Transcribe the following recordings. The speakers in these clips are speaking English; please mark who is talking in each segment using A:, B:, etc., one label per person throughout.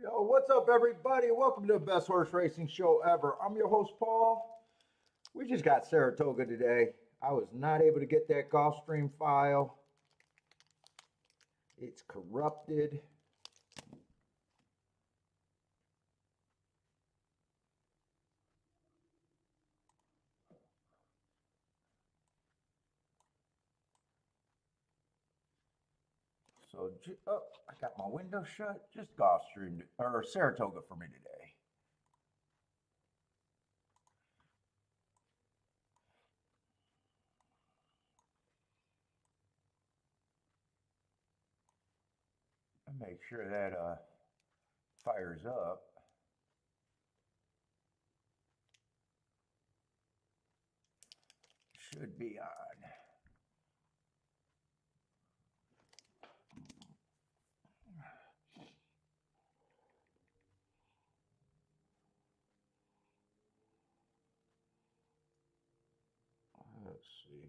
A: Yo, what's up, everybody? Welcome to the best horse racing show ever. I'm your host, Paul. We just got Saratoga today. I was not able to get that Gulfstream file. It's corrupted. So, oh, I got my window shut. Just Gulfstream or Saratoga for me today. And make sure that fires up. Should be on. Let's see.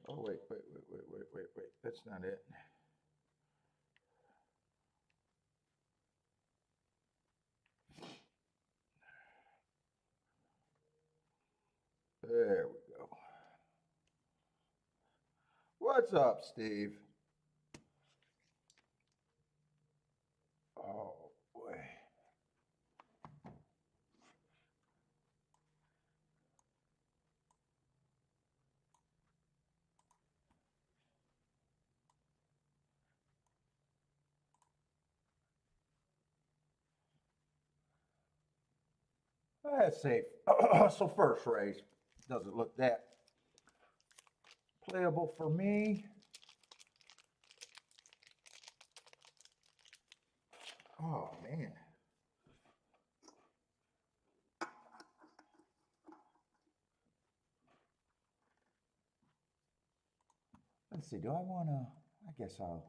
A: Oh, wait. That's not it. There we go. What's up, Steve? Oh, boy. That's safe. So first race doesn't look that playable for me. Oh man. Let's see. Do I want to? I guess I'll.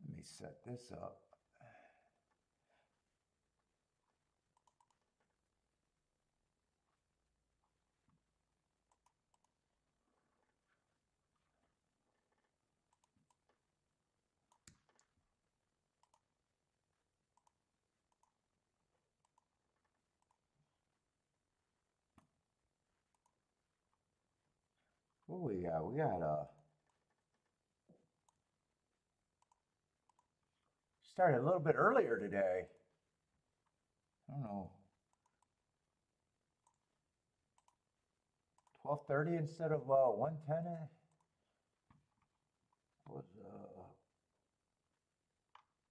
A: Let me set this up. What we got? We got started a little bit earlier today. I don't know. 12:30 instead of 1:10. Was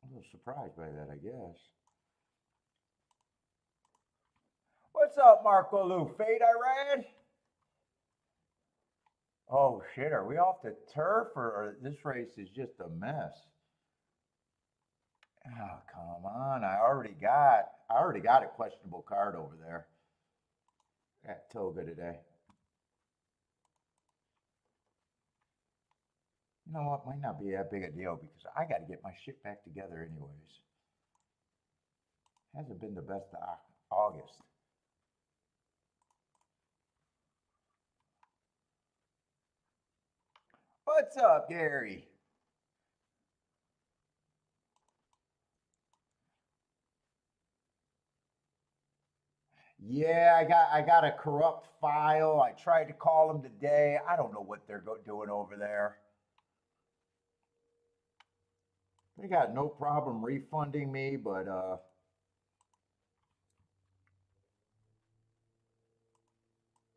A: a little surprised by that, I guess. What's up, Marco Lou? Fade I read? Oh shit, are we off the turf or this race is just a mess? Oh, come on. I already got a questionable card over there at Toga today. You know what? Might not be that big a deal because I got to get my shit back together anyways. Hasn't been the best of August. What's up, Gary? Yeah, I got a corrupt file. I tried to call them today. I don't know what they're doing over there. They got no problem refunding me, but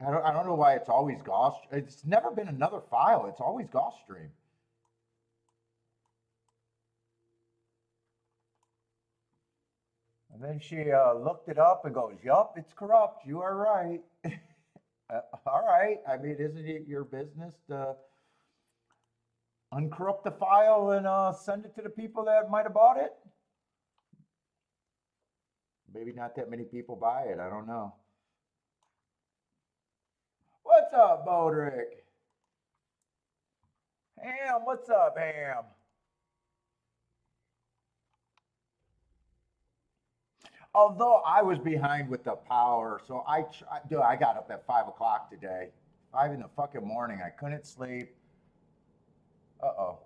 A: I don't know why it's always Goss. It's never been another file. It's always Gulfstream. And then she looked it up and goes, "Yup, it's corrupt. You are right." All right. I mean, isn't it your business to uncorrupt the file and send it to the people that might have bought it? Maybe not that many people buy it. I don't know. What's up, Bodrick? Ham, what's up, Ham? Although I was behind with the power, so dude, I got up at 5 o'clock today, 5 in the fucking morning. I couldn't sleep. Uh-oh.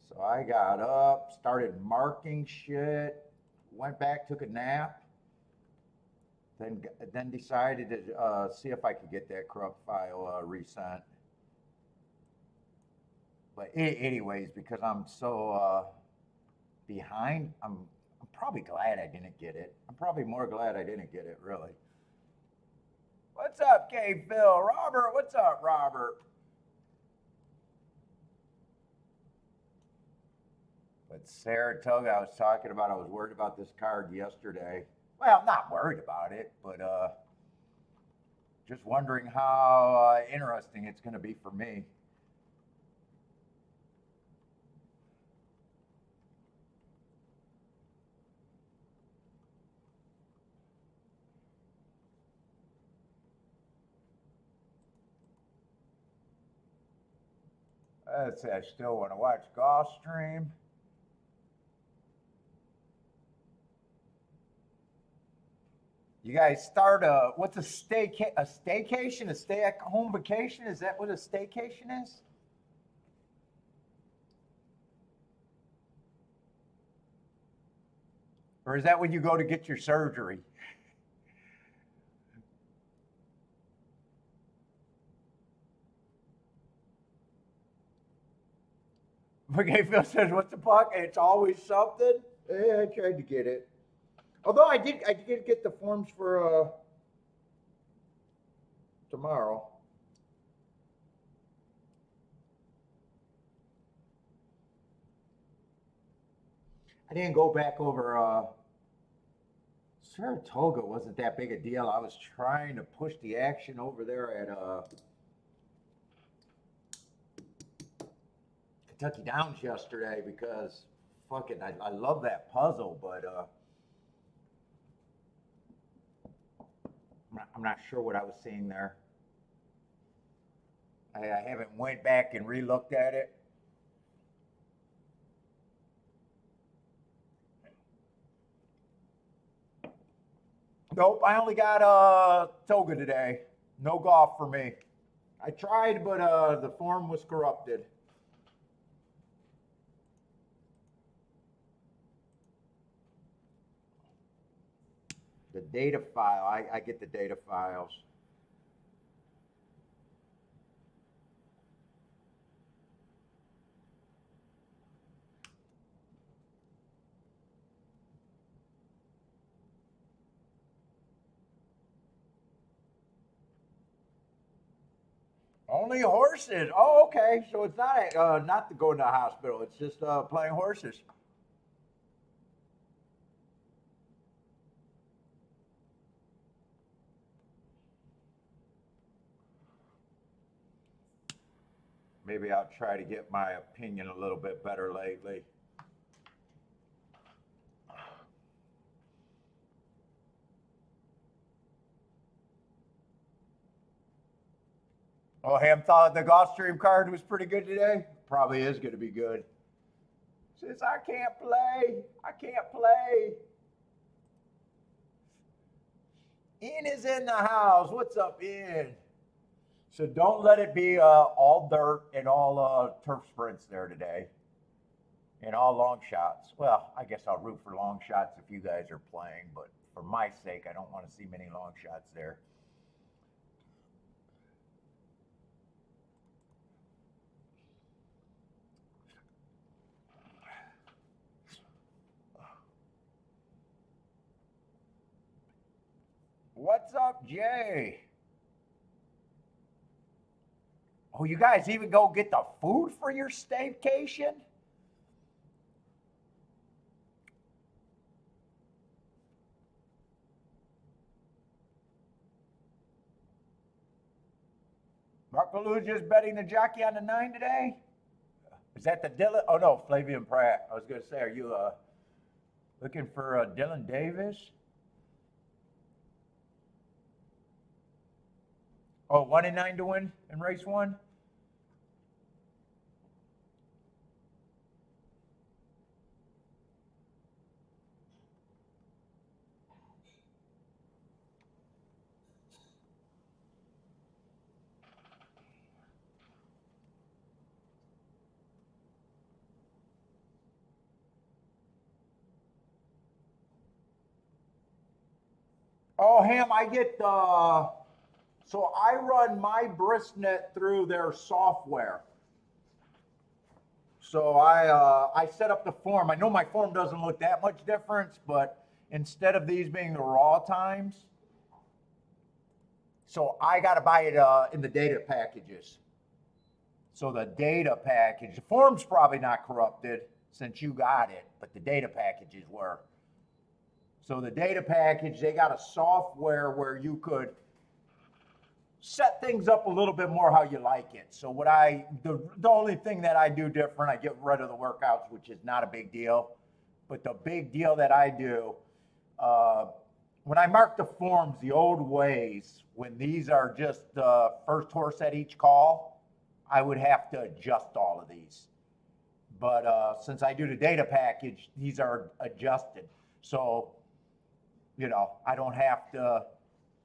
A: So I got up, started marking shit, went back, took a nap, then decided to see if I could get that corrupt file resent. But anyways, because I'm so behind, I'm probably glad I didn't get it. I'm probably more glad I didn't get it, really. What's up, K Phil? Robert, what's up, Robert? But Saratoga, I was talking about, I was worried about this card yesterday. Well, not worried about it, but just wondering how interesting it's going to be for me. Let's see, I still want to watch Gulfstream. You guys start what's a staycation, a stay-at-home vacation? Is that what a staycation is? Or is that when you go to get your surgery? Okay, Phil says, "What's the fuck? It's always something." Yeah, I tried to get it. Although I did get the forms for tomorrow. I didn't go back over Saratoga. Wasn't that big a deal. I was trying to push the action over there at Kentucky Downs yesterday because fucking I love that puzzle, but I'm not sure what I was seeing there. I haven't went back and re-looked at it. Nope, I only got toga today. No golf for me. I tried, but the form was corrupted. The data file, I get the data files. Only horses. Oh, okay. So it's not to go to the hospital. It's just playing horses. Maybe I'll try to get my opinion a little bit better lately. Oh, Ham thought the Gulfstream card was pretty good today. Probably is going to be good. Says, I can't play. I can't play. Ian is in the house. What's up, Ian? So don't let it be all dirt and all turf sprints there today. And all long shots. Well, I guess I'll root for long shots if you guys are playing, but for my sake, I don't want to see many long shots there. What's up, Jay? Oh, you guys even go get the food for your staycation? Mark Belugia's betting the jockey on the 9 today? Is that the Dylan? Oh, no, Flavian Pratt. I was going to say, are you looking for Dylan Davis? Oh, 1 in 9 to win in race one? Oh, Ham, I get so I run my brisnet through their software. So I set up the form. I know my form doesn't look that much difference, but instead of these being the raw times, so I got to buy it in the data packages. So the data package, the form's probably not corrupted since you got it, but the data packages were. So the data package, they got a software where you could set things up a little bit more how you like it. So the only thing that I do different, I get rid of the workouts, which is not a big deal. But the big deal that I do, when I mark the forms the old ways, when these are just the first horse at each call, I would have to adjust all of these. But since I do the data package, these are adjusted. So, I don't have to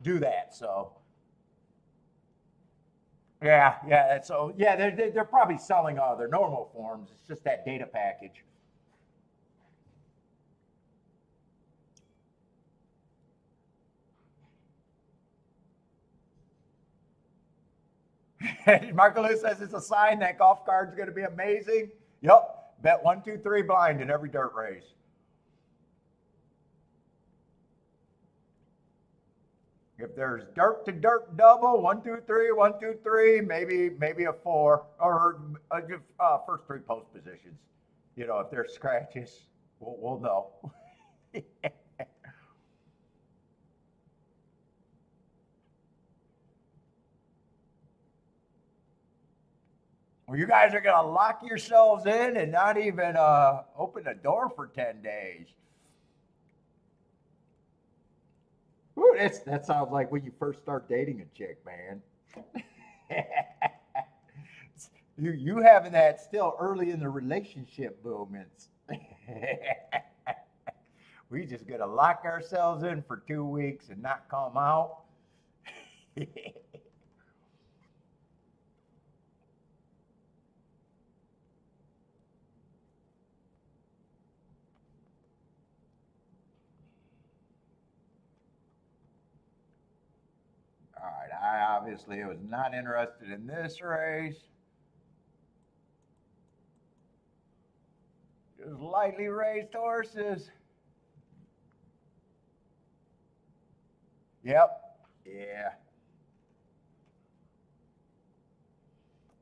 A: do that. So, yeah. So, yeah, they're probably selling their normal forms. It's just that data package. Marco Lou says it's a sign that golf card's going to be amazing. Yep. Bet 1, 2, 3 blind in every dirt race. If there's dirt to dirt double, 1, 2, 3, 1, 2, 3, maybe a 4, or first 3 post positions. If there's scratches, we'll know. Well, you guys are gonna lock yourselves in and not even open the door for 10 days. Ooh, that sounds like when you first start dating a chick, man. you having that still early in the relationship moments. We just gonna lock ourselves in for 2 weeks and not come out. All right, I obviously was not interested in this race. Just lightly raised horses. Yep. Yeah.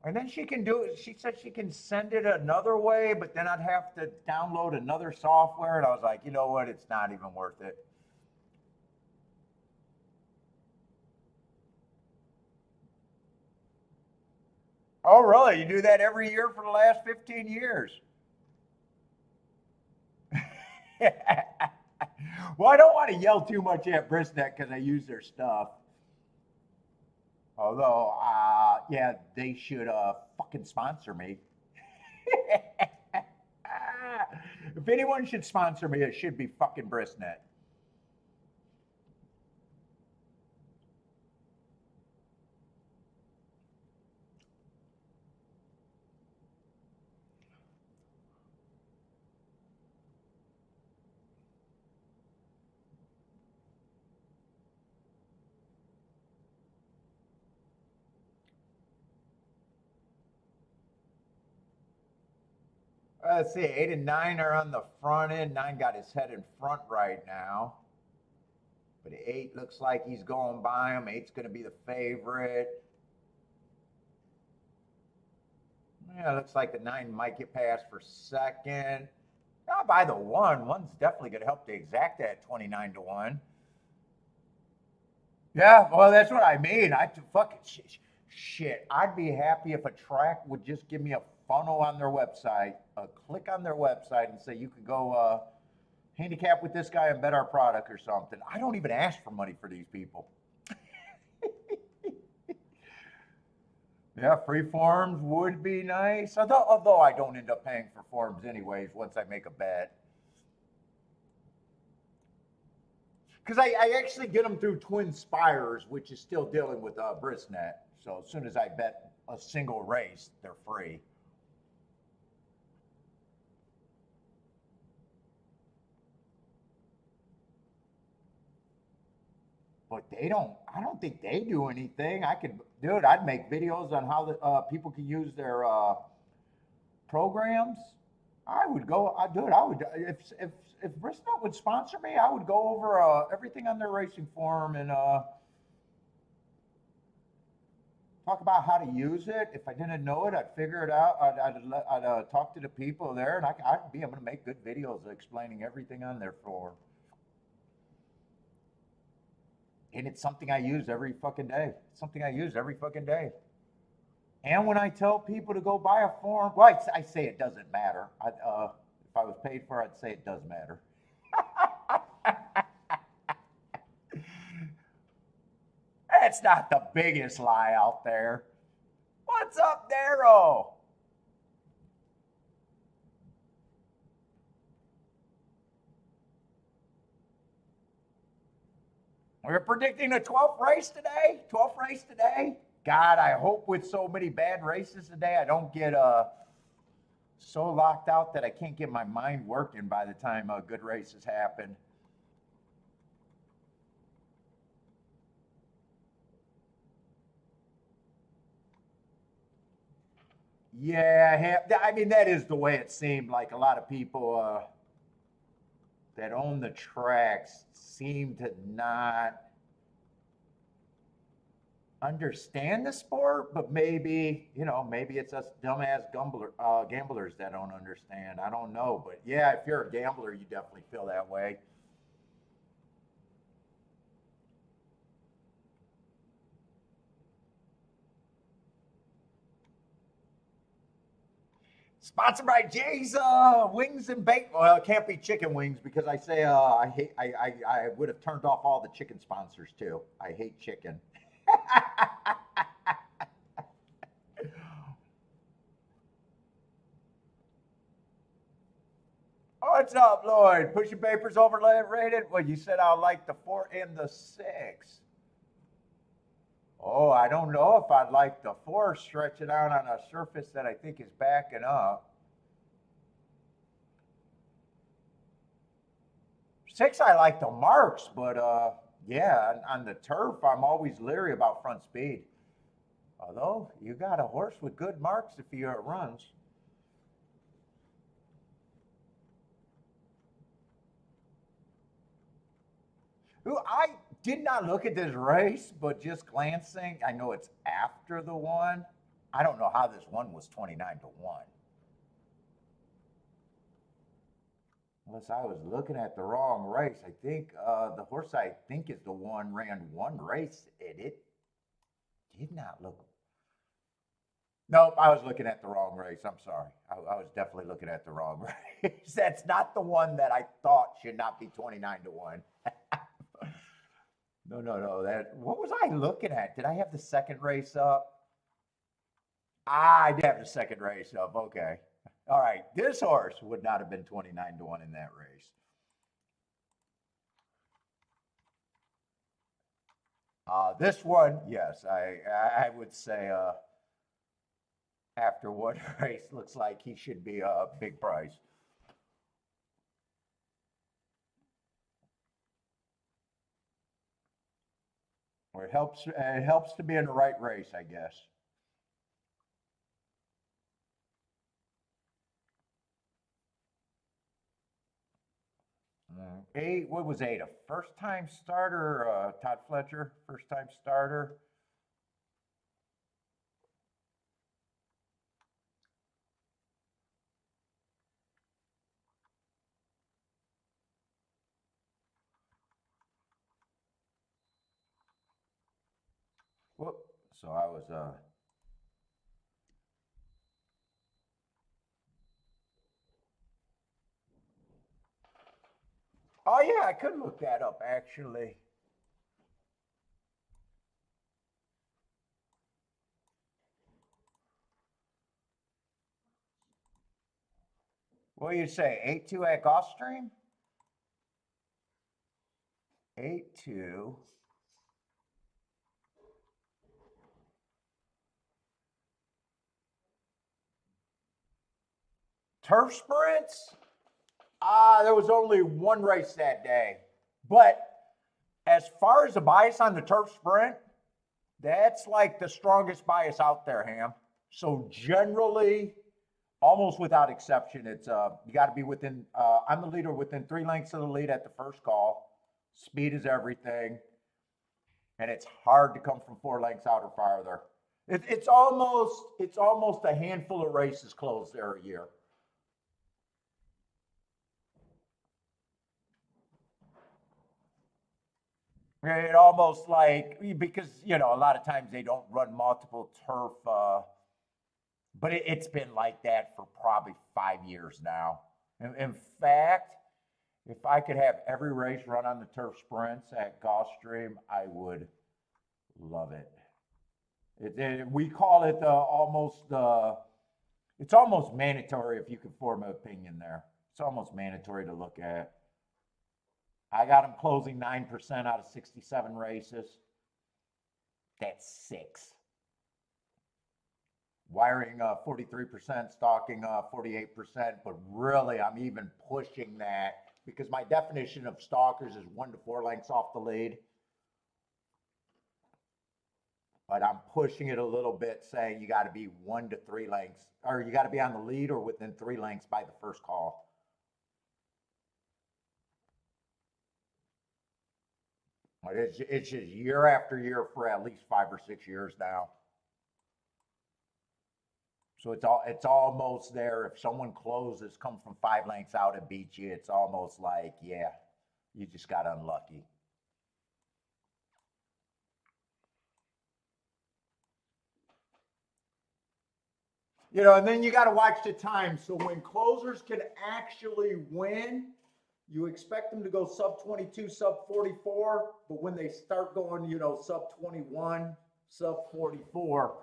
A: And then she can do it. She said she can send it another way, but then I'd have to download another software. And I was like, you know what? It's not even worth it. Oh, really? You do that every year for the last 15 years? Well, I don't want to yell too much at Brisnet because I use their stuff. Although, yeah, they should fucking sponsor me. If anyone should sponsor me, it should be fucking Brisnet. Let's see, 8 and 9 are on the front end. 9 got his head in front right now. But 8 looks like he's going by him. 8's going to be the favorite. Yeah, looks like the 9 might get past for second. Not by the 1. 1's definitely going to help the exact at 29 to 1. Yeah, well, that's what I mean. Fucking shit. I'd be happy if a track would just give me a funnel on their website, click on their website and say you could go handicap with this guy and bet our product or something. I don't even ask for money for these people. Yeah, free forms would be nice. Although I don't end up paying for forms anyways once I make a bet. Because I actually get them through Twin Spires, which is still dealing with Brisnet. So as soon as I bet a single race, they're free. But I don't think they do anything. Dude, I'd make videos on how people can use their programs. I would go, dude, I would, if Brisnet would sponsor me, I would go over everything on their racing forum and talk about how to use it. If I didn't know it, I'd figure it out. I'd talk to the people there, and I'd be able to make good videos explaining everything on their forum. And it's something I use every fucking day. It's something I use every fucking day. And when I tell people to go buy a form, well, I say it doesn't matter. If I was paid for it, I'd say it does matter. It's not the biggest lie out there. What's up, Darrow? We're predicting a 12th race today. 12th race today. God, I hope with so many bad races today, I don't get so locked out that I can't get my mind working by the time good races happen. Yeah, I mean, that is the way it seemed. Like a lot of people that own the tracks seem to not understand the sport, but maybe, maybe it's us dumbass gamblers that don't understand. I don't know. But yeah, if you're a gambler, you definitely feel that way. Sponsored by Jay's Wings and Bacon. Well, it can't be chicken wings because I say I hate. I would have turned off all the chicken sponsors too. I hate chicken. What's up, Lloyd? Pushing papers overrated? Well, you said I like the 4 and the 6. Oh, I don't know if I'd like the 4 stretching out on a surface that I think is backing up. 6, I like the marks, but yeah, on the turf, I'm always leery about front speed. Although you got a horse with good marks if he runs. Who I did not look at this race, but just glancing, I know it's after the one. I don't know how this one was 29-1. Unless I was looking at the wrong race. I think the horse I think is the one ran one race, and it did not look. Nope, I was looking at the wrong race. I'm sorry. I was definitely looking at the wrong race. That's not the one that I thought should not be 29-1. No. What was I looking at? Did I have the second race up? I did have the second race up. Okay. All right. This horse would not have been 29-1 in that race. This one, yes, I would say after one race, looks like he should be a big price. Or it helps to be in the right race, I guess. 8, what was 8? A first time starter, Todd Fletcher, first time starter. Whoop. So I was oh yeah, I could look that up actually. What do you say? 8-2 at Gulfstream? 8-2. Turf sprints? There was only one race that day. But as far as the bias on the turf sprint, that's like the strongest bias out there, Ham. So generally, almost without exception, it's you got to be within. I'm the leader within 3 lengths of the lead at the first call. Speed is everything, and it's hard to come from 4 lengths out or farther. It's almost a handful of races closed there a year. It almost like, because a lot of times they don't run multiple turf, but it's been like that for probably 5 years now. In fact, if I could have every race run on the turf sprints at Gulfstream, I would love it. We call it it's almost mandatory if you can form an opinion there. It's almost mandatory to look at. I got them closing 9% out of 67 races. That's 6. Wiring 43%, stalking 48%, but really I'm even pushing that because my definition of stalkers is 1 to 4 lengths off the lead. But I'm pushing it a little bit, saying you got to be 1 to 3 lengths, or you got to be on the lead or within 3 lengths by the first call. It's just year after year for at least 5 or 6 years now. So it's almost there. If someone closes, come from 5 lengths out and beat you, it's almost like, yeah, you just got unlucky. And then you got to watch the time. So when closers can actually win, you expect them to go sub 22, sub 44, but when they start going, sub 21, sub 44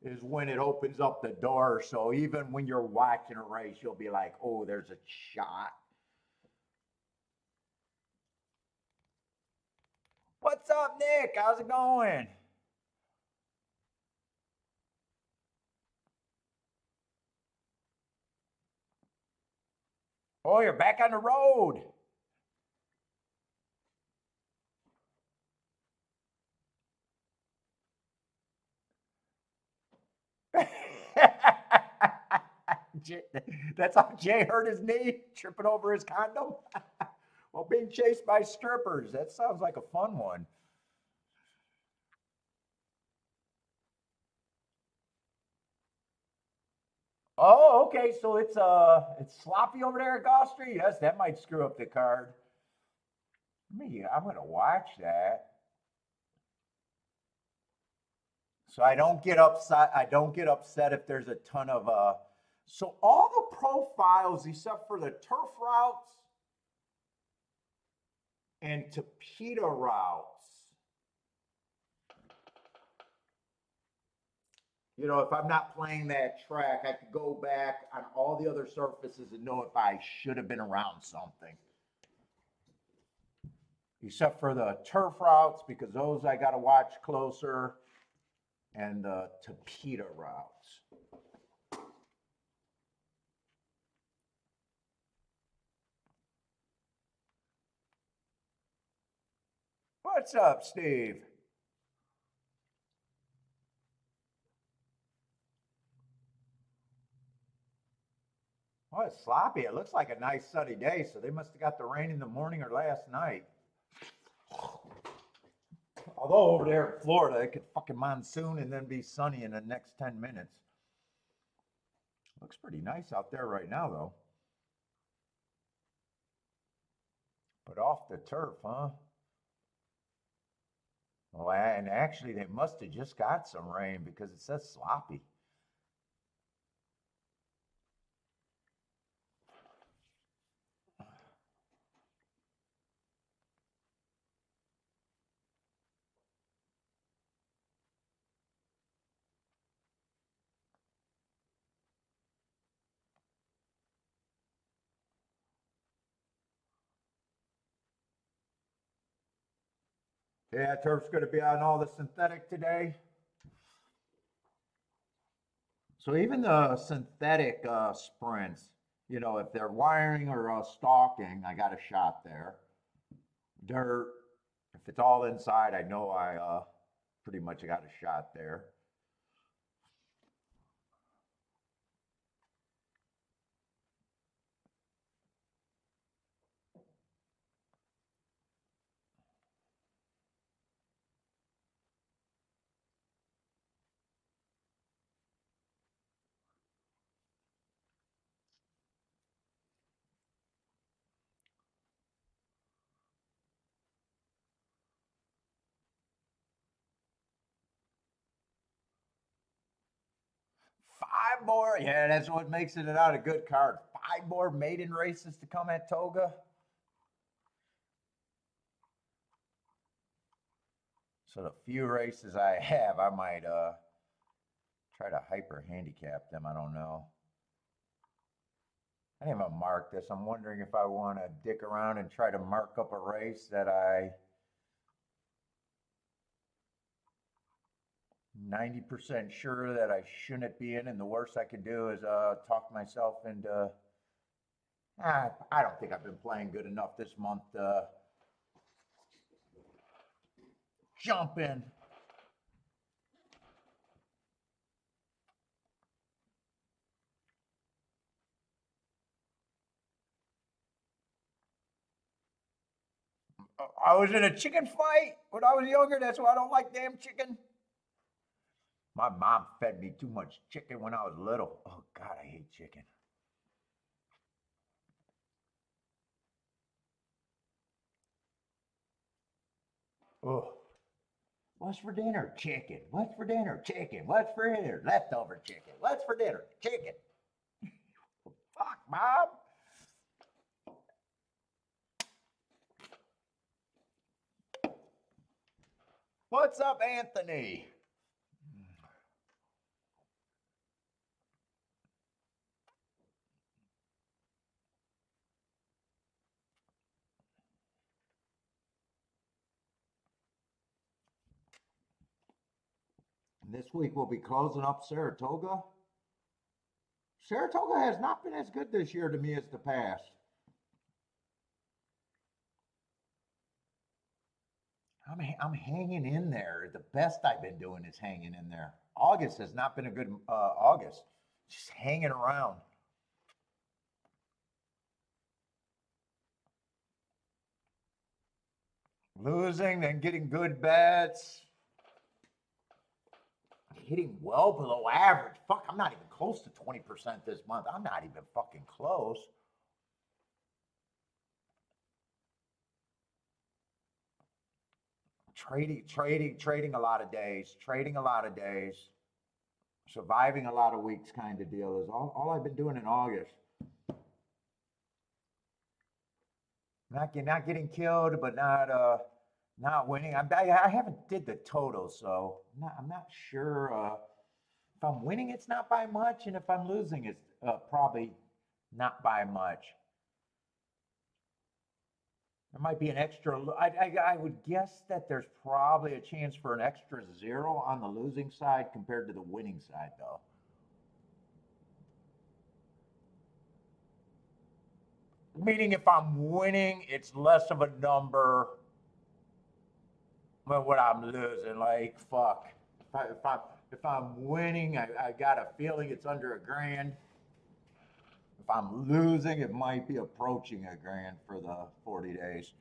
A: is when it opens up the door. So even when you're watching a race, you'll be like, oh, there's a shot. What's up, Nick? How's it going? Oh, you're back on the road. That's how Jay hurt his knee, tripping over his condom while being chased by strippers. That sounds like a fun one. Oh, okay. So it's sloppy over there at Gulfstream. Yes, that might screw up the card. I'm gonna watch that. So I don't get upset. I don't get upset if there's a ton of so all the profiles except for the turf routes and Tapeta routes. If I'm not playing that track, I could go back on all the other surfaces and know if I should have been around something. Except for the turf routes, because those I got to watch closer, and the Tapeta routes. What's up, Steve? Oh, it's sloppy. It looks like a nice sunny day, so they must have got the rain in the morning or last night. Although over there in Florida, it could fucking monsoon and then be sunny in the next 10 minutes. Looks pretty nice out there right now, though. But off the turf, huh? Oh, and actually, they must have just got some rain because it says sloppy. Yeah, turf's going to be on all the synthetic today. So even the synthetic sprints, you know, if they're wiring or stalking, I got a shot there. Dirt, if it's all inside, I know I pretty much got a shot there. 5 more, yeah, that's what makes it not a good card. 5 more maiden races to come at Toga. So the few races I have, I might try to hyper handicap them. I don't know. I didn't even mark this. I'm wondering if I want to dick around and try to mark up a race that I 90% sure that I shouldn't be in, and the worst I could do is talk myself into. I don't think I've been playing good enough this month to jump in. I was in a chicken fight when I was younger. That's why I don't like damn chicken. My mom fed me too much chicken when I was little. Oh, God, I hate chicken. Oh, what's for dinner? Chicken. What's for dinner? Chicken. What's for dinner? Leftover chicken. What's for dinner? Chicken. Fuck, Mom. What's up, Anthony? This week we'll be closing up Saratoga. Saratoga has not been as good this year to me as the past. I'm hanging in there. The best I've been doing is hanging in there. August has not been a good August. Just hanging around. Losing, then getting good bets. Hitting well below average. Fuck, I'm not even close to 20% this month. I'm not even fucking close. Trading a lot of days. Trading a lot of days. Surviving a lot of weeks kind of deal is all I've been doing in August. Not getting killed, but not winning. I haven't did the total, so I'm not sure. If I'm winning, it's not by much, and if I'm losing, it's probably not by much. There might be an extra. I would guess that there's probably a chance for an extra zero on the losing side compared to the winning side, though. Meaning, if I'm winning, it's less of a number than what I'm losing. Like, fuck. If I'm winning, I got a feeling it's under a grand. If I'm losing, it might be approaching a grand for the 40 days.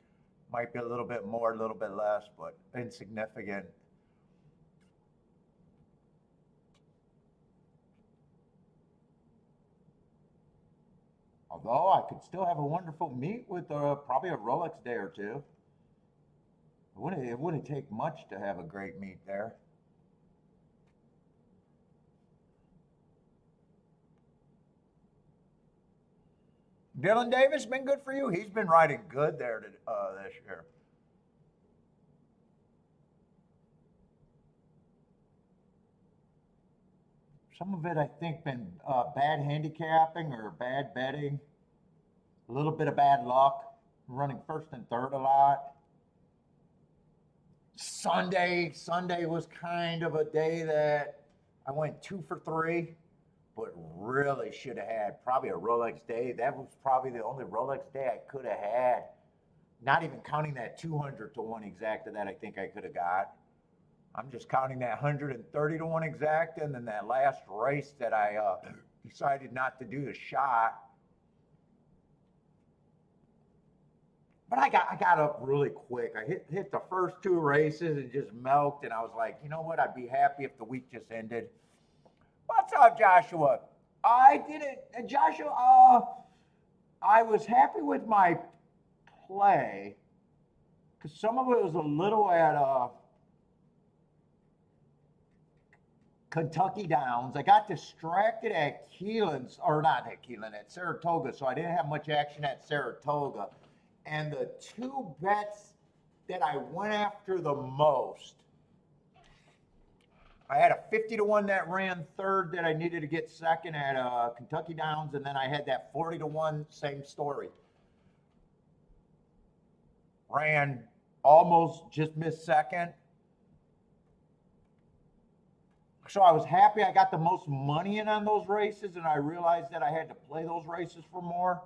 A: Might be a little bit more, a little bit less, but insignificant. Although I could still have a wonderful meet with probably a Rolex day or two. It wouldn't take much to have a great meet there. Dylan Davis been good for you. He's been riding good there this year. Some of it, I think, been bad handicapping or bad betting. A little bit of bad luck. Running first and third a lot. Sunday was kind of a day that I went 2 for 3, but really should have had probably a Rolex day. That was probably the only Rolex day I could have had. Not even counting that 200 to 1 exacta that I think I could have got. I'm just counting that 130 to 1 exacta, and then that last race that I decided not to do the shot. But I got up really quick. I hit the first 2 races and just milked, and I was like, you know what? I'd be happy if the week just ended. What's up, Joshua? I did it, Joshua. I was happy with my play because some of it was a little at Kentucky Downs. I got distracted at Keelan's, or not at Keelan, at Saratoga, so I didn't have much action at Saratoga. And the 2 bets that I went after the most, I had a 50 to 1 that ran third that I needed to get second at Kentucky Downs, and then I had that 40 to 1, same story. Ran almost, just missed second. So I was happy I got the most money in on those races, and I realized that I had to play those races for more.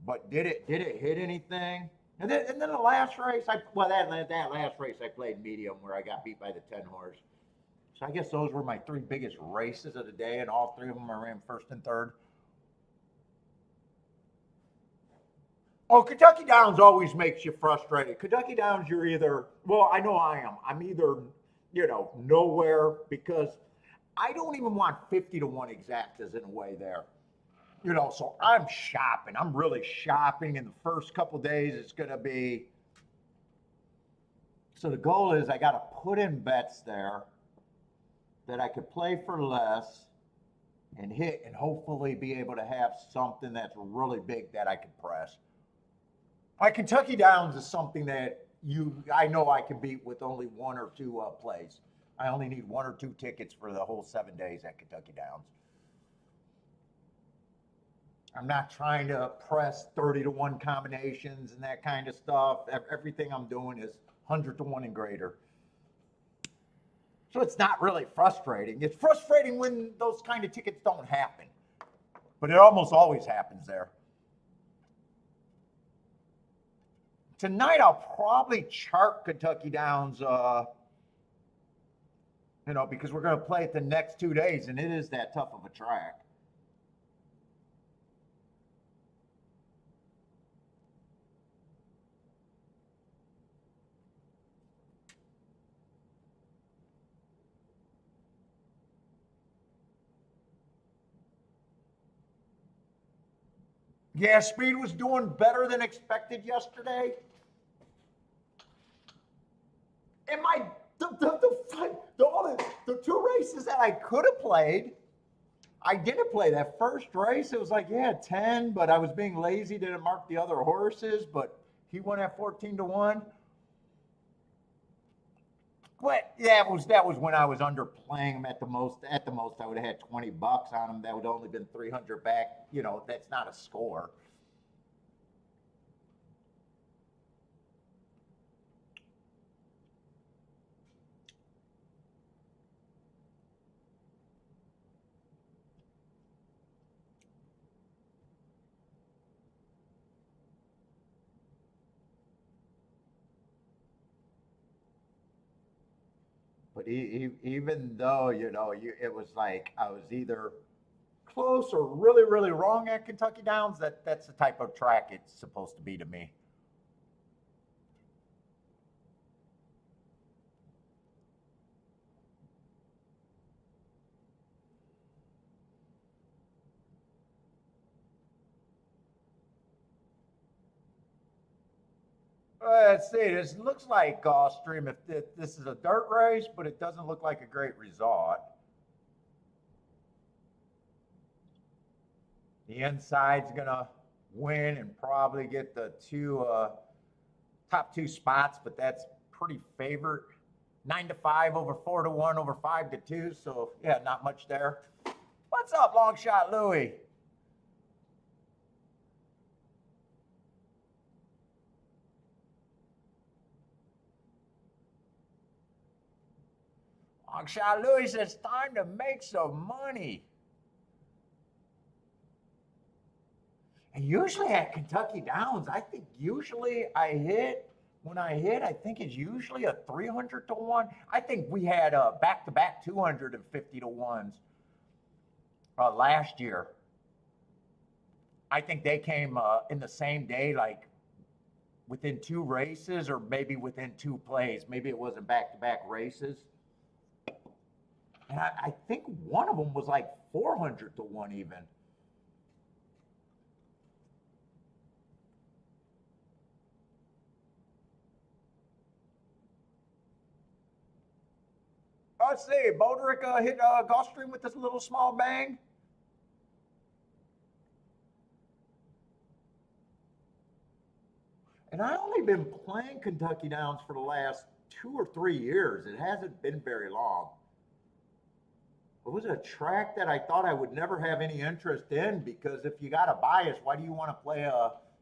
A: But did it hit anything? And then the last race, that last race I played medium where I got beat by the 10 horse. So I guess those were my 3 biggest races of the day, and all 3 of them I ran first and third. Oh, Kentucky Downs always makes you frustrated. Kentucky Downs, you're either, well, I know I am. I'm either, nowhere, because I don't even want 50 to 1 exactas in a way there. So I'm shopping. I'm really shopping. In the first couple days, it's going to be. So the goal is I got to put in bets there that I could play for less and hit, and hopefully be able to have something that's really big that I can press. My Kentucky Downs is something that I know I can beat with only 1 or 2 plays. I only need 1 or 2 tickets for the whole 7 days at Kentucky Downs. I'm not trying to press 30 to 1 combinations and that kind of stuff. Everything I'm doing is 100 to 1 and greater. So it's not really frustrating. It's frustrating when those kind of tickets don't happen. But it almost always happens there. Tonight I'll probably chart Kentucky Downs, because we're going to play it the next 2 days, and it is that tough of a track. Yeah, speed was doing better than expected yesterday. And the 2 races that I could have played, I didn't play. That first race, it was like, 10, but I was being lazy, didn't mark the other horses, but he won at 14 to 1. But that was when I was underplaying him at the most. At the most, I would have had $20 on him. That would have only been 300 back. That's not a score. But even though, it was like I was either close or really, really wrong at Kentucky Downs, that's the type of track it's supposed to be to me. Let's see. This looks like Gulfstream. If this is a dirt race, but it doesn't look like a great result. The inside's gonna win and probably get the top 2 spots, but that's pretty favored. 9 to 5 over 4 to 1 over 5 to 2. So yeah, not much there. What's up, long shot Louie? Longshot Louis says, time to make some money. And usually at Kentucky Downs, I think usually when I hit, I think it's usually a 300 to 1. I think we had back-to-back 250 to 1s last year. I think they came in the same day, like within 2 races or maybe within 2 plays. Maybe it wasn't back-to-back races. And I think one of them was like 400 to 1 even. Let's see, Boderick hit Gulfstream with this little small bang. And I've only been playing Kentucky Downs for the last 2 or 3 years. It hasn't been very long. It was a track that I thought I would never have any interest in, because if you got a bias, why do you want to play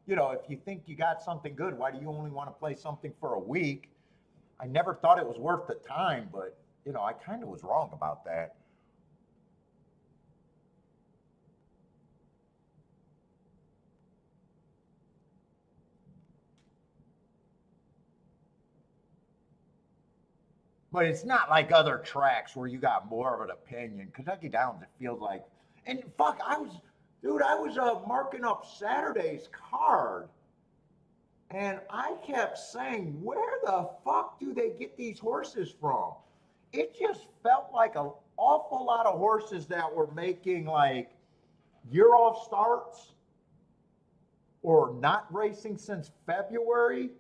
A: if you think you got something good, why do you only want to play something for a week? I never thought it was worth the time, but I kind of was wrong about that. But it's not like other tracks where you got more of an opinion. Kentucky Downs, it feels like, and fuck, I was marking up Saturday's card, and I kept saying, where the fuck do they get these horses from? It just felt like an awful lot of horses that were making like year-off starts or not racing since February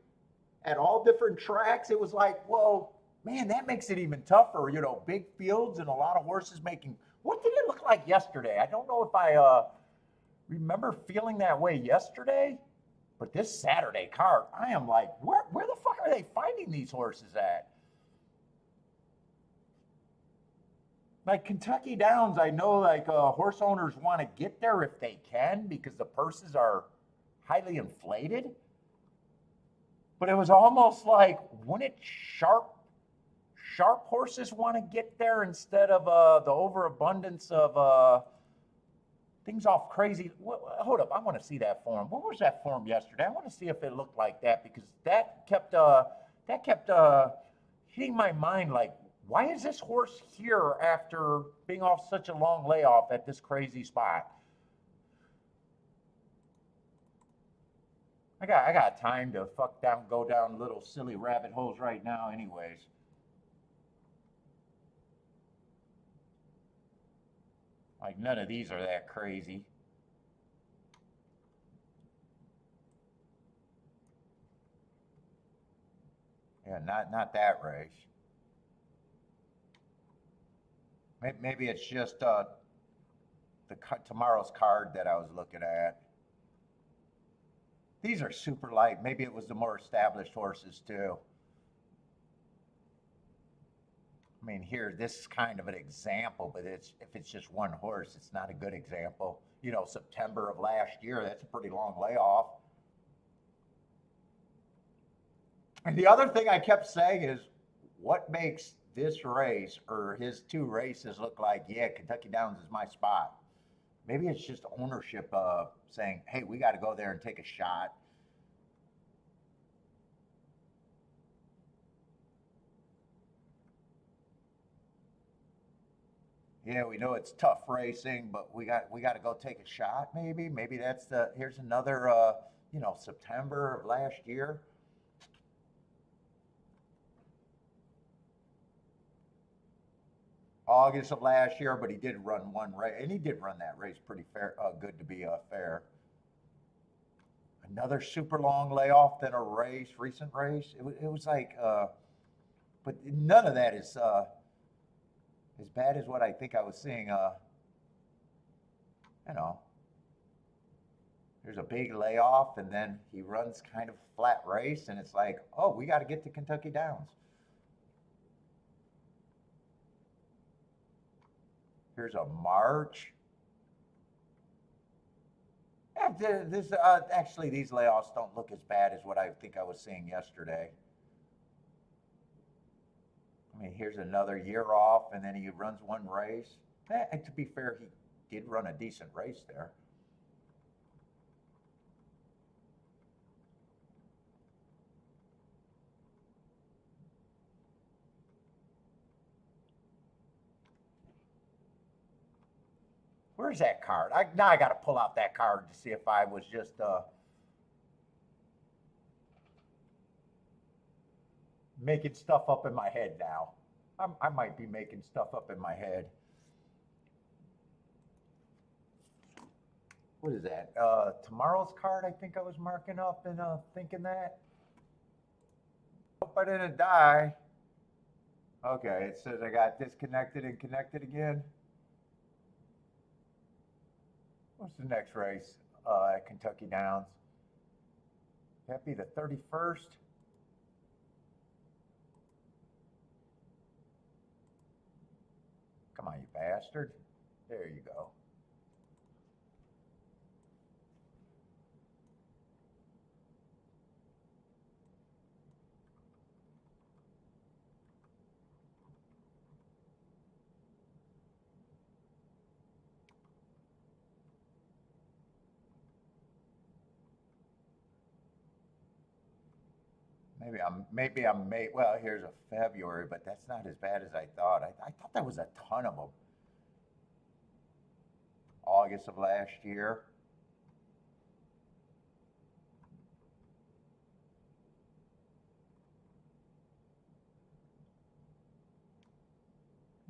A: at all different tracks. It was like, well, man, that makes it even tougher. Big fields and a lot of horses making. What did it look like yesterday? I don't know if I remember feeling that way yesterday, but this Saturday card, I am like, where the fuck are they finding these horses at? Like Kentucky Downs, I know like horse owners want to get there if they can because the purses are highly inflated. But it was almost like, wouldn't sharp horses want to get there instead of the overabundance of things off crazy? Hold up, I want to see that form. What was that form yesterday? I want to see if it looked like that, because that kept hitting my mind. Like, why is this horse here after being off such a long layoff at this crazy spot? I got time to go down little silly rabbit holes right now anyways. Like, none of these are that crazy. Yeah, not that race. Maybe it's just tomorrow's card that I was looking at. These are super light. Maybe it was the more established horses too. I mean, here, this is kind of an example, but if it's just one horse, it's not a good example. September of last year, that's a pretty long layoff. And the other thing I kept saying is, what makes this race or his 2 races look like, yeah, Kentucky Downs is my spot? Maybe it's just ownership saying, hey, we got to go there and take a shot. Yeah, we know it's tough racing, but we got to go take a shot. Maybe that's here's another September of last year. August of last year, but he did run one race, and he did run that race pretty fair, good to be fair. Another super long layoff, then a recent race. It was like, but none of that is as bad as what I think I was seeing. There's a big layoff, and then he runs kind of flat race, and it's like, oh, we got to get to Kentucky Downs. Here's a March. Yeah, actually, these layoffs don't look as bad as what I think I was seeing yesterday. I mean, here's another year off, and then he runs one race. And to be fair, he did run a decent race there. Where's that card? Now I got to pull out that card to see if I was just making stuff up in my head now. I might be making stuff up in my head. What is that? Tomorrow's card, I think I was marking up and thinking that. Hope I didn't die. Okay, it says I got disconnected and connected again. What's the next race at Kentucky Downs? That be the 31st? Come on, you bastard. There you go. Well, here's a February, but that's not as bad as I thought. I thought there was a ton of them. August of last year.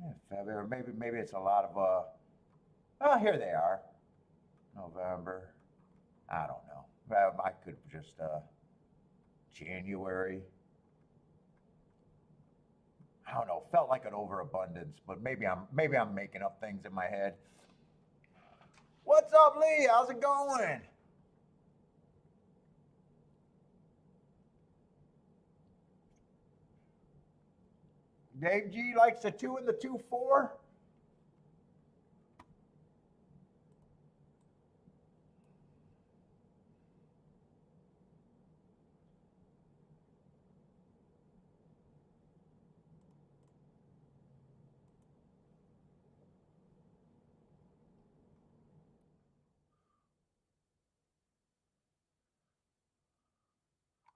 A: Yeah, February. Maybe it's a lot of oh, here they are. November. I don't know. Well, I could just January. I don't know. Felt like an overabundance, but maybe I'm making up things in my head. What's up, Lee? How's it going? Dave G likes the 2 and the 2-4.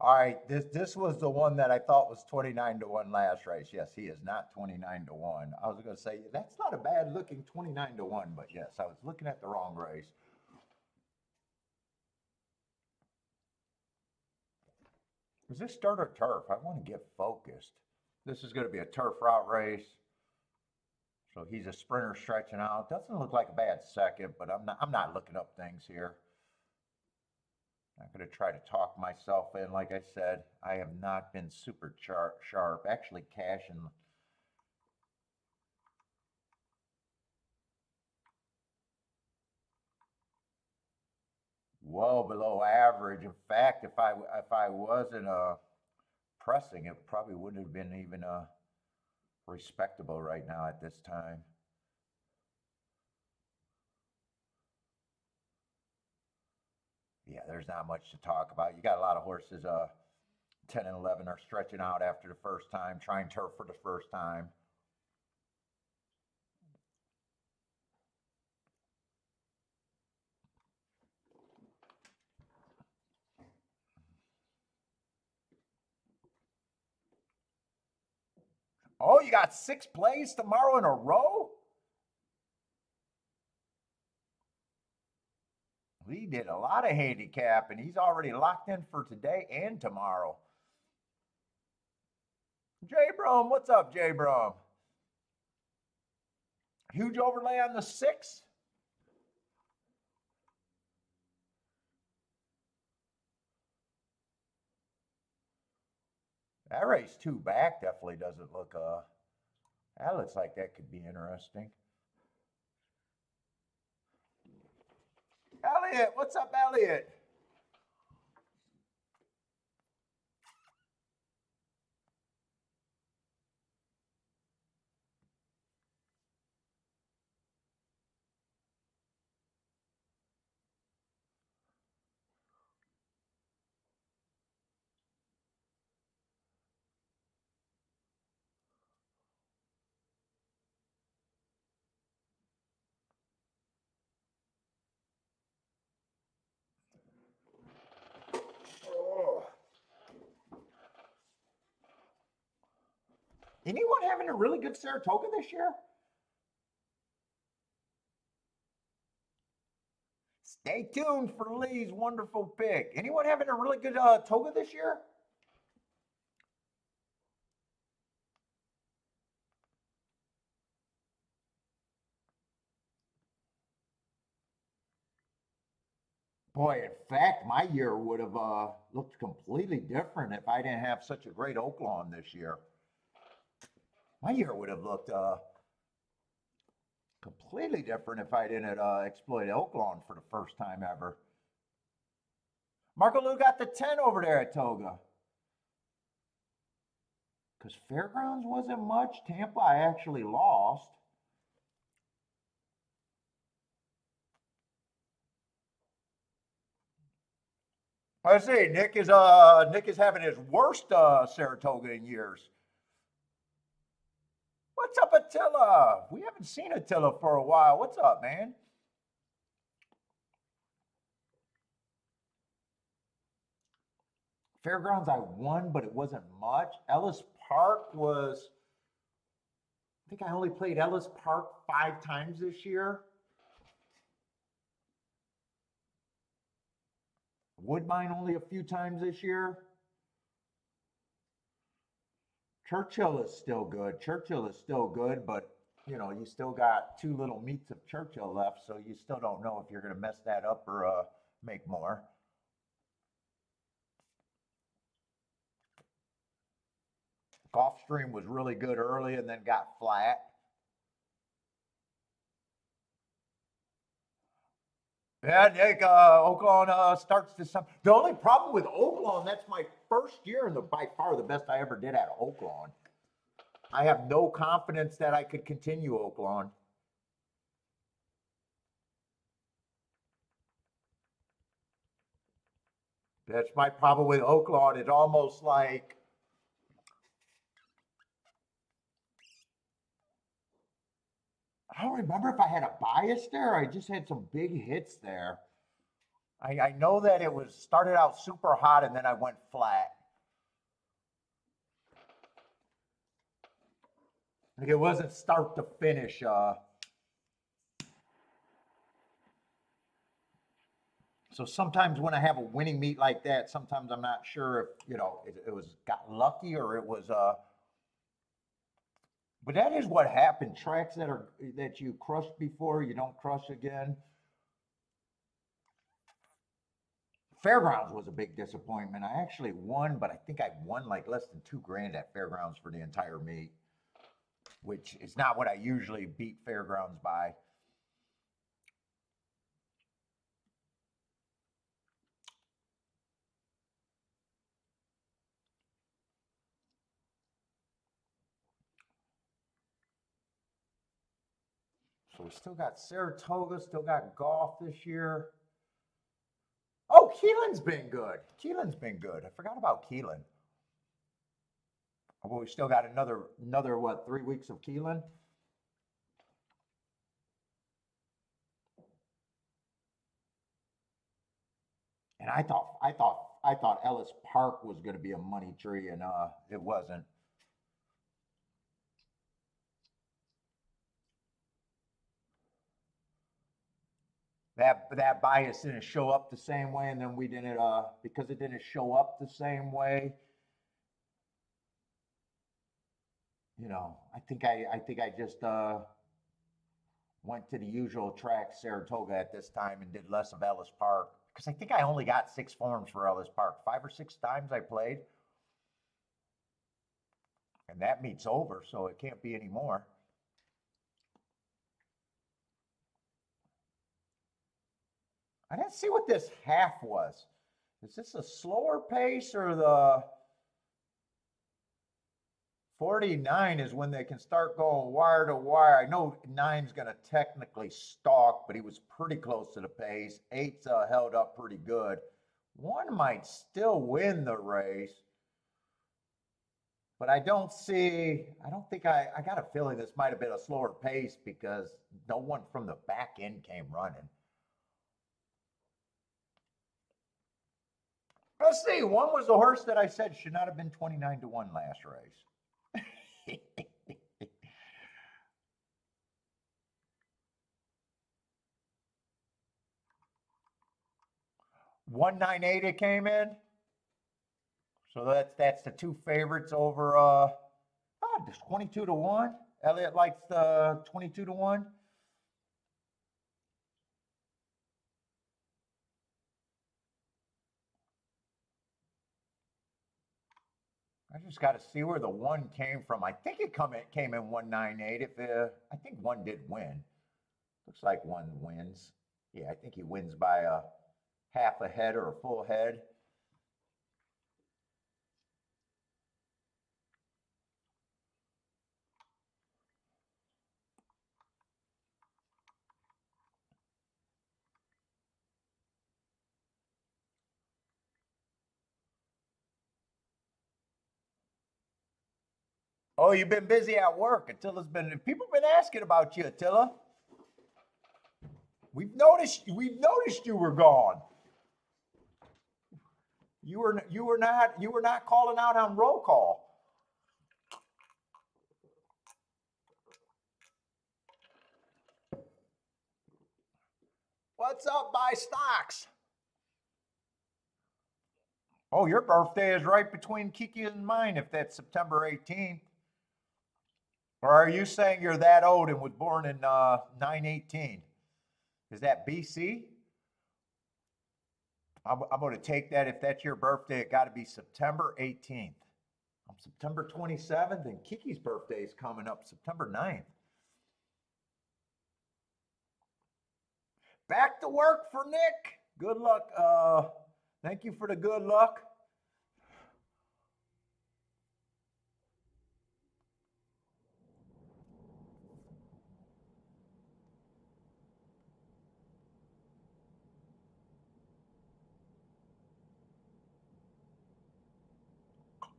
A: All right, this was the one that I thought was 29-1 last race. Yes, he is not 29-1. I was going to say that's not a bad looking 29-1, but yes, I was looking at the wrong race. Is this dirt or turf? I want to get focused. This is going to be a turf route race. So he's a sprinter stretching out. Doesn't look like a bad second, but I'm not looking up things here. I'm going to try to talk myself in. Like I said, I have not been super sharp. Actually, cashing well below average. In fact, if I wasn't pressing, it probably wouldn't have been even respectable right now at this time. Yeah, there's not much to talk about. You got a lot of horses. 10 and 11 are stretching out after the first time, trying turf for the first time. Oh, you got 6 plays tomorrow in a row? He did a lot of handicap, and he's already locked in for today and tomorrow. J Brum, what's up, J Brum? Huge overlay on the 6. That race 2 back definitely doesn't look that looks like that could be interesting. Elliot, what's up, Elliot? Anyone having a really good Saratoga this year? Stay tuned for Lee's wonderful pick. Anyone having a really good toga this year? Boy, in fact, my year would have looked completely different if I didn't have such a great oak lawn this year. My year would have looked completely different if I didn't exploit oak lawn for the first time ever. Marco Lou got the 10 over there at Toga. Because Fairgrounds wasn't much. Tampa, I actually lost. Let's see. Nick is having his worst Saratoga in years. What's up, Attila? We haven't seen Attila for a while. What's up, man? Fairgrounds, I won, but it wasn't much. Ellis Park was, I think I only played Ellis Park 5 times this year. Woodbine only a few times this year. Churchill is still good. Churchill is still good, but you know, you still got 2 little meets of Churchill left, so you still don't know if you're going to mess that up or make more. Gulfstream was really good early and then got flat. Yeah, Nick, Oaklawn starts this summer. The only problem with Oaklawn, that's my first year and by far the best I ever did at Oaklawn. I have no confidence that I could continue Oaklawn. That's my problem with Oaklawn. It's almost like I don't remember if I had a bias there. I just had some big hits there. I know that it was started out super hot and then I went flat. Like it wasn't start to finish. So sometimes when I have a winning meet like that, sometimes I'm not sure if it was got lucky or it was. But that is what happened. Tracks that you crushed before, you don't crush again. Fairgrounds was a big disappointment. I actually won, but I think I won like less than $2,000 at Fairgrounds for the entire meet, which is not what I usually beat Fairgrounds by. So we still got Saratoga, still got golf this year. Oh, Keelan's been good. Keelan's been good. I forgot about Keelan. Well, we still got another what, 3 weeks of Keelan? And I thought Ellis Park was going to be a money tree, and it wasn't. That bias didn't show up the same way, and then we didn't because it didn't show up the same way. I think I just went to the usual track, Saratoga, at this time, and did less of Ellis Park because I think I only got 6 forms for Ellis Park. 5 or 6 times I played, and that meet's over, so it can't be any more. I didn't see what this half was. Is this a slower pace or the 49 is when they can start going wire to wire? I know 9's going to technically stalk, but he was pretty close to the pace. 8's held up pretty good. 1 might still win the race, but I don't think I got a feeling this might have been a slower pace because no one from the back end came running. Let's see. 1 was the horse that I said should not have been 29-1 last race. $198 it came in. So that's the two favorites over just 22 to 1. Elliot likes the 22 to 1. I just got to see where the one came from. I think it came in 198. If I think one did win. Looks like one wins. Yeah, I think he wins by a half a head or a full head. Oh, you've been busy at work. People have been asking about you, Attila. We've noticed you were gone. You were not calling out on roll call. What's up, buy stocks? Oh, your birthday is right between Kiki and mine, if that's September 18th. Or are you saying you're that old and was born in 918? Is that BC? I'm going to take that. If that's your birthday, it got to be September 18th. I'm September 27th, and Kiki's birthday is coming up September 9th. Back to work for Nick. Good luck. Thank you for the good luck.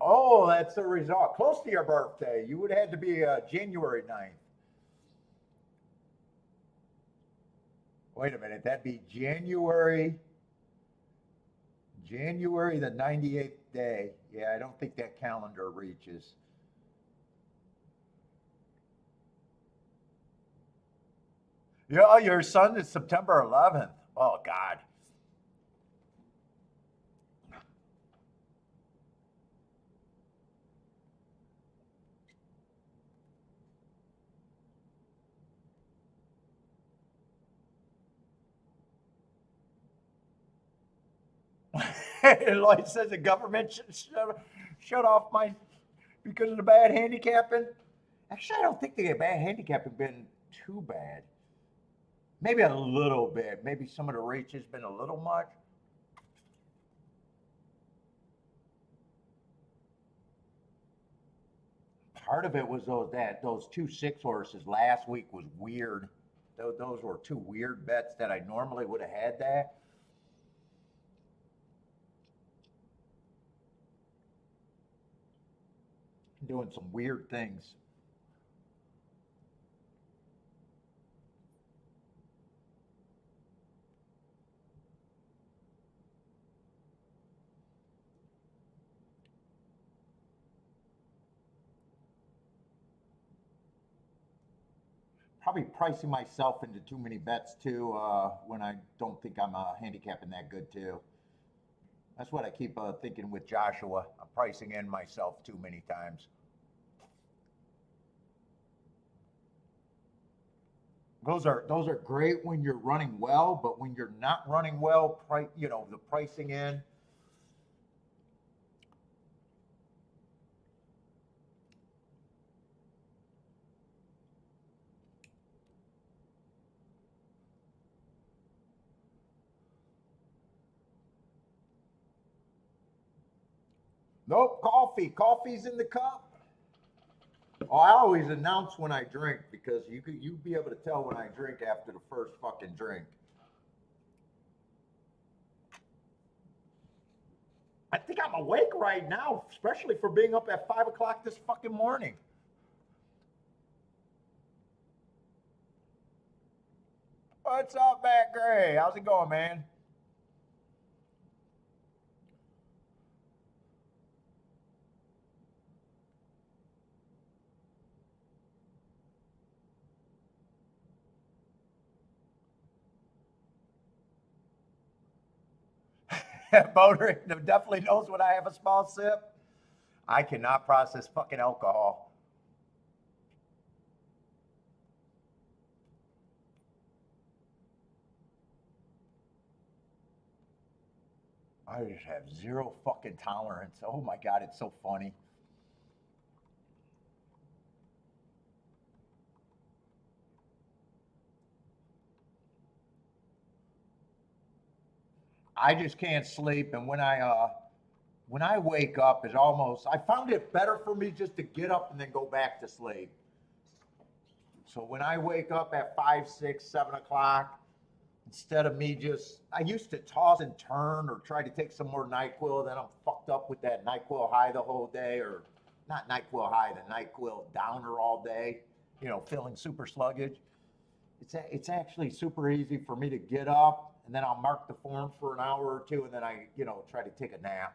A: Oh, that's the result. Close to your birthday. You would have had to be January 9th. Wait a minute. That'd be January the 98th day. Yeah, I don't think that calendar reaches. Yeah, your son is September 11th. Oh, God. Lloyd says the government should shut off my because of the bad handicapping. Actually, I don't think the bad handicapping been too bad. Maybe a little bit. Maybe some of the reach has been a little much. Part of it was those 2 6 horses last week was weird. Those were two weird bets that I normally would have had that. Doing some weird things. Probably pricing myself into too many bets too when I don't think I'm handicapping that good too. That's what I keep thinking with Joshua. I'm pricing in myself too many times. Those are great when you're running well, but when you're not running well, the pricing in. Nope, coffee. Coffee's in the cup. Oh, I always announce when I drink because you'd be able to tell when I drink after the first fucking drink. I think I'm awake right now, especially for being up at 5 o'clock this fucking morning. What's up, Matt Gray? How's it going, man? Boner definitely knows when I have a small sip. I cannot process fucking alcohol. I just have zero fucking tolerance. Oh my God, it's so funny. I just can't sleep, and when I wake up, it's almost I found it better for me just to get up and then go back to sleep. So when I wake up at 5, 6, 7 o'clock, instead of me just I used to toss and turn or try to take some more NyQuil, then I'm fucked up with that NyQuil high the whole day, or not NyQuil high, the NyQuil downer all day, feeling super sluggish. It's actually super easy for me to get up and then I'll mark the form for an hour or two and then I, try to take a nap.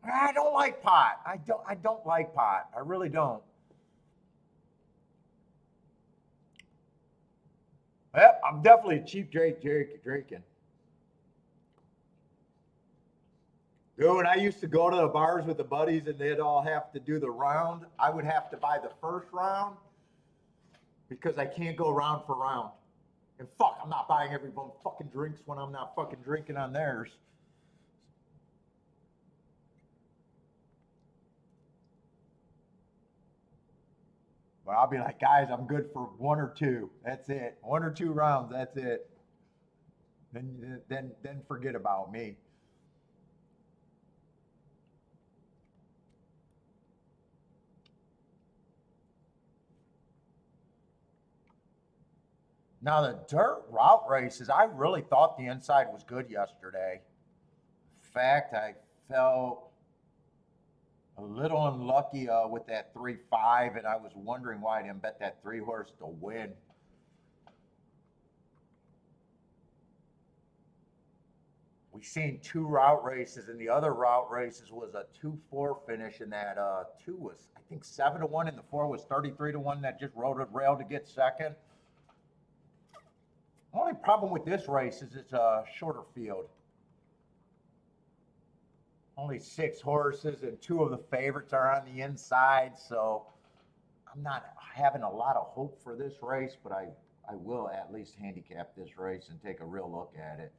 A: I don't like pot. I don't like pot. I really don't. Yep, I'm definitely a cheap drinking. Dude, when I used to go to the bars with the buddies and they'd all have to do the round, I would have to buy the first round because I can't go round for round. And fuck, I'm not buying everyone fucking drinks when I'm not fucking drinking on theirs. But I'll be like, guys, I'm good for one or two. That's it. One or two rounds. That's it. Then forget about me. Now the dirt route races, I really thought the inside was good yesterday. In fact, I felt a little unlucky with that 3-5, and I was wondering why I didn't bet that 3 horse to win. We seen 2 route races, and the other route races was a 2-4 finish, and that two was I think 7-1, and the 4 was 33-1. That just rode a rail to get second. The only problem with this race is it's a shorter field. Only 6 horses, and 2 of the favorites are on the inside, so I'm not having a lot of hope for this race, but I will at least handicap this race and take a real look at it.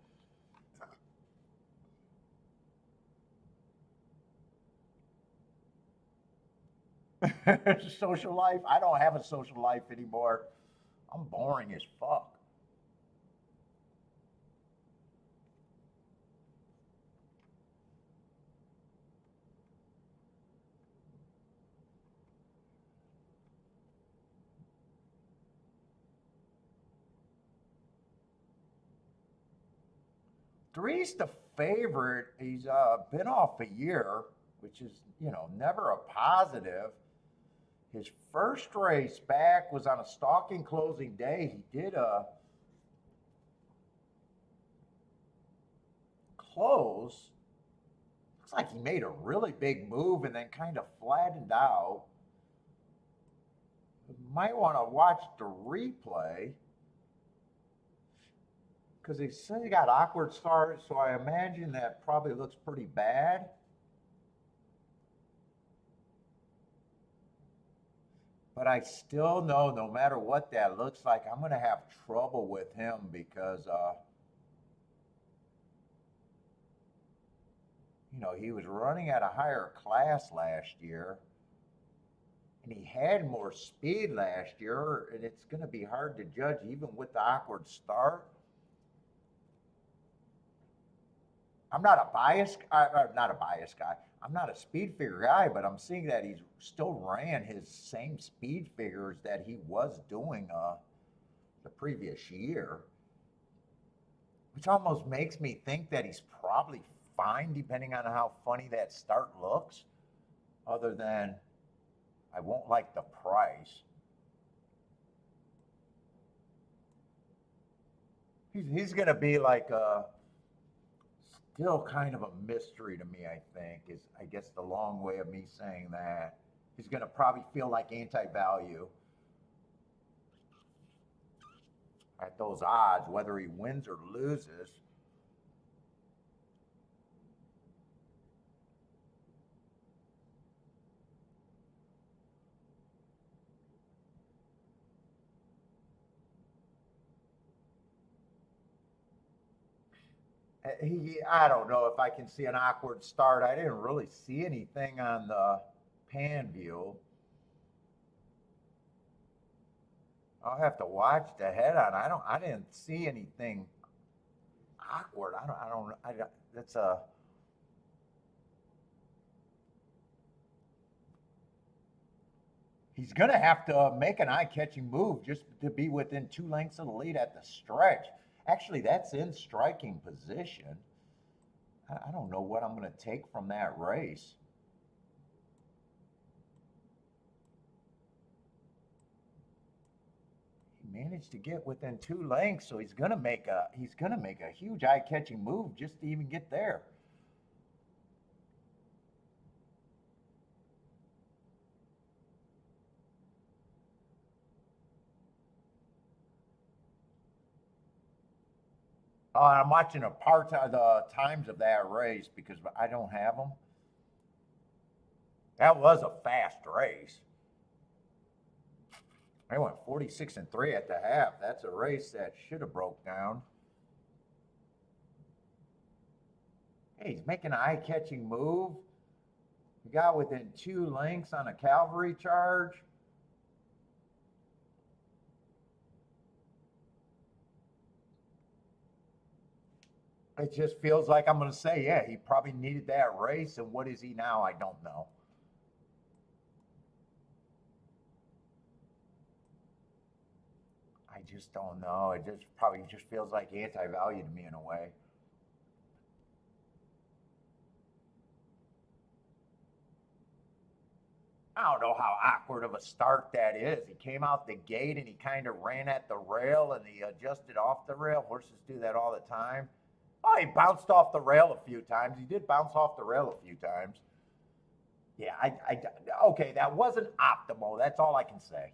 A: Social life? I don't have a social life anymore. I'm boring as fuck. Three's the favorite. He's been off a year, which is, never a positive. His first race back was on a stalking closing day. He did close. Looks like he made a really big move and then kind of flattened out. You might want to watch the replay because he said he got awkward start, so I imagine that probably looks pretty bad. But I still know no matter what that looks like, I'm going to have trouble with him because, he was running at a higher class last year and he had more speed last year, and it's going to be hard to judge even with the awkward start. I'm not a bias, not a bias guy. I'm not a speed figure guy, but I'm seeing that he's still ran his same speed figures that he was doing the previous year, which almost makes me think that he's probably fine depending on how funny that start looks, other than I won't like the price. He's going to be like still kind of a mystery to me, I think, is I guess the long way of me saying that. He's going to probably feel like anti value. at those odds, whether he wins or loses. I don't know if I can see an awkward start. I didn't really see anything on the pan view. I'll have to watch the head on. I didn't see anything awkward. That's a, he's going to have to make an eye-catching move just to be within 2 lengths of the lead at the stretch. Actually, that's in striking position. I don't know what I'm going to take from that race. He managed to get within 2 lengths, so he's going to make a huge eye-catching move just to even get there. I'm watching a part of the times of that race because I don't have them. That was a fast race. They went 46-3 at the half. That's a race that should have broke down. Hey, he's making an eye-catching move. He got within 2 lengths on a cavalry charge. It just feels like I'm going to say, yeah, he probably needed that race. And what is he now? I don't know. I just don't know. It just probably just feels like anti-value to me in a way. I don't know how awkward of a start that is. He came out the gate and he kind of ran at the rail and he adjusted off the rail. Horses do that all the time. Oh, he bounced off the rail a few times. He did bounce off the rail a few times. Yeah, okay, that wasn't optimal. That's all I can say.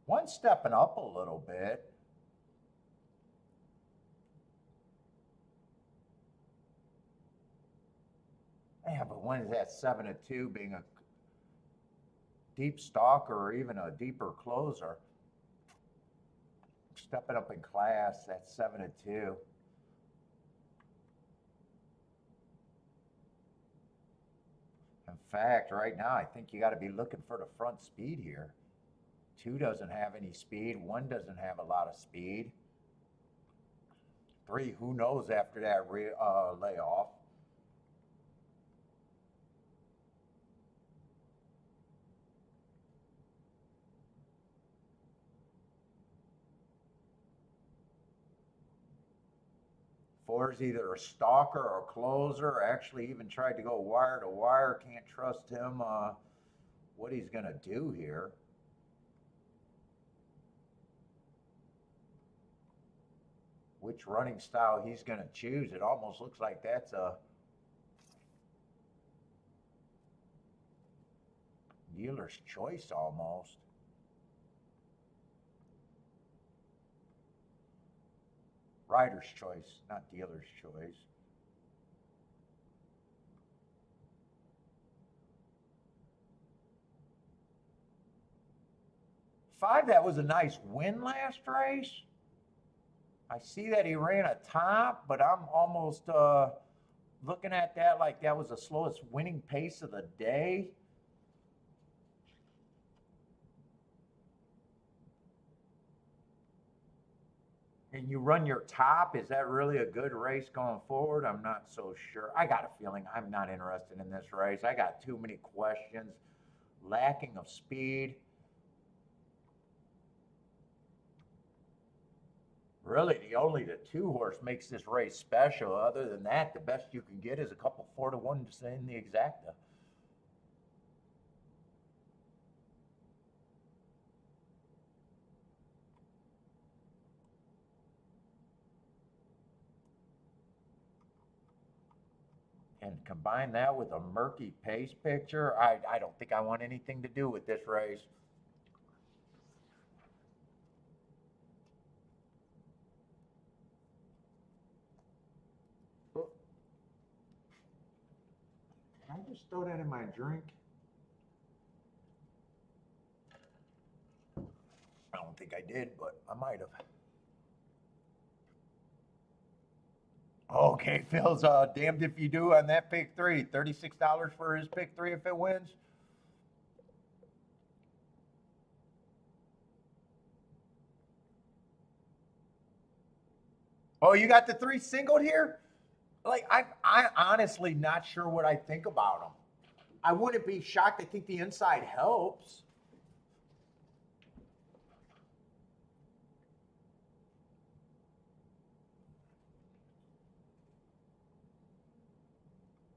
A: One stepping up a little bit. Yeah, but when is that 7-2 being a deep stalker or even a deeper closer? Stepping up in class, that's 7-2. In fact, right now, I think you got to be looking for the front speed here. 2 doesn't have any speed. 1 doesn't have a lot of speed. 3, who knows after that layoff. Four is either a stalker or a closer. Actually, even tried to go wire to wire. Can't trust him. What he's going to do here. Which running style he's going to choose. It almost looks like that's a dealer's choice almost. Rider's choice, not dealer's choice. Five, that was a nice win last race. I see that he ran a top, but I'm almost looking at that like that was the slowest winning pace of the day. And you run your top, is that really a good race going forward? I'm not so sure. I got a feeling I'm not interested in this race. I got too many questions, lacking of speed. Really, only the 2-horse makes this race special. Other than that, the best you can get is a couple 4-to-1s in the exacta. And combine that with a murky pace picture, I don't think I want anything to do with this race. Can I just throw that in my drink? I don't think I did, but I might have. Okay, Phil's damned if you do on that pick three. $36 for his pick three if it wins. Oh, you got the three singled here? Like I honestly not sure what I think about them. I wouldn't be shocked. I think the inside helps.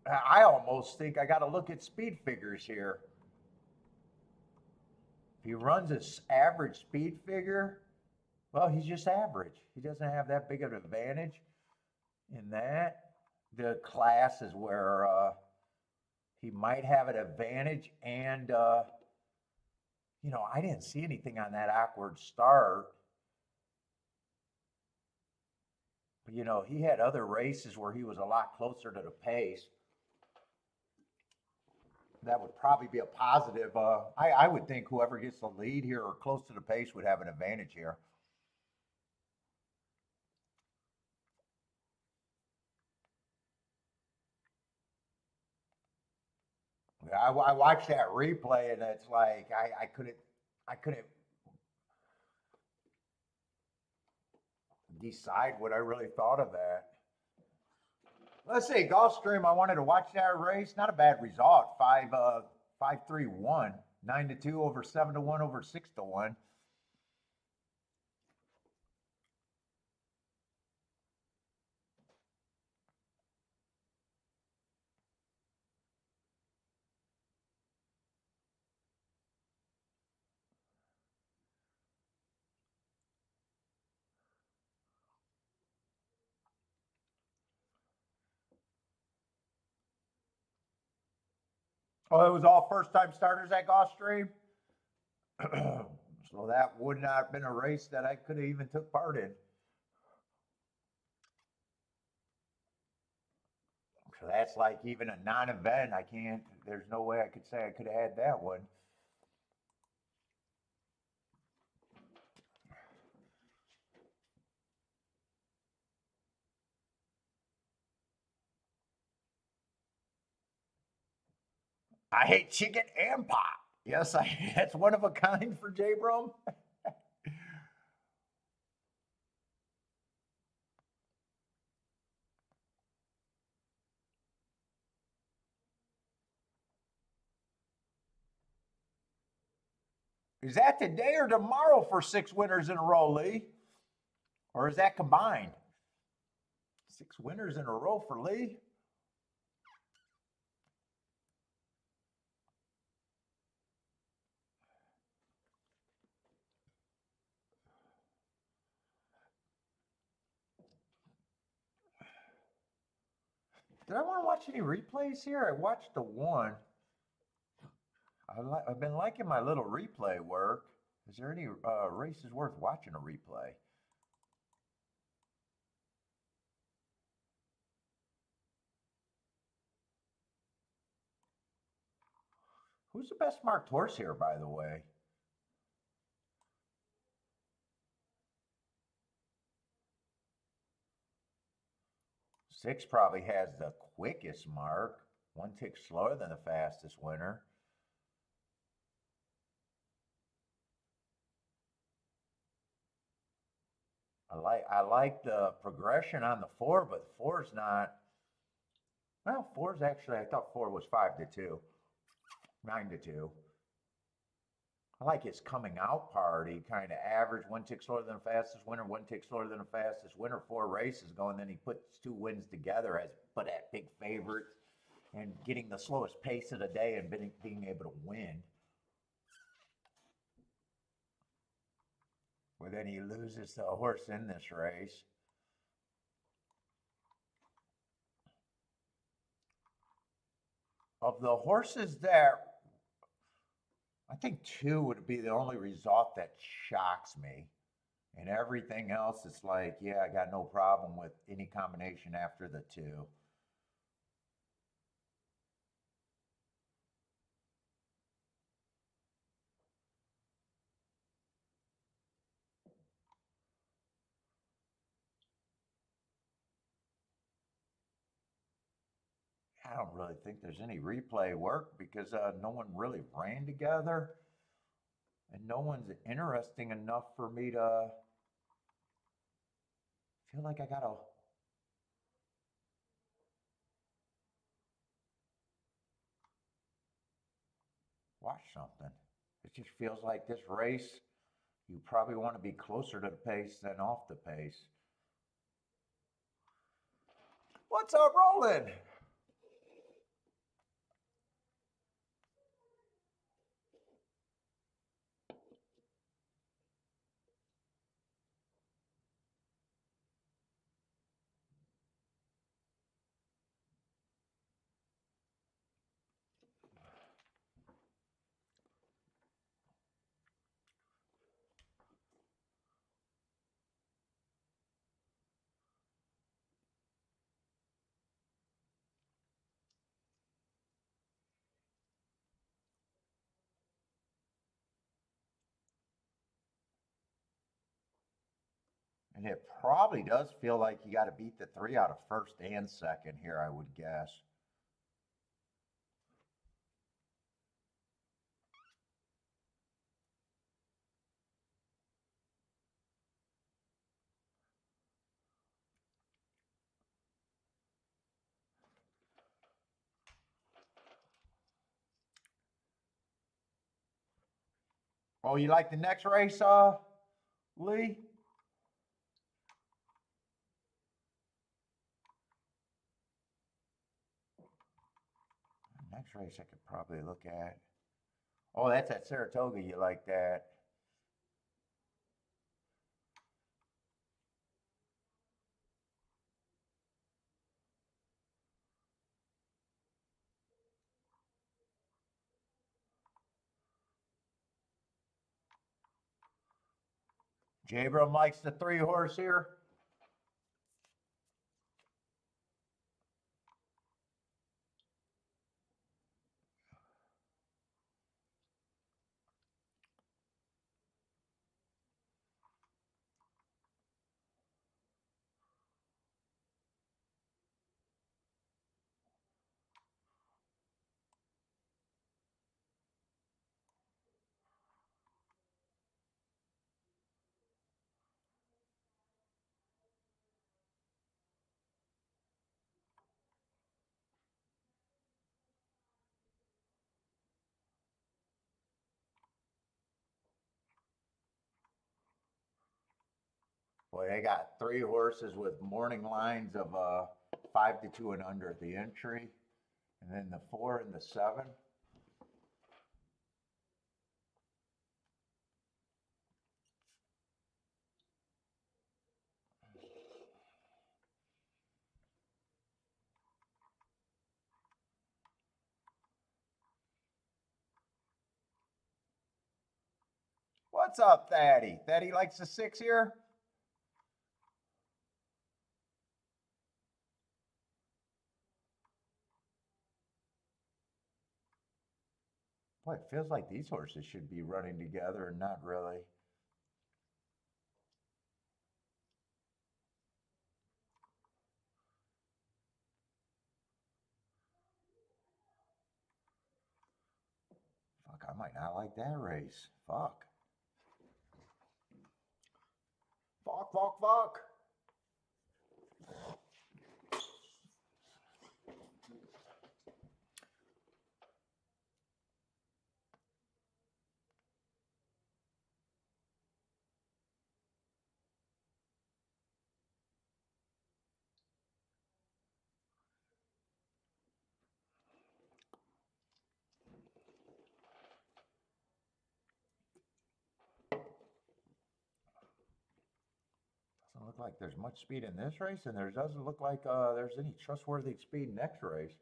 A: I almost think I got to look at speed figures here. If he runs his average speed figure, well, he's just average. He doesn't have that big of an advantage in that. The class is where he might have an advantage, and I didn't see anything on that awkward start. But he had other races where he was a lot closer to the pace. That would probably be a positive. I would think whoever gets the lead here or close to the pace would have an advantage here. I watched that replay and it's like I couldn't decide what I really thought of that. Let's see, Gulfstream. I wanted to watch that race. Not a bad result. 5-3-1, 9-2 over 7-1 over 6-1. Oh, it was all first-time starters at Gulfstream. So that would not have been a race that I could have even took part in. So that's like even a non-event. I can't. There's no way I could say I could have had that one. I hate chicken and pop. Yes, that's one of a kind for J Brom. Is that today or tomorrow for 6 winners in a row, Lee? Or is that combined? 6 winners in a row for Lee? Did I want to watch any replays here? I watched the one. I've been liking my little replay work. Is there any races worth watching a replay? Who's the best marked horse here, by the way? Six probably has the quickest mark. One tick slower than the fastest winner. I like the progression on the 4, but the 4's not. Well, 4's actually, I thought 4 was 5-2, 9-2. I like his coming out party, kind of average, 1 tick slower than the fastest winner, 1 tick slower than the fastest winner, 4 races going. Then he puts 2 wins together as but at big favorites and getting the slowest pace of the day and being able to win. But then he loses to a horse in this race. Of the horses that, I think two would be the only result that shocks me. And everything else is like, yeah, I got no problem with any combination after the two. I don't really think there's any replay work because no one really ran together and no one's interesting enough for me to feel like I gotta watch something. It just feels like this race, you probably want to be closer to the pace than off the pace. What's up, Roland? And it probably does feel like you got to beat the three out of first and second here, I would guess. Oh, you like the next race, Lee? Next race I could probably look at. Oh, that's at Saratoga. You like that? Jabram likes the three horse here. Boy, they got three horses with morning lines of 5 to 2 and under at the entry, and then the 4 and the 7. What's up, Thaddy? Thaddy likes the 6 here? Boy, it feels like these horses should be running together and not really. Fuck, I might not like that race. Fuck. Fuck, fuck, fuck. Doesn't look like there's much speed in this race, and there doesn't look like there's any trustworthy speed next race.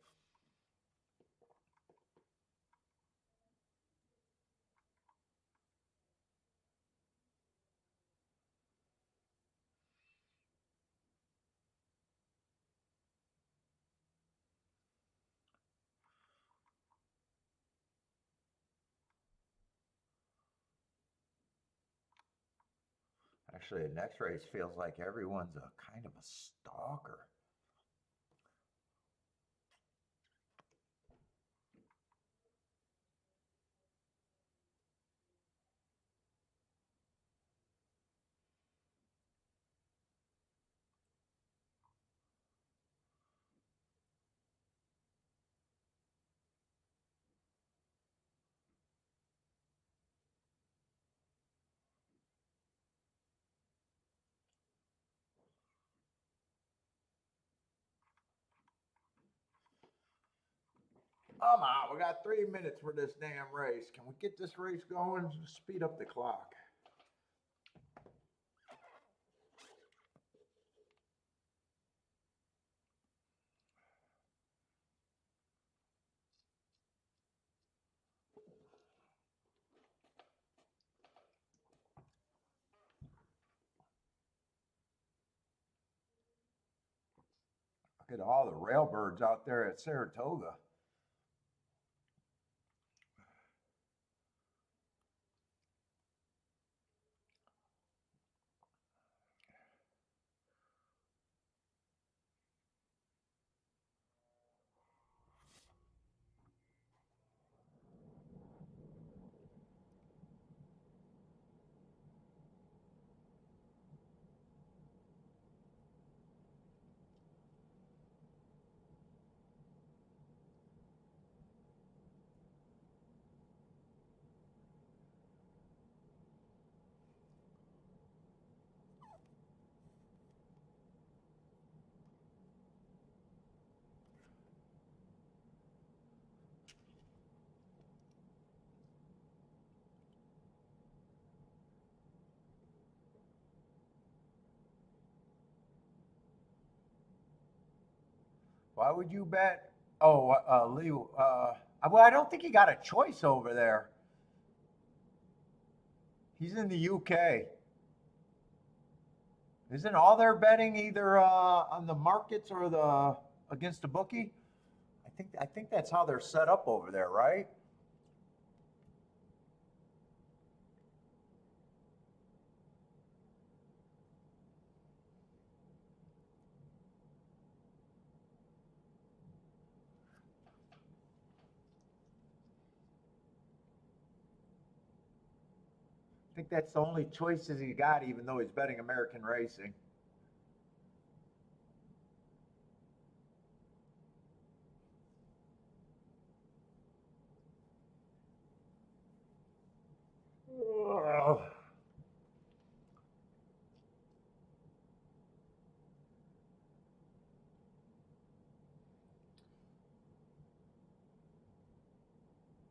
A: Actually, the next race feels like everyone's a kind of a stalker. Come on, we got 3 minutes for this damn race. Can we get this race going? Speed up the clock. Look at all the railbirds out there at Saratoga. Why would you bet? Oh, Lee. Well, I don't think he got a choice over there. He's in the UK. Isn't all their betting either on the markets or the against the bookie? I think that's how they're set up over there, right? I think that's the only choices he got, even though he's betting American racing. Ugh.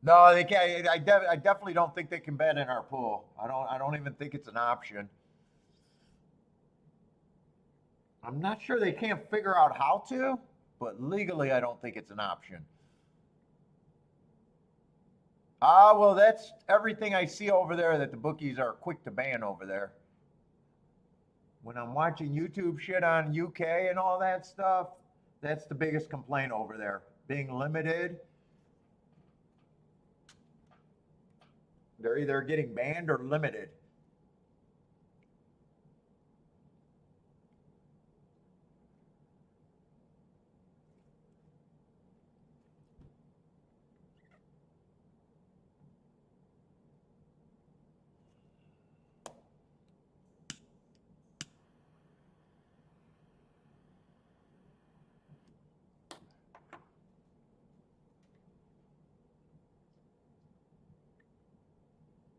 A: No, they can't. I definitely don't think they can bet in our pool. I don't even think it's an option. I'm not sure they can't figure out how to, but legally, I don't think it's an option. Ah, well, that's everything I see over there that the bookies are quick to ban over there. When I'm watching YouTube shit on UK and all that stuff, that's the biggest complaint over there. Being limited, they're either getting banned or limited.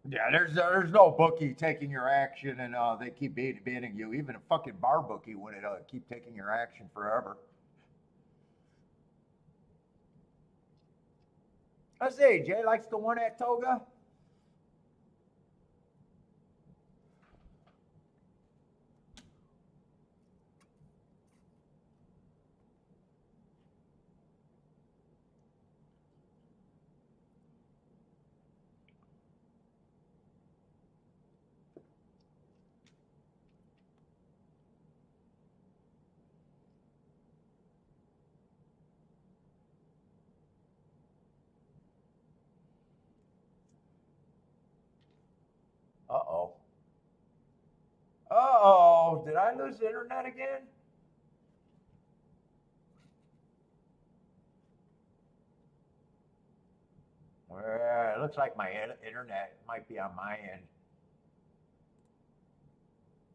A: Yeah, there's no bookie taking your action, and they keep banning you. Even a fucking bar bookie wouldn't keep taking your action forever. I say, Jay likes the one at Toga. I lose the internet again? Well, it looks like my internet might be on my end.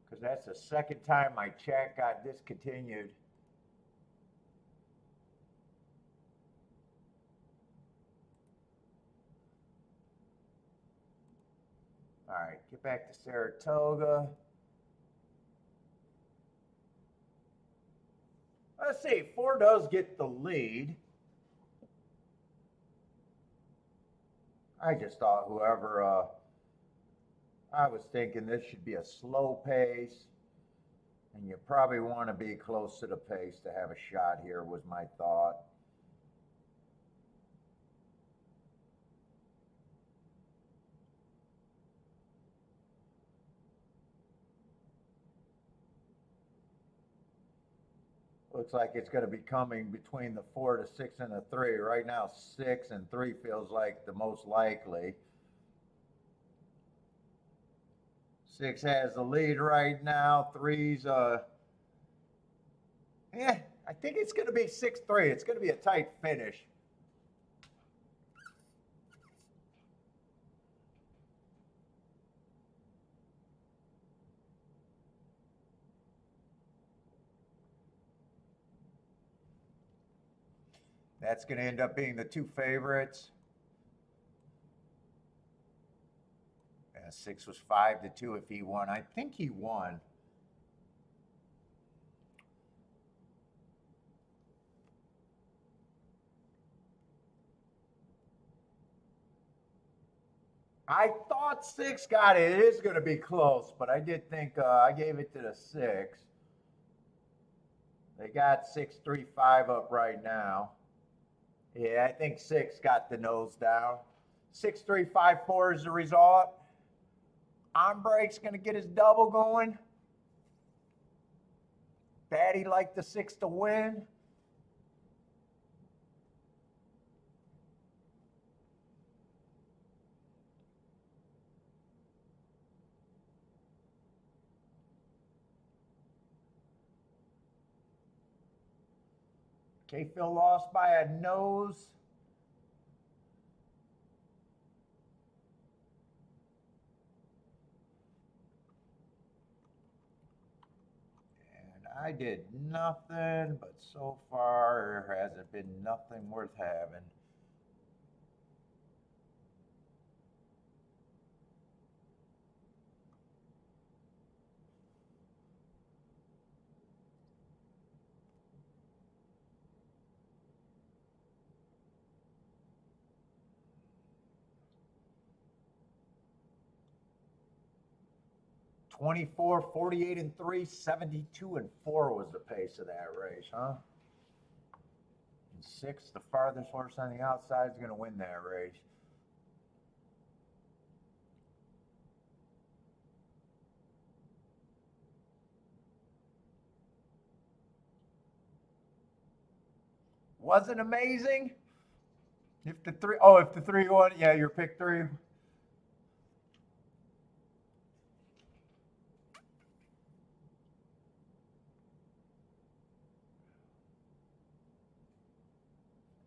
A: Because that's the second time my chat got discontinued. All right, get back to Saratoga. Let's see, 4 does get the lead. I just thought whoever, I was thinking this should be a slow pace. And you probably want to be close to the pace to have a shot here, was my thought. Looks like it's going to be coming between the 4 to 6 and the 3. Right now, 6 and 3 feels like the most likely. 6 has the lead right now. 3's, I think it's going to be 6-3. It's going to be a tight finish. That's going to end up being the 2 favorites. And 6 was 5-2 if he won. I think he won. I thought 6 got it. It is going to be close, but I did think I gave it to the 6. They got 6-3-5 up right now. Yeah, I think 6 got the nose down. 6-3-5-4 is the result. Ombre's going to get his double going. Daddy liked the 6 to win. K-Phil lost by a nose. And I did nothing, but so far there hasn't been nothing worth having. $24, 48 3, 72 4 was the pace of that race, huh? And 6, the farthest horse on the outside, is going to win that race. Wasn't amazing? If the 3 won, yeah, your pick 3.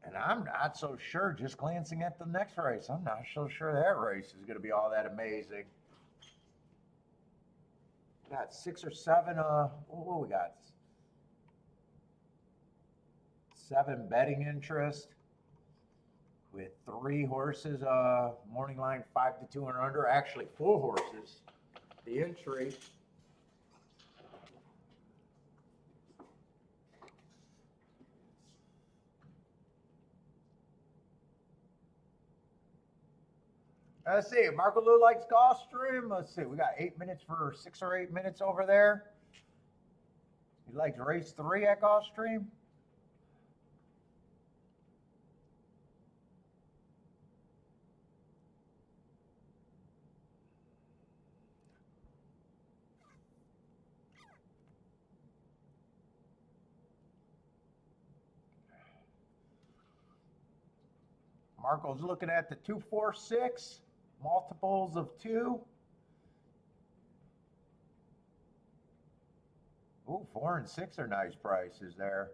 A: And I'm not so sure, just glancing at the next race, I'm not so sure that race is going to be all that amazing. We got 6 or 7, what we got? 7 betting interest with 3 horses, morning line 5-2 and under, actually 4 horses. The entry. Let's see, Marco Lou likes Gulfstream. Let's see, we got 8 minutes for 6 or 8 minutes over there. He likes race 3 at Gulfstream. Marco's looking at the 2, 4, 6, multiples of 2. Ooh, 4 and 6 are nice prices there.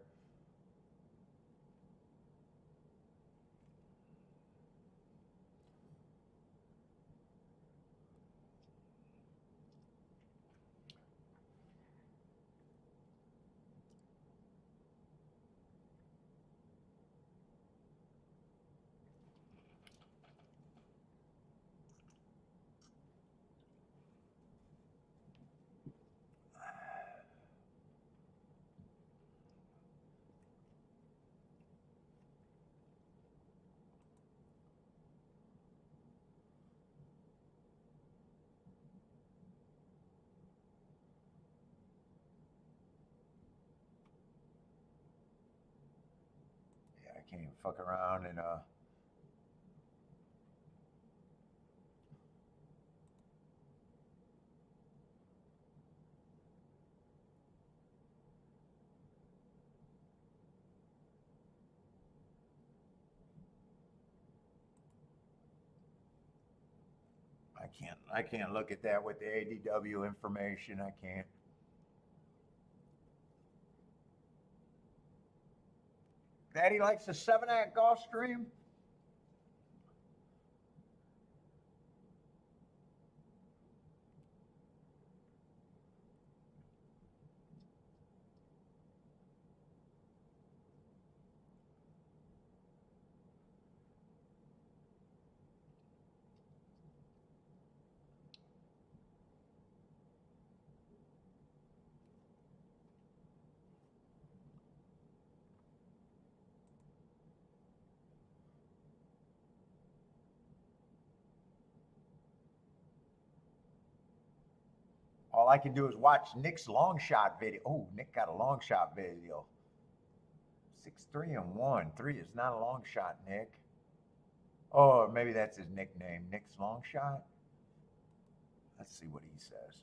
A: Yeah, I can't even fuck around and I can't look at that with the ADW information. I can't. Daddy likes the 7-act Gulfstream. All I can do is watch Nick's long shot video. Oh, Nick got a long shot video. 6-3-1. 3 is not a long shot, Nick. Oh, maybe that's his nickname, Nick's long shot. Let's see what he says.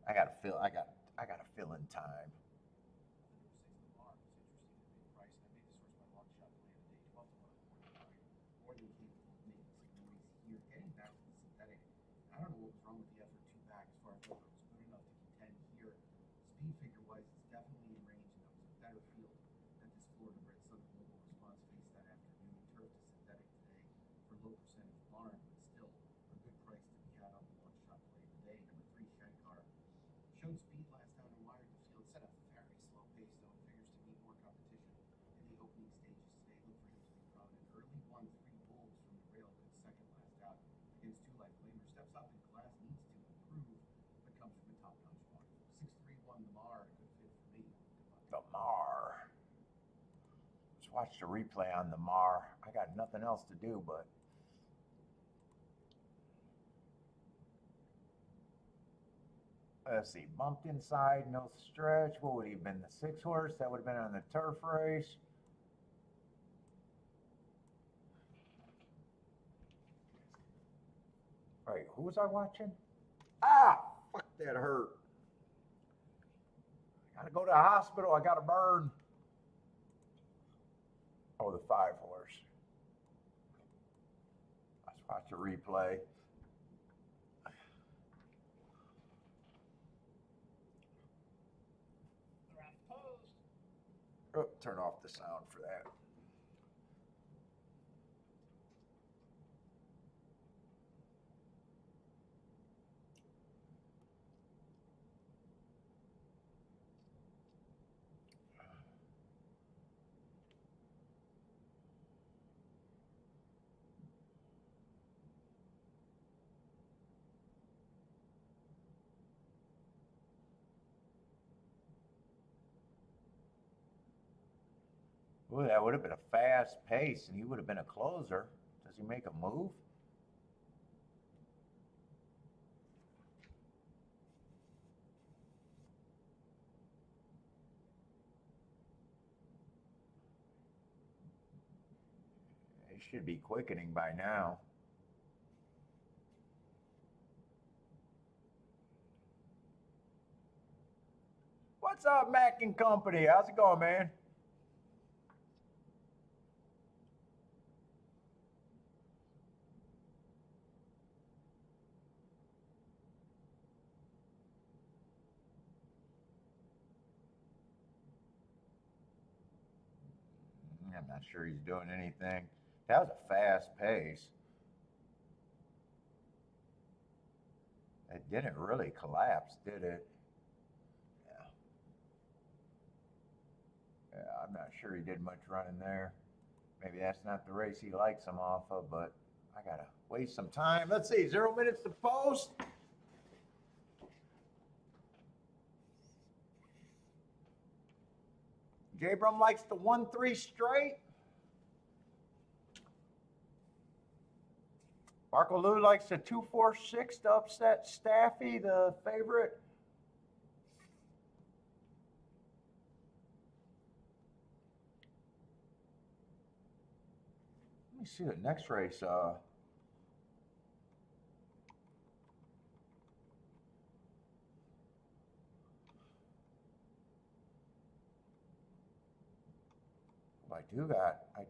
A: I gotta fill in time. The Mar. Let's watch the replay on the Mar. I got nothing else to do but. Let's see, bumped inside, no stretch. What would he have been? The 6-horse? That would have been on the turf race. All right, who was I watching? Ah, fuck, that hurt. I gotta go to the hospital. I gotta burn. Oh, the 5-horse. Let's watch the replay. Oh, turn off the sound for that. Ooh, that would have been a fast pace, and he would have been a closer. Does he make a move? He should be quickening by now. What's up, Mac and Company? How's it going, man? not sure he's doing anything. That was a fast pace. It didn't really collapse, did it? Yeah. Yeah, I'm not sure he did much running there. Maybe that's not the race he likes him off of, but I gotta waste some time. Let's see, 0 minutes to post. J Brum likes the 1-3 straight. Marco Lou likes the 2-4-6 to upset Staffy, the favorite. Let me see the next race. I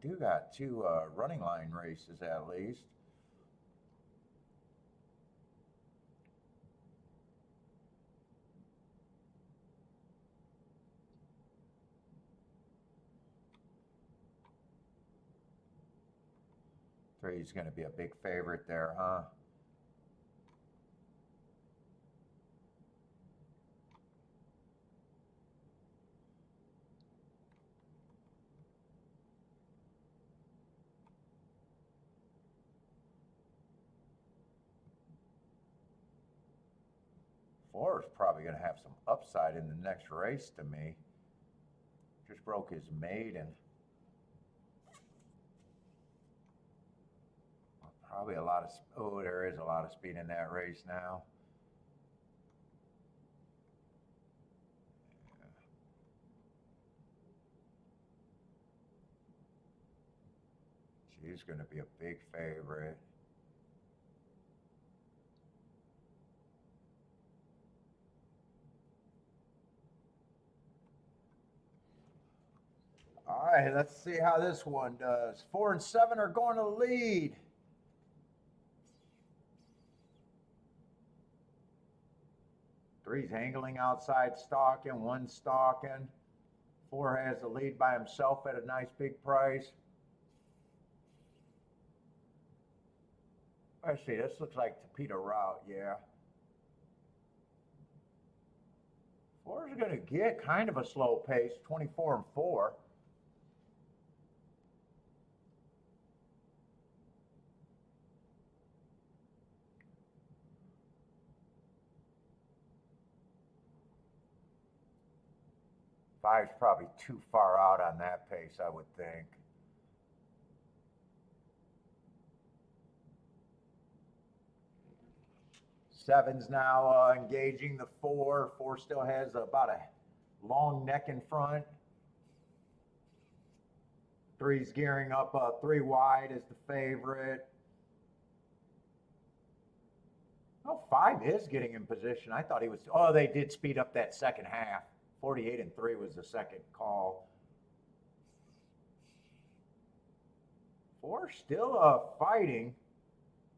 A: do got two running line races at least. Three's going to be a big favorite there, huh? Four is probably going to have some upside in the next race to me. Just broke his maiden. Probably a lot of, oh, there is a lot of speed in that race now. She's going to be a big favorite. All right, let's see how this one does. 4 and 7 are going to lead. Three's angling outside stalking, 1 stalking. 4 has the lead by himself at a nice big price. Let's see, this looks like Tapita route, yeah. 4 is going to get kind of a slow pace, 24 and 4. Five's probably too far out on that pace, I would think. Seven's now engaging the 4. 4 still has about a long neck in front. 3's gearing up 3 wide as the favorite. Oh, 5 is getting in position. I thought he was, oh, they did speed up that second half. 48 and 3 was the second call. 4 still fighting.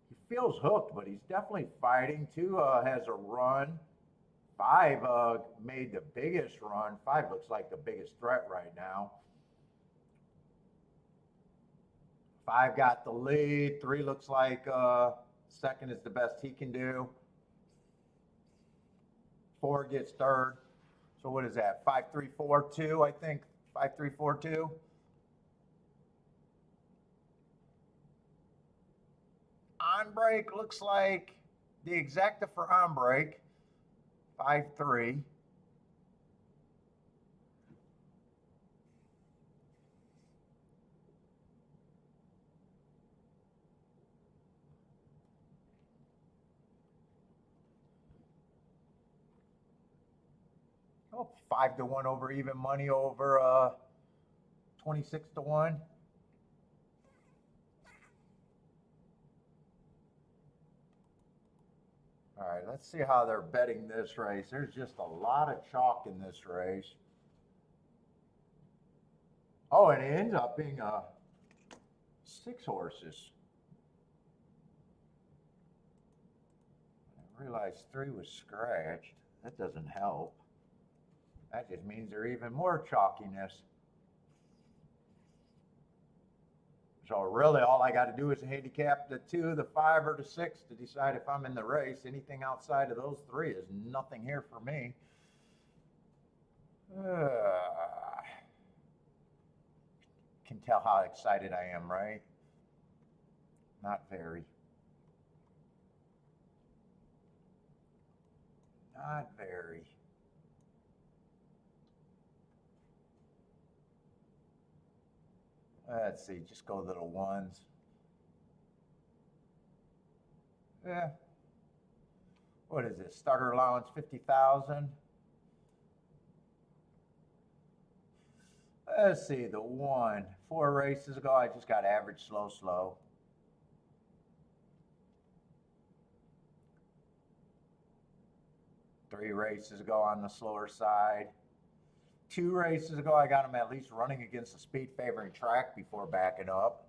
A: He feels hooked, but he's definitely fighting. 2 has a run. 5 made the biggest run. 5 looks like the biggest threat right now. 5 got the lead. 3 looks like second is the best he can do. 4 gets third. So what is that? 5-3-4-2, I think. 5-3-4-2. On break looks like the exacta for on break. 5-3. Oh, 5-1 over even money over 26-1. All right, let's see how they're betting this race. There's just a lot of chalk in this race. Oh, and it ends up being 6 horses. I realized 3 was scratched. That doesn't help. That just means there's even more chalkiness. So really all I got to do is handicap the 2, the 5, or the 6 to decide if I'm in the race. Anything outside of those 3 is nothing here for me. Can tell how excited I am, right? Not very. Not very. Let's see, just go little ones. Yeah. What is this? Starter allowance 50,000. Let's see, the 1. 4 races ago, I just got average, slow, slow. Three races ago on the slower side. 2 races ago, I got him at least running against the speed favoring track before backing up.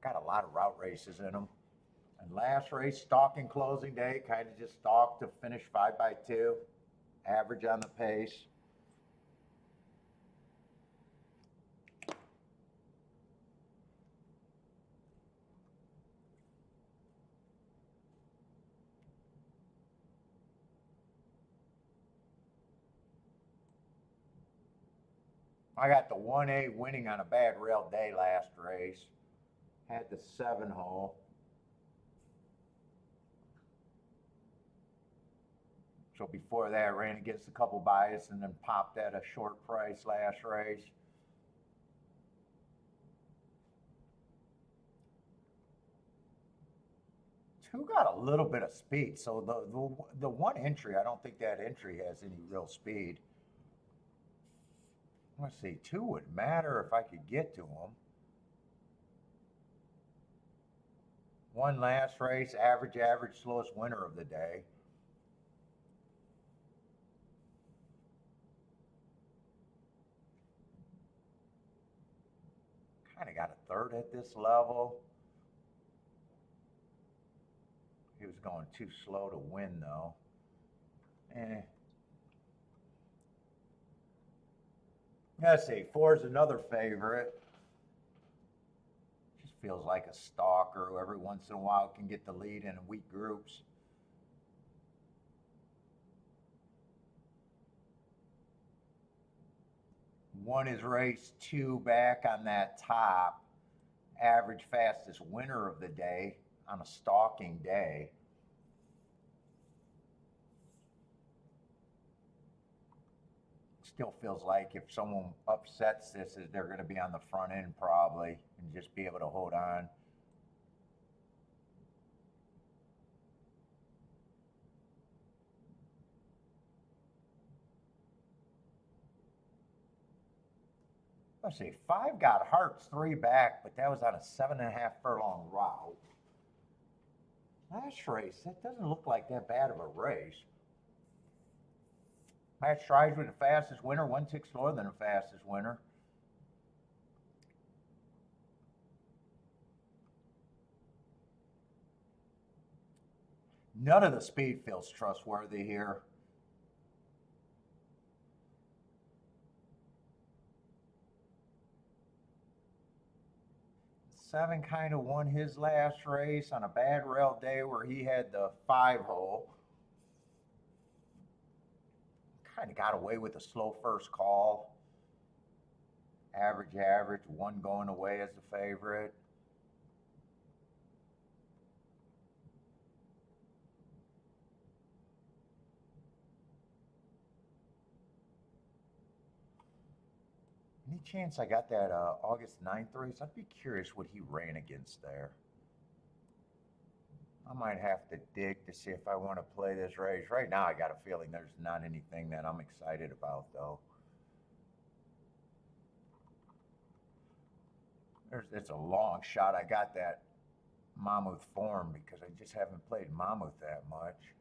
A: Got a lot of route races in them. And last race, stalking closing day, kind of just stalked to finish 5x2, average on the pace. I got the 1A winning on a bad rail day last race. Had the 7 hole. So before that, ran against a couple bias and then popped at a short price last race. Two got a little bit of speed. So the 1 entry, I don't think that entry has any real speed. Let's see, 2 would matter if I could get to them. 1 last race, average, slowest winner of the day. Kind of got a 3rd at this level. He was going too slow to win though. Let's see, 4 is another favorite. Just feels like a stalker who every once in a while can get the lead in weak groups. One is race 2 back on that top, average fastest winner of the day on a stalking day. Still feels like if someone upsets this, they're going to be on the front end probably and just be able to hold on. Let's see, 5 got hearts 3 back, but that was on a 7.5 furlong route. Last race, that doesn't look like that bad of a race. Match strides with the fastest winner, 1 tick slower than the fastest winner. None of the speed feels trustworthy here. 7 kind of won his last race on a bad rail day where he had the 5 hole. Kind of got away with a slow first call. Average, 1 going away as the favorite. Any chance I got that August 9th race? I'd be curious what he ran against there. I might have to dig to see if I want to play this race. Right now, I got a feeling there's not anything that I'm excited about, though. It's a long shot. I got that Mammoth form because I just haven't played Mammoth that much.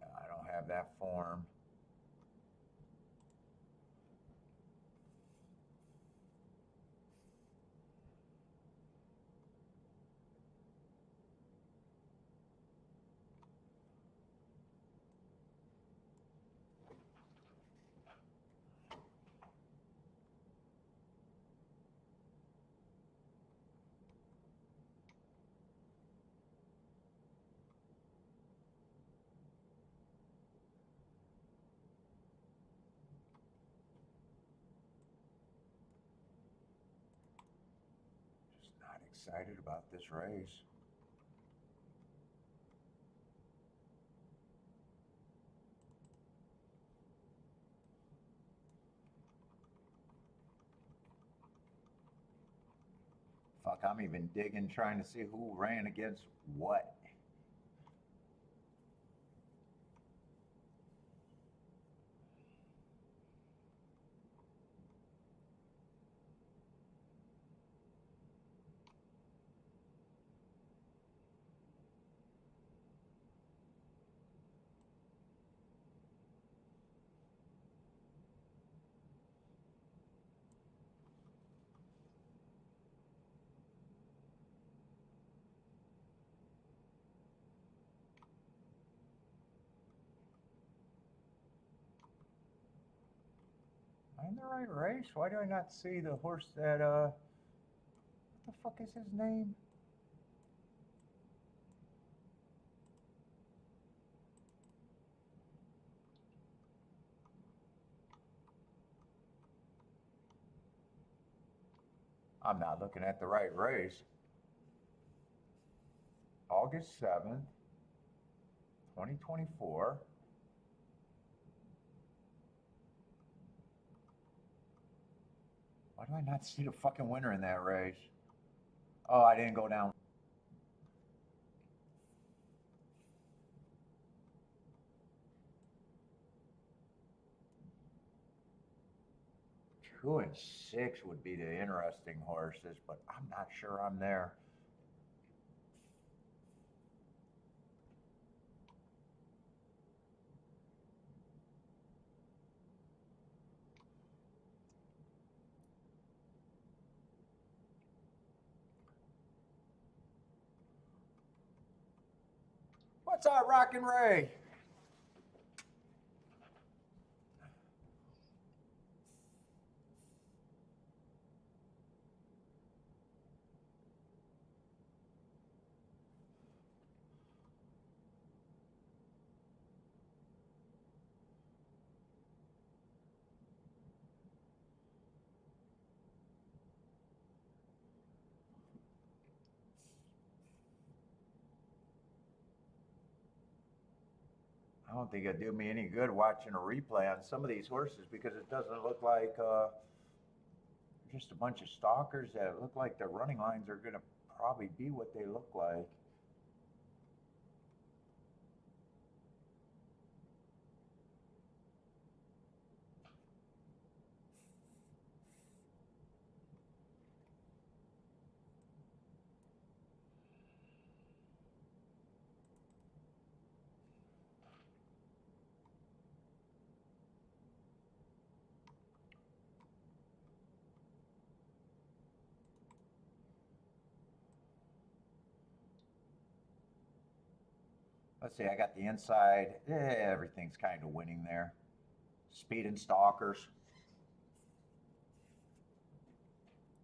A: I don't have that form. excited about this race. Fuck, I'm even digging, trying to see who ran against what. Am I in the right race? Why do I not see the horse that, what the fuck is his name? I'm not looking at the right race. August 7th, 2024. Why do I not see the fucking winner in that race? Oh, I didn't go down. Two and six would be the interesting horses, but I'm not sure I'm there. What's up, Rockin' Ray? I don't think it'd do me any good watching a replay on some of these horses because it doesn't look like just a bunch of stalkers that look like their running lines are going to probably be what they look like. Let's see, I got the inside. Everything's kind of winning there. Speed and stalkers.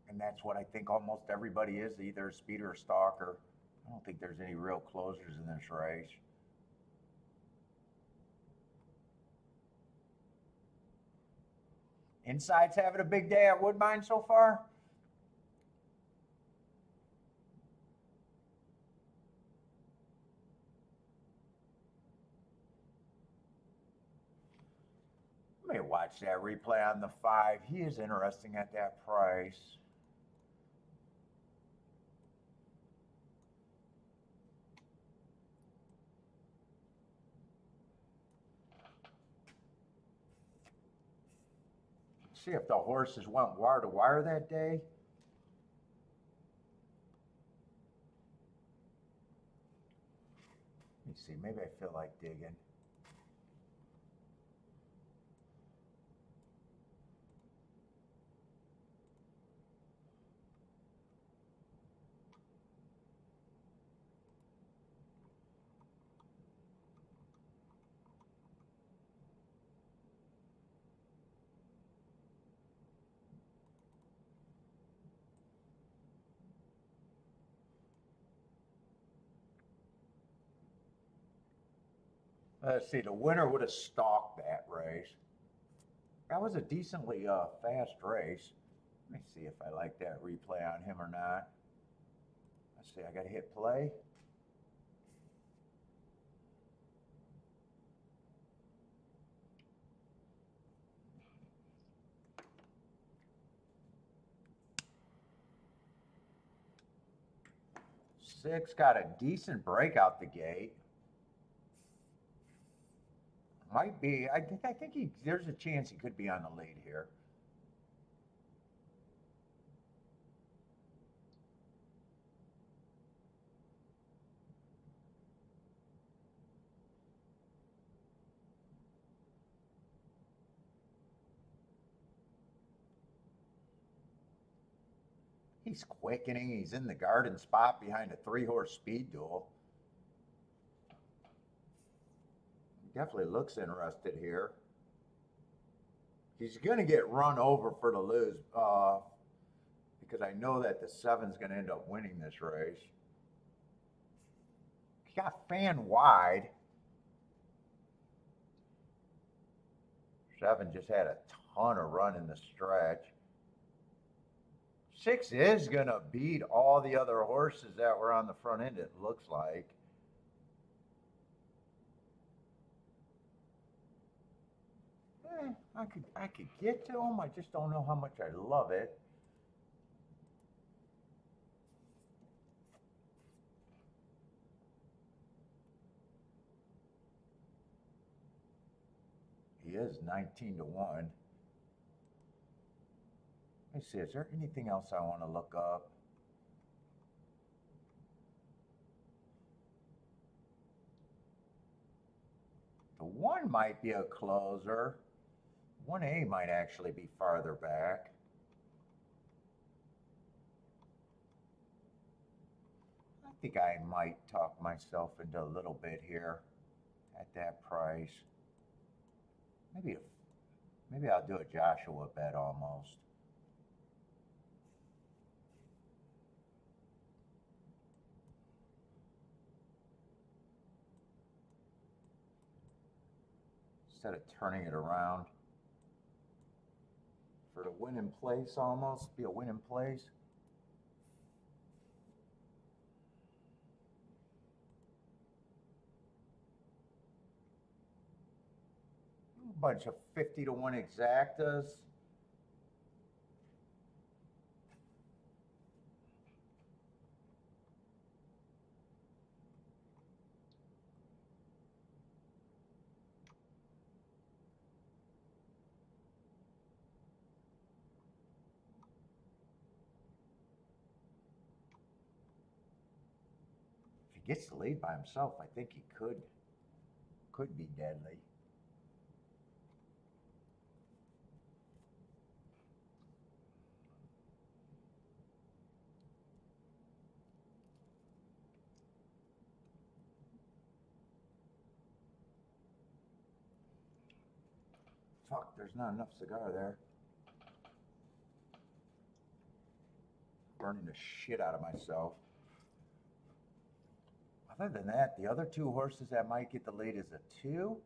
A: And that's what I think almost everybody is, either a speed or a stalker. I don't think there's any real closers in this race. Inside's having a big day at Woodbine so far. Let me watch that replay on the 5. He is interesting at that price. See if the horses went wire to wire that day. Let me see, maybe I feel like digging. Let's see, the winner would have stalked that race. That was a decently fast race. Let me see if I like that replay on him or not. Let's see, I got to hit play. Six got a decent break out the gate. Might be. I think there's a chance he could be on the lead here. He's quickening. He's in the garden spot behind a 3-horse speed duel. Definitely looks interested here. He's going to get run over for the lose because I know that the 7's going to end up winning this race. He got fan wide. 7 just had a ton of run in the stretch. 6 is going to beat all the other horses that were on the front end, it looks like. I could get to him. I just don't know how much I love it. He is 19-1. Let me see, is there anything else I want to look up? The 1 might be a closer. 1A might actually be farther back. I think I might talk myself into a little bit here at that price. Maybe I'll do a Joshua bet almost. Instead of turning it around. For the win in place almost, be a win in place. A bunch of 50-1 exactas. Gets the lead by himself, I think he could be deadly. Fuck, there's not enough cigar there. Burning the shit out of myself. Other than that, the other 2 horses that might get the lead is a 2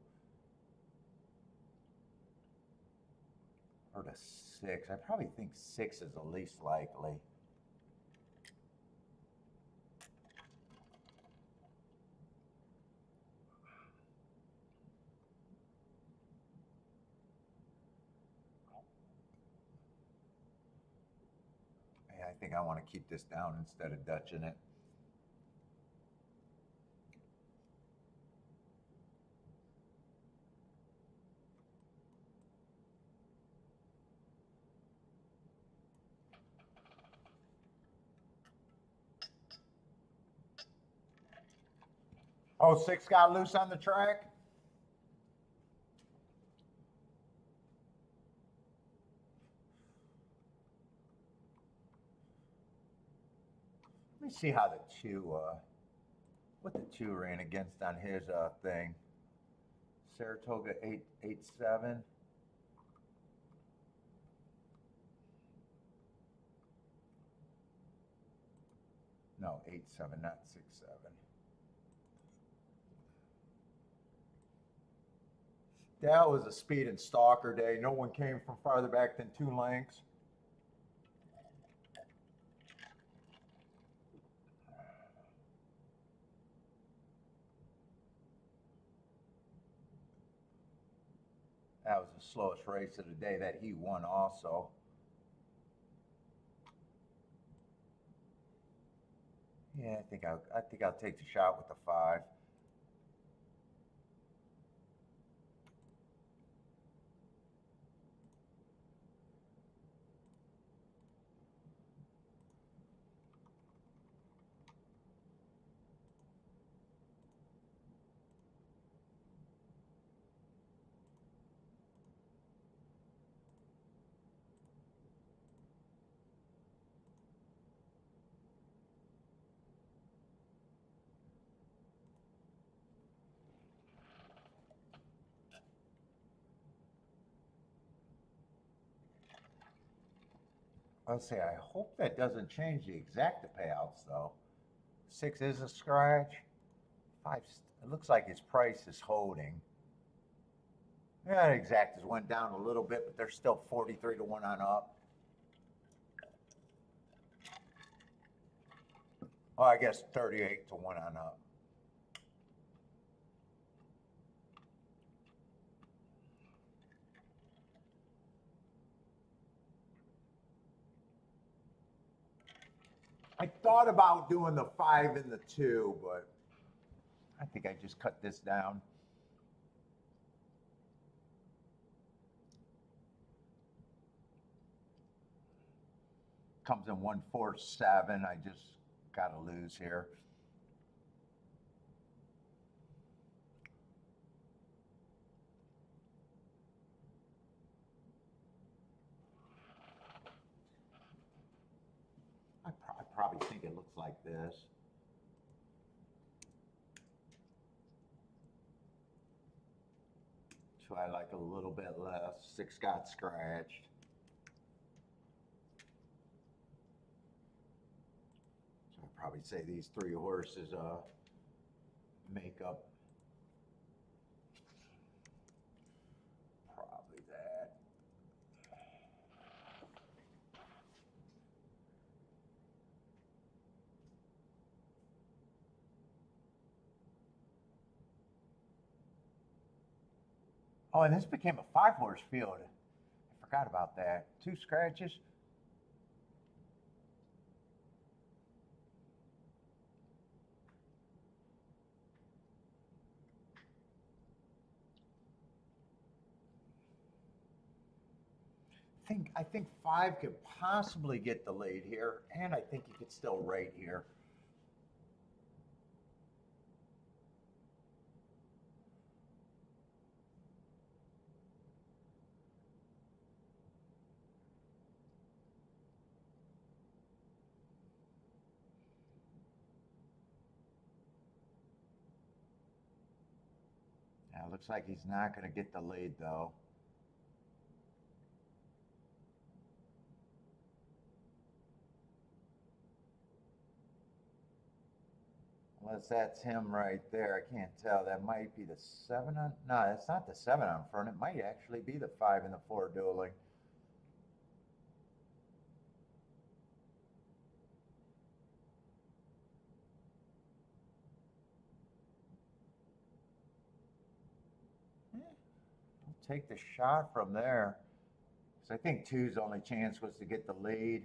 A: or the 6. I probably think 6 is the least likely. Yeah, I think I want to keep this down instead of Dutching it. Oh, 6 got loose on the track? Let me see how the 2, what the 2 ran against on his thing. Saratoga 887. No, 87, not 67. That was a speed and stalker day. No one came from farther back than 2 lengths. That was the slowest race of the day that he won also. Yeah, I think I'll take the shot with the 5. Let's see. I hope that doesn't change the exact payouts though. 6 is a scratch. 5. It looks like his price is holding. Yeah, exact has went down a little bit, but they're still 43 to 1 on up. Oh, I guess 38 to 1 on up. I thought about doing the 5 and the 2, but I think I just cut this down. Comes in 147. I just got to lose here. I probably think it looks like this. So I like a little bit less. 6 got scratched. So I'd probably say these 3 horses make up probably that. Oh, and this became a 5-horse field. I forgot about that. 2 scratches. I think 5 could possibly get the lead here, and I think he could still rate here. Now, it looks like he's not going to get the lead, though. Unless that's him right there. I can't tell. That might be the 7 on. No, that's not the 7 on front. It might actually be the 5 and the 4 dueling. I'll take the shot from there. Because I think 2's only chance was to get the lead.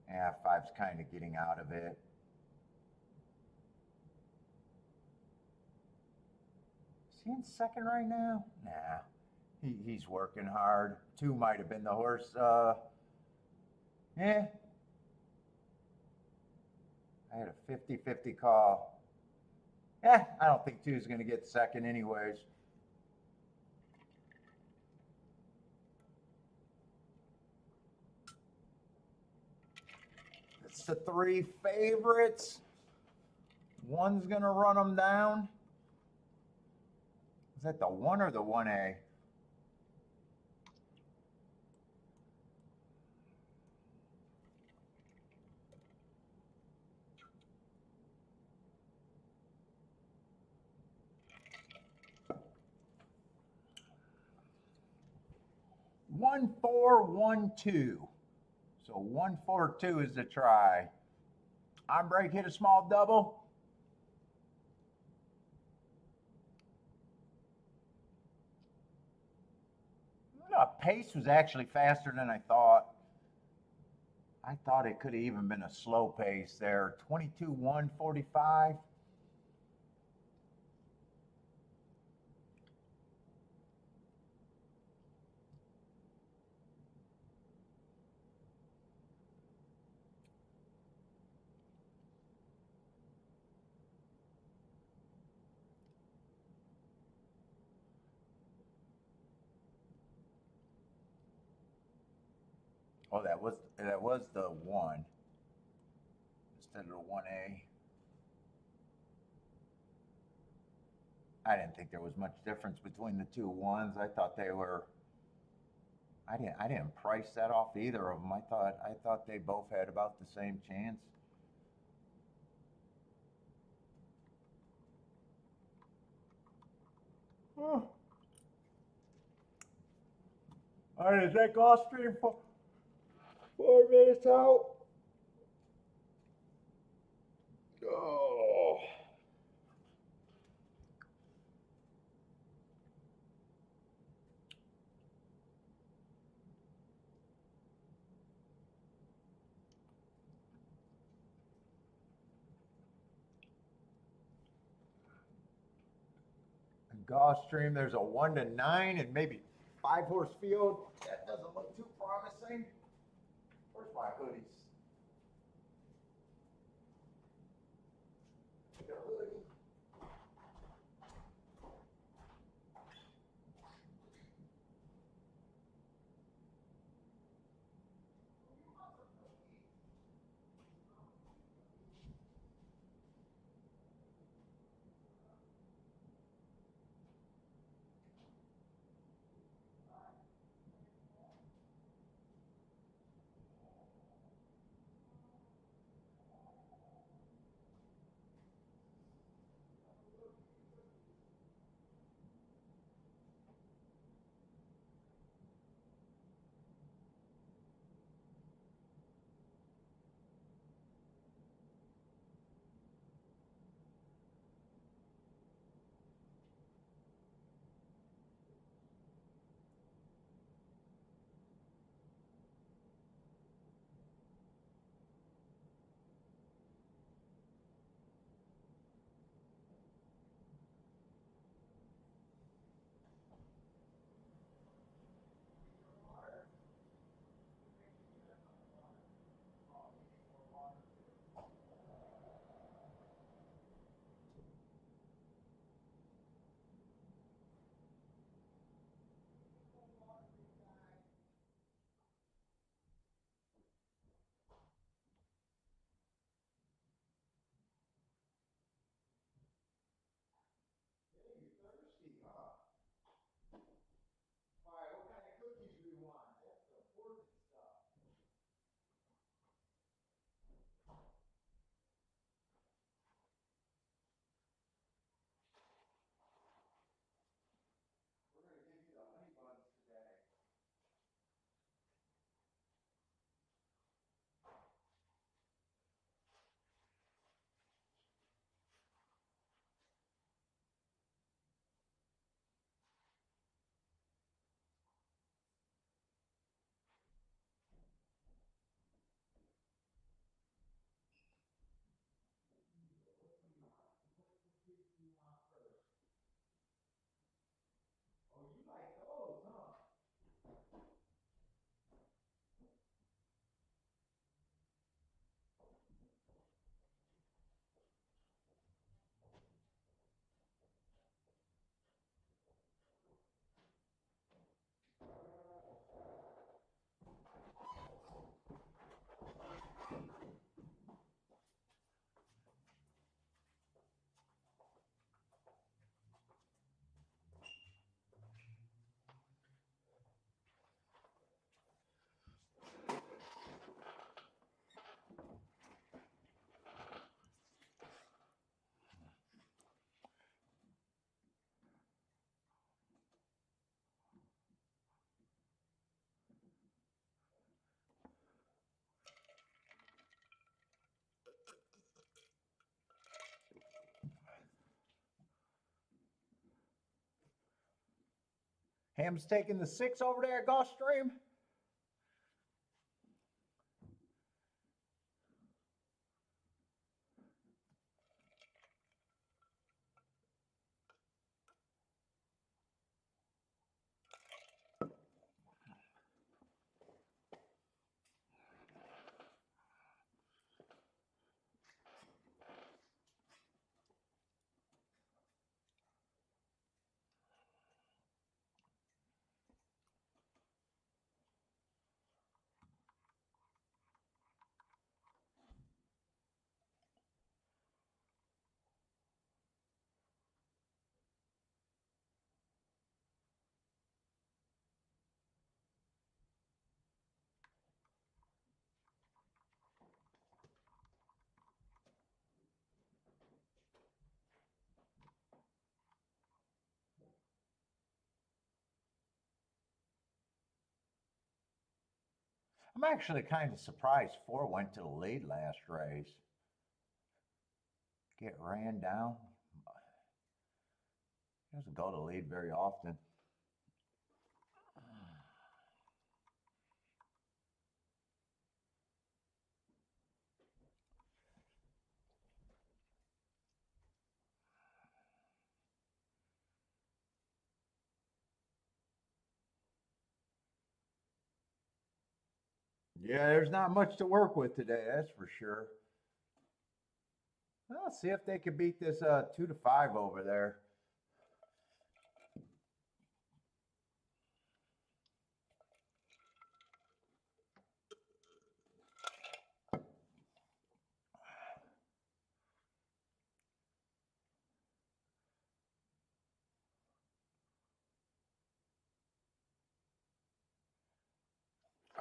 A: Yeah, 5's kind of getting out of it. Is he in second right now? Nah, he's working hard. 2 might have been the horse. Yeah. I had a 50-50 call. Yeah, I don't think 2's going to get second anyways. It's the 3 favorites. 1's going to run them down. Is that the 1 or the 1A? One, 4, 1, 2. So 1, 4, 2 is the try. On break, hit a small double. Pace was actually faster than I thought. I thought it could have even been a slow pace there. 22-145. Oh, that was the one instead of the 1A. I didn't think there was much difference between the two ones. I thought they were. I didn't price that off either of them. I thought they both had about the same chance. Oh. All right, is that Gulfstream for 4 minutes out? Oh. Gulfstream, there's a 1-9 and maybe 5-horse field. That doesn't look too promising. Where's my hoodies? The hoodie. Ham's taking the 6 over there at Gulfstream. I'm actually kind of surprised 4 went to the lead last race. Get ran down. He doesn't go to the lead very often. Yeah, there's not much to work with today, that's for sure. Well, let's see if they can beat this 2 to 5 over there.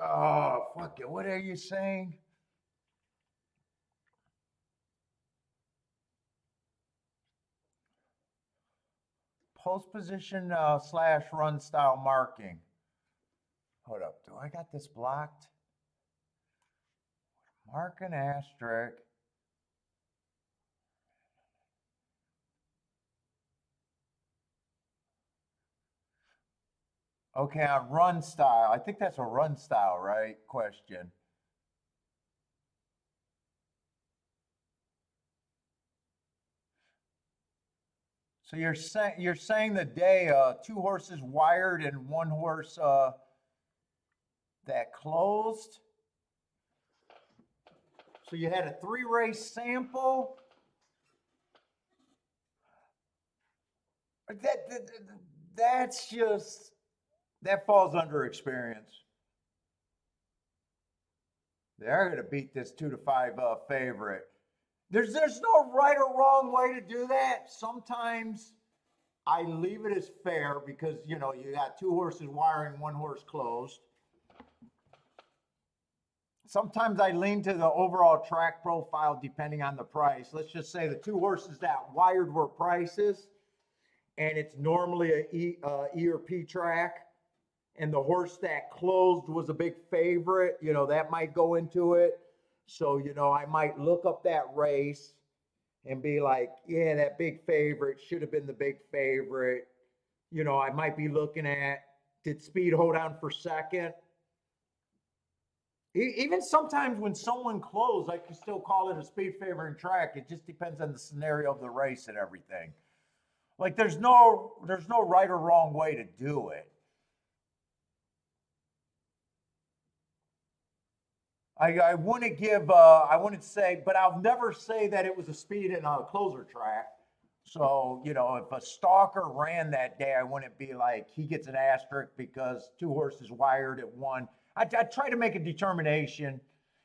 A: Oh, fuck it. What are you saying? Post position slash run style marking. Hold up. Do I got this blocked? Mark an asterisk. Okay, on run style. I think that's a run style, right? Question. So you're saying the day 2 horses wired and 1 horse that closed. So you had a 3 race sample. That's just that falls under experience. They're going to beat this 2 to 5 favorite. There's no right or wrong way to do that. Sometimes I leave it as fair because you got 2 horses wiring, 1 horse closed. Sometimes I lean to the overall track profile depending on the price. Let's just say the 2 horses that wired were prices, and it's normally a E or P track, and the horse that closed was a big favorite, that might go into it. So, I might look up that race and be like, yeah, that big favorite should have been the big favorite. I might be looking at, did speed hold on for second? Even sometimes when someone closed, I can still call it a speed favoring track. It just depends on the scenario of the race and everything. Like there's no right or wrong way to do it. I wouldn't say, but I'll never say that it was a speed and a closer track. So, if a stalker ran that day, I wouldn't be like, he gets an asterisk because 2 horses wired at 1. I try to make a determination.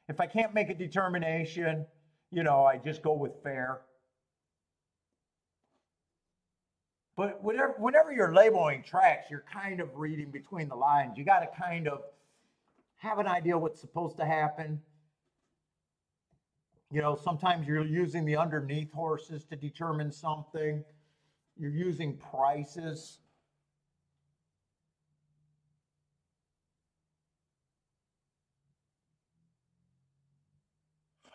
A: If I can't make a determination, I just go with fair. But whenever you're labeling tracks, you're kind of reading between the lines. You got to kind of have an idea what's supposed to happen. Sometimes you're using the underneath horses to determine something. You're using prices.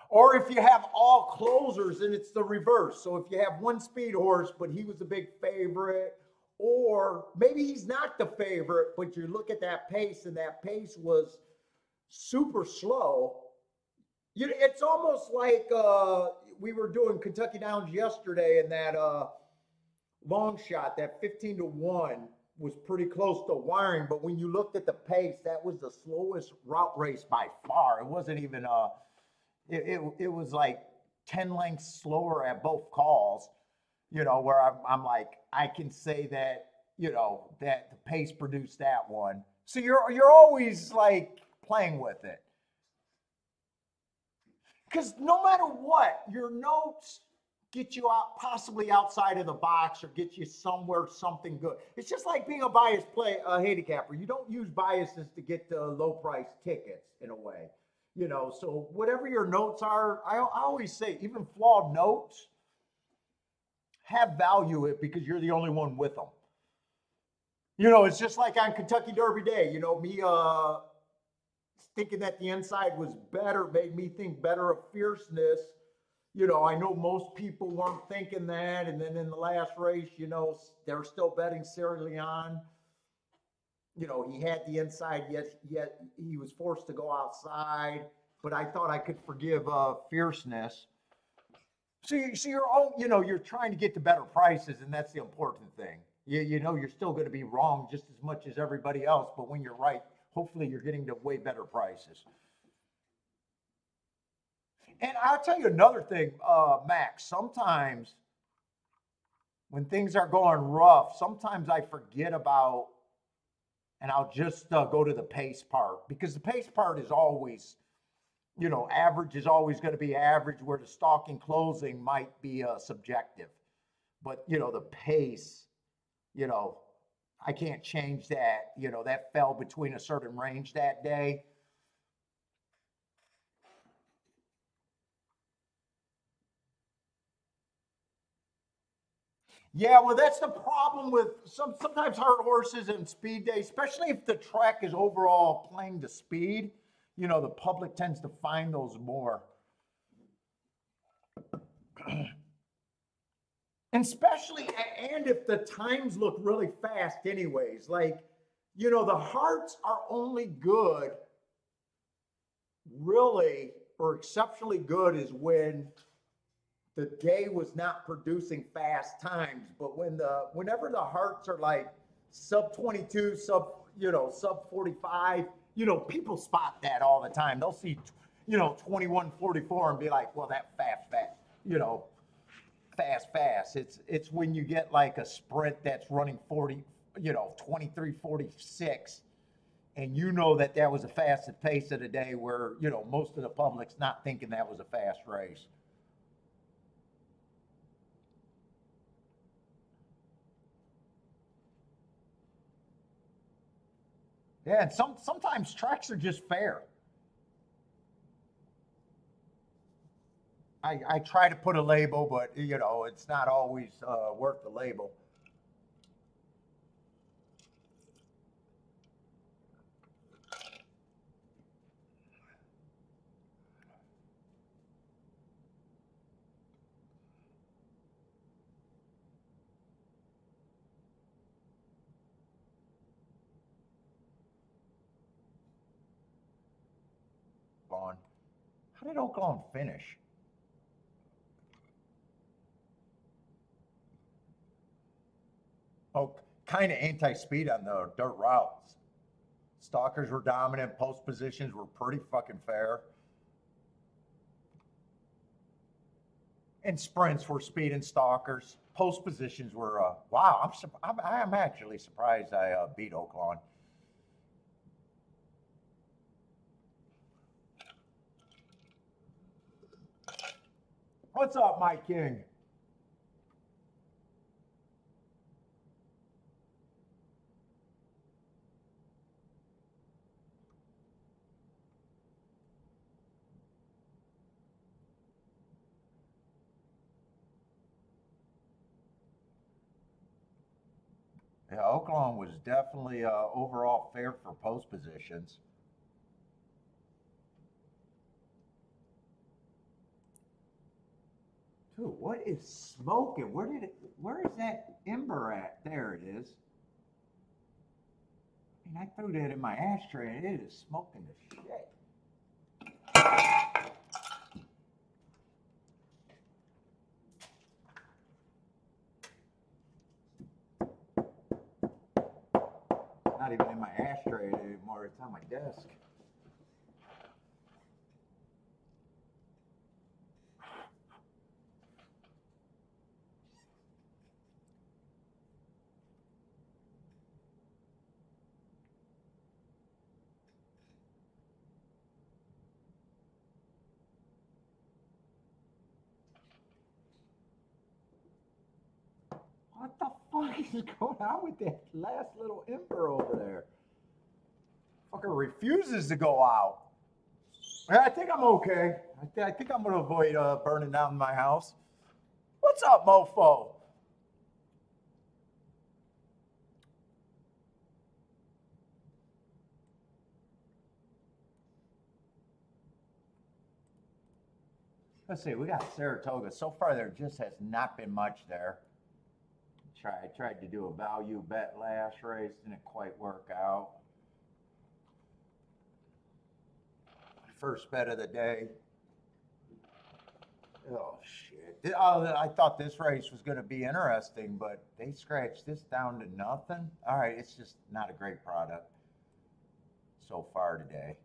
A: Or if you have all closers and it's the reverse. So if you have 1 speed horse, but he was a big favorite, or maybe he's not the favorite, but you look at that pace, and that pace was super slow. You know, it's almost like we were doing Kentucky Downs yesterday, and that long shot, that 15-1 was pretty close to wiring. But when you looked at the pace, that was the slowest route race by far. It wasn't even it was like 10 lengths slower at both calls. You know, where I'm like, I can say that, you know, that the pace produced that one. So you're always like playing with it. Because no matter what, your notes get you out possibly outside of the box or get you somewhere something good. It's just like being a bias handicapper. You don't use biases to get the low price tickets in a way. You know, so whatever your notes are, I always say, even flawed notes have value it because you're the only one with them. You know, it's just like on Kentucky Derby Day, you know, me thinking that the inside was better made me think better of fierceness. You know, I know most people weren't thinking that. And then in the last race, you know, they're still betting Sarah Leon. You know, he had the inside, yet he was forced to go outside. But I thought I could forgive fierceness. So you're all, you know, you're trying to get to better prices, and that's the important thing. You know, you're still going to be wrong just as much as everybody else, but when you're right, hopefully you're getting to way better prices. And I'll tell you another thing, Max, sometimes when things are going rough, sometimes I forget about, and I'll just go to the pace part, because the pace part is always, you know, average is always going to be average, where the stalking closing might be subjective. But, you know, the pace, you know, I can't change that. You know, that fell between a certain range that day. Yeah, well, that's the problem with sometimes hard horses and speed days, especially if the track is overall playing to speed. You know, the public tends to find those more. And especially, and if the times look really fast, anyways, like, you know, the hearts are only good, really, or exceptionally good, is when the day was not producing fast times. But whenever the hearts are like sub 22, sub 45, you know, people spot that all the time. They'll see, you know, 21:44 and be like, well, that fast, you know, fast. It's when you get like a sprint that's running 40, you know, 23:46, and you know that was the fastest pace of the day, where, you know, most of the public's not thinking that was a fast race. Yeah, and sometimes tracks are just fair. I try to put a label, but, you know, it's not always worth the label. On how did Oakland finish? Oh, kind of anti-speed on the dirt routes. Stalkers were dominant. Post positions were pretty fucking fair. And sprints were speed and stalkers. Post positions were wow. I'm actually surprised I beat Oakland. What's up, Mike King? Yeah, Oakland was definitely overall fair for post positions. Dude, what is smoking? Where is that ember at? There it is. And I threw that in my ashtray and it is smoking the shit. Not even in my ashtray anymore, it's on my desk. What the fuck is going on with that last little ember over there? Fucker refuses to go out. I think I'm okay. I think I'm gonna avoid burning down my house. What's up, mofo? Let's see, we got Saratoga. So far, there just has not been much there. I tried to do a value bet last race, didn't quite work out. First bet of the day. Oh shit! I thought this race was going to be interesting, but they scratched this down to nothing. All right, it's just not a great product so far today.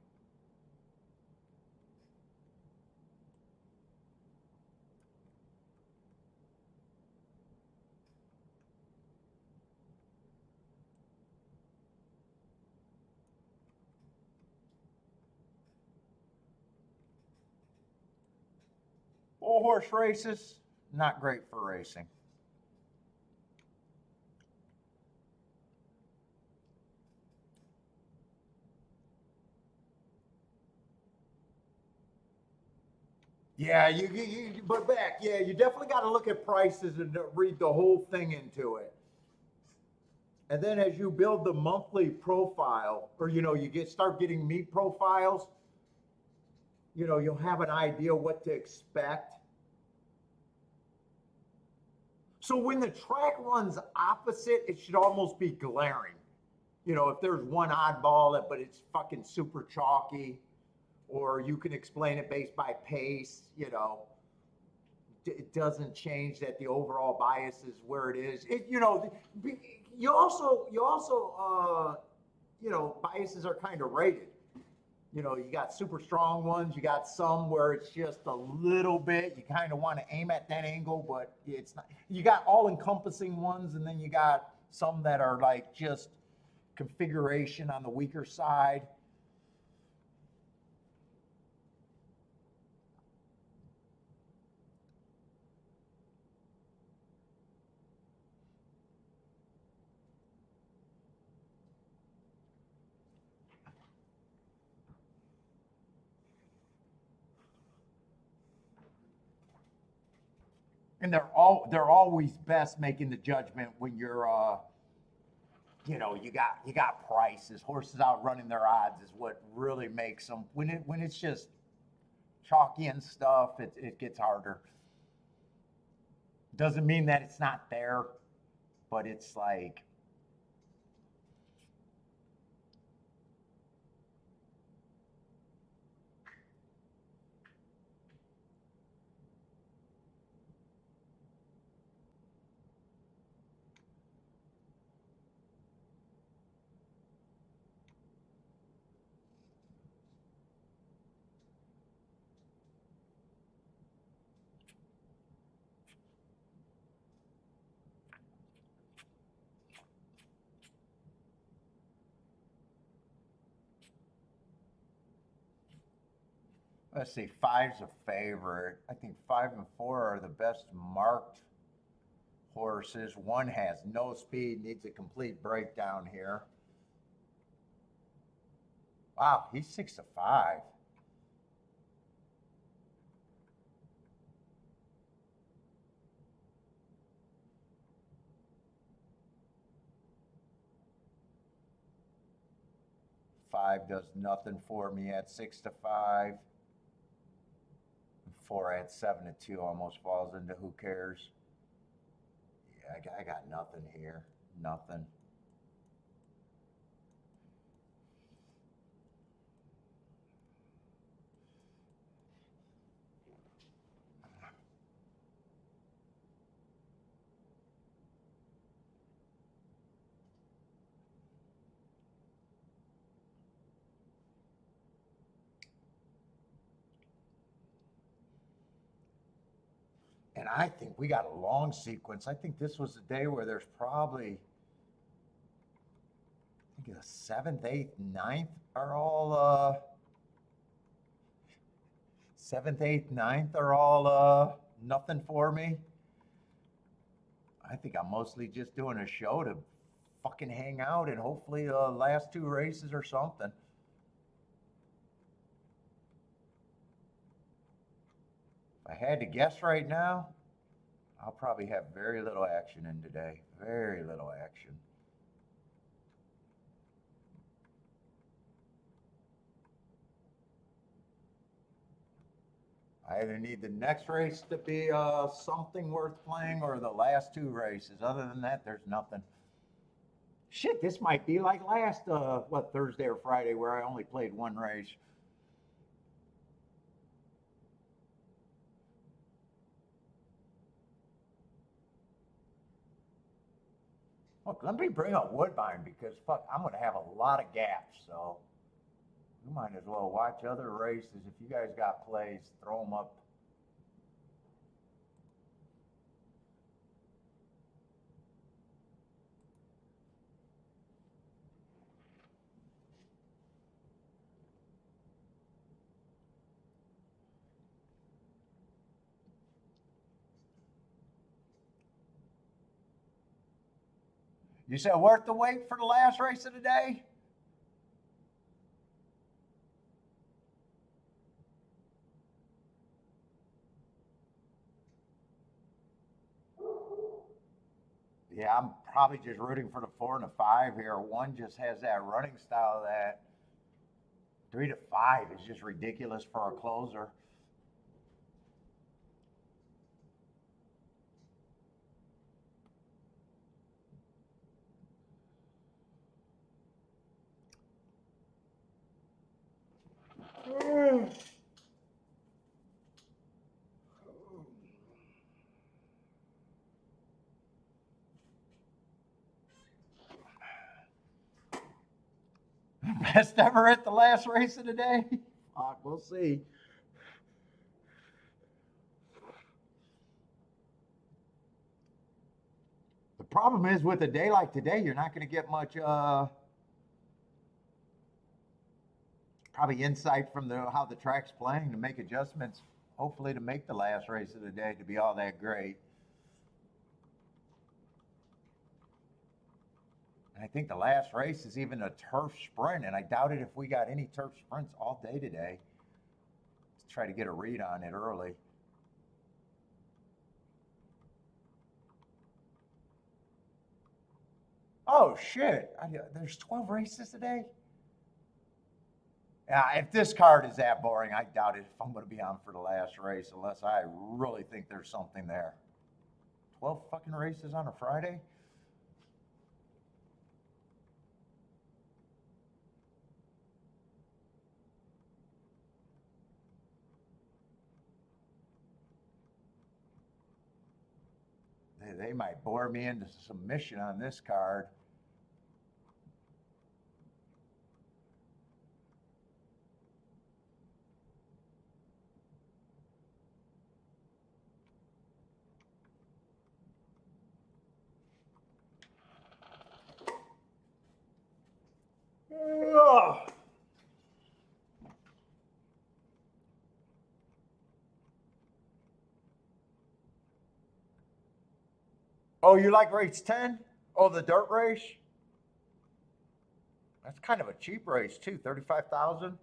A: Full horse races, not great for racing. Yeah, but back, yeah, you definitely got to look at prices and read the whole thing into it. And then as you build the monthly profile, or you start getting meat profiles, you'll have an idea what to expect. So when the track runs opposite, it should almost be glaring. If there's one oddball, but it's fucking super chalky, or you can explain it based by pace, it doesn't change that the overall bias is where it is. You also, biases are kind of rated. You got super strong ones, you got some where it's just a little bit, you kind of want to aim at that angle, but it's not. You got all encompassing ones, and then you got some that are like just configuration on the weaker side. And they're always best making the judgment when you're you got prices. Horses out running their odds is what really makes them. When it's just chalky and stuff, it gets harder. Doesn't mean that it's not there, but it's like. Let's see, five's a favorite. I think 5 and 4 are the best marked horses. One has no speed, needs a complete breakdown here. Wow, he's 6-5. Five does nothing for me at 6-5. 4 at 7-2 almost falls into who cares. Yeah, I got nothing here. Nothing. And I think we got a long sequence. I think this was the day where there's probably, I think the 7th, 8th, 9th are all, 7th, 8th, 9th are all nothing for me. I think I'm mostly just doing a show to fucking hang out and hopefully the last 2 races or something. If I had to guess right now, I'll probably have very little action in today. Very little action. I either need the next race to be something worth playing or the last 2 races. Other than that, there's nothing. Shit, this might be like last, Thursday or Friday where I only played 1 race. Look, let me bring up Woodbine because fuck, I'm going to have a lot of gaps. So you might as well watch other races. If you guys got plays, throw them up. You said worth the wait for the last race of the day? Yeah, I'm probably just rooting for the 4 and the 5 here. 1 just has that running style that 3 to 5 is just ridiculous for a closer. Best ever at the last race of the day? Fuck, we'll see. The problem is with a day like today, you're not going to get much probably insight from how the track's playing to make adjustments, hopefully to make the last race of the day to be all that great. And I think the last race is even a turf sprint, and I doubt it if we got any turf sprints all day today. Let's try to get a read on it early. Oh shit! There's 12 races today. Yeah, if this card is that boring, I doubt it if I'm going to be on for the last race unless I really think there's something there. 12 fucking races on a Friday? They might bore me into submission on this card. Ugh. Oh, you like race 10? Oh, the dirt race? That's kind of a cheap race too, 35,000.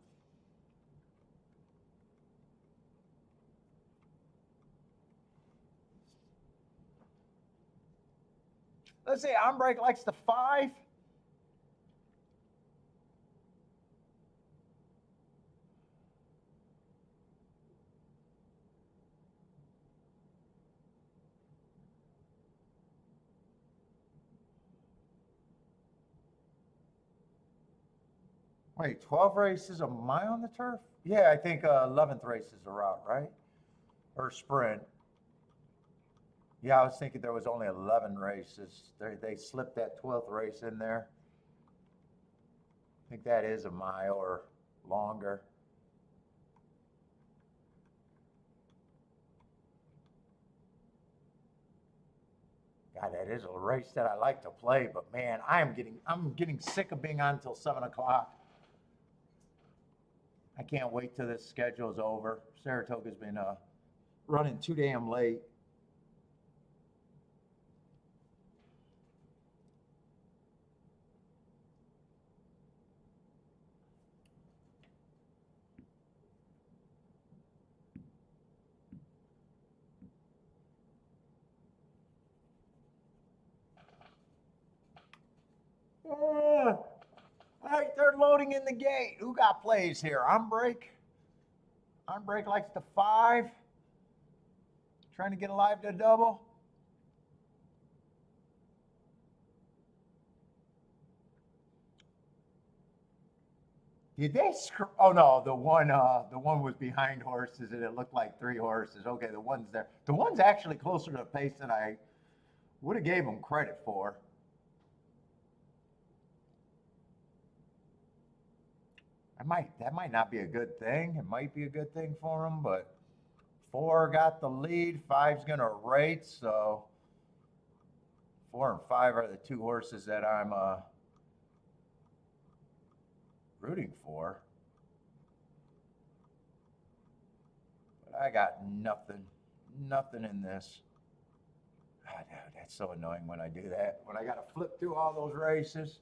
A: Let's say Ombrake likes the 5. Wait, 12 races a mile on the turf? Yeah, I think 11th race is a route, right? Or sprint. Yeah, I was thinking there was only 11 races. They slipped that 12th race in there. I think that is a mile or longer. God, that is a race that I like to play, but man, I'm getting sick of being on until 7 o'clock. I can't wait till this schedule's over. Saratoga's been running too damn late. All right, they're loading in the gate. Who got plays here? On break. On break likes the 5. Trying to get alive to a double. Did they screw? Oh no, the one was behind horses, and it looked like 3 horses. Okay, the one's there. The one's actually closer to the pace than I would have gave them credit for. That might not be a good thing. It might be a good thing for them, but 4 got the lead. 5's gonna rate, so 4 and 5 are the 2 horses that I'm rooting for. But I got nothing in this. God, that's so annoying when I do that. When I got to flip through all those races.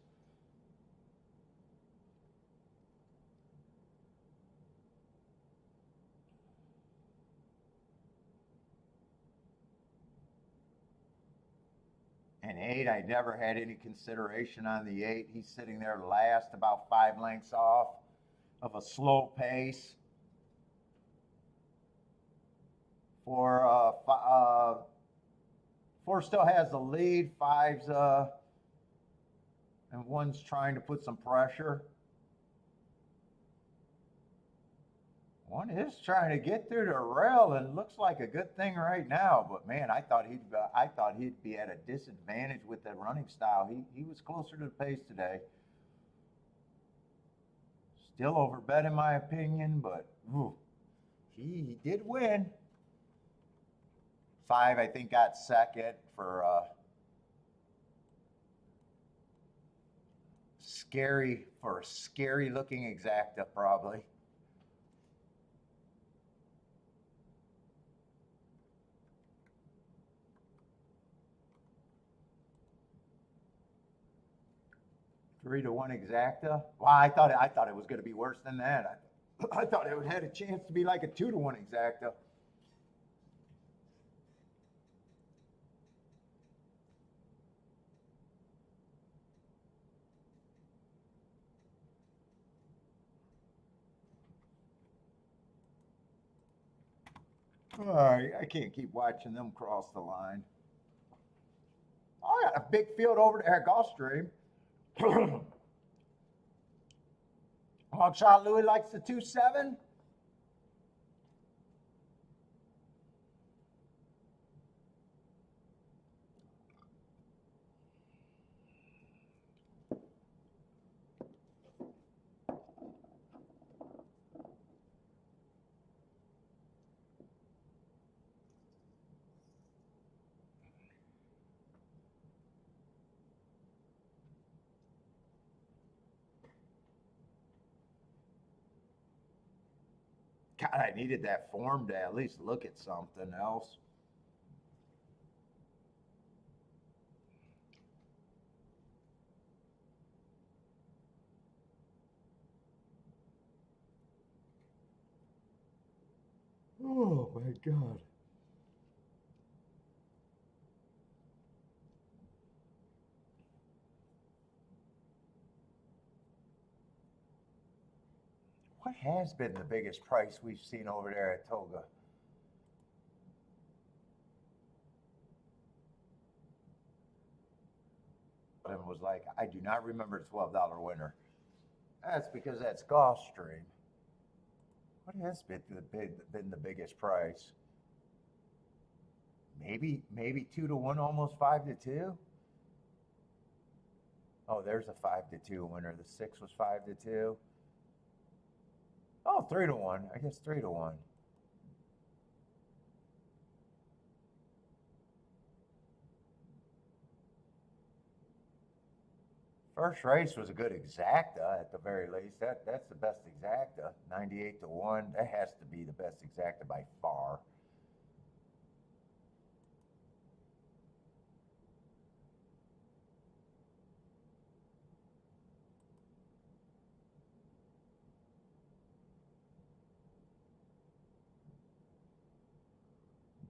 A: And 8, I never had any consideration on the 8. He's sitting there last, about 5 lengths off of a slow pace. 4 still has the lead. 5's and 1's trying to put some pressure. 1 is trying to get through the rail and looks like a good thing right now. But man, I thought he'd be at a disadvantage with that running style. He was closer to the pace today. Still overbet in my opinion, but he did win. 5, I think, got second for a scary looking exacta probably. Three to 1 exacta. Wow, I thought it was going to be worse than that. I thought it had a chance to be like a 2 to 1 exacta. All right, I can't keep watching them cross the line. Oh, I got a big field over there at Gulfstream. Longshot Louis likes the 2-7. God, I needed that form to at least look at something else. Oh my God. What has been the biggest price we've seen over there at Toga? And was like, I do not remember a $12 winner. That's because that's Gulfstream. What has been the biggest price? Maybe 2 to 1, almost 5 to 2. Oh, there's a 5 to 2 winner. The 6 was 5 to 2. Oh, 3 to 1. I guess 3 to 1. First race was a good exacta at the very least. That's the best exacta. 98 to 1. That has to be the best exacta by far.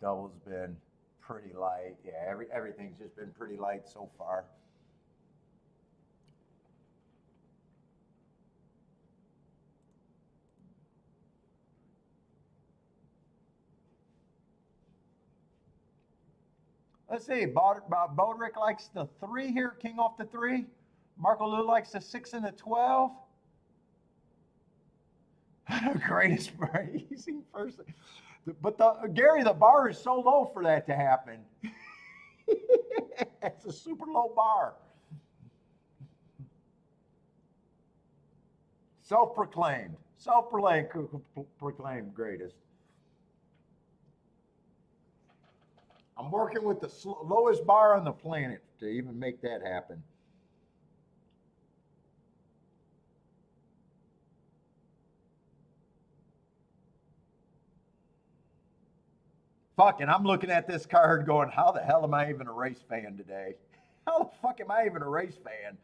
A: Double's been pretty light. Yeah, everything's just been pretty light so far. Let's see. Bodrick likes the 3 here, king off the 3. Marco Lou likes the 6 and the 12. Greatest racing person. But Gary, the bar is so low for that to happen. It's a super low bar. Self-proclaimed greatest. I'm working with the lowest bar on the planet to even make that happen. Fucking, I'm looking at this card going, how the hell am I even a race fan today? How the fuck am I even a race fan?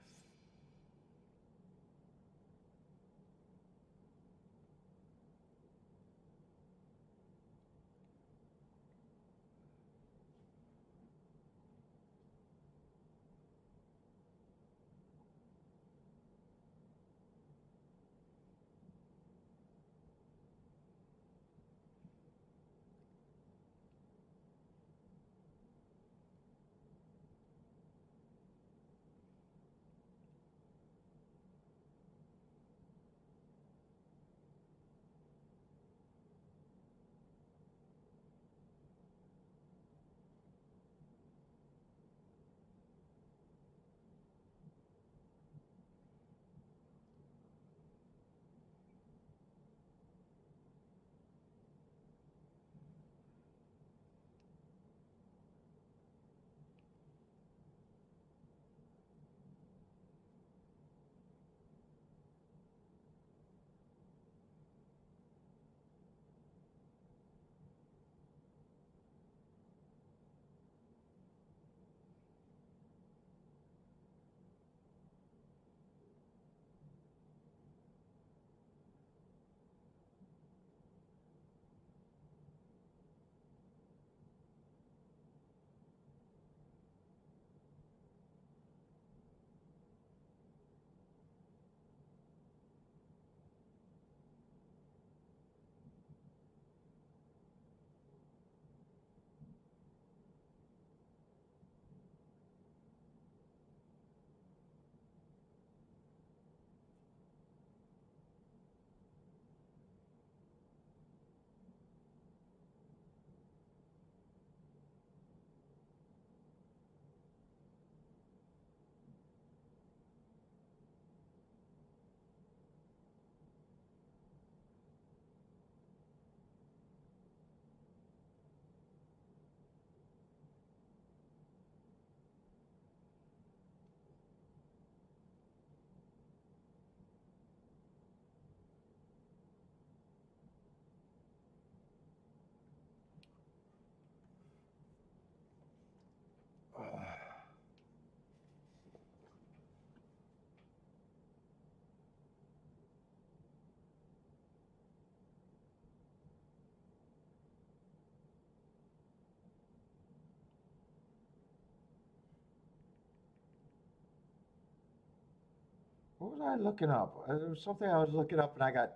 A: What was I looking up? There was something I was looking up and I got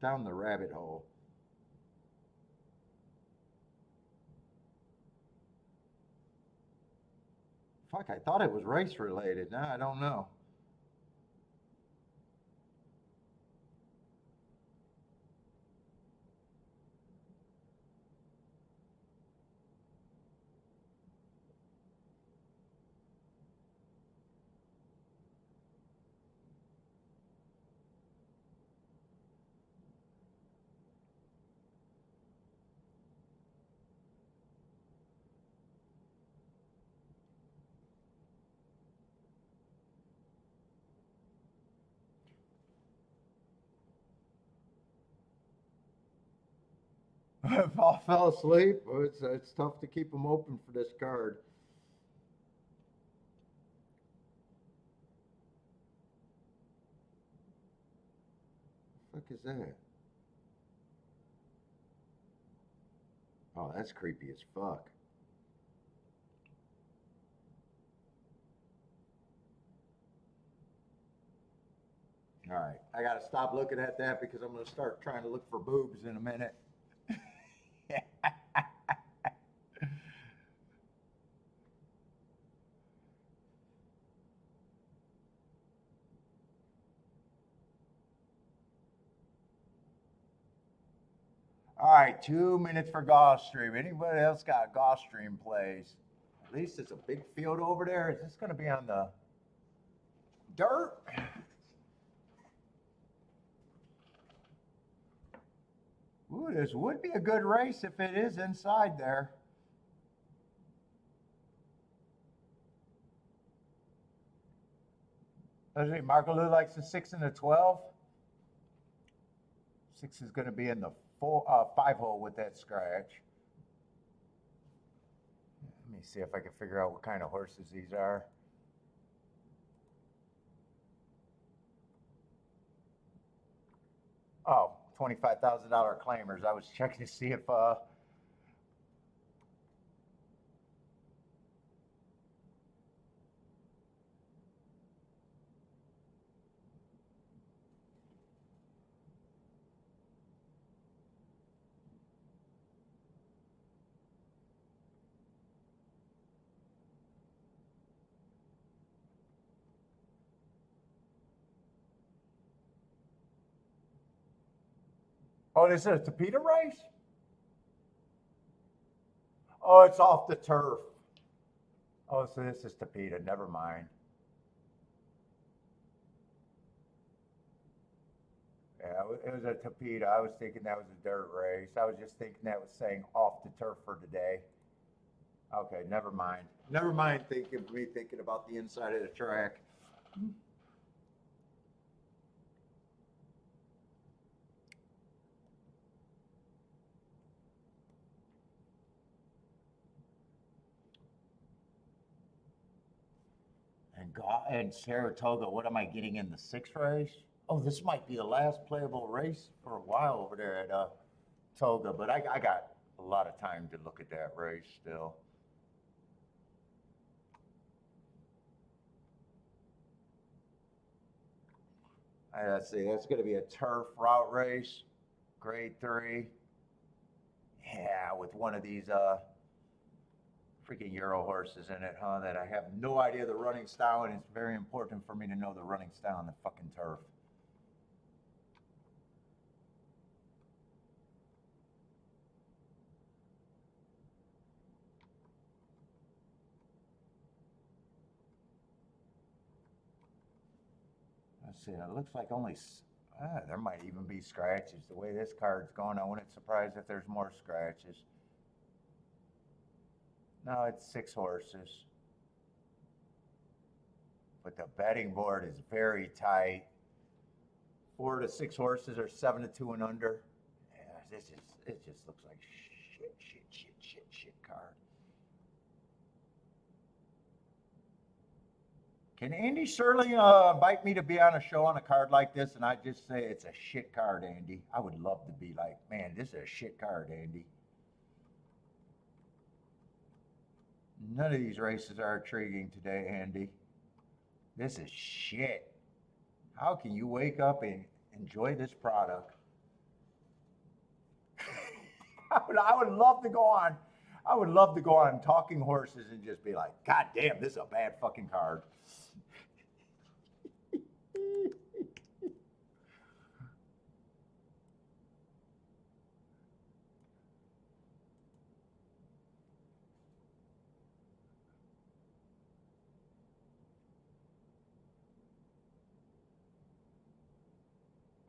A: down the rabbit hole. Fuck, I thought it was race related. Now I don't know. Paul fell asleep. It's tough to keep him open for this card. What the fuck is that? Oh, that's creepy as fuck. All right, I gotta stop looking at that because I'm gonna start trying to look for boobs in a minute. All right, 2 minutes for Gulfstream. Anybody else got Gulfstream plays? At least it's a big field over there. Is this going to be on the dirt? Ooh, this would be a good race if it is inside there. Does it? Marco Lou likes the 6 and the 12. 6 is going to be in the 5 hole with that scratch. Let me see if I can figure out what kind of horses these are. Oh, $25,000 claimers. I was checking to see if oh, this is a Tapeta race? Oh, it's off the turf. Oh, so this is Tapeta. Never mind. Yeah, it was a Tapeta. I was thinking that was a dirt race. I was just thinking that was saying off the turf for today. Okay, never mind. Never mind thinking about the inside of the track. And Saratoga, what am I getting in the 6th race? Oh, this might be the last playable race for a while over there at Toga, but I got a lot of time to look at that race still. Let's see, that's going to be a turf route race, grade 3. Yeah, with one of these freaking Euro horses in it, huh? That I have no idea the running style, and it's very important for me to know the running style on the fucking turf. Let's see, it looks like only, there might even be scratches. The way this card's going, I wouldn't surprise if there's more scratches. No, it's 6 horses. But the betting board is very tight. 4 to 6 horses are 7 to 2 and under. Yeah, it just looks like shit card. Can Andy Shirley invite me to be on a show on a card like this, and I just say it's a shit card, Andy? I would love to be like, man, this is a shit card, Andy. None of these races are intriguing today, Andy. This is shit. How can you wake up and enjoy this product? I would love to go on. I would love to go on Talking Horses and just be like, God damn, this is a bad fucking card.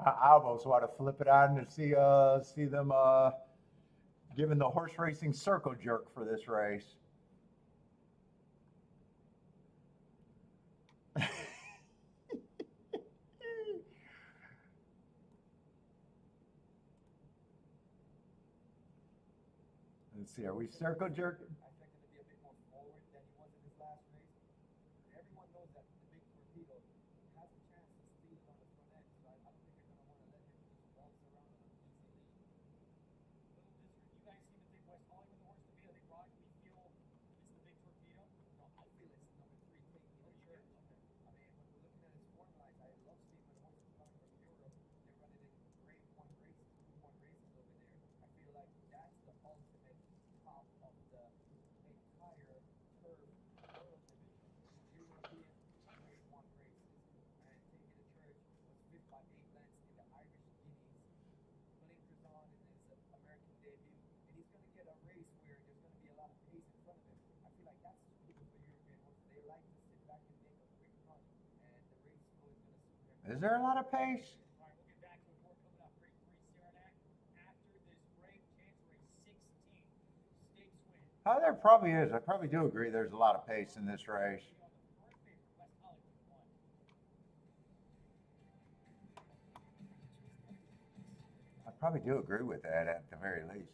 A: I almost want to flip it on to see them giving the horse racing circle jerk for this race. Let's see, are we circle jerking? Is there a lot of pace? Oh, there probably is. I probably do agree there's a lot of pace in this race. I probably do agree with that at the very least.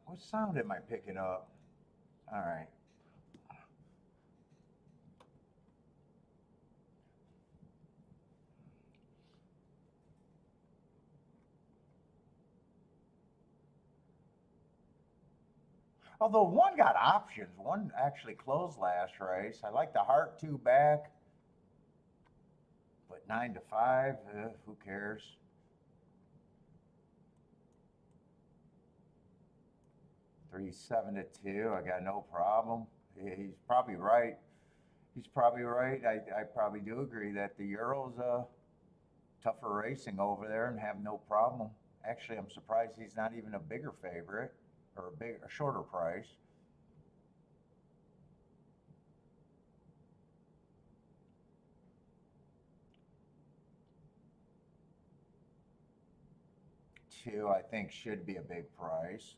A: What sound am I picking up? All right. Although one got options, one actually closed last race. I like the Heart 2 back, but 9 to 5, who cares? 3 7 to 2, I got no problem. He's probably right. He's probably right. I probably do agree that the Euro's tougher racing over there and have no problem. Actually, I'm surprised he's not even a bigger favorite or a shorter price. Two, I think, should be a big price.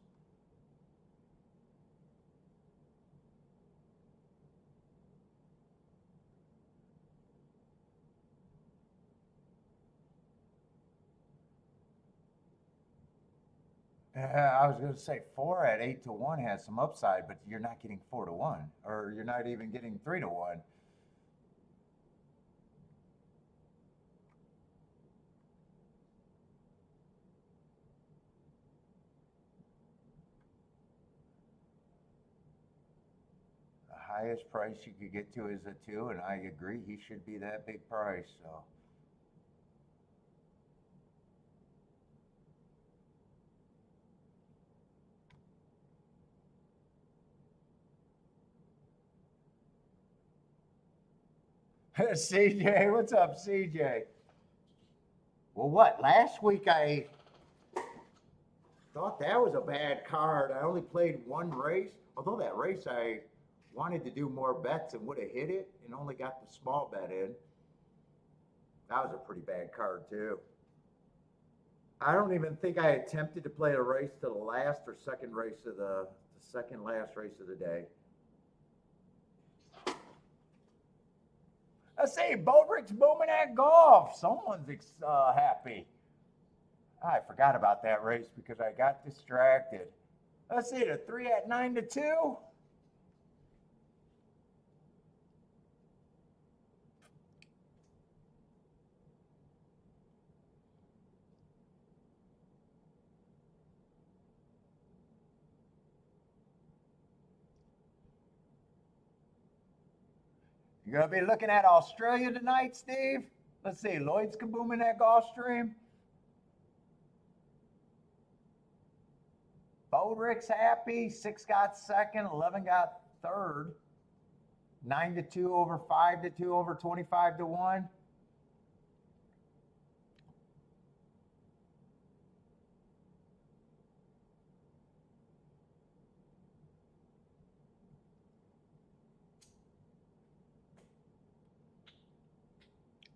A: I was going to say 4 at 8 to 1 has some upside, but you're not getting 4 to 1, or you're not even getting 3 to 1. The highest price you could get to is a 2, and I agree he should be that big price. So. CJ, what's up, CJ? Well, what? Last week I thought that was a bad card. I only played one race. Although that race I wanted to do more bets and would have hit it and only got the small bet in. That was a pretty bad card, too. I don't even think I attempted to play a race to the last or second race of the second last race of the day. I say, Bodrick's booming at golf. Someone's happy. I forgot about that race because I got distracted. Let's see, the 3 at 9 to 2. You're going to be looking at Australia tonight, Steve? Let's see, Lloyd's kabooming at Gulfstream. Bodrick's happy. 6 got second, 11 got third. 9 to 2 over 5 to 2 over 25 to 1.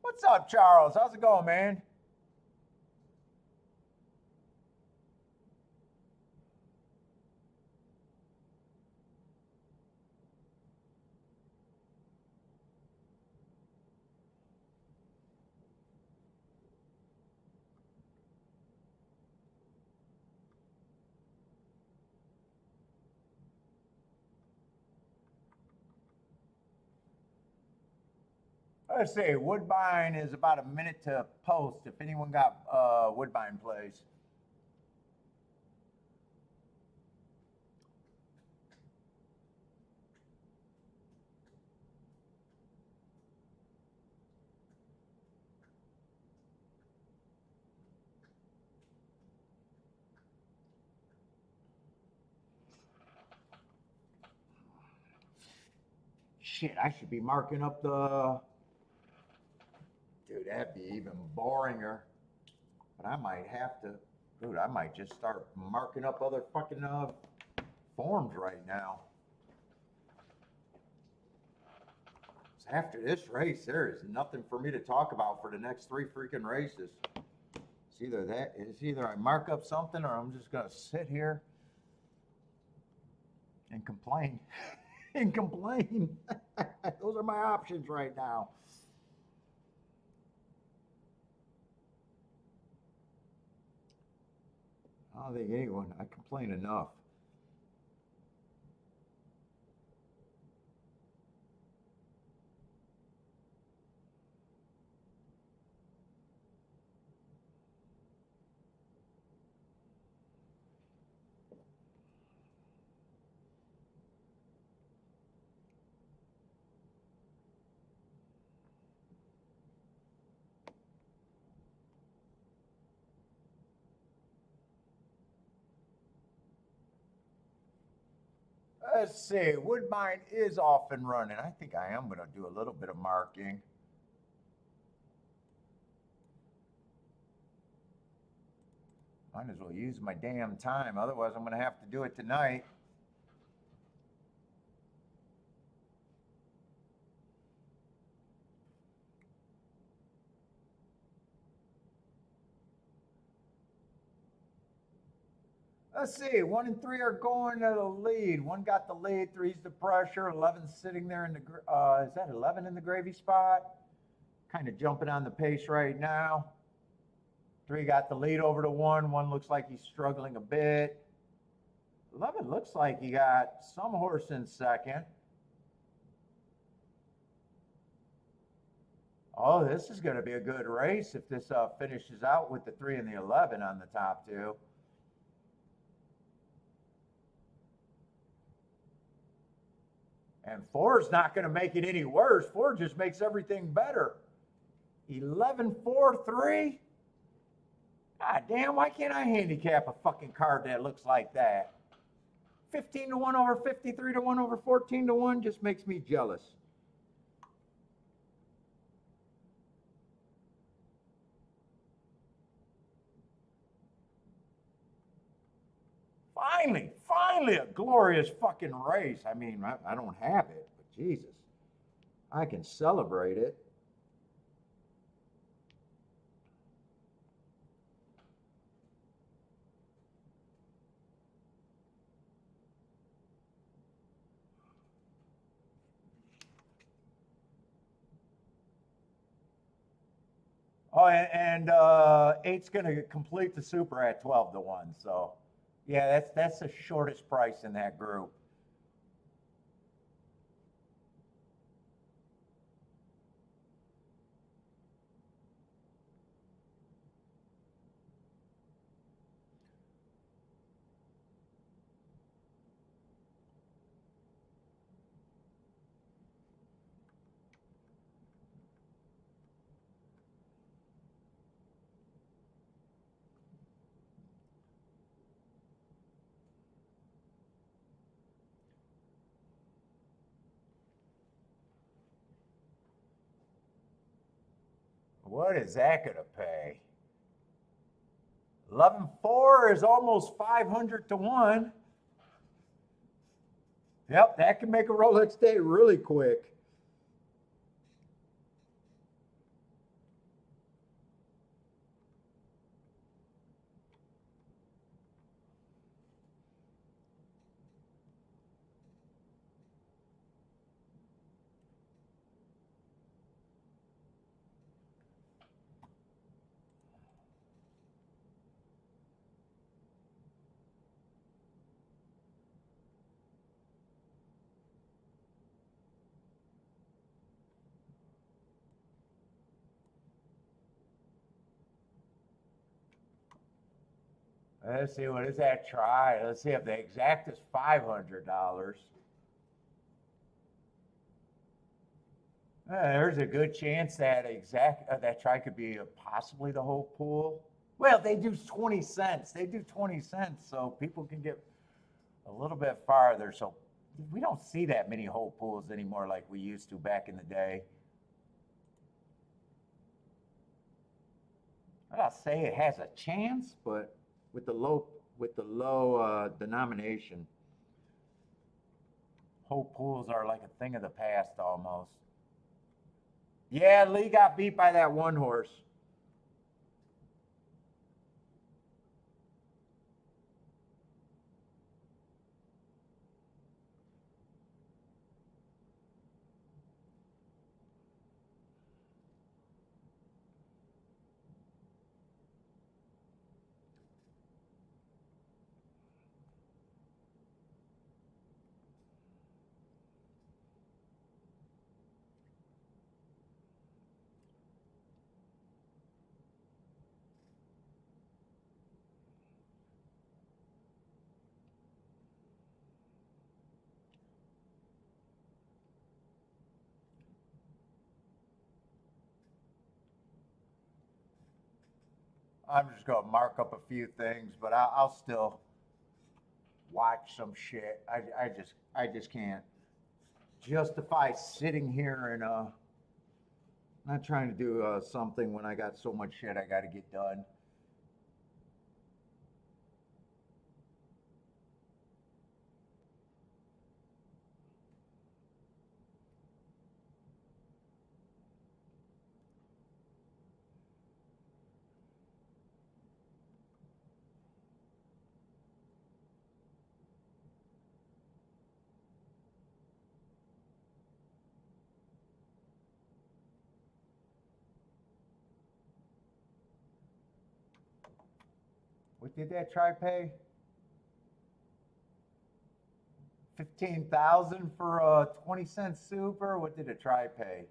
A: What's up, Charles? How's it going, man? Let's see, Woodbine is about a minute to post. If anyone got Woodbine plays. Shit, I should be marking up the. Dude, that'd be even boringer. But I might have to. Dude, I might just start marking up other fucking forms right now. So after this race, there is nothing for me to talk about for the next 3 freaking races. It's either I mark up something or I'm just gonna sit here and complain. And complain. Those are my options right now. I don't think anyone, I complain enough. Let's see, Woodbine is off and running. I think I am going to do a little bit of marking. Might as well use my damn time. Otherwise, I'm going to have to do it tonight. Let's see, 1 and 3 are going to the lead. 1 got the lead, 3's the pressure, 11's sitting there in the, is that 11 in the gravy spot? Kind of jumping on the pace right now. 3 got the lead over to 1. 1 looks like he's struggling a bit. 11 looks like he got some horse in second. Oh, this is going to be a good race if this finishes out with the 3 and the 11 on the top 2. And 4's not going to make it any worse. 4 just makes everything better. 11, 4, 3. God damn, why can't I handicap a fucking card that looks like that? 15 to 1 over 53 to 1 over 14 to 1 just makes me jealous. Finally, a glorious fucking race. I mean, I don't have it, but Jesus, I can celebrate it. Oh, and 8's going to complete the super at 12 to 1. So, yeah, that's the shortest price in that group. What is that going to pay? 11.4 is almost 500 to 1. Yep, that can make a Rolex day really quick. Let's see, what is that try? Let's see if the exact is $500. There's a good chance that that try could be possibly the whole pool. Well, they do 20 cents. They do 20 cents, so people can get a little bit farther. So we don't see that many whole pools anymore like we used to back in the day. I gotta say it has a chance, but with the low denomination, whole pools are like a thing of the past almost. Yeah, Lee got beat by that one horse. I'm just gonna mark up a few things, but I'll still watch some shit. I just can't justify sitting here and not trying to do something when I got so much shit I got to get done. What did that try pay? 15,000 for a 20-cent super. What did it try pay?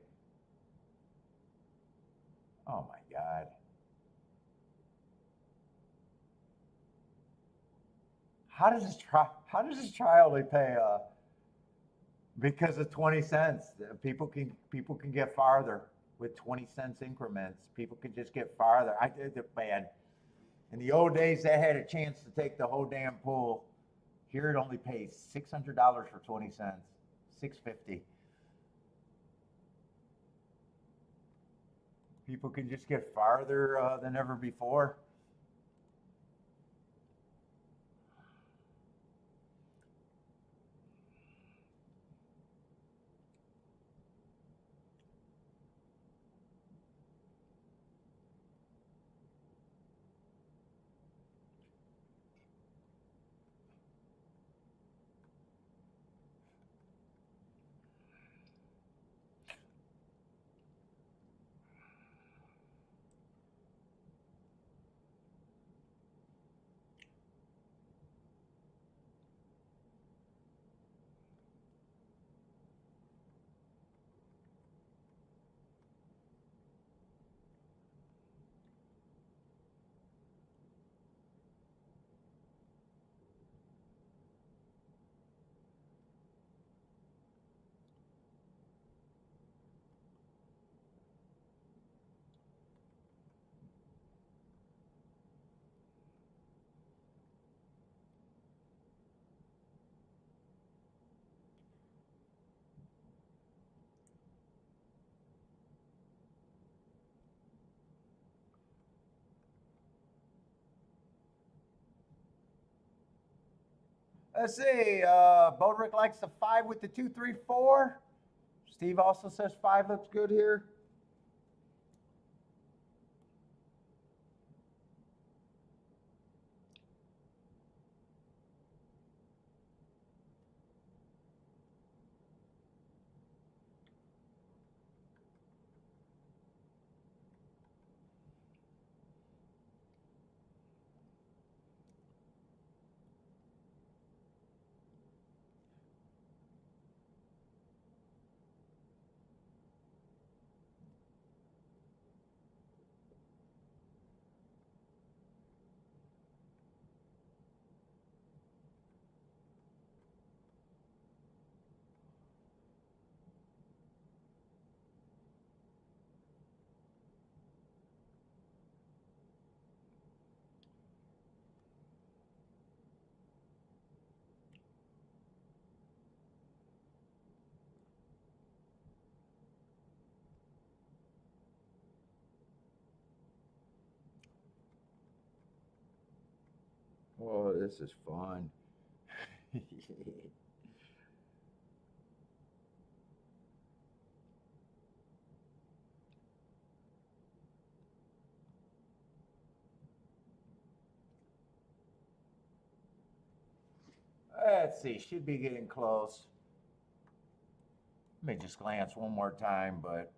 A: Oh my God. How does this try only pay because of 20 cents? People can get farther with 20 cents increments. People can just get farther. I did it, man. In the old days, they had a chance to take the whole damn pool. Here it only pays $600 for 20 cents. 650. People can just get farther than ever before. Let's see. Bodrick likes the 5 with the 2-3-4. Steve also says 5 looks good here. Oh, this is fun. Let's see, should be getting close. Let me just glance one more time, but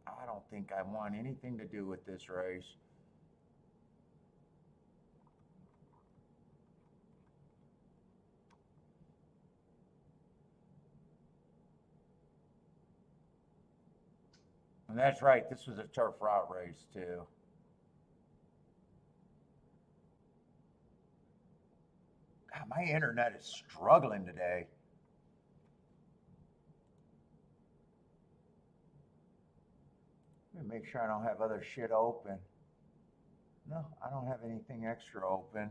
A: I don't think I want anything to do with this race. And that's right, this was a turf route race too. God, my internet is struggling today. Let me make sure I don't have other shit open. No, I don't have anything extra open.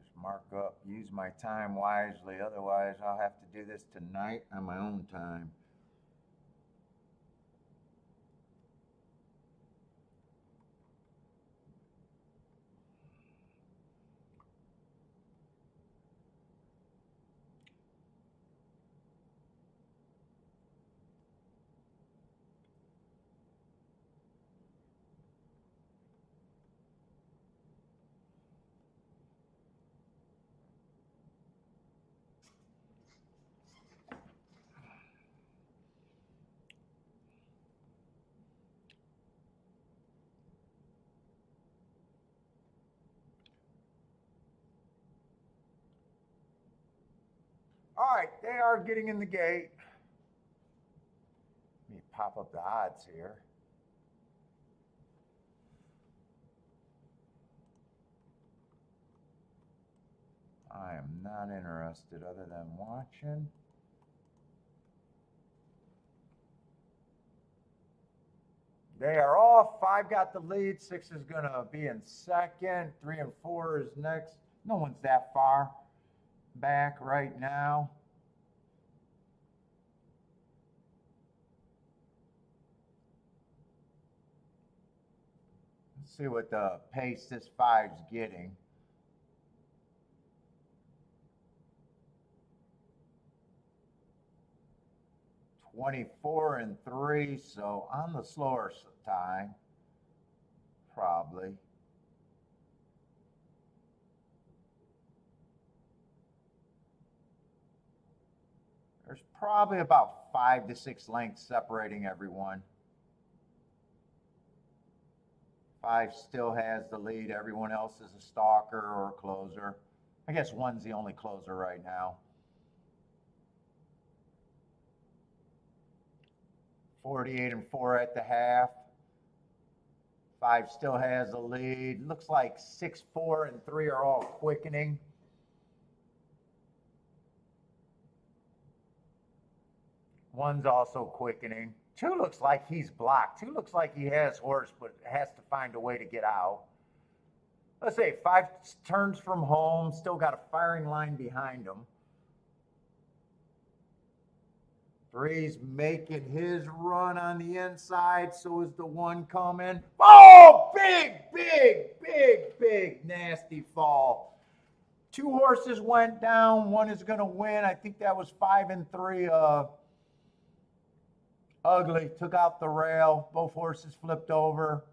A: Just mark up, use my time wisely. Otherwise, I'll have to do this tonight on my own time. All right, they are getting in the gate. Let me pop up the odds here. I am not interested other than watching. They are off. 5 got the lead. 6 is going to be in second. 3 and 4 is next. No one's that far back right now. Let's see what the pace this 5's getting. (24 and 3), so on the slower side, probably. There's probably about 5 to 6 lengths separating everyone. 5 still has the lead. Everyone else is a stalker or a closer. I guess 1's the only closer right now. 48 and 4 at the half. 5 still has the lead. Looks like 6, 4, and 3 are all quickening. One's also quickening. 2 looks like he's blocked. 2 looks like he has horse, but has to find a way to get out. Let's say 5 turns from home, still got a firing line behind him. 3's making his run on the inside, so is the 1 coming. Oh, big, nasty fall. 2 horses went down. 1 is going to win. I think that was 5 and 3. Ugly, took out the rail. Both horses flipped over.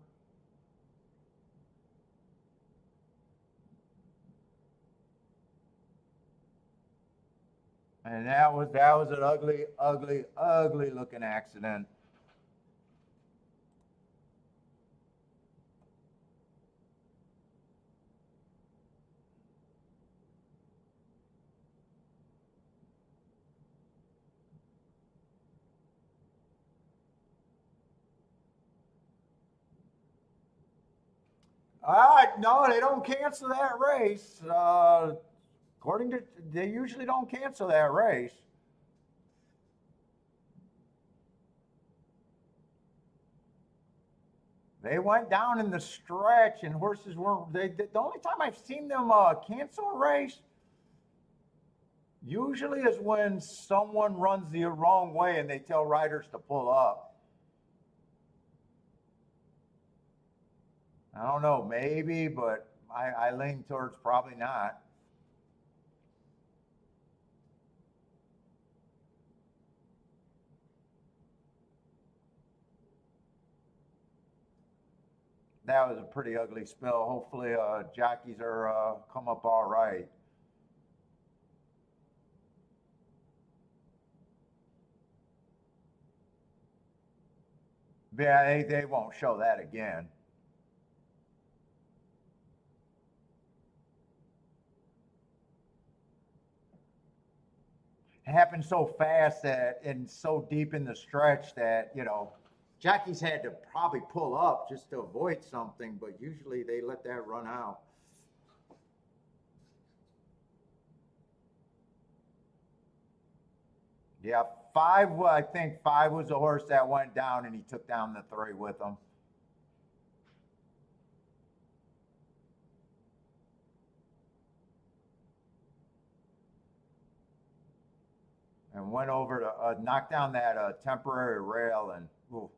A: And that was an ugly looking accident. No, they don't cancel that race. According to, they usually don't cancel that race. They went down in the stretch, and horses weren't. The only time I've seen them cancel a race Usually is when someone runs the wrong way and they tell riders to pull up. I don't know, maybe, but I lean towards probably not. That was a pretty ugly spill. Hopefully, jockeys are come up all right. Yeah, they won't show that again. It happened so fast that and so deep in the stretch that jockeys had to probably pull up just to avoid something, but usually they let that run out. Yeah, five. I think five was the horse that went down, and he took down the three with him, and went over to knock down that temporary rail, and ooh,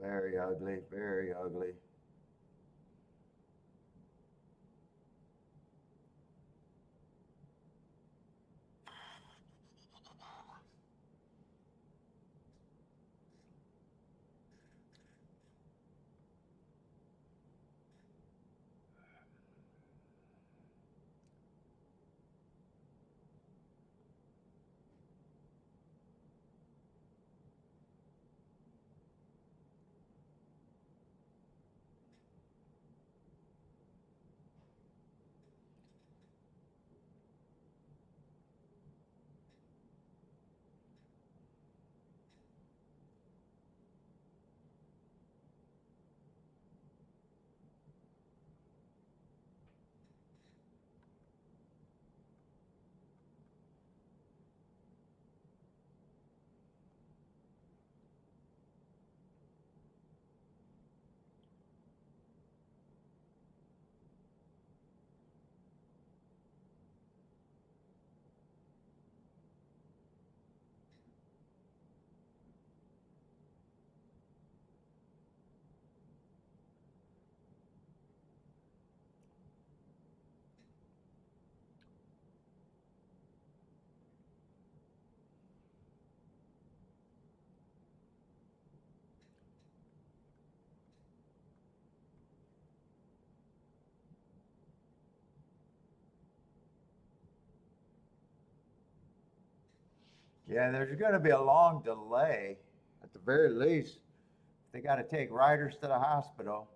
A: very ugly, very ugly. Yeah, there's going to be a long delay, at the very least. They got to take riders to the hospital.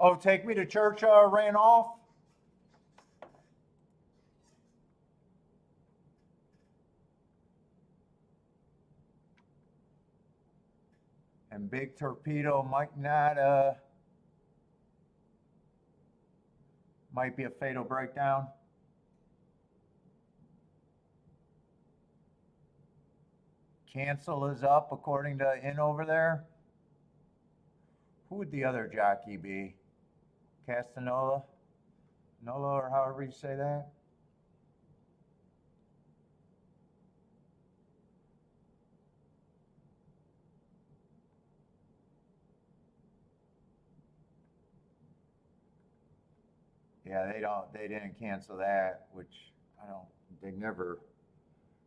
A: Oh, take me to church ran off? And Big Torpedo might not, might be a fatal breakdown. Cancel is up according to In over there. Who would the other jockey be? Castanola? Nola, or however you say that? Yeah, they didn't cancel that, which they never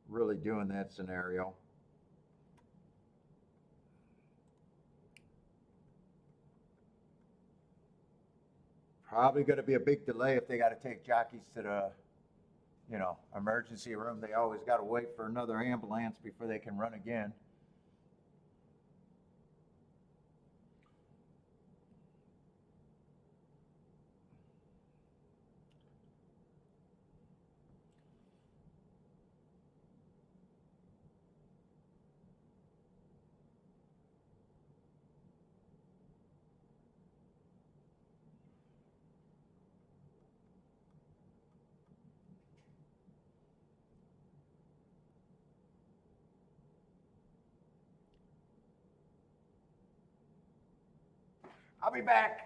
A: really do in that scenario. Probably going to be a big delay if they got to take jockeys to the, emergency room. They always got to wait for another ambulance before they can run again. I'll be back.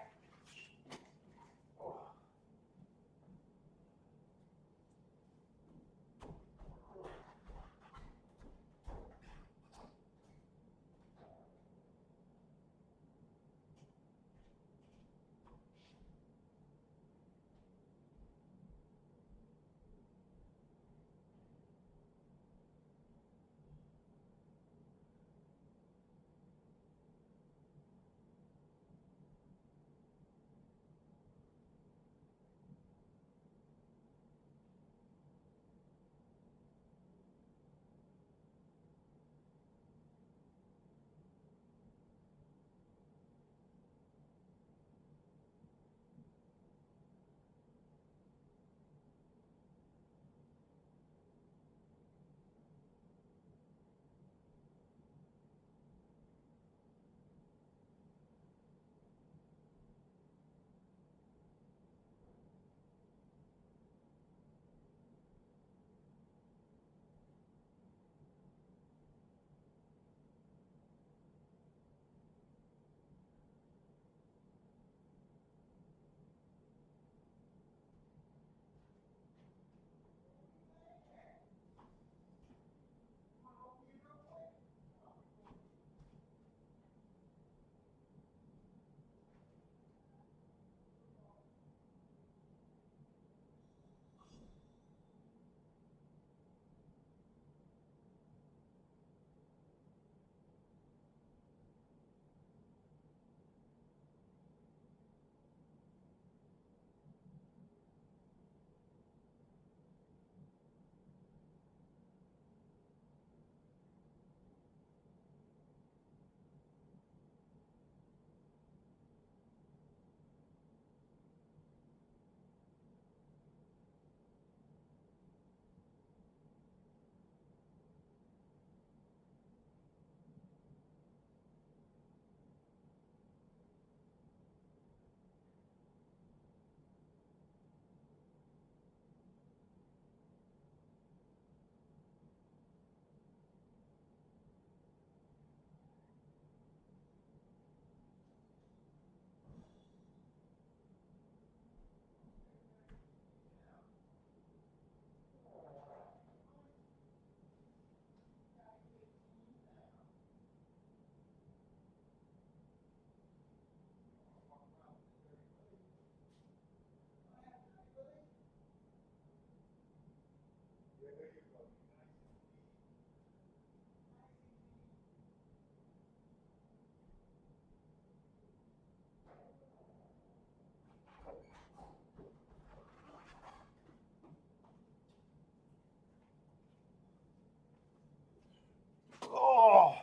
A: Oh,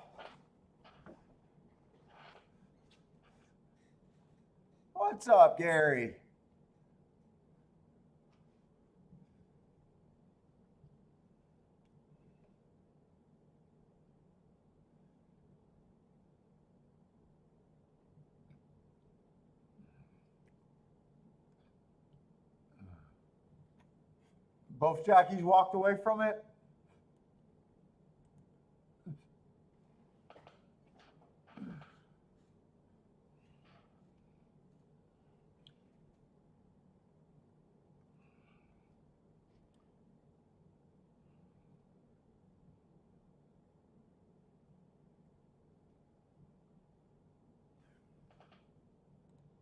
A: what's up, Gary? Both jockeys walked away from it.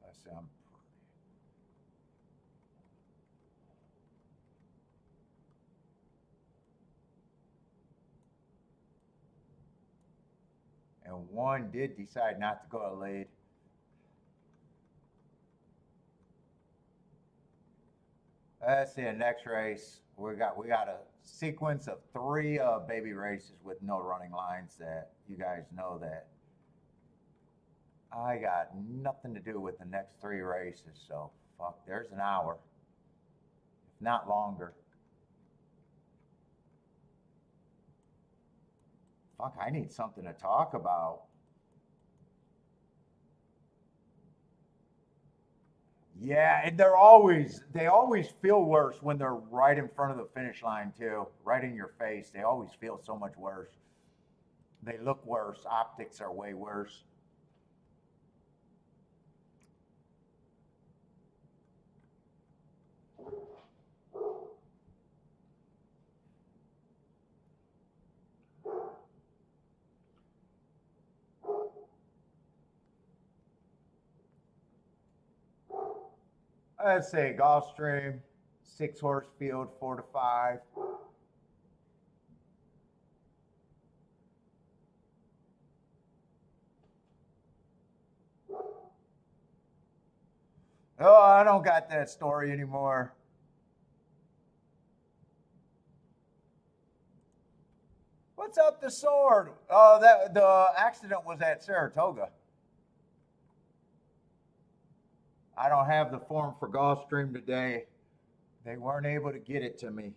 A: I say I'm and one did decide not to go to lead. Let's see the next race. We got a sequence of 3 baby races with no running lines that you guys know that I got nothing to do with the next 3 races. So fuck, there's an hour, if not longer. Fuck, I need something to talk about. Yeah, and they always feel worse when they're right in front of the finish line too, right in your face. They always feel so much worse. They look worse. Optics are way worse. Let's say Gulfstream, 6-horse field, 4 to 5. Oh, I don't got that story anymore. What's up, the sword? Oh, the accident was at Saratoga. I don't have the form for Gulfstream today. They weren't able to get it to me.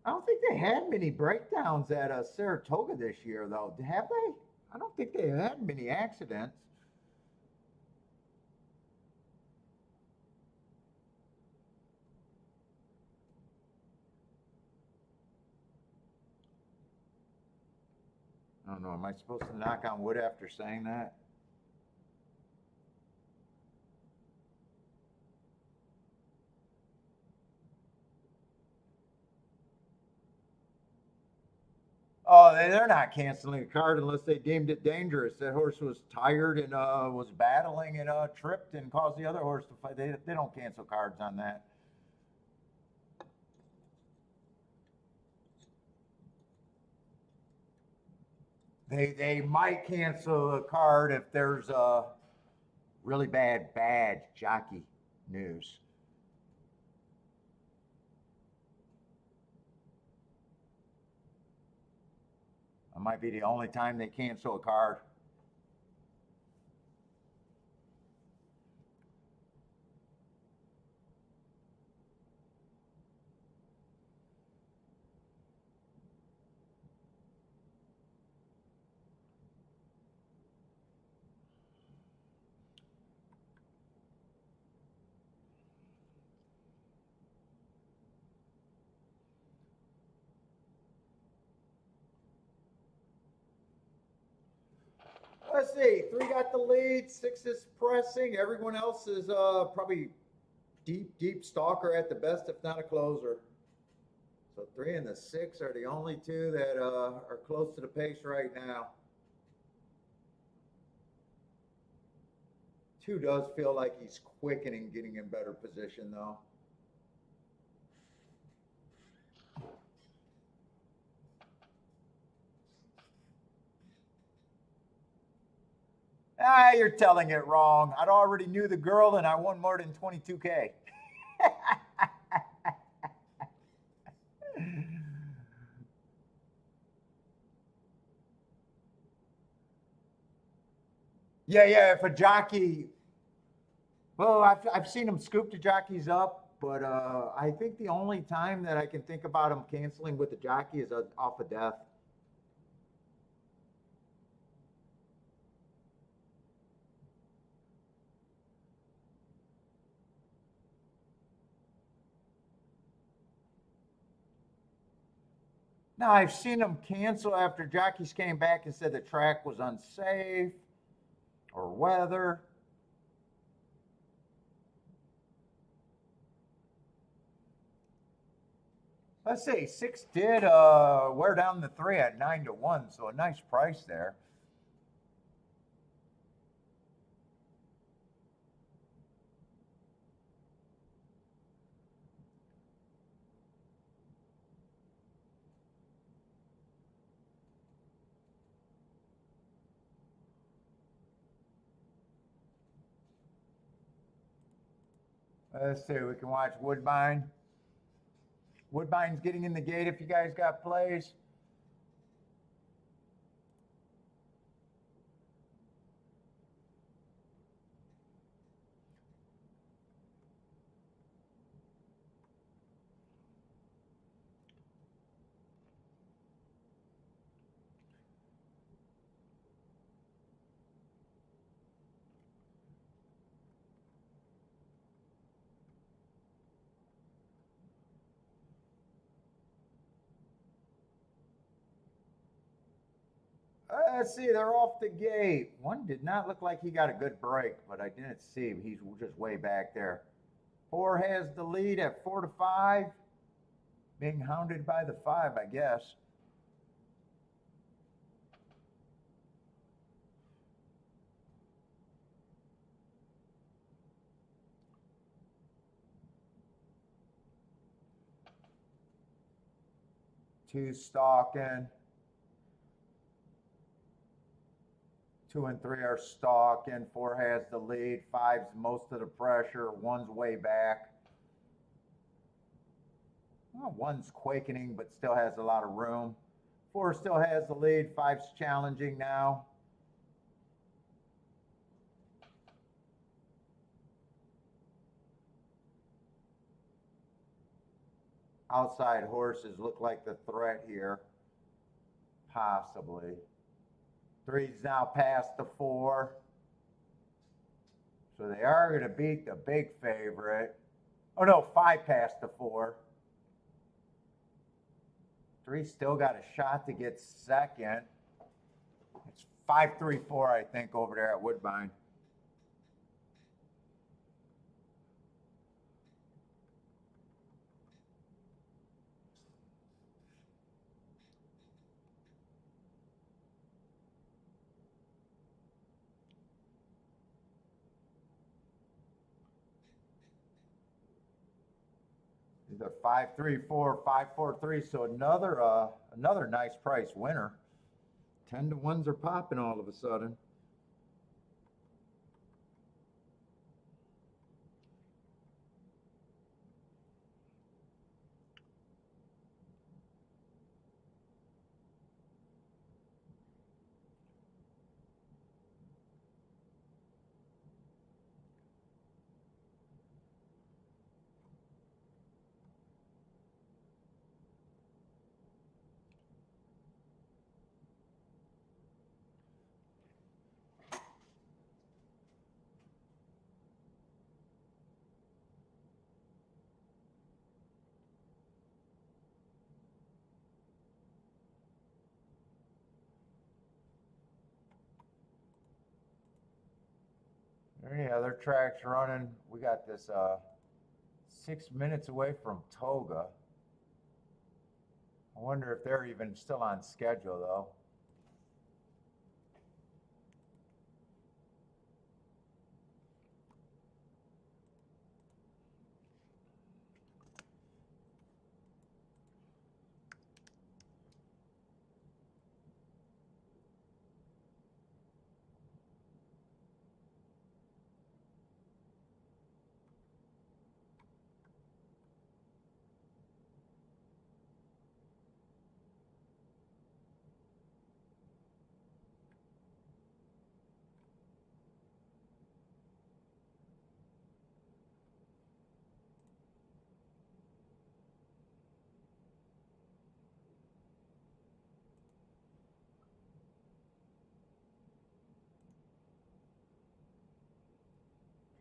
A: I don't think they had many breakdowns at Saratoga this year, though. Have they? I don't think they had many accidents. I don't know. Am I supposed to knock on wood after saying that? Oh, they're not canceling a card unless they deemed it dangerous. That horse was tired and was battling and tripped and caused the other horse to fight. They don't cancel cards on that. They might cancel a card if there's really bad jockey news. It might be the only time they cancel a card. Let's see. 3 got the lead. 6 is pressing. Everyone else is probably deep stalker at the best, if not a closer. So 3 and the 6 are the only 2 that are close to the pace right now. 2 does feel like he's quickening, getting in better position though. Ah, you're telling it wrong. I already knew the girl and I won more than 22K. Yeah. If a jockey, well, I've seen him scoop the jockeys up, but I think the only time that I can think about him canceling with the jockey is off a death. Now, I've seen them cancel after jockeys came back and said the track was unsafe or weather. Let's see, 6 did wear down the 3 at 9 to 1, so a nice price there. Let's see, we can watch Woodbine. Woodbine's getting in the gate if you guys got plays. Let's see, they're off the gate. One did not look like he got a good break, but I didn't see him. He's just way back there. 4 has the lead at 4 to 5. Being hounded by the 5, I guess. Two stalking. 2 and 3 are stalking. 4 has the lead. 5's most of the pressure. 1's way back. Well, 1's quaking, but still has a lot of room. 4 still has the lead. 5's challenging now. Outside horses look like the threat here. Possibly. 3's now past the 4. So they are going to beat the big favorite. Oh no, 5 past the 4. 3 still got a shot to get second. It's 5-3-4, I think, over there at Woodbine. Either 5-3-4, 5-4-3. So another nice price winner. 10 to 1s are popping all of a sudden. Any other tracks running? We got this 6 minutes away from Toga. I wonder if they're even still on schedule though.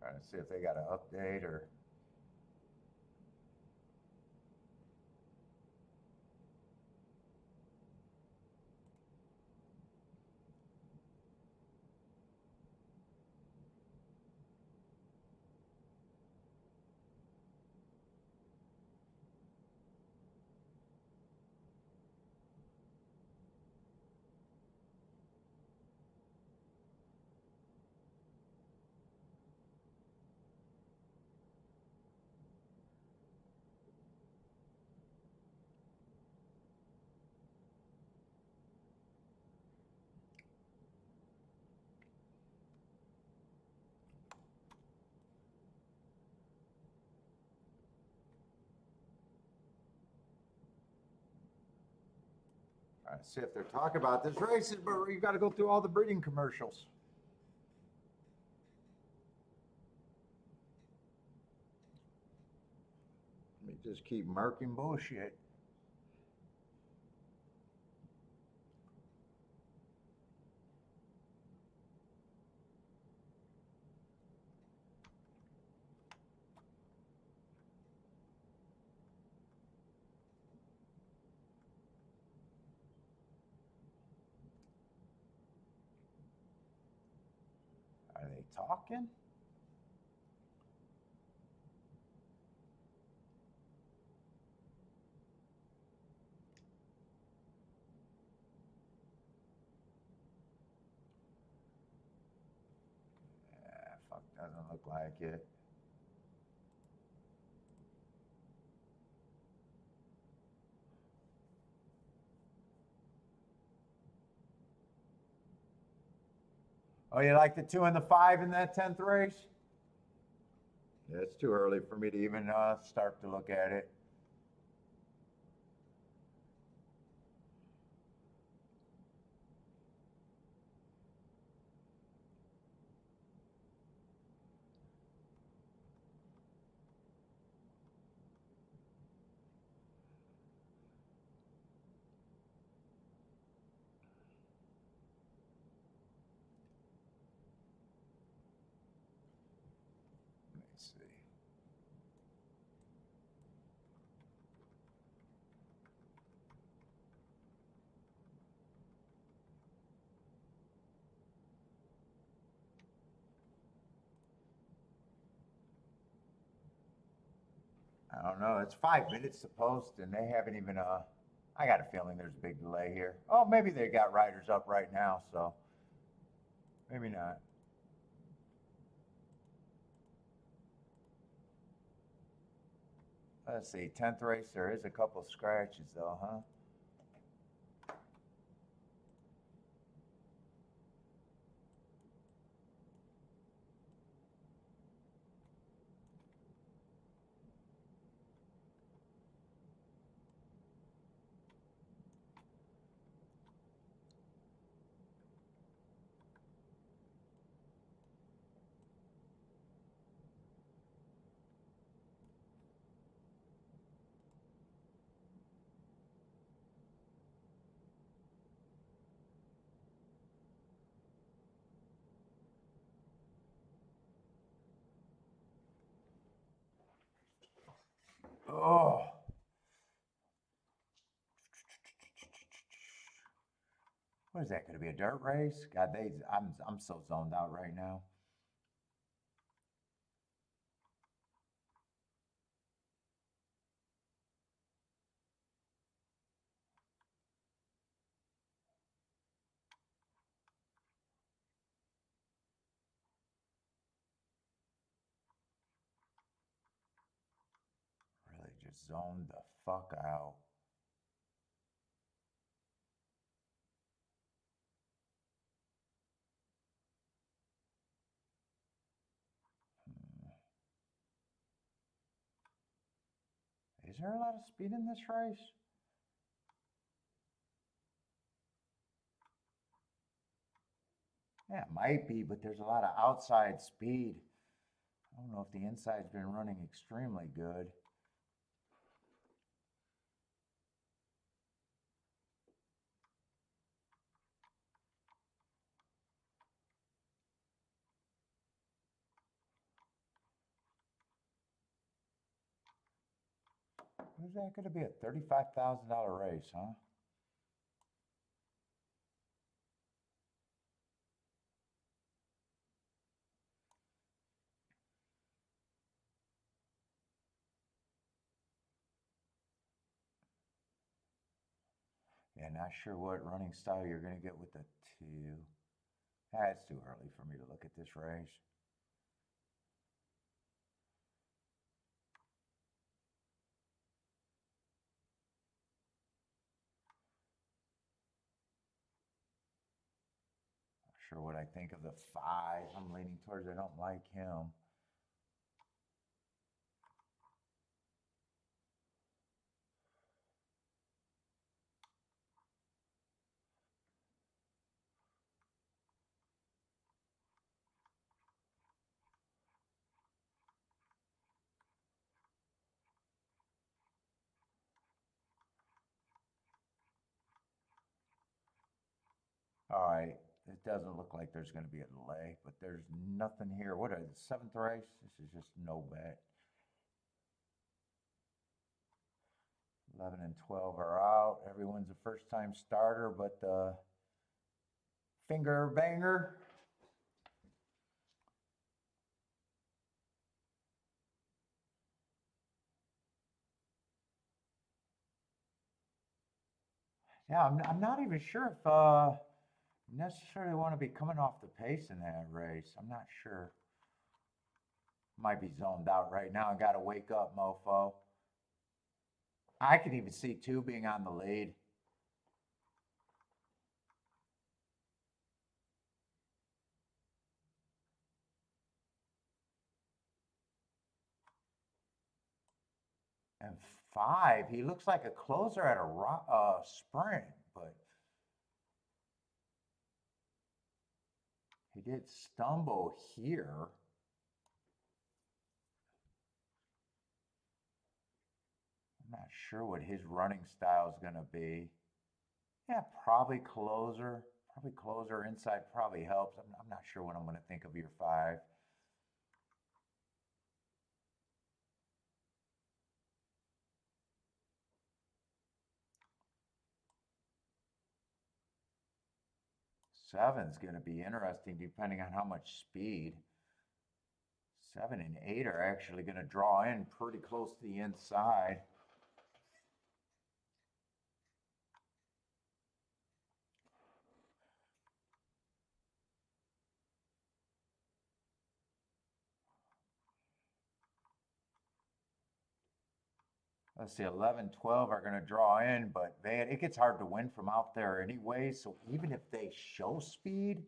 A: Trying to see if they got an update or. See if they're talking about this race, but you got to go through all the breeding commercials. Let me just keep marking bullshit. Are they talking? Yeah, fuck, doesn't look like it. Oh, you like the 2 and the 5 in that 10th race? Yeah, it's too early for me to even start to look at it. Let me see. I don't know. It's 5 minutes to post, and they haven't even. I got a feeling there's a big delay here. Oh, maybe they got riders up right now, so maybe not. Let's see. 10th race. There is a couple scratches though, huh? Oh. What is that going to be, a dirt race? God, I'm so zoned out right now. Really just zoned the fuck out. Is there a lot of speed in this race? Yeah, it might be, but there's a lot of outside speed. I don't know if the inside's been running extremely good. Who's that going to be, a $35,000 race, huh? Yeah, not sure what running style you're going to get with the 2. It's too early for me to look at this race. Not sure what I think of the 5. I'm leaning towards I don't like him. All right. It doesn't look like there's going to be a delay, but there's nothing here. What is the seventh race? This is just no bet. 11 and 12 are out. Everyone's a first time starter, but the finger banger. Yeah, I'm not even sure if necessarily want to be coming off the pace in that race. I'm not sure. Might be zoned out right now. I got to wake up, mofo. I could even see two being on the lead. And five, he looks like a closer at a sprint, but he did stumble here. I'm not sure what his running style is going to be. Yeah, probably closer. Probably closer. Inside probably helps. I'm not sure what I'm going to think of year five. Seven's going to be interesting depending on how much speed. 7 and 8 are actually going to draw in pretty close to the inside. Let's see, 11, 12 are going to draw in, but man, it gets hard to win from out there anyway. So even if they show speed,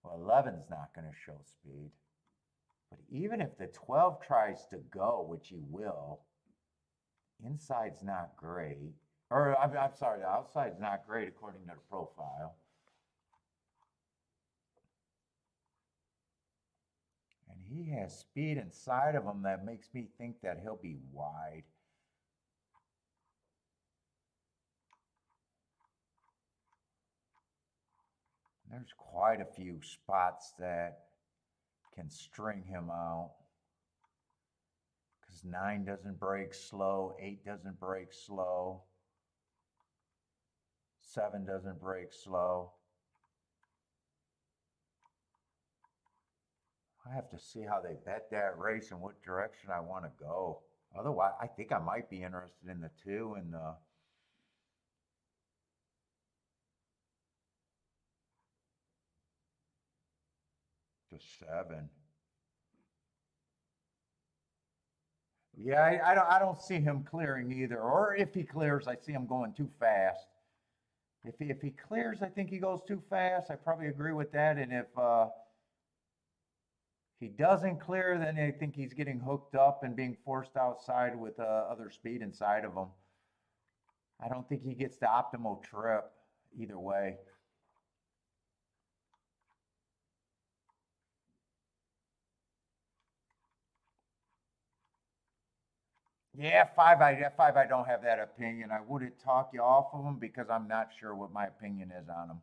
A: well, 11's not going to show speed. But even if the 12 tries to go, which he will, inside's not great. Or I'm sorry, the outside's not great according to the profile. And he has speed inside of him that makes me think that he'll be wide. There's quite a few spots that can string him out. Because 9 doesn't break slow, 8 doesn't break slow, 7 doesn't break slow. I have to see how they bet that race and what direction I want to go. Otherwise, I think I might be interested in the 2 and the 7. Yeah, I don't see him clearing either. Or if he clears, I see him going too fast. If he clears, I think he goes too fast. I probably agree with that. And if he doesn't clear, then I think he's getting hooked up and being forced outside with other speed inside of him. I don't think he gets the optimal trip either way. Yeah, five. I don't have that opinion. I wouldn't talk you off of him because I'm not sure what my opinion is on him.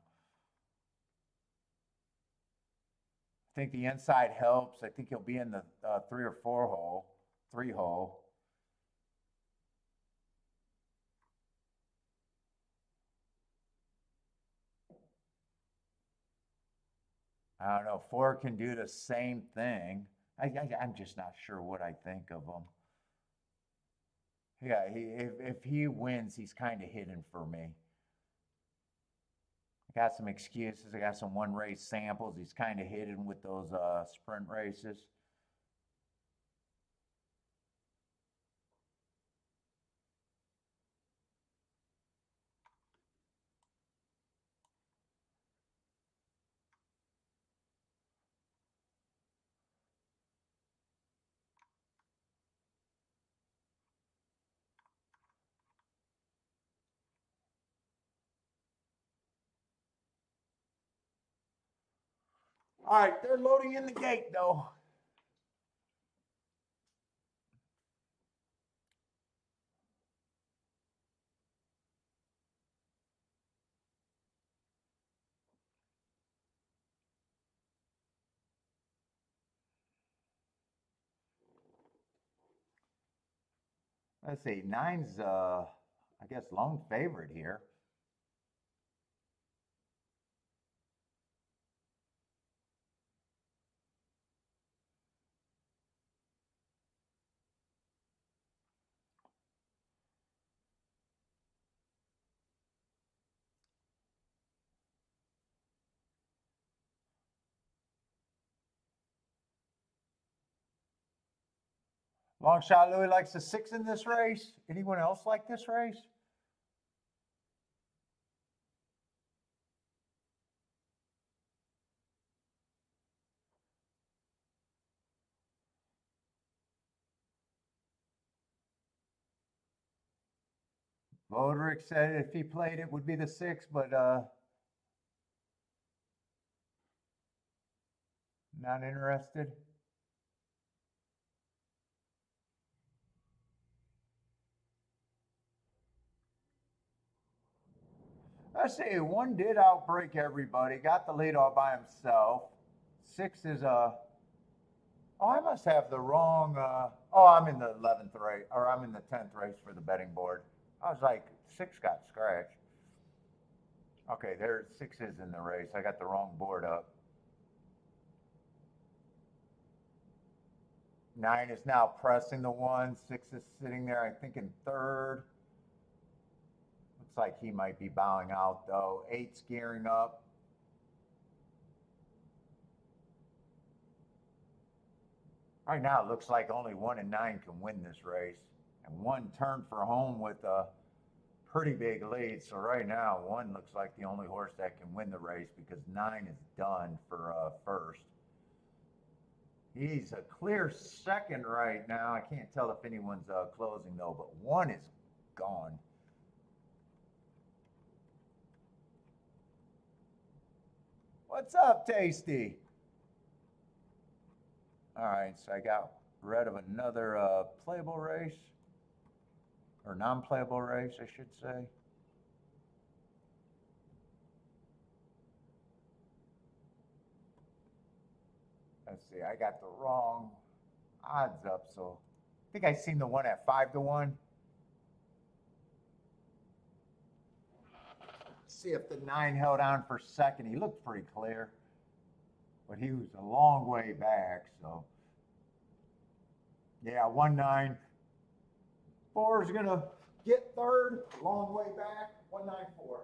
A: I think the inside helps. I think he'll be in the 3 or 4 hole, 3 hole. I don't know. 4 can do the same thing. I'm just not sure what I think of him. Yeah, if he wins, he's kind of hidden for me. I got some excuses. I got some one race samples. He's kind of hidden with those sprint races. All right, they're loading in the gate though. Let's see, nine's, I guess, lone favorite here. Long shot Louis likes the 6 in this race. Anyone else like this race? Vodrick said if he played it would be the 6, but not interested. I say 1 did outbreak everybody, got the lead all by himself. 6 is oh, I must have the wrong, oh, I'm in the 11th race, or I'm in the 10th race for the betting board. I was like, 6 got scratched. Okay, there's 6 is in the race. I got the wrong board up. 9 is now pressing the 1. 6 is sitting there, I think, in 3rd. Looks like he might be bowing out, though. 8's gearing up. Right now, it looks like only 1 and 9 can win this race. And 1 turned for home with a pretty big lead. So right now, 1 looks like the only horse that can win the race because 9 is done for first. He's a clear second right now. I can't tell if anyone's closing, though, but 1 is gone. What's up, Tasty? All right, so I got rid of another playable race, or non-playable race, I should say. Let's see, I got the wrong odds up, so I think I seen the one at 5 to 1. See if the 9 held on for second. He looked pretty clear, but he was a long way back, so yeah, 1-9. 4 is gonna get third, long way back, 1-9-4.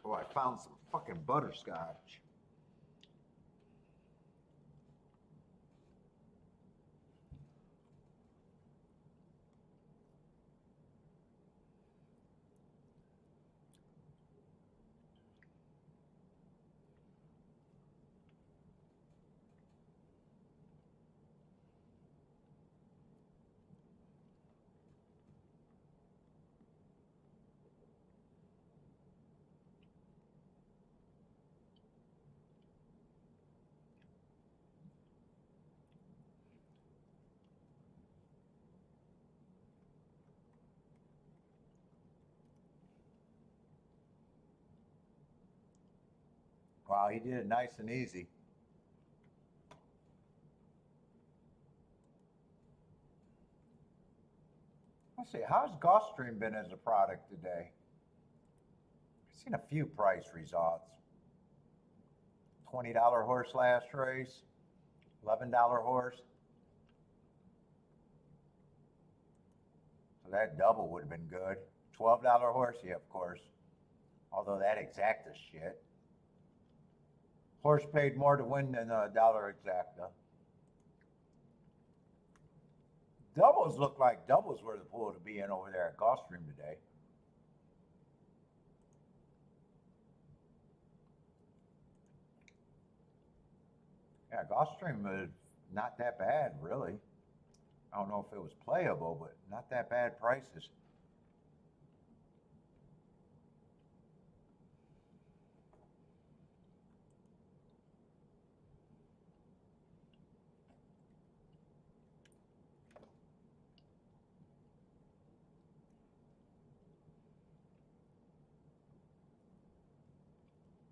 A: Oh, I found some fucking butterscotch. Wow, he did it nice and easy. Let's see, how's Gulfstream been as a product today? I've seen a few price results. $20 horse last race, $11 horse. So that double would have been good. $12 horse, yeah, of course. Although that exacta shit. Horse paid more to win than a dollar exacta. Doubles look like doubles were the pool to be in over there at Gulfstream today. Yeah, Gulfstream was not that bad, really. I don't know if it was playable, but not that bad prices.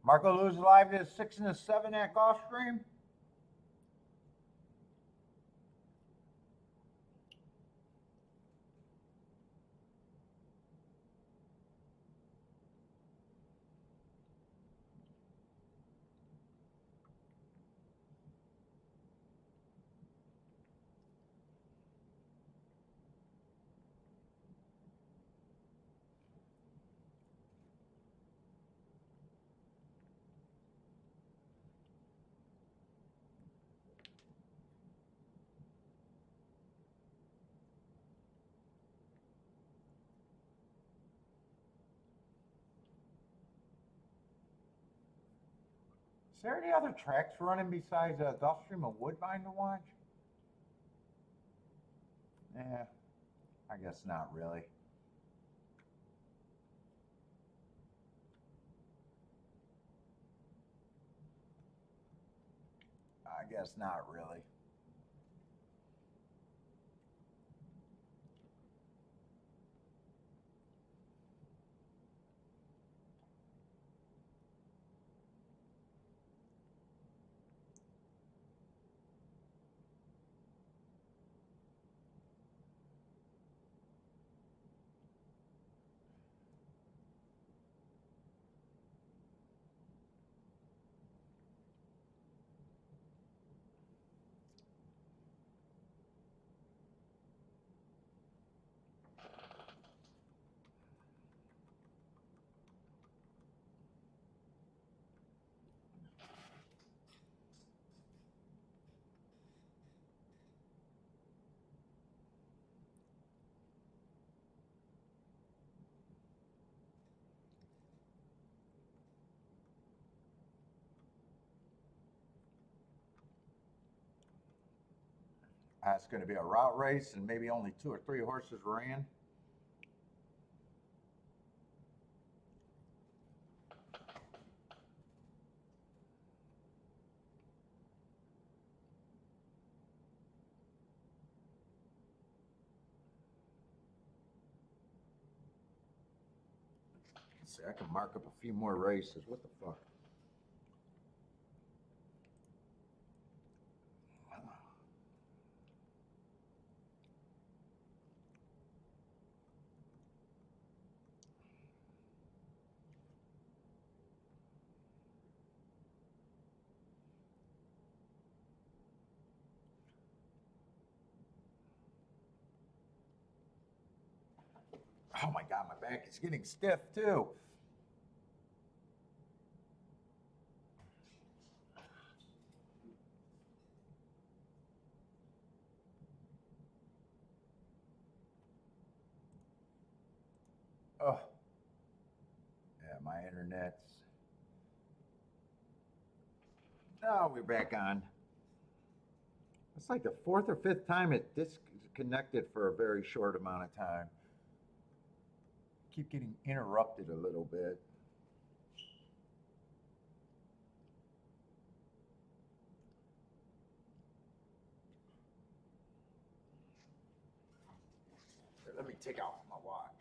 A: Marco Luz live is 6 and a 7 at Gulfstream. Is there any other tracks running besides Gulfstream and Woodbine to watch? Yeah, I guess not really. I guess not really. It's going to be a route race and maybe only 2 or 3 horses ran. Let's see, I can mark up a few more races. What the fuck? Oh my God, my back is getting stiff too. Oh, yeah, my internet's. Oh, we're back on. It's like the 4th or 5th time it disconnected for a very short amount of time. Keep getting interrupted a little bit. Here, let me take out my watch.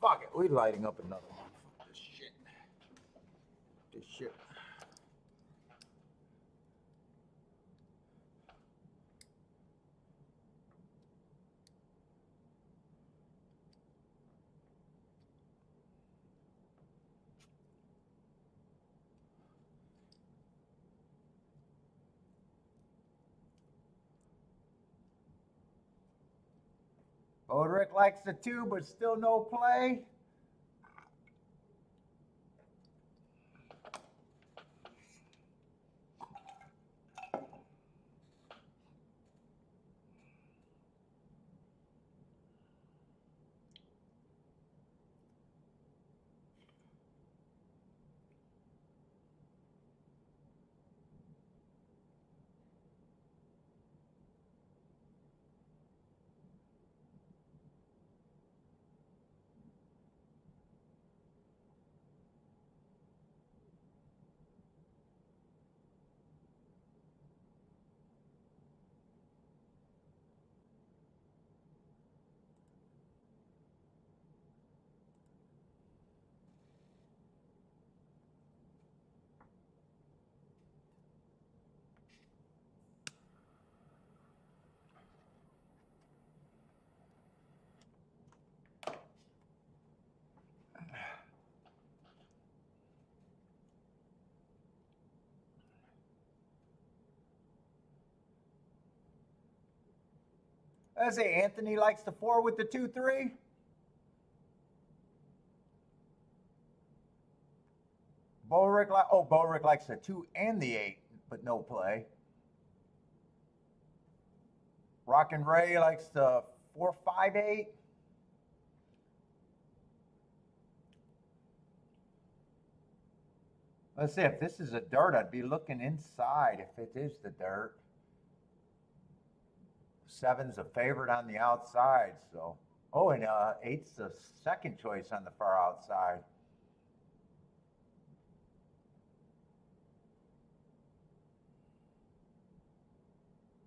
A: Fuck it, we lighting up another one. Fuck this shit. This shit. Odrick likes the 2, but still no play. Let's say Anthony likes the 4 with the 2-3. Boric likes the 2 and the 8, but no play. Rockin' Ray likes the 4-5-8. Let's see, if this is a dirt, I'd be looking inside if it is the dirt. 7's a favorite on the outside, so. Oh, and 8's the second choice on the far outside.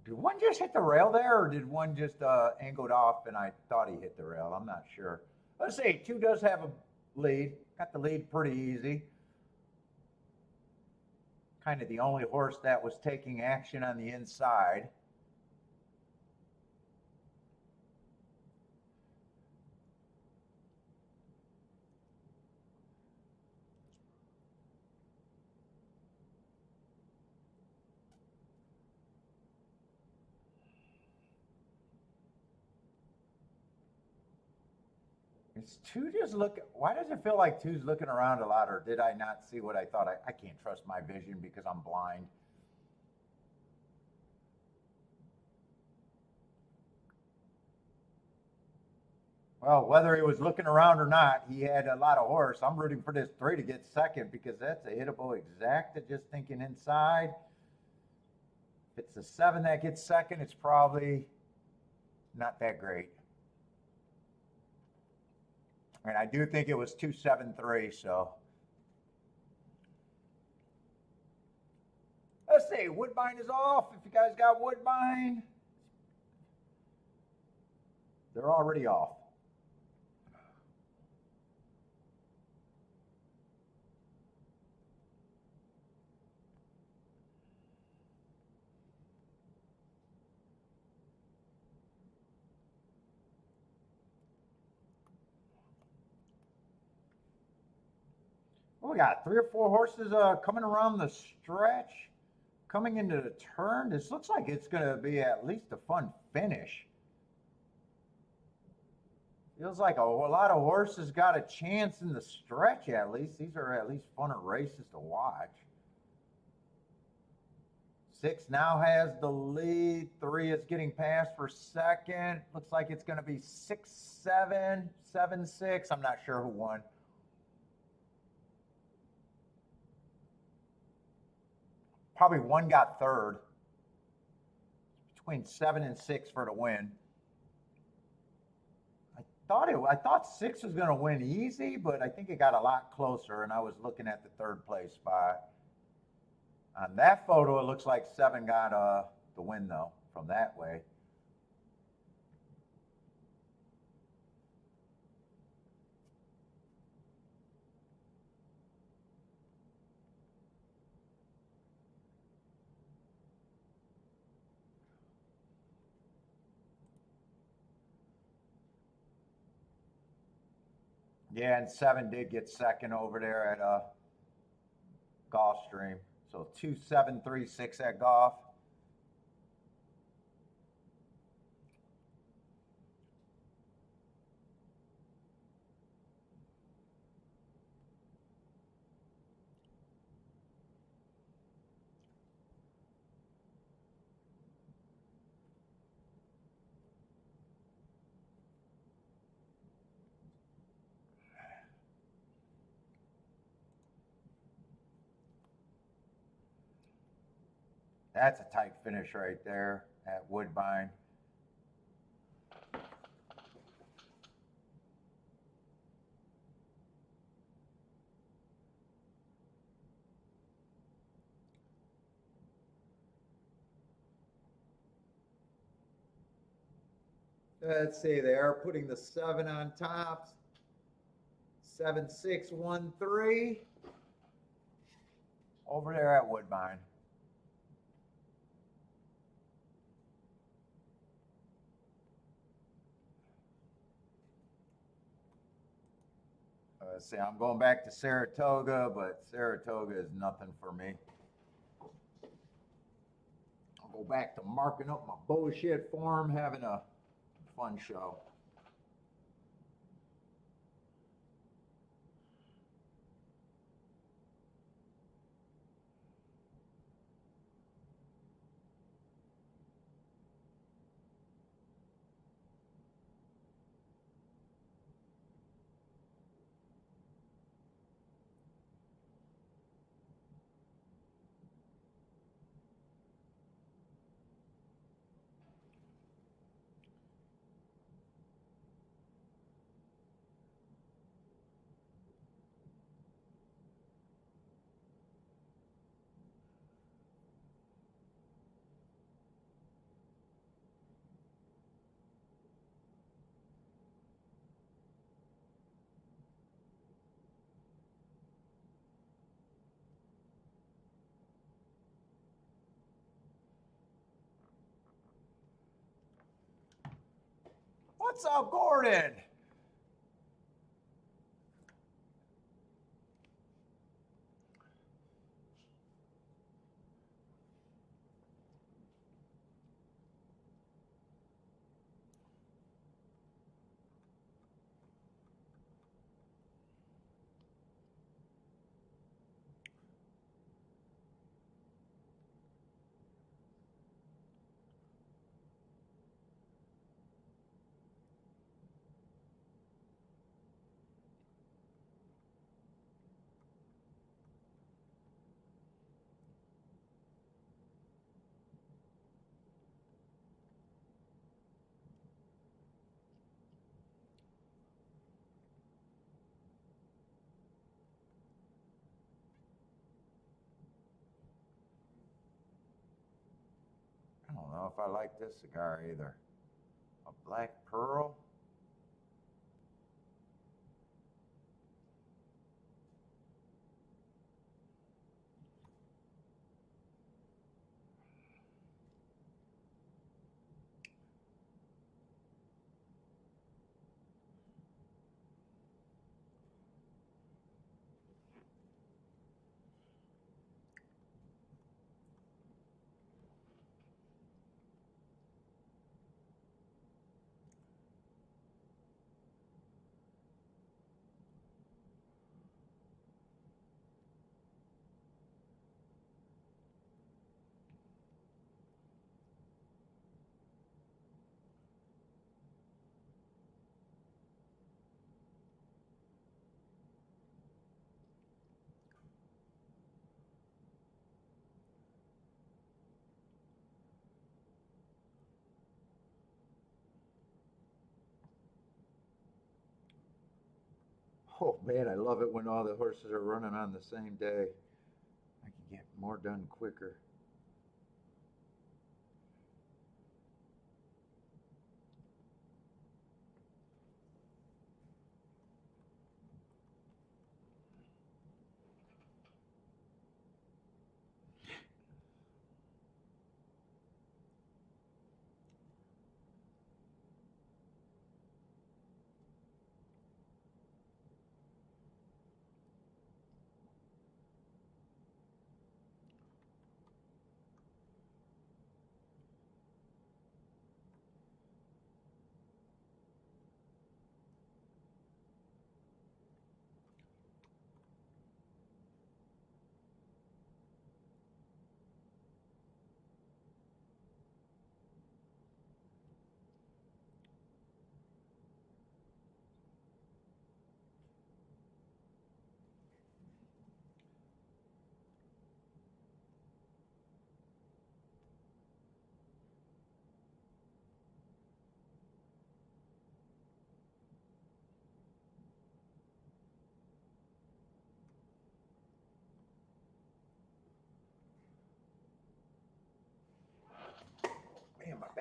A: Did one just hit the rail there, or did one just angled off and I thought he hit the rail? I'm not sure. Let's see, 2 does have a lead. Got the lead pretty easy. Kind of the only horse that was taking action on the inside. Is 2 just look? Why does it feel like 2's looking around a lot, or did I not see what I thought? I can't trust my vision because I'm blind. Well, whether he was looking around or not, he had a lot of horse. I'm rooting for this 3 to get second because that's a hittable exacta, just thinking inside. If it's a 7 that gets second, it's probably not that great. And I do think it was 2-7-3, so. Let's see, Woodbine is off. If you guys got Woodbine, they're already off. Well, we got 3 or 4 horses coming around the stretch, coming into the turn. This looks like it's going to be at least a fun finish. Feels like a lot of horses got a chance in the stretch at least. These are at least funner races to watch. 6 now has the lead. 3 is getting past for second. Looks like it's going to be 6-7, 7-6. I'm not sure who won. Probably 1 got third. Between 7 and 6 for the win. I thought 6 was going to win easy, but I think it got a lot closer, and I was looking at the 3rd place spot. On that photo, it looks like 7 got the win, though, from that way. Yeah, and 7 did get second over there at Gulfstream. So 2.736 at Golf. That's a tight finish right there at Woodbine. Let's see, they are putting the 7 on top. 7.613 over there at Woodbine. Let's see, I'm going back to Saratoga, but Saratoga is nothing for me. I'll go back to marking up my bullshit form, having a fun show. What's up, Gordon? I don't know if I like this cigar either. A Black Pearl. Oh man, I love it when all the horses are running on the same day. I can get more done quicker.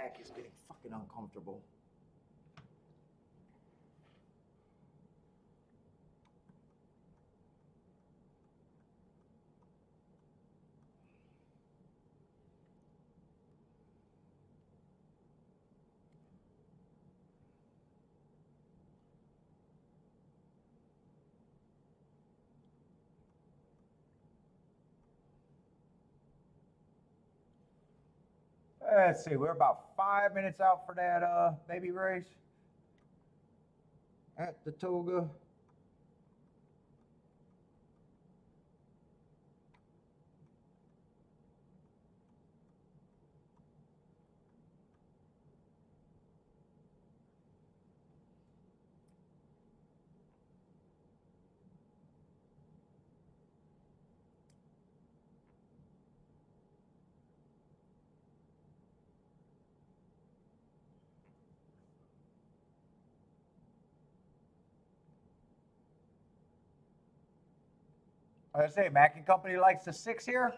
A: back is getting fucking uncomfortable. Let's see, we're about 5 minutes out for that baby race at the Toga. I say, Mack and Company likes the 6 here.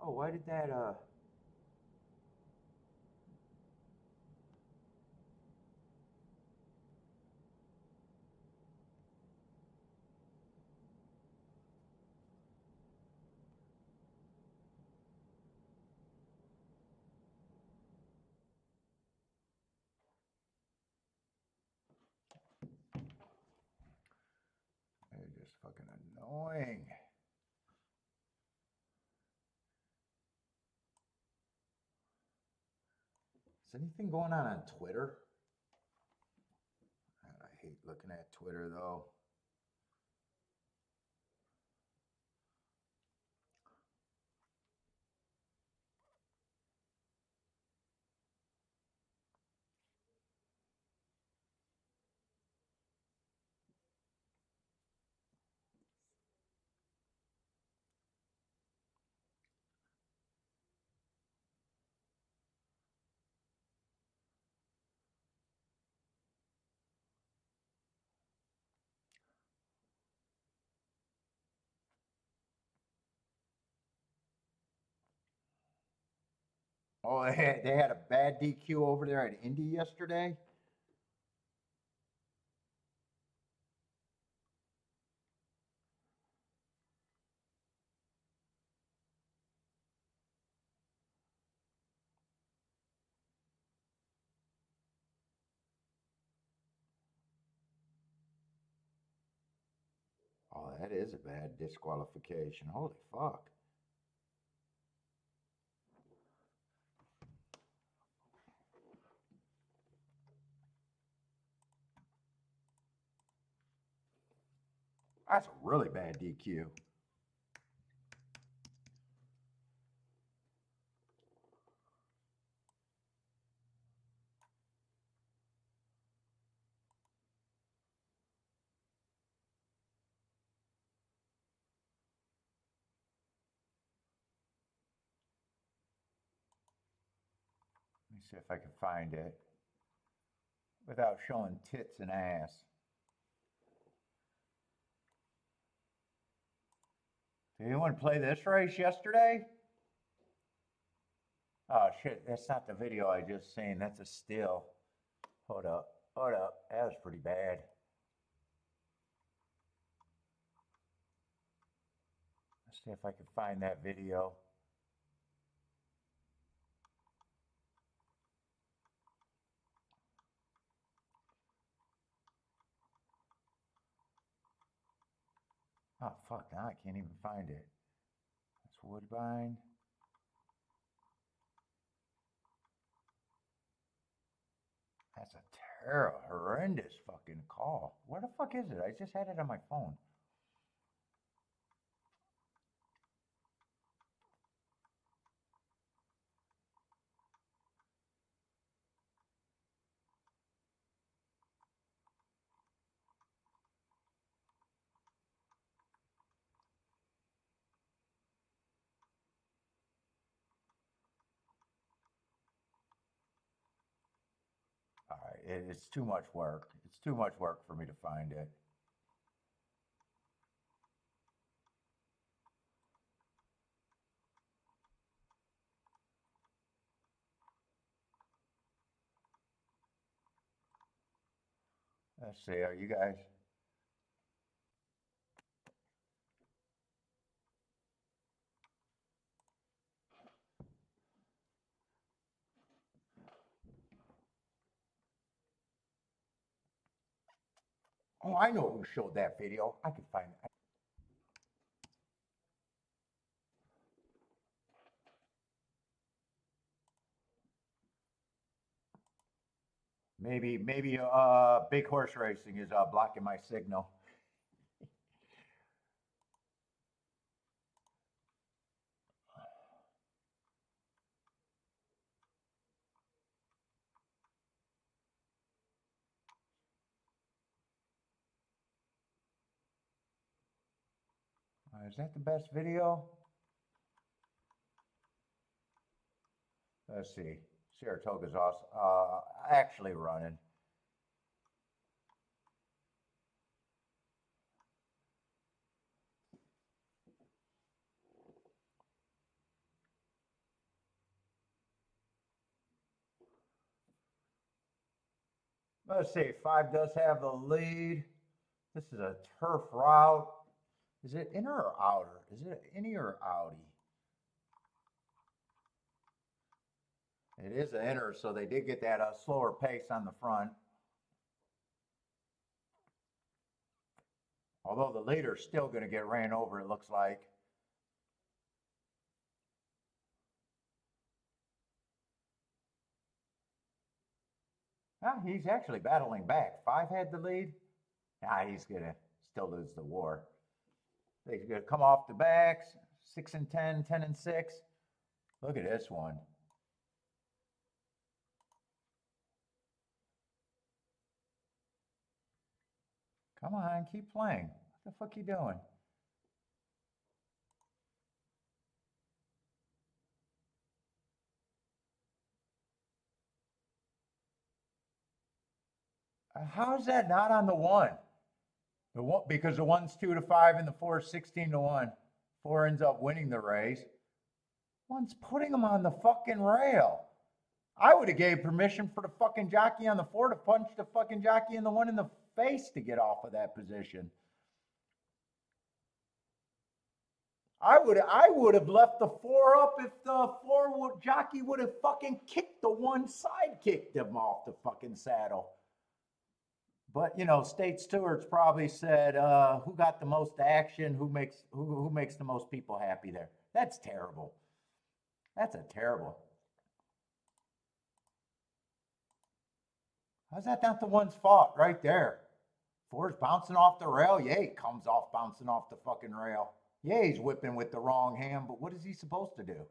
A: Oh, why did that they're just fucking annoying. Is anything going on Twitter? I hate looking at Twitter though. Oh, they had a bad DQ over there at Indy yesterday. Oh, that is a bad disqualification. Holy fuck. That's a really bad DQ. Let me see if I can find it without showing tits and ass. Did anyone play this race yesterday? Oh shit, that's not the video I just seen. That's a still. Hold up. Hold up. That was pretty bad. Let's see if I can find that video. Oh fuck, now I can't even find it. That's Woodbine. That's a terrible, horrendous fucking call. Where the fuck is it? I just had it on my phone. All right, it's too much work. It's too much work for me to find it. Let's see, are you guys? Oh, I know who showed that video. I can find it. Maybe big horse racing is blocking my signal. Is that the best video? Let's see. Saratoga's awesome. Actually running. Let's see. 5 does have the lead. This is a turf route. Is it inner or outer? Is it innie or outie? It is an inner, so they did get that slower pace on the front. Although the leader's still going to get ran over, it looks like. He's actually battling back. 5 had the lead. He's going to still lose the war. They're going to come off the backs. 6 and 10, 10 and 6. Look at this one. Come on, keep playing. What the fuck you doing? How is that not on the 1? The 1 because the 1's 2 to 5 and the 4's 16 to 1. 4 ends up winning the race. 1's putting him on the fucking rail. I would have gave permission for the fucking jockey on the 4 to punch the fucking jockey in the 1 in the face to get off of that position. I would have left the 4 up if the 4 jockey would have fucking kicked the 1 side, kicked him off the fucking saddle. But you know, state stewards probably said, "Who got the most action? Who makes the most people happy there?" That's terrible. That's a terrible. How's that not the 1's fault right there? 4's bouncing off the rail. Yeah, he comes off bouncing off the fucking rail. Yeah, he's whipping with the wrong hand, but what is he supposed to do?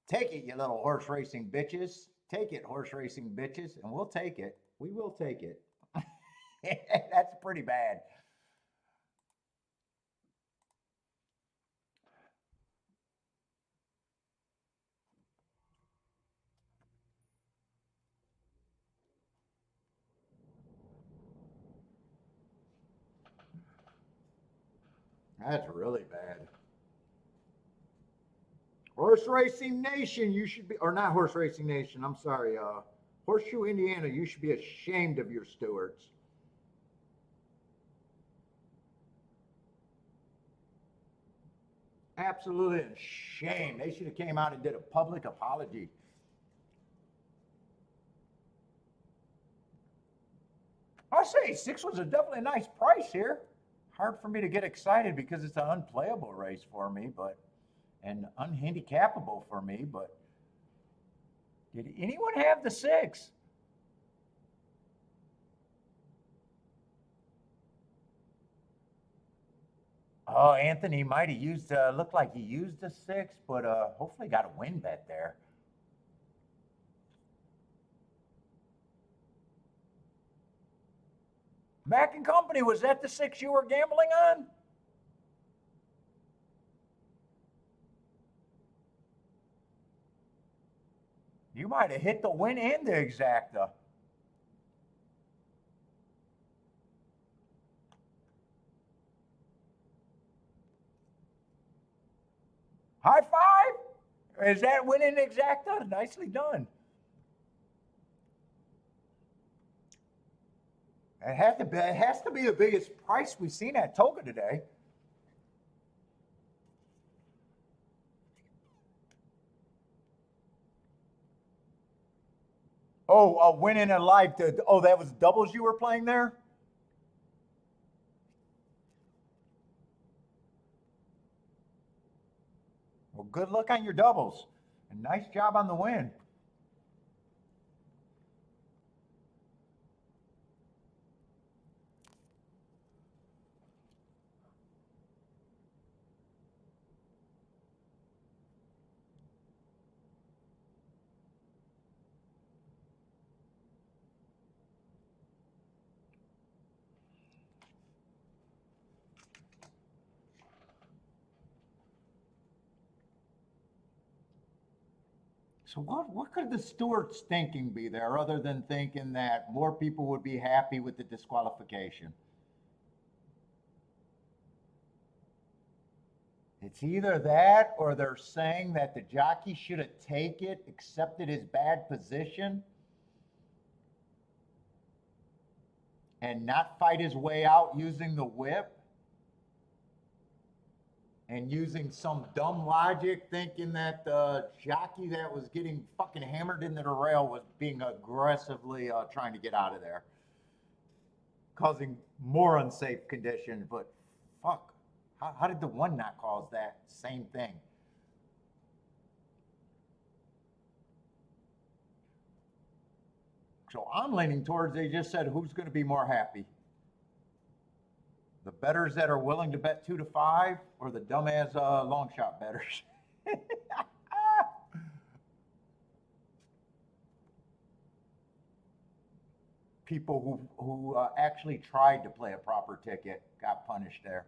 A: Take it, you little horse racing bitches. Take it, horse racing bitches, and we'll take it. We will take it. That's pretty bad. That's really bad. Horse Racing Nation, you should be, or not Horse Racing Nation, I'm sorry, Horseshoe, Indiana, you should be ashamed of your stewards. Absolutely a shame. They should have came out and did a public apology. I say 6 was definitely a nice price here. Hard for me to get excited because it's an unplayable race for me, but and unhandicappable for me, but did anyone have the 6? Oh, Anthony might have used, looked like he used a 6, but hopefully got a win bet there. Mac and Company, was that the 6 you were gambling on? You might have hit the win and the exacta. High five. Is that winning exacta? Nicely done. It has to be the biggest price we've seen at Toga today. Oh, winning a life. Oh, that was doubles you were playing there? Well, good luck on your doubles. And nice job on the win. So what could the stewards thinking be there other than thinking that more people would be happy with the disqualification? It's either that or they're saying that the jockey should have taken it, accepted his bad position, and not fight his way out using the whip and using some dumb logic, thinking that the jockey that was getting fucking hammered into the rail was being aggressively trying to get out of there, causing more unsafe conditions. But fuck, how did the one not cause that same thing? So I'm leaning towards they just said who's going to be more happy. The bettors that are willing to bet 2 to 5, or the dumbass long shot bettors. People who actually tried to play a proper ticket got punished there.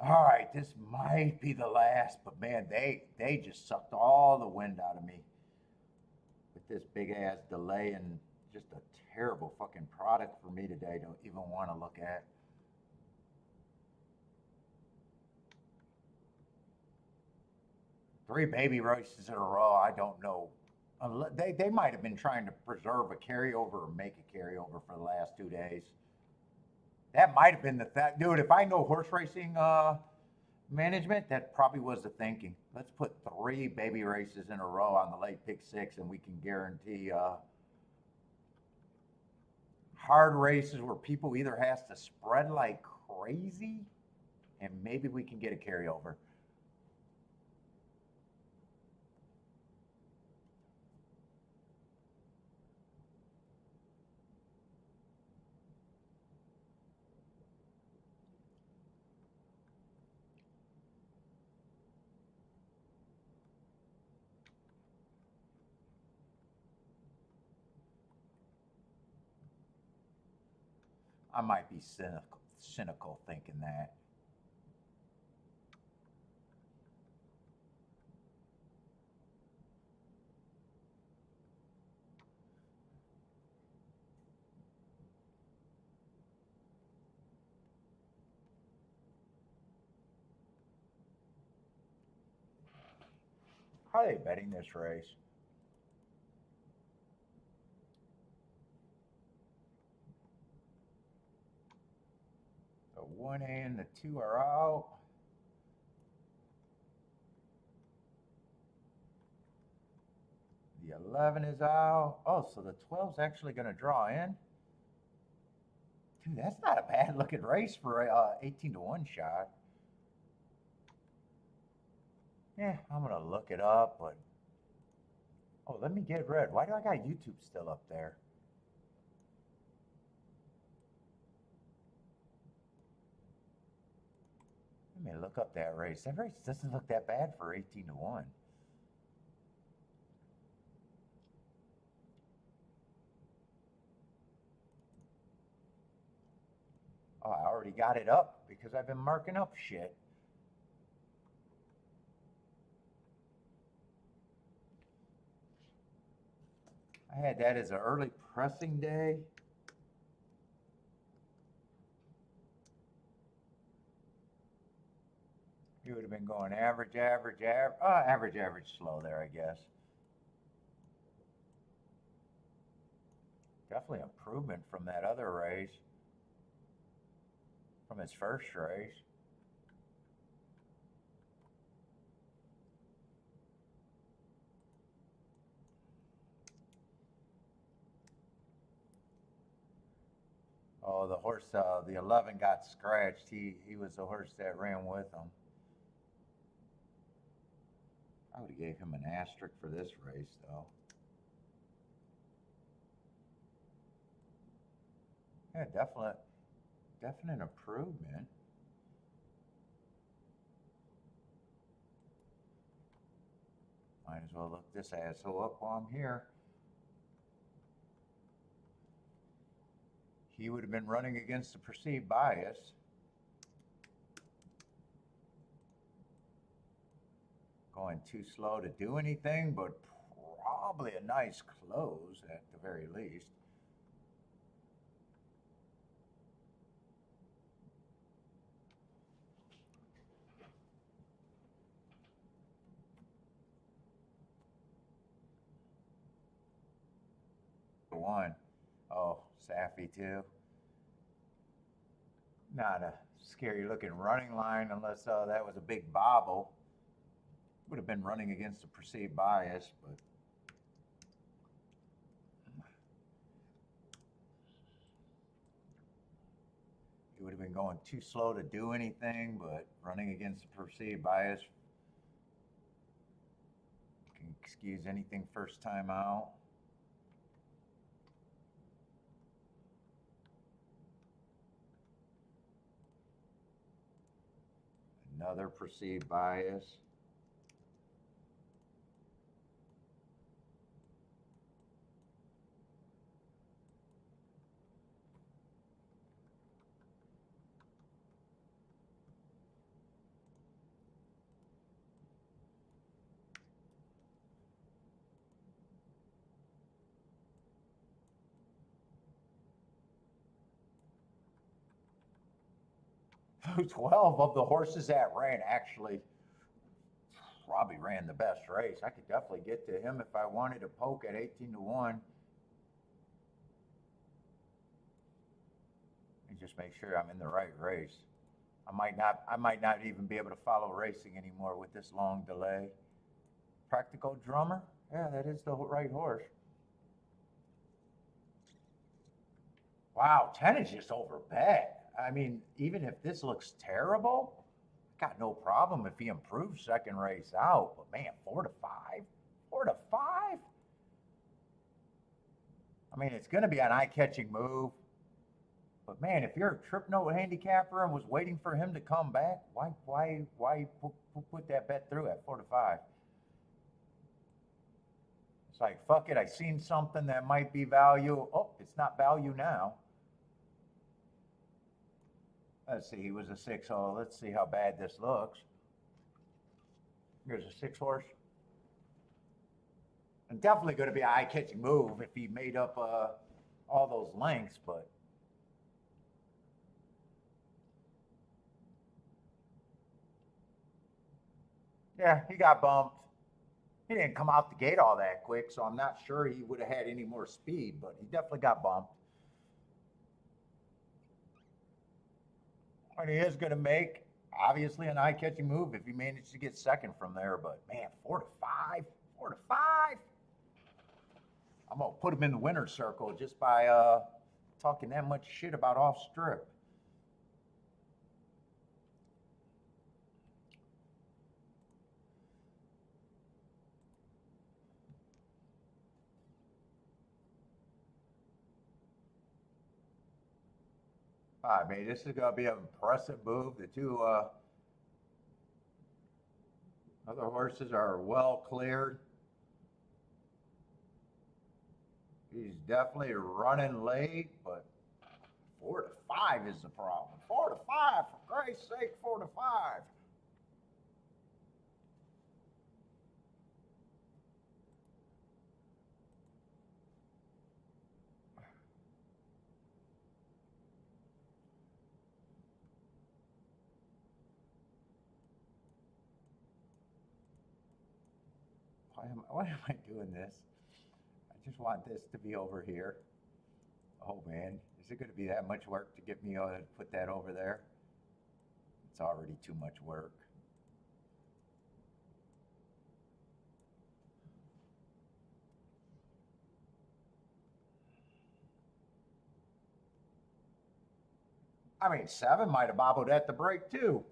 A: All right, this might be the last, but man, they just sucked all the wind out of me with this big ass delay, and just a terrible fucking product for me today to even want to look at. 3 baby races in a row. I don't know. They might have been trying to preserve a carryover or make a carryover for the last 2 days. That might have been the fact, dude. If I know horse racing management, that probably was the thinking. Let's put 3 baby races in a row on the late pick six, and we can guarantee hard races where people either has to spread like crazy, and maybe we can get a carryover. I might be cynical thinking that. How are they betting this race? The 1A and the 2 are out. The 11 is out. Oh, so the 12's actually going to draw in. Dude, that's not a bad looking race for a 18 to 1 shot. Yeah, I'm going to look it up, but. Oh, let me get red. Why do I got YouTube still up there? Let me look up that race. That race doesn't look that bad for 18 to 1. Oh, I already got it up because I've been marking up shit. I had that as an early pressing day. He would have been going average, average, average, average, average, slow there, I guess. Definitely improvement from that other race, from his first race. Oh, the horse, the 11 got scratched. He was the horse that ran with him. I would have gave him an asterisk for this race, though. Yeah, definite improvement. Might as well look this asshole up while I'm here. He would have been running against the perceived bias. Going too slow to do anything, but probably a nice close at the very least. One. Oh, Safi too. Not a scary looking running line unless that was a big bobble. Would have been running against the perceived bias, but he would have been going too slow to do anything, but running against the perceived bias can excuse anything first time out. Another perceived bias. Twelve of the horses that ran actually probably ran the best race. I could definitely get to him if I wanted to poke at 18-1. And just make sure I'm in the right race. I might not even be able to follow racing anymore with this long delay. Practical Drummer? Yeah, that is the right horse. Wow, 10 is just over bet. I mean, even if this looks terrible, got no problem if he improves second race out. But man, 4-5, 4-5. I mean, it's going to be an eye-catching move. But man, if you're a trip note handicapper and was waiting for him to come back, why put that bet through at 4-5? It's like, fuck it. I seen something that might be value. Oh, it's not value now. Let's see. He was a 6-0. Let's see how bad this looks. Here's a 6 horse. And definitely going to be an eye-catching move if he made up all those lengths, but yeah, he got bumped. He didn't come out the gate all that quick, so I'm not sure he would have had any more speed, but he definitely got bumped. And he is going to make, obviously, an eye-catching move if he manages to get second from there. But man, 4-5, 4-5. I'm gonna put him in the winner's circle just by talking that much shit about off strip. I mean, this is gonna be an impressive move. The two other horses are well cleared. He's definitely running late, but 4-5. 5 is the problem. 4 to 5, for Christ's sake, 4 to 5. Why am I doing this? I just want this to be over here. Oh man, is it going to be that much work to get me to put that over there? It's already too much work. I mean, 7 might have bobbled at the break too.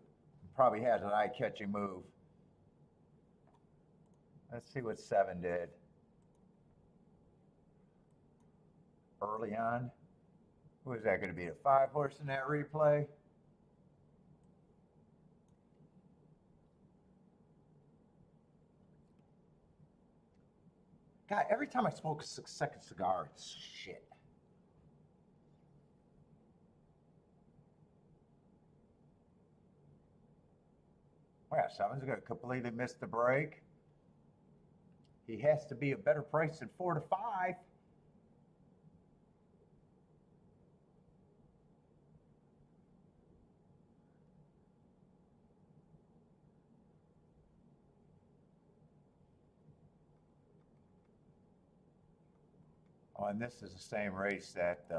A: Probably has an eye-catching move. Let's see what 7 did. Early on. Who is that going to be? A 5 horse in that replay? God, every time I smoke a 6-second cigar, it's shit. Oh yeah, 7's going to completely miss the break. He has to be a better price than 4 to 5. Oh, and this is the same race that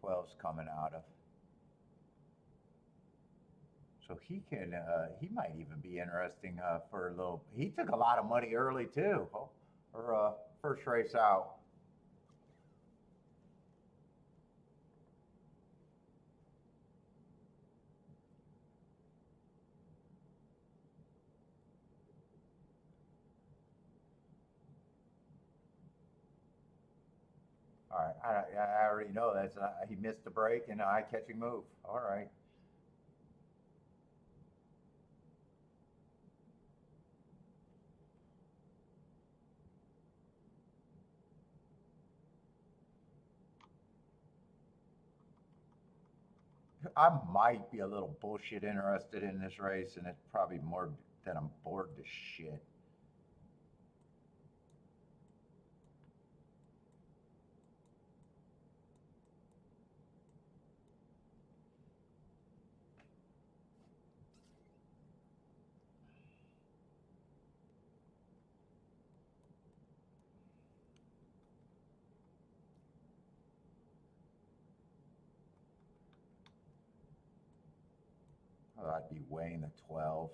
A: 12's coming out of. So he can, he might even be interesting for a little. He took a lot of money early too, or first race out. All right, I already know that's he missed the break and an eye-catching move. All right. I might be a little bullshit interested in this race, and it's probably more that I'm bored to shit. Oh, I'd be weighing the 12.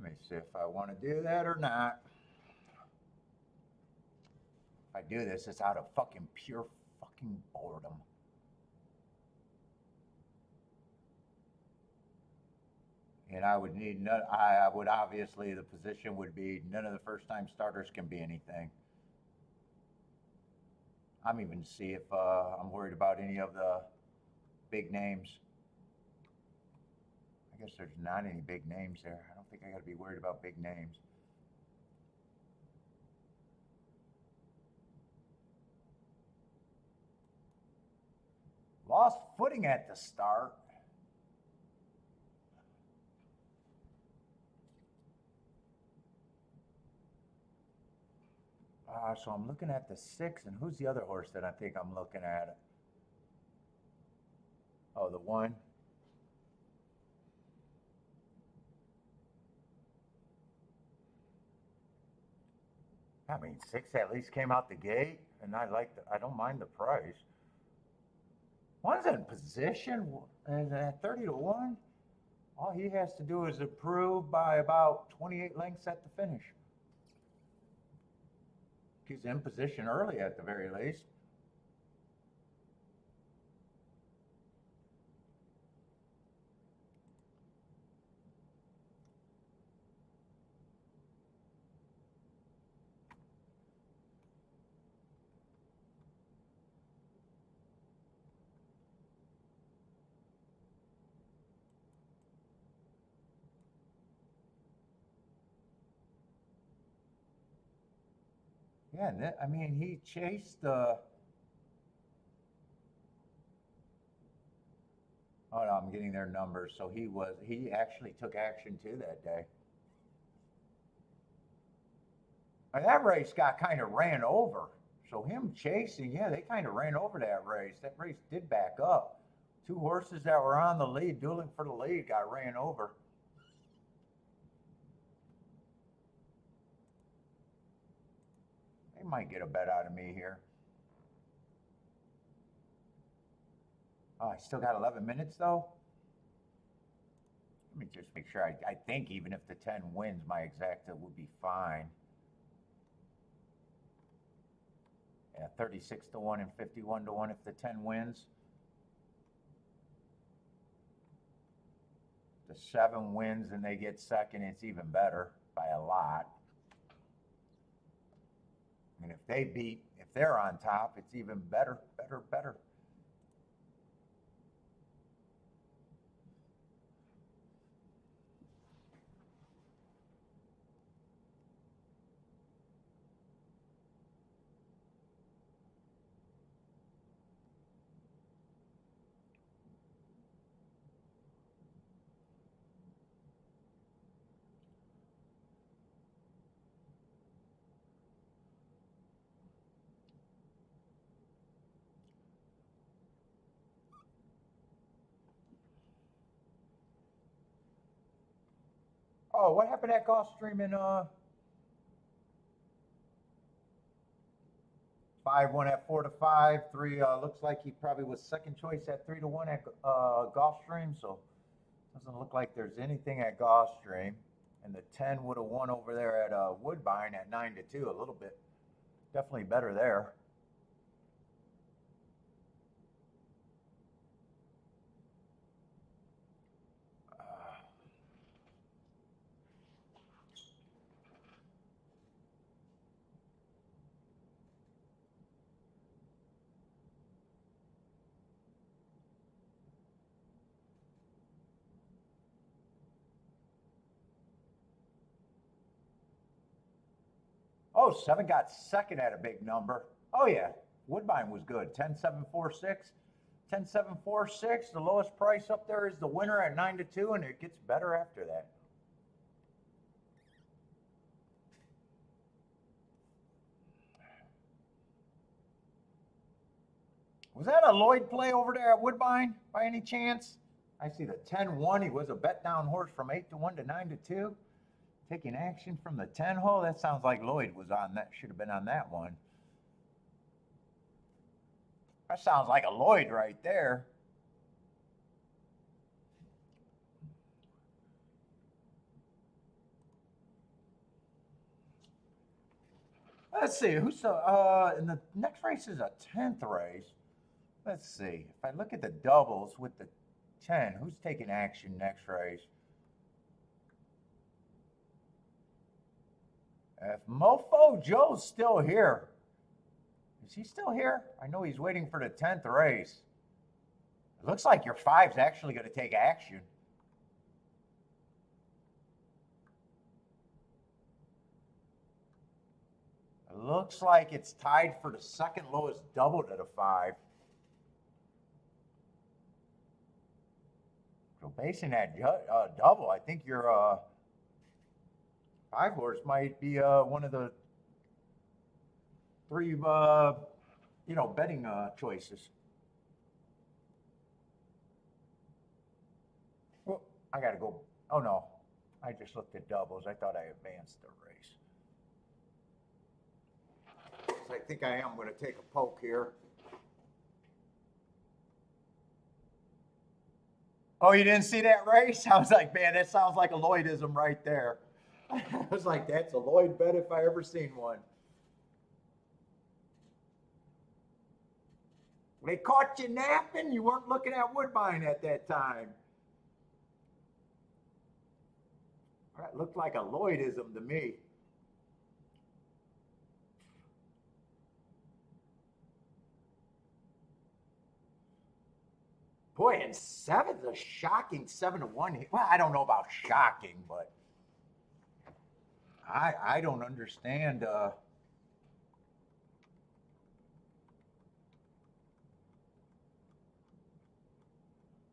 A: Let me see if I want to do that or not. If I do this, it's out of fucking pure fucking boredom. And I would need none, I would obviously, the position would be none of the first time starters can be anything. I'm even see if I'm worried about any of the big names. I guess there's not any big names there. I don't think I got to be worried about big names. Lost footing at the start. So I'm looking at the 6, and who's the other horse that I think I'm looking at? Oh, the 1. I mean, 6 at least came out the gate, and I don't mind the price. 1's in position, and at 30 to 1, all he has to do is improve by about 28 lengths at the finish. He's in position early at the very least. Yeah, I mean, he chased the Hold on, I'm getting their numbers. So he actually took action too that day. And that race got kind of ran over. So him chasing, yeah, they kind of ran over that race. That race did back up. Two horses that were on the lead, dueling for the lead, got ran over. They might get a bet out of me here. Oh, I still got 11 minutes though. Let me just make sure. I think even if the 10 wins, my exacta would be fine. Yeah, 36 to 1 and 51 to 1 if the 10 wins. The 7 wins and they get second, it's even better by a lot. I mean, if they're on top, it's even better. Oh, what happened at Gulfstream and 5-1 at 4 to 5, 3 looks like he probably was second choice at 3 to 1 at Gulfstream, so doesn't look like there's anything at Gulfstream. And the 10 would have won over there at Woodbine at 9 to 2, a little bit definitely better there. Oh, 7 got second at a big number. Oh, yeah. Woodbine was good. 10-7-4-6. 10-7-4-6. The lowest price up there is the winner at 9 to 2, and it gets better after that. Was that a Lloyd play over there at Woodbine by any chance? I see the 10-1. He was a bet down horse from 8 to 1 to 9 to 2. Taking action from the 10 hole. That sounds like Lloyd was on that. Should have been on that one. That sounds like a Lloyd right there. Let's see. Who's in the next race is a 10th race. Let's see. If I look at the doubles with the 10, who's taking action next race? If Mofo Joe's still here, is he still here? I know he's waiting for the 10th race. It looks like your 5's actually going to take action. It looks like it's tied for the second lowest double to the 5. So basing that double, I think your 5 horse might be one of the 3 betting choices. Well, I gotta go. Oh no, I just looked at doubles. I thought I advanced the race. So I think I am going to take a poke here. Oh, you didn't see that race? I was like, man, that sounds like a Lloydism right there. I was like, that's a Lloyd bet if I ever seen one. They caught you napping. You weren't looking at Woodbine at that time. That looked like a Lloydism to me. Boy, and 7's a shocking 7 to 1. Well, I don't know about shocking, but I don't understand.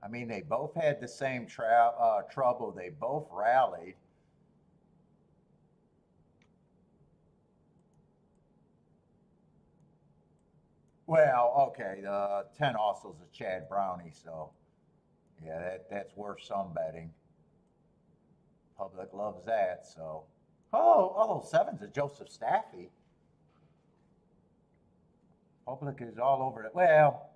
A: I mean, they both had the same trouble. They both rallied. Well, okay, the 10 also is a Chad Brownie, so yeah, that's worth some betting. Public loves that, so. Oh, seven's a Joseph Staffy. Public is all over it. Well,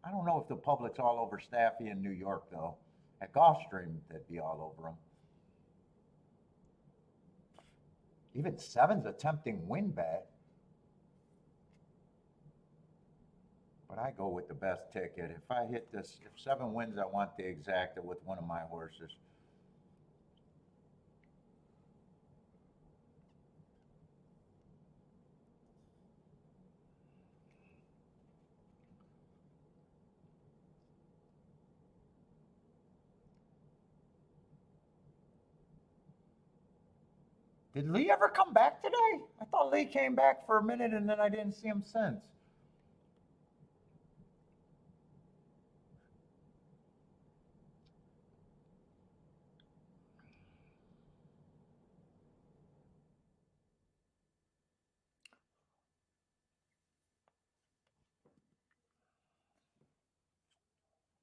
A: I don't know if the public's all over Staffy in New York, though. At Gulfstream, they'd be all over him. Even seven's a tempting win bet, but I go with the best ticket. If I hit this, if seven wins, I want the exacta with one of my horses. Did Lee ever come back today? I thought Lee came back for a minute and then I didn't see him since.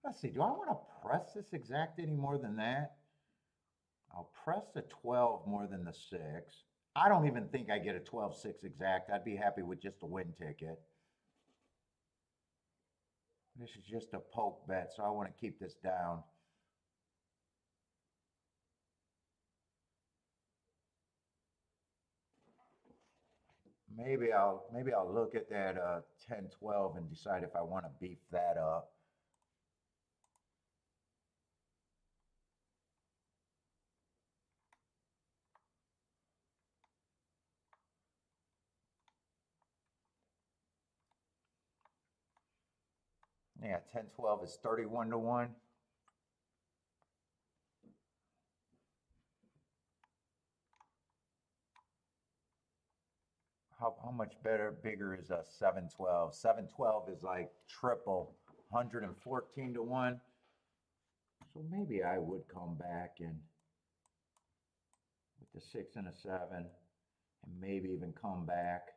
A: Let's see, do I want to press this exact any more than that? I'll press the 12 more than the 6. I don't even think I get a 12-6 exact. I'd be happy with just a win ticket. This is just a poke bet, so I want to keep this down. Maybe I'll look at that 10-12 and decide if I want to beef that up. Yeah, 10-12 is 31 to 1. How much bigger is a 7-12? 7-12 is like triple, 114 to 1. So maybe I would come back and with the 6 and a 7 and maybe even come back.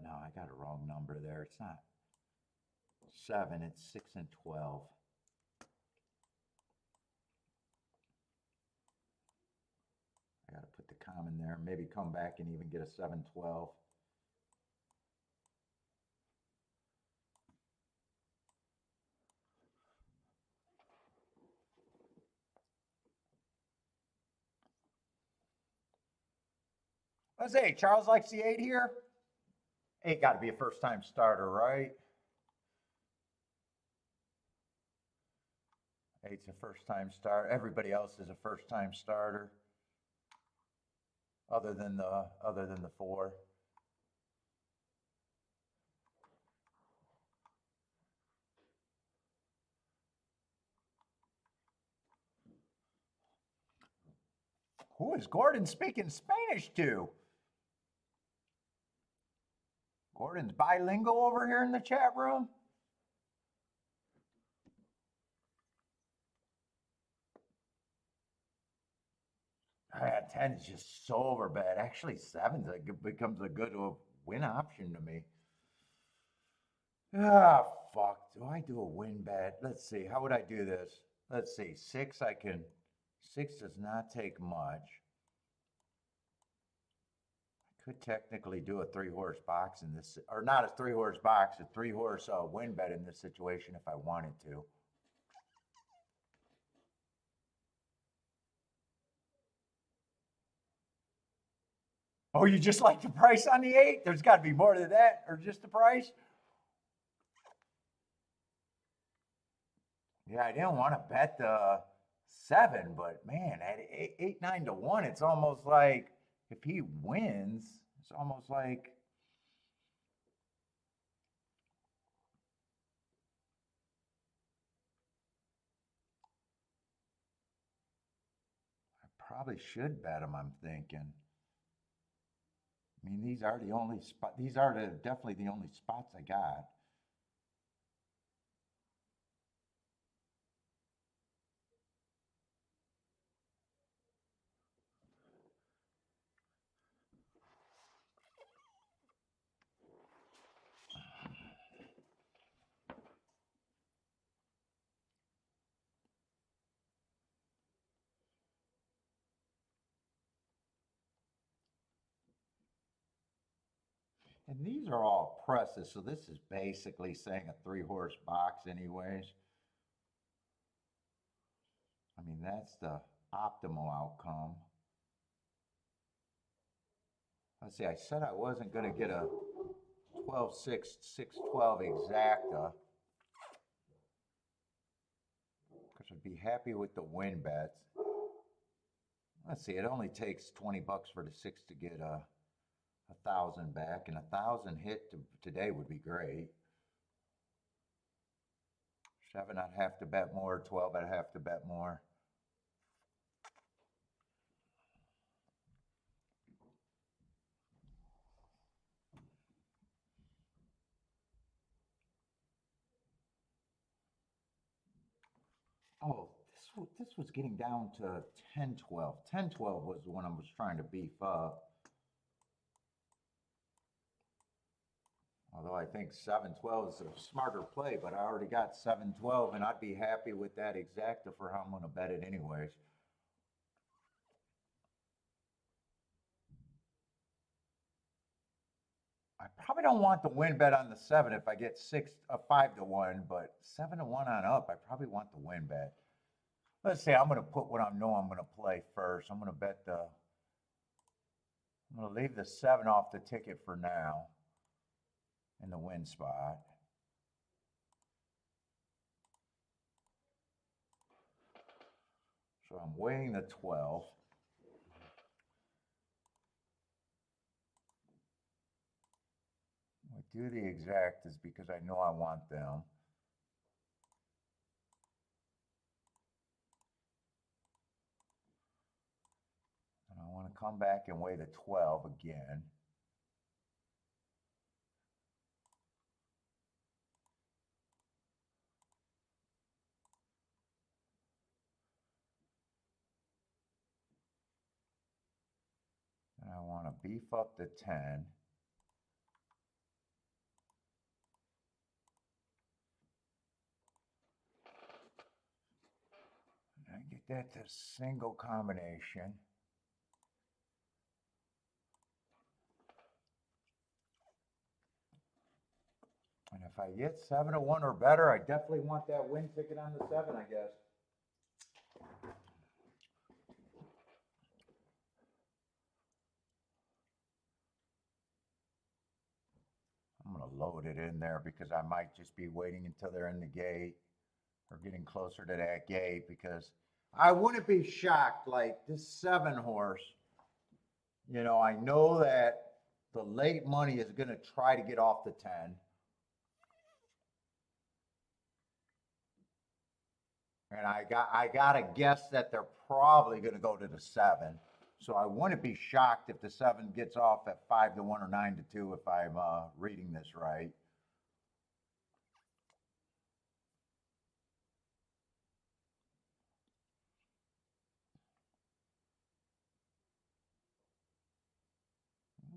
A: No, I got a wrong number there. It's not 7, it's 6 and 12. I got to put the common there. Maybe come back and even get a 7-12. Let's say Charles likes the 8 here. 8 got to be a first time starter, right? 8's a first time starter. Everybody else is a first time starter, other than the 4. Who is Gordon speaking Spanish to? Gordon's bilingual over here in the chat room. 10 is just so overbet. Actually, 7 becomes a good win option to me. Ah, fuck. Do I do a win bet? Let's see. How would I do this? Let's see. 6, I can. 6 does not take much. I could technically do a 3-horse box in this, or not a 3-horse box, a 3-horse win bet in this situation if I wanted to. Oh, you just like the price on the 8? There's got to be more to that, or just the price? Yeah, I didn't want to bet the 7, but man, at 8, 9 to 1, it's almost like if he wins, it's almost like I probably should bet him. I'm thinking. I mean, these are the only spot. These are definitely the only spots I got. And these are all presses, so this is basically saying a 3-horse box anyways. I mean, that's the optimal outcome. Let's see, I said I wasn't going to get a 12-6, 6-12 exacta, because I'd be happy with the win bets. Let's see, it only takes 20 bucks for the 6 to get a 1,000 back, and 1,000 hit today would be great. 7, I'd have to bet more. 12, I'd have to bet more. Oh, this was getting down to 10-12. 10-12 was the one I was trying to beef up. Although I think 7-12 is a smarter play, but I already got 7-12, and I'd be happy with that exacta for how I'm going to bet it anyways. I probably don't want the win bet on the 7 if I get 5-1, but 7-1 on up, I probably want the win bet. Let's say I'm going to put what I know I'm going to play first. I'm going to leave the 7 off the ticket for now in the win spot. So I'm weighing the 12. I do the exactas because I know I want them. And I want to come back and weigh the 12 again. And I want to beef up the 10. And I get that to single combination. And if I get 7-1 or better, I definitely want that win ticket on the 7, I guess. I'm going to load it in there because I might just be waiting until they're in the gate or getting closer to that gate, because I wouldn't be shocked, like this 7-horse, you know, I know that the late money is going to try to get off the 10. And I got to guess that they're probably going to go to the 7. So I wouldn't be shocked if the 7 gets off at 5-1 or 9-2 if I'm reading this right.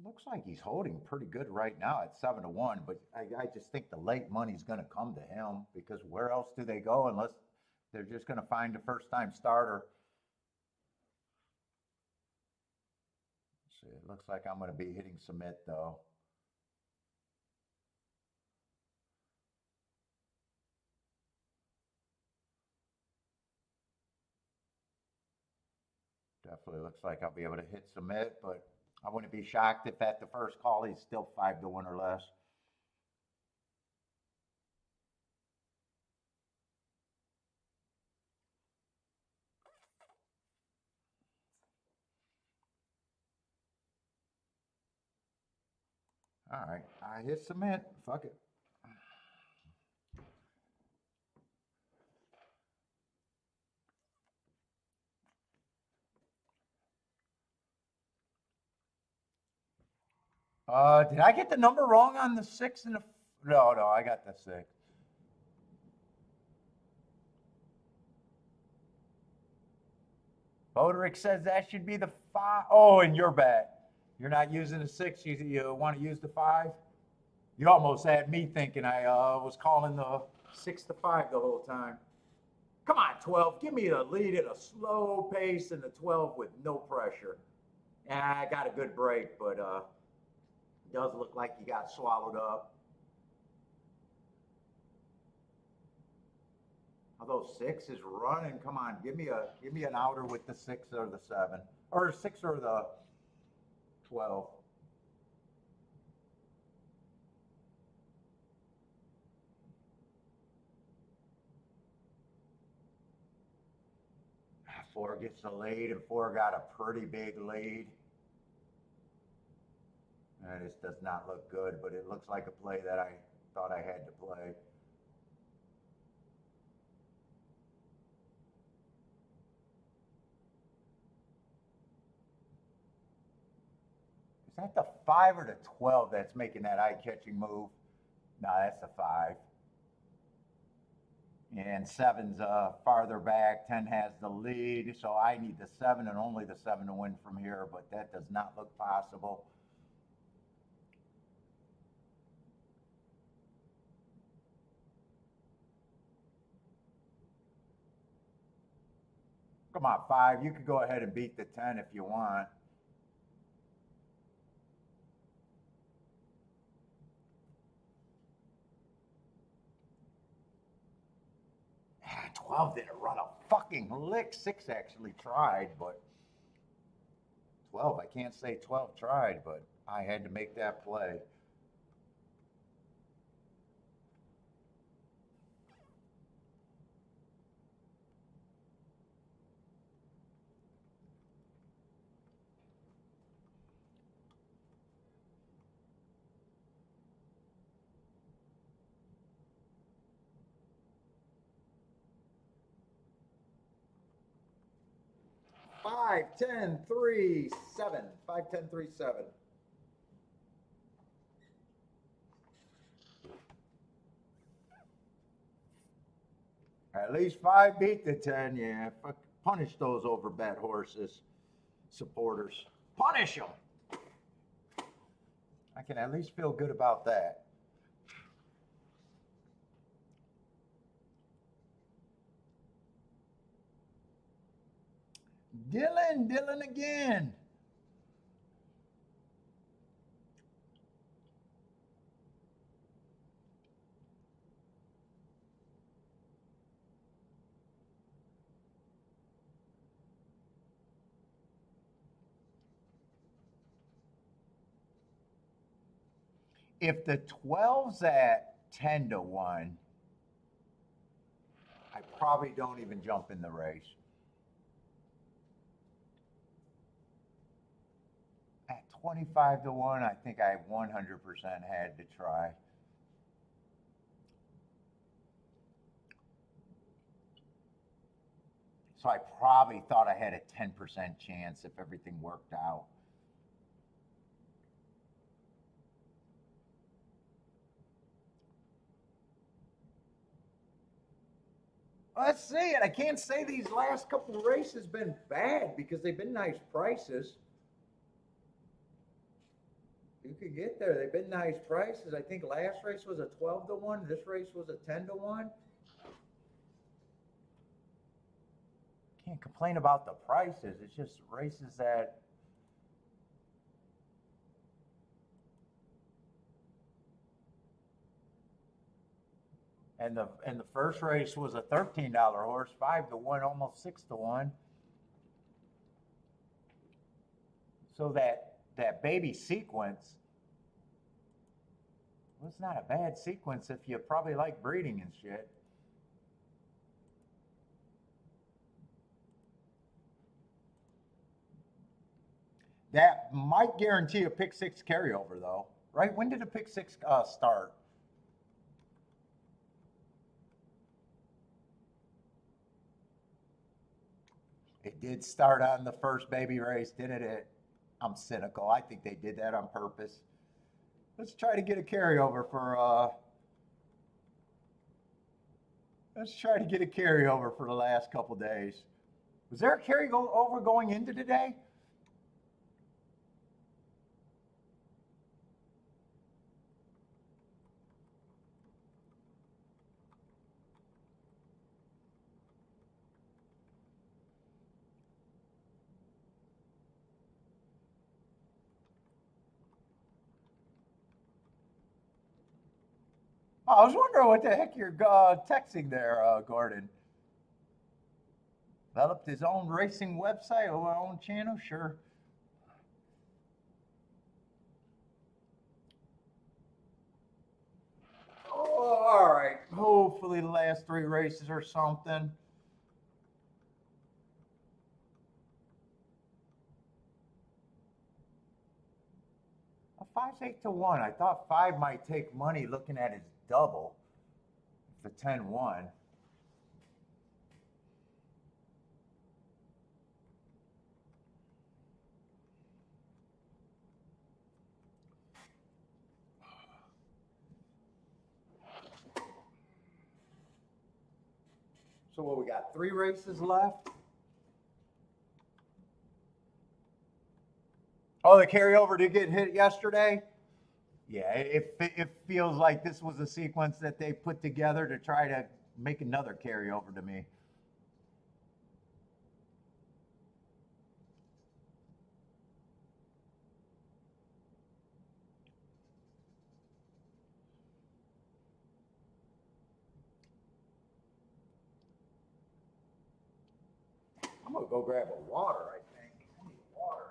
A: Looks like he's holding pretty good right now at 7-1, but I just think the late money's going to come to him, because where else do they go unless they're just going to find a first-time starter? Let's see, it looks like I'm going to be hitting submit though. Definitely looks like I'll be able to hit submit, but I wouldn't be shocked if at the first call he's still 5-1 or less. All right, I hit submit. Fuck it. Did I get the number wrong on the 6 and the? No, I got the 6. Boderick says that should be the 5. Oh, and your bet. You're not using the 6. You want to use the 5? You almost had me thinking I was calling the 6-5 the whole time. Come on, 12. Give me a lead at a slow pace in the 12 with no pressure. I got a good break, but Does look like he got swallowed up. Although 6 is running, come on, give me an outer with the 6 or the 7, or 6 or the 12. Four gets the lead, and 4 got a pretty big lead. And this does not look good, but it looks like a play that I thought I had to play. Is that the 5 or the 12 that's making that eye-catching move? No, that's the 5. And 7's farther back. 10 has the lead, so I need the 7 and only the 7 to win from here, but that does not look possible. Come on, 5. You could go ahead and beat the 10 if you want. 12 didn't run a fucking lick. 6 actually tried, but 12, I can't say 12 tried, but I had to make that play. Five, 10, 3, 7. 5, 10, 3, 7. At least 5 beat the 10, yeah. Fuck, punish those over bet horses, supporters. Punish them. I can at least feel good about that. Dylan again. If the 12's at 10 to 1, I probably don't even jump in the race. At 25 to 1, I think I 100% had to try. So I probably thought I had a 10% chance if everything worked out. Let's see it. I can't say these last couple of races been bad because they've been nice prices. You could get there. They've been nice prices. I think last race was a 12 to 1. This race was a 10 to 1. Can't complain about the prices. It's just races that and the first race was a $13 horse, 5 to 1, almost 6 to 1. So that baby sequence was not a bad sequence if you probably like breeding and shit. That might guarantee a pick 6 carryover though, right? When did a pick 6 start? It did start on the first baby race, didn't it? I'm cynical. I think they did that on purpose. Let's try to get a carryover for let's try to get a carryover for the last couple days. Was there a carryover going into today? I was wondering what the heck you're texting there, Gordon. Developed his own racing website or own channel? Sure. Oh, all right. Hopefully, the last three races or something. A five's 8 to 1. I thought five might take money looking at his double. The 10-1. So what we got? Three races left. Oh, the carryover did get hit yesterday. Yeah, it feels like this was a sequence that they put together to try to make another carryover to me. I'm gonna go grab a water, I think. I need water.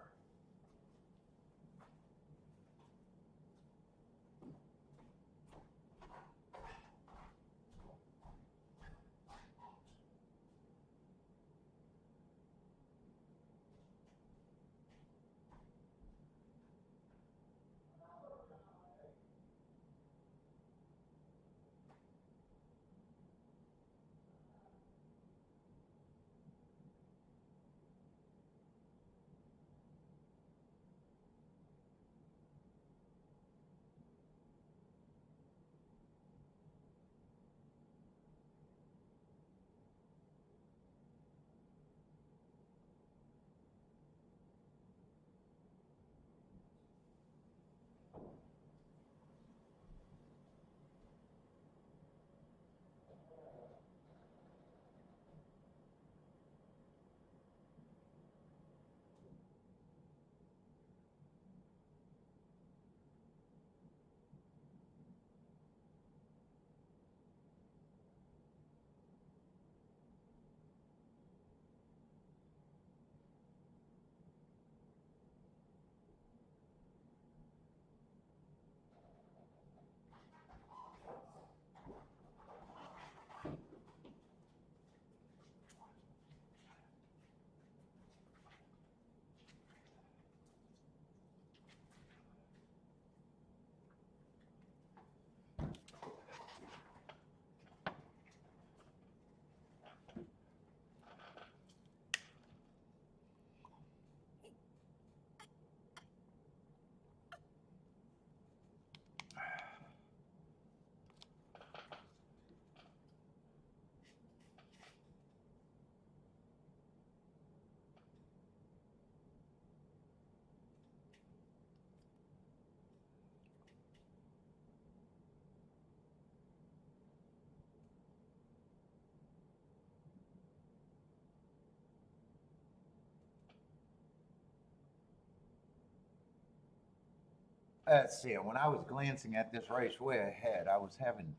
A: Let's see. When I was glancing at this race way ahead, I was having,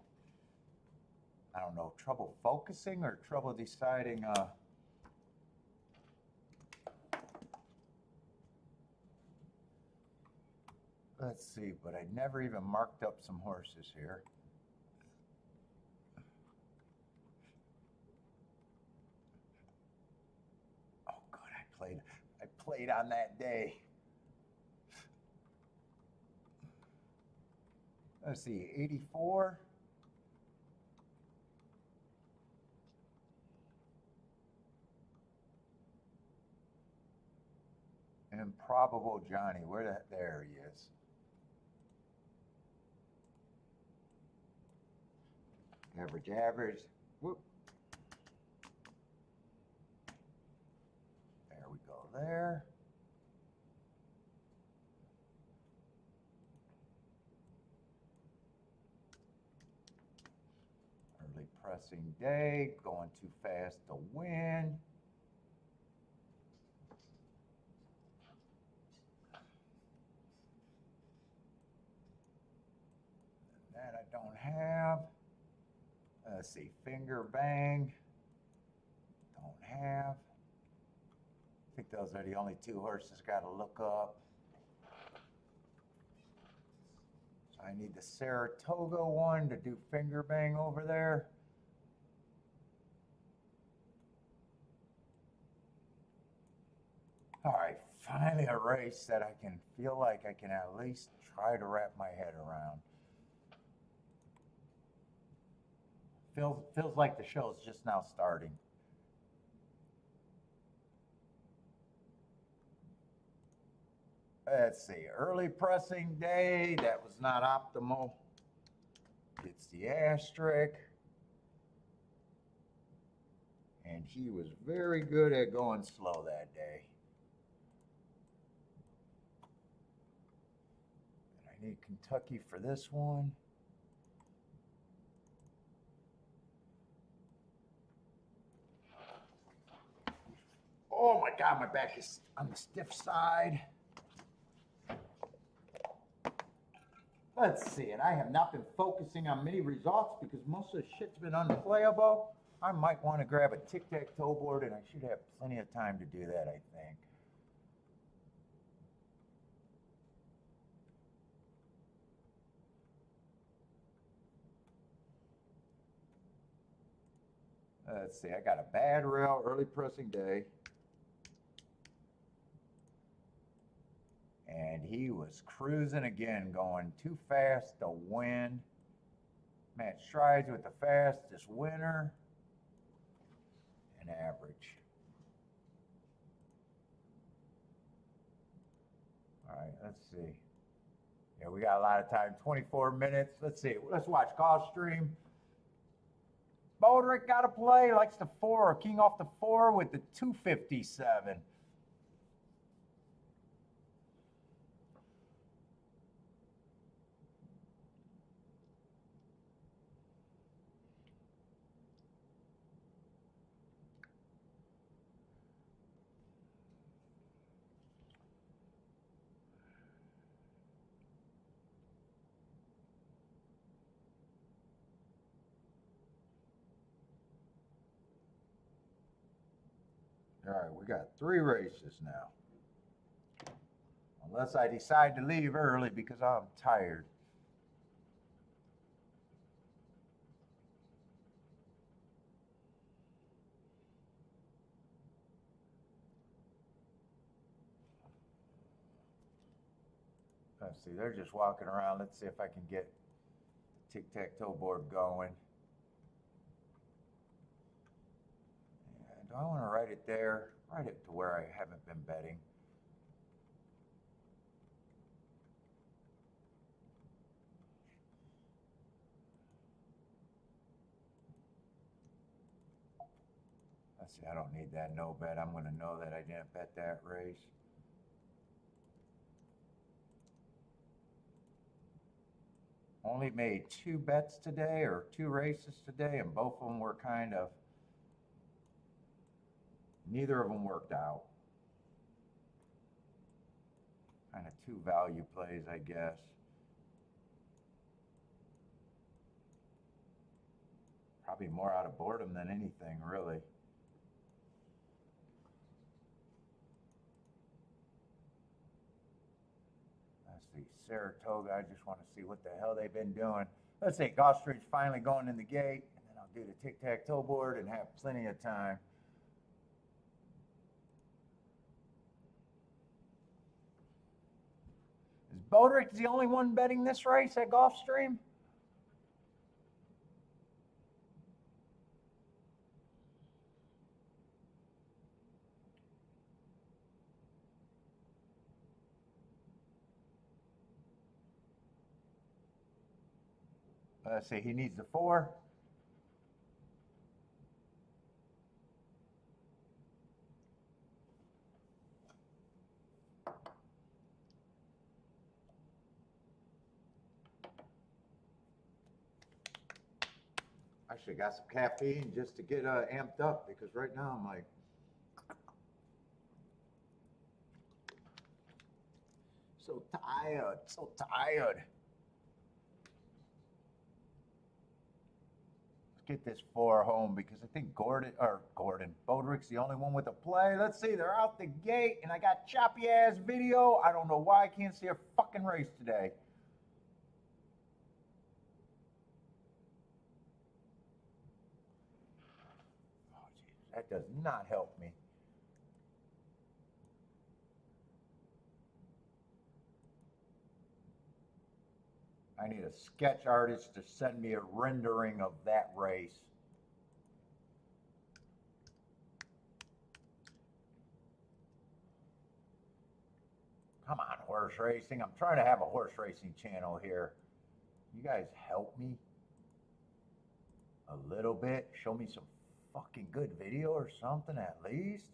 A: I don't know, trouble focusing or trouble deciding. Let's see, but I never even marked up some horses here. Oh, good. I played on that day. Let's see, 84. Improbable Johnny. There he is. Average. Whoop. There we go there. Early pressing day, going too fast to win. That I don't have. Let's see, finger bang. Don't have. I think those are the only two horses got to look up. So I need the Saratoga one to do finger bang over there. All right, finally a race that I can feel like I can at least try to wrap my head around. Feels like the show's just now starting. Let's see, early pressing day, that was not optimal. Gets the asterisk. And he was very good at going slow that day. And I need Kentucky for this one. Oh my God, my back is on the stiff side. Let's see, and I have not been focusing on many results because most of the shit's been unplayable. I might want to grab a tic-tac-toe board, and I should have plenty of time to do that, I think. Let's see, I got a bad rail, early pressing day. And he was cruising again, going too fast to win. Matt strides with the fastest winner. And average. All right, let's see. Yeah, we got a lot of time, 24 minutes. Let's see, let's watch Gulfstream. Bodrick got to play, likes the 4, king off the 4 with the 257. All right, we got 3 races now. Unless I decide to leave early because I'm tired. Let's see, they're just walking around. Let's see if I can get tic-tac-toe board going. Do I want to write it there? Write it to where I haven't been betting. Let's see, I don't need that no bet. I'm going to know that I didn't bet that race. Only made 2 bets today, or 2 races today, and both of them were kind of, neither of them worked out. Kind of 2 value plays, I guess. Probably more out of boredom than anything, really. Let's see, Saratoga, I just want to see what the hell they've been doing. Let's see, Gulfstream's finally going in the gate, and then I'll do the tic-tac-toe board and have plenty of time. Is Bodrick the only one betting this race at Gulfstream? Let's see, he needs the 4. I should have got some caffeine just to get amped up, because right now I'm like, so tired, so tired. get this 4 home because I think Bodrick's the only one with a play. Let's see, they're out the gate, and I got choppy ass video. I don't know why I can't see a fucking race today. Oh, geez, that does not help me. I need a sketch artist to send me a rendering of that race. Come on, horse racing. I'm trying to have a horse racing channel here. You guys help me a little bit. Show me some fucking good video or something at least.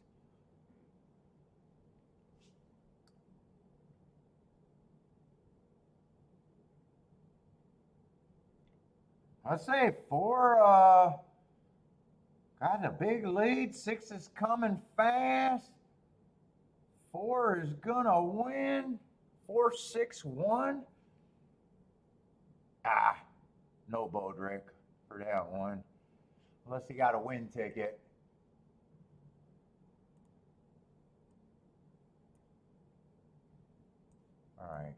A: I say 4 got a big lead. 6 is coming fast. 4 is gonna win. 4-6-1. Ah, no Bodrick for that one. Unless he got a win ticket. All right.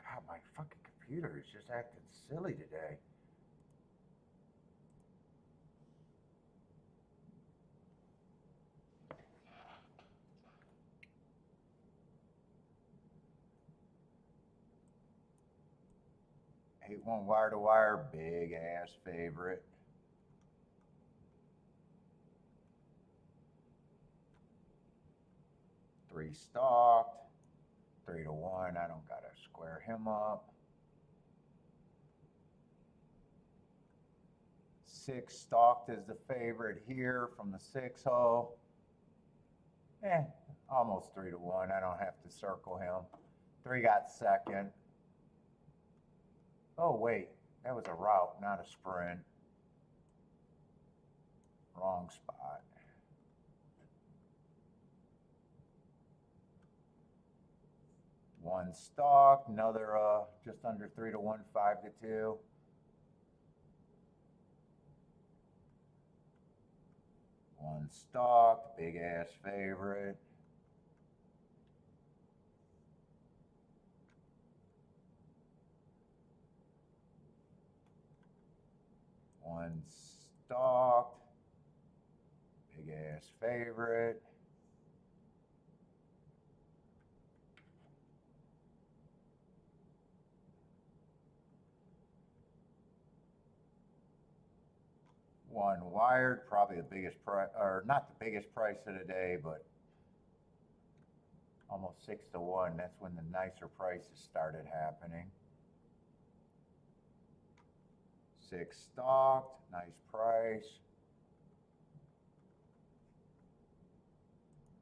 A: God, my fucking computer is just acting silly today. Eight one wire to wire, big ass favorite. Three stalked. 3-1. I don't gotta square him up. 6 stalked is the favorite here from the 6 hole. Almost 3-1. I don't have to circle him. 3 got second. Oh wait, that was a route, not a sprint. Wrong spot. One stalk, another just under 3-1, 5-2. One stalk, big ass favorite. One stalked, big ass favorite. One wired, probably the biggest price, or not the biggest price of the day, but almost 6-1. That's when the nicer prices started happening. 6 stalked, nice price.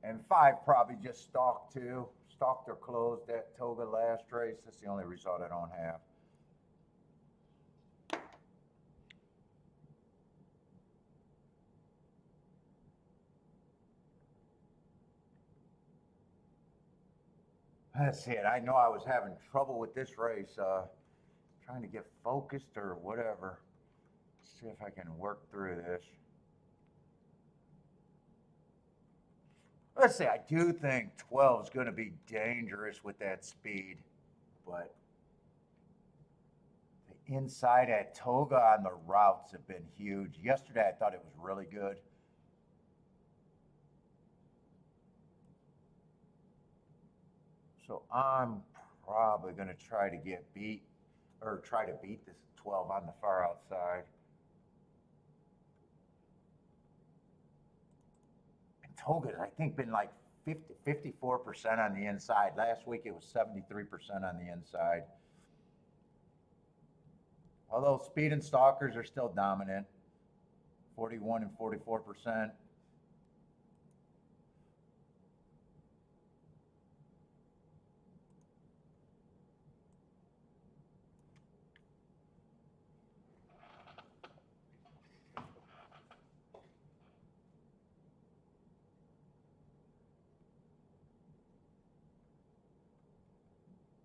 A: And 5 probably just stalked too. Stalked or closed at Toga last race. That's the only result I don't have. That's it. I know I was having trouble with this race, trying to get focused or whatever. See if I can work through this. Let's say I do think 12 is going to be dangerous with that speed, but the inside at Toga on the routes have been huge. Yesterday I thought it was really good. So I'm probably going to try to beat this 12 on the far outside. And Toga's, I think, been like 54% on the inside. Last week it was 73% on the inside. Although speed and stalkers are still dominant, 41 and 44%.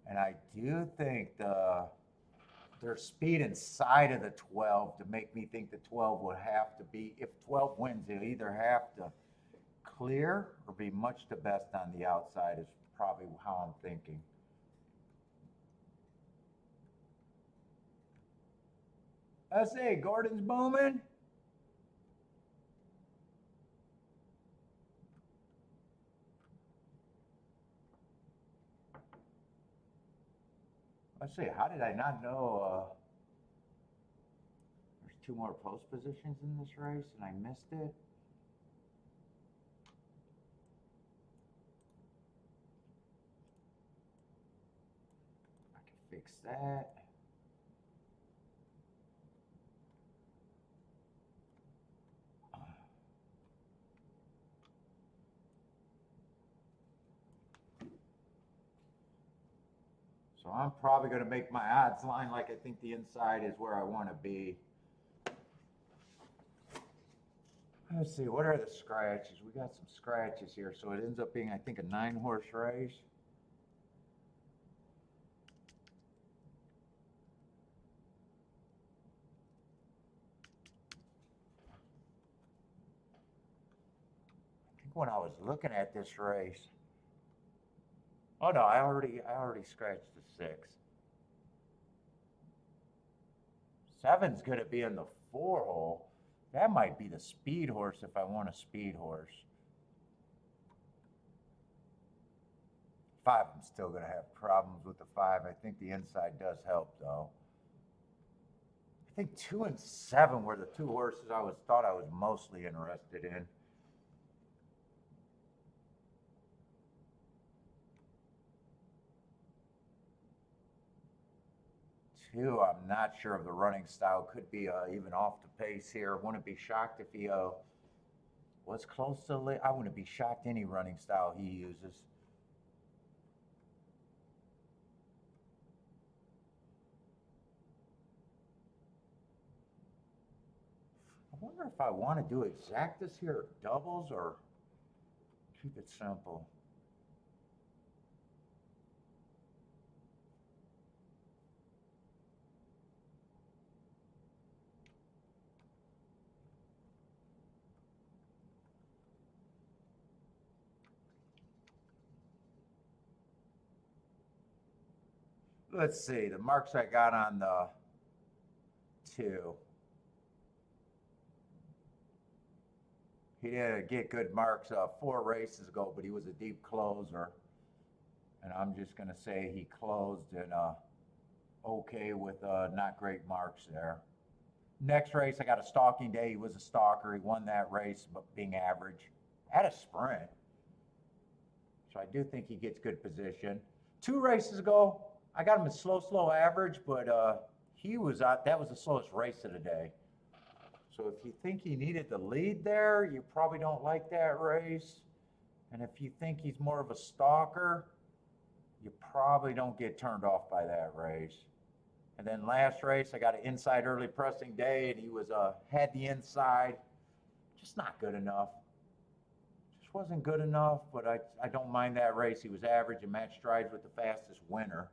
A: And I do think their speed inside of the 12 to make me think the 12 would have to be, if 12 wins, they'll either have to clear or be much the best on the outside is probably how I'm thinking. Let's see, Gordon's booming. Let's see, how did I not know there's two more post positions in this race and I missed it? I can fix that. So I'm probably going to make my odds line like I think the inside is where I want to be. Let's see, what are the scratches? We got some scratches here, so it ends up being, I think, a 9-horse race. I think when I was looking at this race, oh no, I already scratched the 6. 7's going to be in the 4-hole. That might be the speed horse if I want a speed horse. 5, I'm still going to have problems with the 5. I think the inside does help, though. I think 2 and 7 were the 2 horses thought I was mostly interested in. 2, I'm not sure of the running style. Could be even off the pace here. Wouldn't be shocked if he was close to late. I wouldn't be shocked any running style he uses. I wonder if I want to do exactas here, or doubles, or keep it simple. Let's see, the marks I got on the 2. He didn't get good marks 4 races ago, but he was a deep closer. And I'm just going to say he closed in okay with not great marks there. Next race, I got a stalking day. He was a stalker. He won that race, but being average. At a sprint. So I do think he gets good position. 2 races ago, I got him at slow average, but he was out. That was the slowest race of the day. So if you think he needed the lead there, you probably don't like that race. And if you think he's more of a stalker, you probably don't get turned off by that race. And then last race, I got an inside early pressing day, and he was had the inside, just not good enough. Just wasn't good enough, but I don't mind that race. He was average and matched strides with the fastest winner.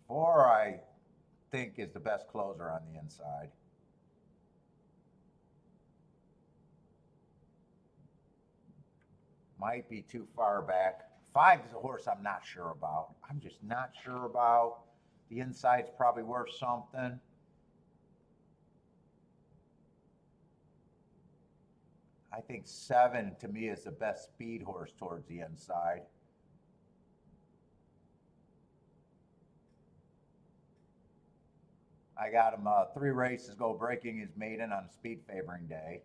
A: Four, I think, is the best closer on the inside. Might be too far back. 5 is a horse I'm not sure about. I'm just not sure about. The inside's probably worth something. I think 7 to me is the best speed horse towards the inside. I got him 3 races ago breaking his maiden on a speed favoring day.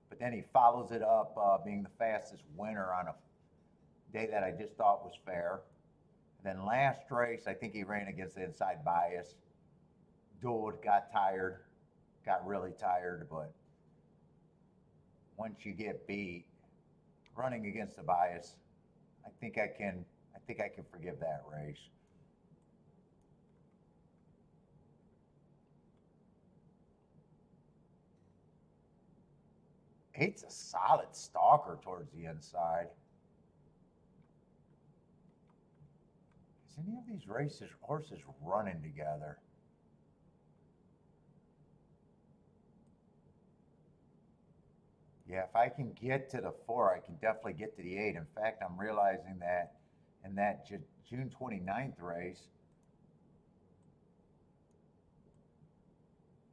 A: But then he follows it up being the fastest winner on a day that I just thought was fair. And then last race, I think he ran against the inside bias. Dueled, got tired, got really tired, but once you get beat running against the bias, I think I can forgive that race. Eight's a solid stalker towards the inside. Is any of these horses running together? Yeah, if I can get to the 4, I can definitely get to the 8. In fact, I'm realizing that in that June 29th race,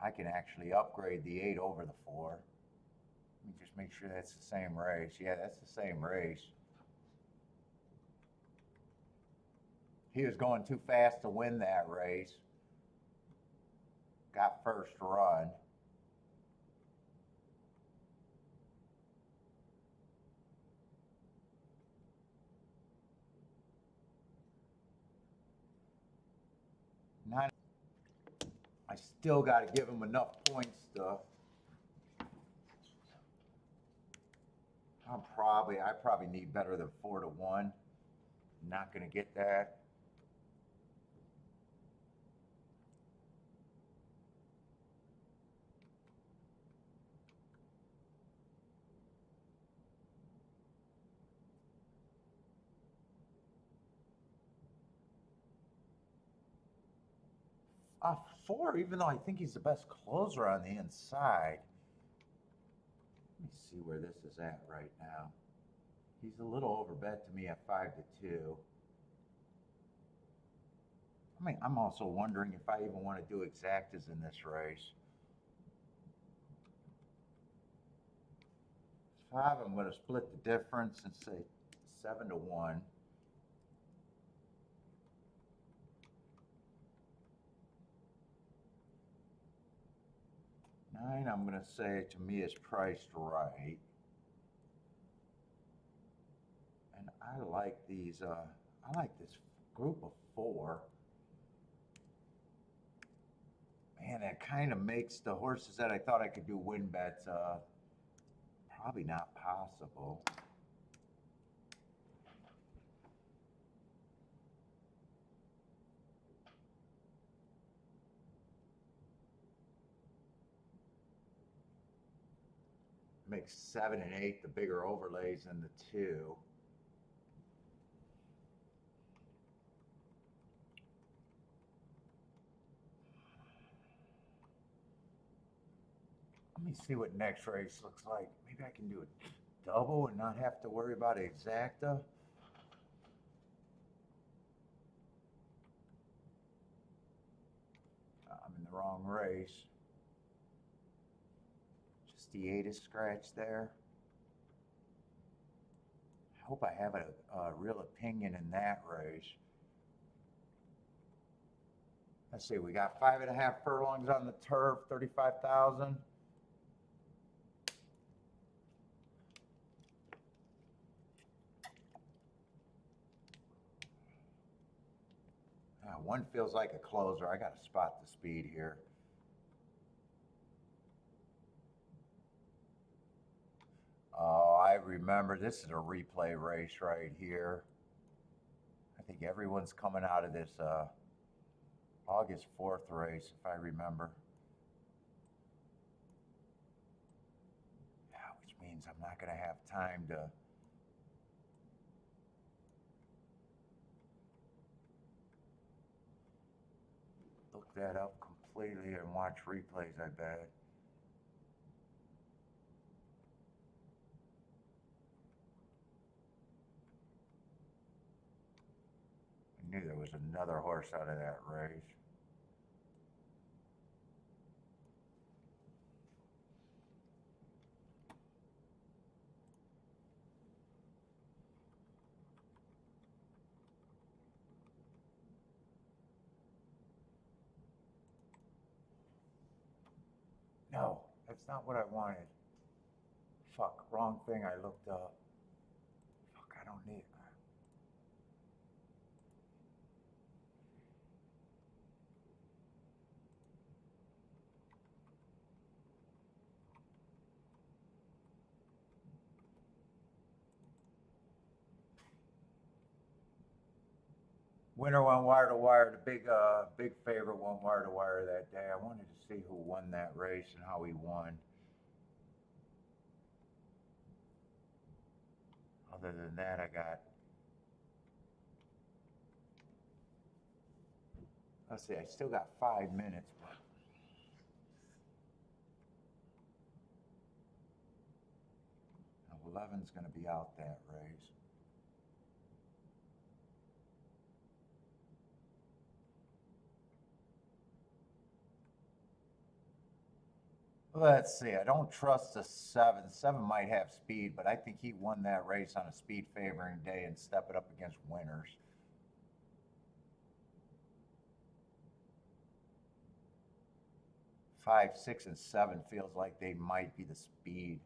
A: I can actually upgrade the 8 over the 4. Let me just make sure that's the same race. Yeah, that's the same race. He was going too fast to win that race. Got first run. I still got to give him enough points to. I probably need better than 4-1. Not going to get that. Uh, 4, even though I think he's the best closer on the inside. Let me see where this is at right now. He's a little overbet to me at 5-2. I mean, I'm also wondering if I even want to do exactas in this race. 5, I'm going to split the difference and say 7-1. 9, I'm going to say to me is priced right. And I like these, I like this group of 4. Man, that kind of makes the horses that I thought I could do win bets probably not possible. Makes 7 and 8 the bigger overlays than the 2. Let me see what next race looks like. Maybe I can do a double and not have to worry about exacta. I'm in the wrong race. Just the 8 is scratched there. I hope I have a real opinion in that race. Let's see, we got 5.5 furlongs on the turf, 35,000. One feels like a closer. I got to spot the speed here. Oh, I remember. This is a replay race right here. I think everyone's coming out of this August 4th race, if I remember. Yeah, which means I'm not going to have time to. Look that up completely and watch replays, I bet. I knew there was another horse out of that race. No, that's not what I wanted. Fuck, wrong thing I looked up. Fuck, I don't need it. Winner went wire to wire. The big favorite went wire to wire that day. I wanted to see who won that race and how he won. Other than that, I got, let's see, I still got 5 minutes. But 11's going to be out that race. Let's see. I don't trust the 7. 7 might have speed, but I think he won that race on a speed favoring day and step it up against winners. 5, 6, and 7 feels like they might be the speed.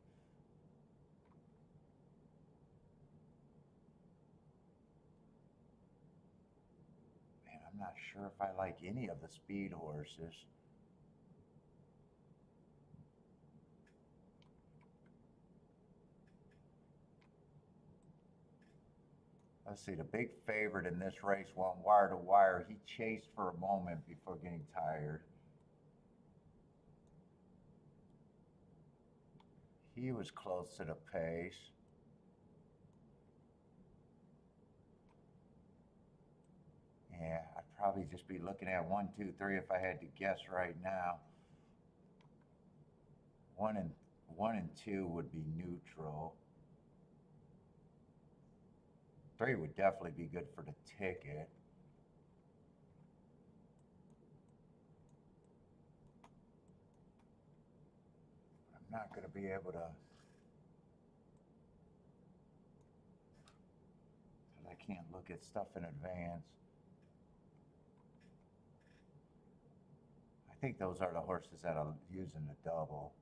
A: Man, I'm not sure if I like any of the speed horses. Let's see, the big favorite in this race went wire to wire. He chased for a moment before getting tired. He was close to the pace. Yeah, I'd probably just be looking at 1, 2, 3 if I had to guess right now. 1 and 2 would be neutral. 3 would definitely be good for the ticket. I'm not going to be able to. I can't look at stuff in advance. I think those are the horses that I'm using the double.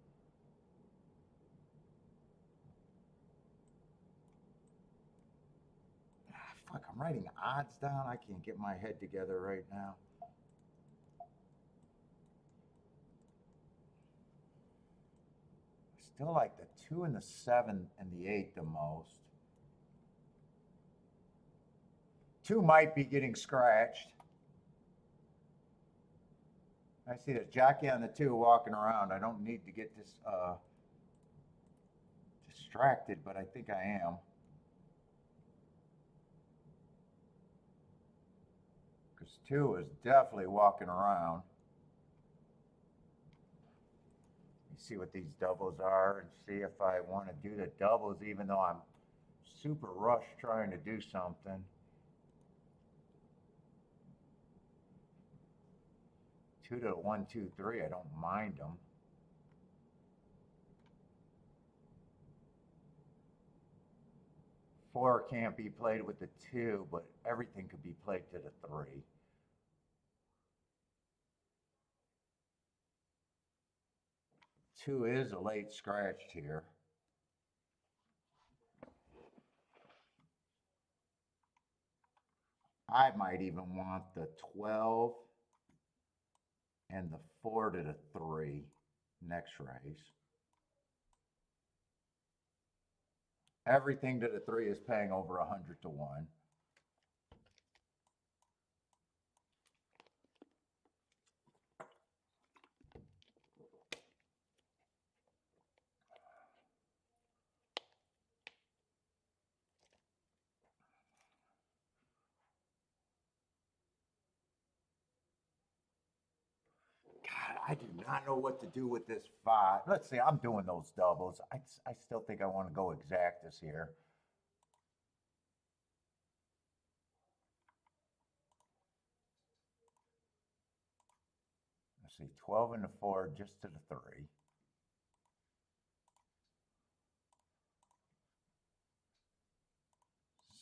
A: Fuck, I'm writing odds down. I can't get my head together right now. I still like the 2 and the 7 and the 8 the most. 2 might be getting scratched. I see the jockey on the 2 walking around. I don't need to get this distracted, but I think I am. Because 2 is definitely walking around. You see what these doubles are and see if I want to do the doubles, even though I'm super rushed trying to do something. 2 to 1, 2, 3, I don't mind them. Four can't be played with the 2, but everything could be played to the 3. Two is a late scratched here. I might even want the 12 and the 4 to the 3 next race. Everything to the 3 is paying over 100 to 1. God, I do not know what to do with this 5. Let's see, I'm doing those doubles. I still think I want to go exactus here. Let's see, 12 and the 4 just to the 3.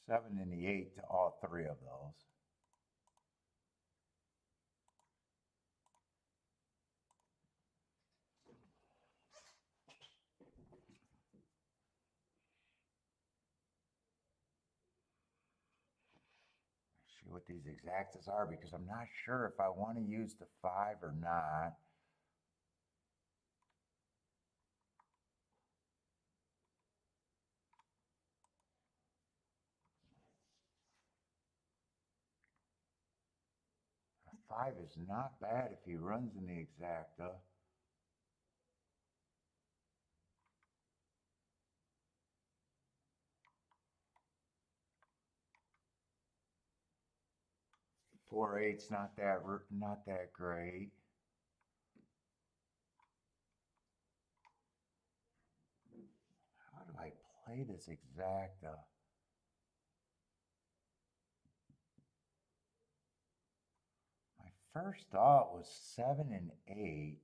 A: 7 and the 8 to all 3 of those. See what these exactas are because I'm not sure if I want to use the 5 or not. A 5 is not bad if he runs in the exacta. 4-8's not that great. How do I play this exacta? My first thought was 7 and 8.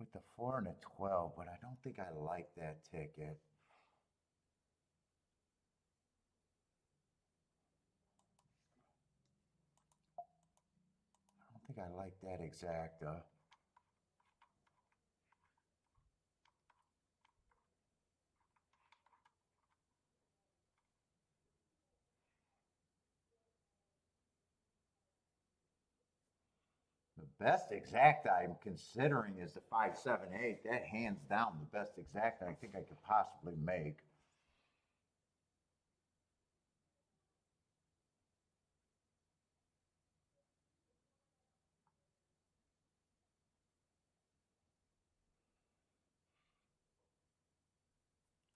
A: With the 4 and a 12, but I don't think I like that ticket. I don't think I like that exacta. The best exacta I'm considering is the 5-7-8. That hands down the best exacta I think I could possibly make.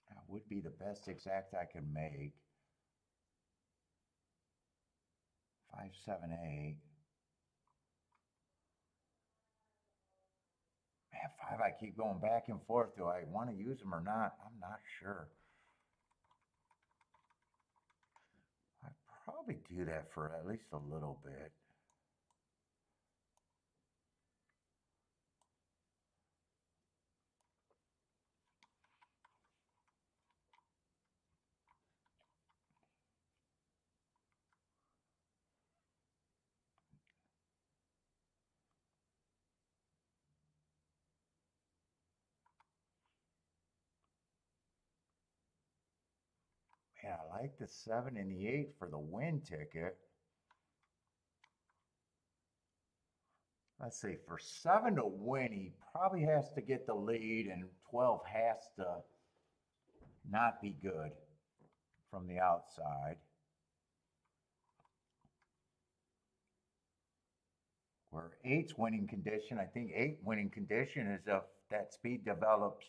A: That would be the best exacta I could make. 5-7-8. Man, 5, I keep going back and forth. Do I want to use them or not? I'm not sure. I'd probably do that for at least a little bit. Man, I like the 7 and the 8 for the win ticket. Let's see, for 7 to win, he probably has to get the lead, and 12 has to not be good from the outside. Where 8's winning condition, I think 8 winning condition is if that speed develops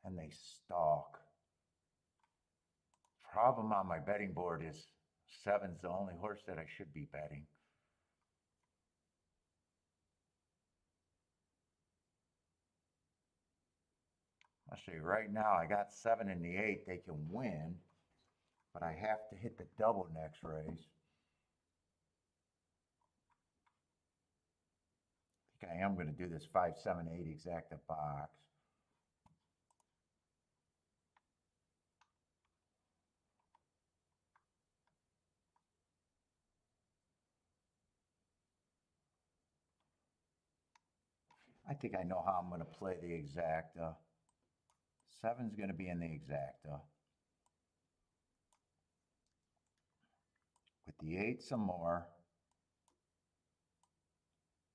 A: and they stalk. Problem on my betting board is 7's the only horse that I should be betting. Let's see, right now I got 7 and the 8, they can win, but I have to hit the double next race. I think I am going to do this 5-7-8 exacta box. I think I know how I'm going to play the exacta. 7's going to be in the exacta. With the 8 some more.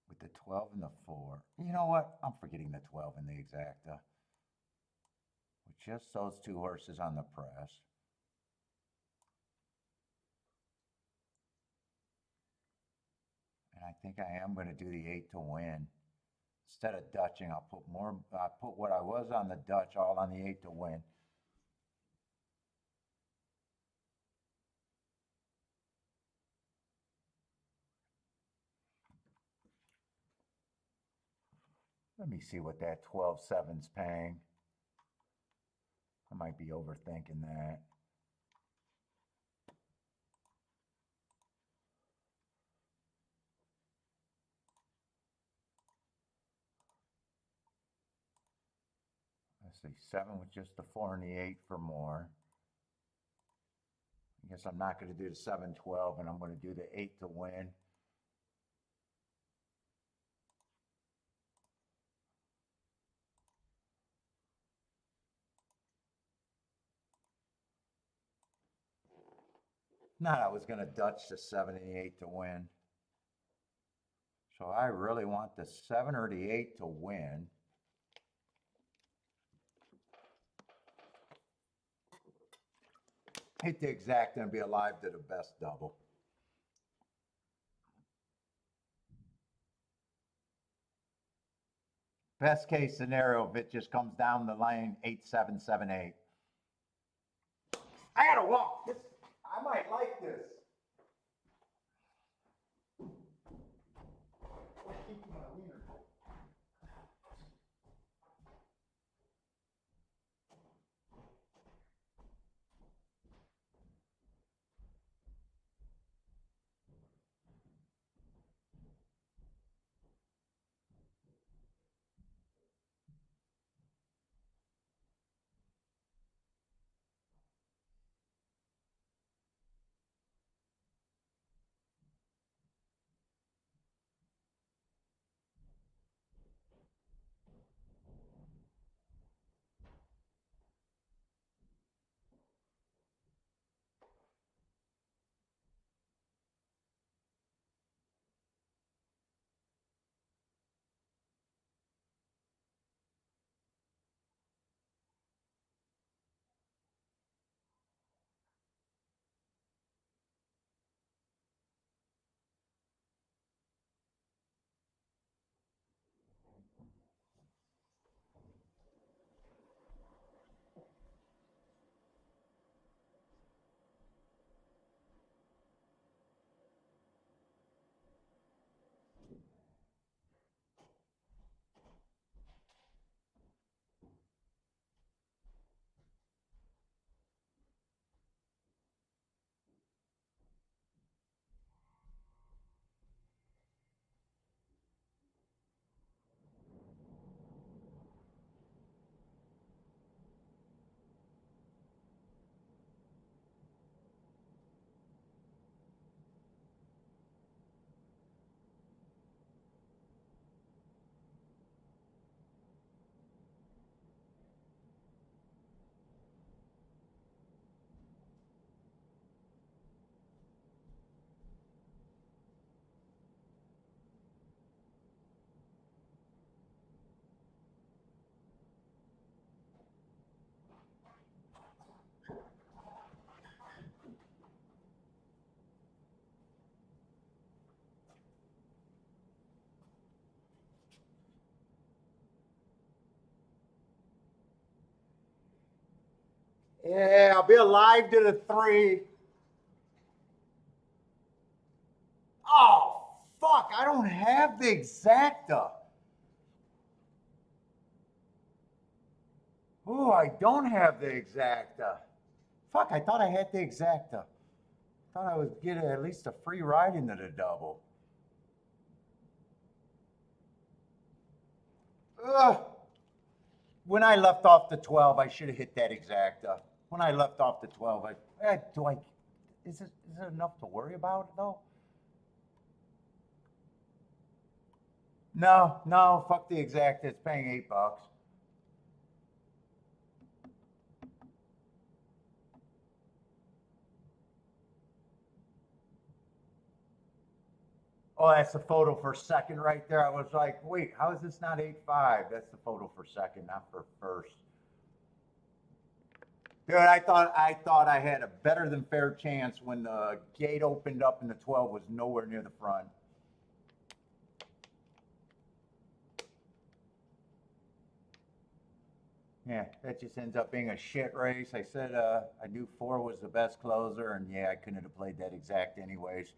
A: With the 12 and the 4. You know what? I'm forgetting the 12 and the exacta. With just those two horses on the press. And I think I am going to do the 8 to win. Instead of Dutching, I'll put what I was on the Dutch all on the 8 to win. Let me see what that 12-7's paying. I might be overthinking that. Let's see, 7 with just the 4 and the 8 for more. I guess I'm not going to do the 7-12, and I'm going to do the 8 to win. Not I was going to Dutch the 7 and the 8 to win. So I really want the 7 or the 8 to win. Hit the exact and be alive to the best double. Best case scenario, if it just comes down the lane, 8-7-7-8. I gotta walk. I might like this. Yeah, I'll be alive to the 3. Oh, fuck, I don't have the exacta. Oh, I don't have the exacta. Fuck, I thought I had the exacta. Thought I was getting at least a free ride into the double. Ugh. When I left off the 12, I should have hit that exacta. When I left off the 12, is it enough to worry about though? No, no, fuck the exacta. It's paying $8. Oh, that's the photo for second right there. I was like, wait, how is this not 8.5? That's the photo for second, not for first. Dude, I thought I had a better than fair chance when the gate opened up and the 12 was nowhere near the front. Yeah, that just ends up being a shit race. I said I knew 4 was the best closer, and yeah, I couldn't have played that exact anyways.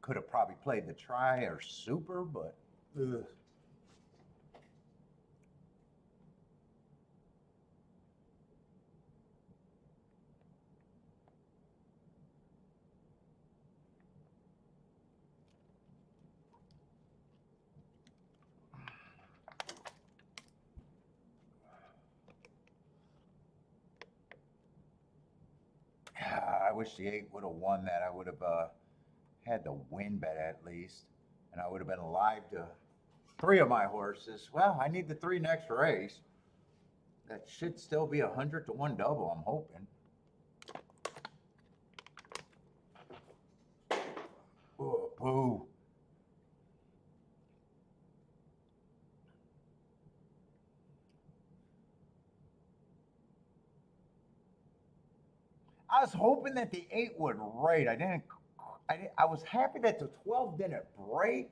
A: Could have probably played the try or super, but ugh. I wish the 8 would have won that. I would have had the win bet at least, and I would have been alive to 3 of my horses. Well, I need the 3 next race. That should still be 100-1 double, I'm hoping. Oh, boo. I was hoping that the 8 would rate. I was happy that the 12 didn't break,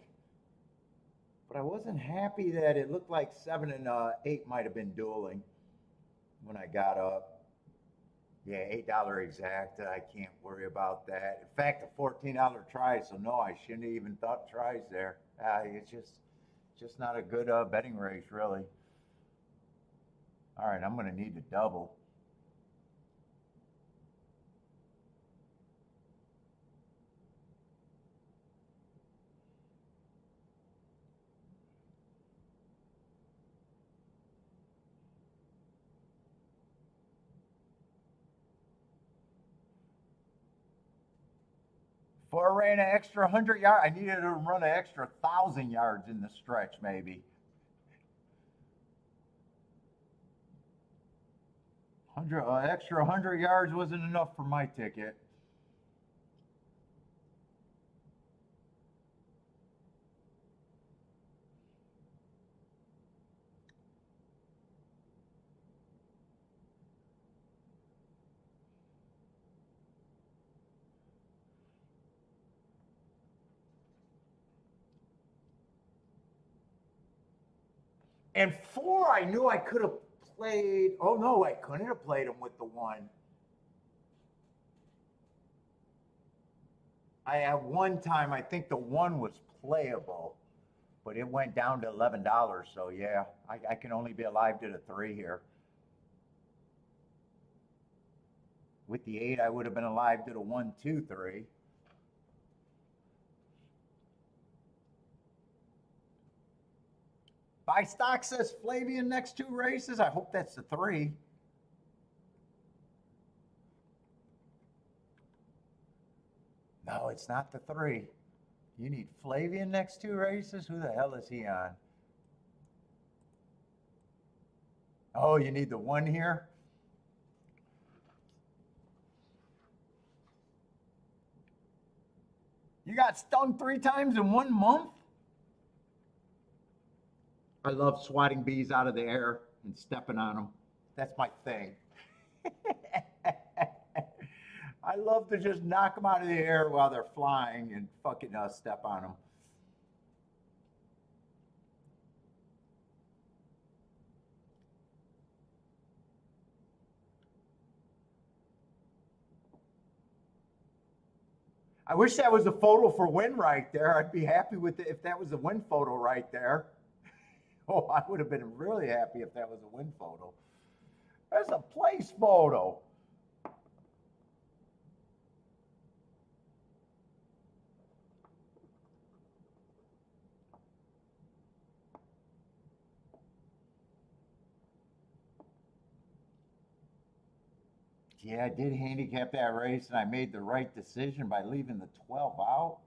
A: But I wasn't happy that it looked like 7 and 8 might have been dueling when I got up. Yeah, $8 exact. I can't worry about that. In fact, a $14 try, so no, I shouldn't have even thought tries there. It's just not a good betting race, really. All right, I'm going to need to double. Before I ran an extra 100 yards, I needed to run an extra 1,000 yards in the stretch, maybe. 100 extra 100 yards wasn't enough for my ticket. And 4, I knew I could have played. Oh no, I couldn't have played him with the 1. I at one time I think the 1 was playable, but it went down to $11. So yeah, I can only be alive to the 3 here. With the 8, I would have been alive to the 1, 2, 3. Buy stock says Flavian next 2 races. I hope that's the 3. No, it's not the 3. You need Flavian next 2 races? Who the hell is he on? Oh, you need the 1 here? You got stung 3 times in 1 month? I love swatting bees out of the air and stepping on them. That's my thing. I love to just knock them out of the air while they're flying and fucking step on them. I wish that was a photo for win right there. I'd be happy with it if that was a win photo right there. Oh, I would have been really happy if that was a win photo. That's a place photo. Yeah, I did handicap that race, and I made the right decision by leaving the 12 out.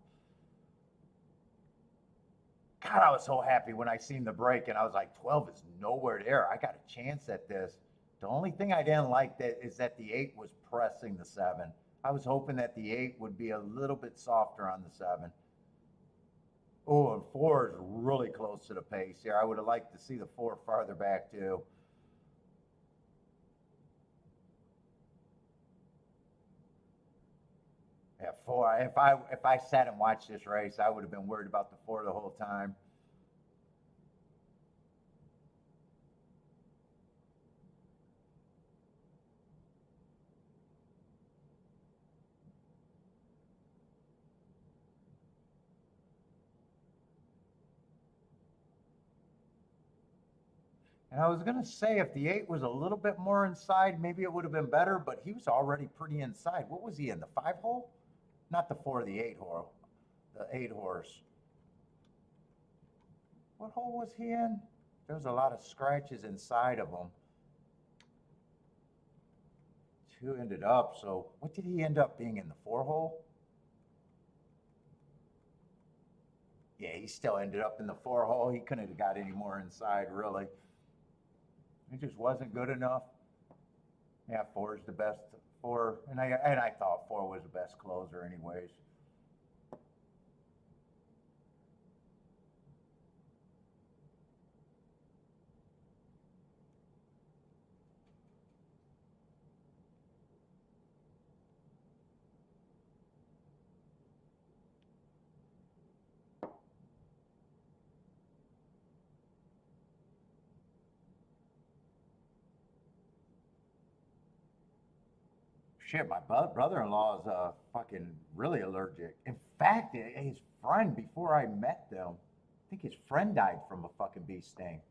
A: God, I was so happy when I seen the break, and I was like, 12 is nowhere there. I got a chance at this. The only thing I didn't like that is that the 8 was pressing the 7. I was hoping that the 8 would be a little bit softer on the 7. Oh, and 4 is really close to the pace here. I would have liked to see the 4 farther back too. Yeah, 4. If I sat and watched this race, I would have been worried about the 4 the whole time. And I was gonna say if the 8 was a little bit more inside, maybe it would have been better. But he was already pretty inside. What was he in, the 5 hole? Not the 4, the 8 hole. The 8 horse. What hole was he in? There was a lot of scratches inside of him. 2 ended up. So what did he end up being in, the 4 hole? Yeah, he still ended up in the 4 hole. He couldn't have got any more inside, really. It just wasn't good enough. Yeah, 4 is the best. 4, and I thought 4 was the best closer, anyways. Shit, my brother-in-law is fucking really allergic. In fact, his friend, before I met them, I think his friend died from a fucking bee sting.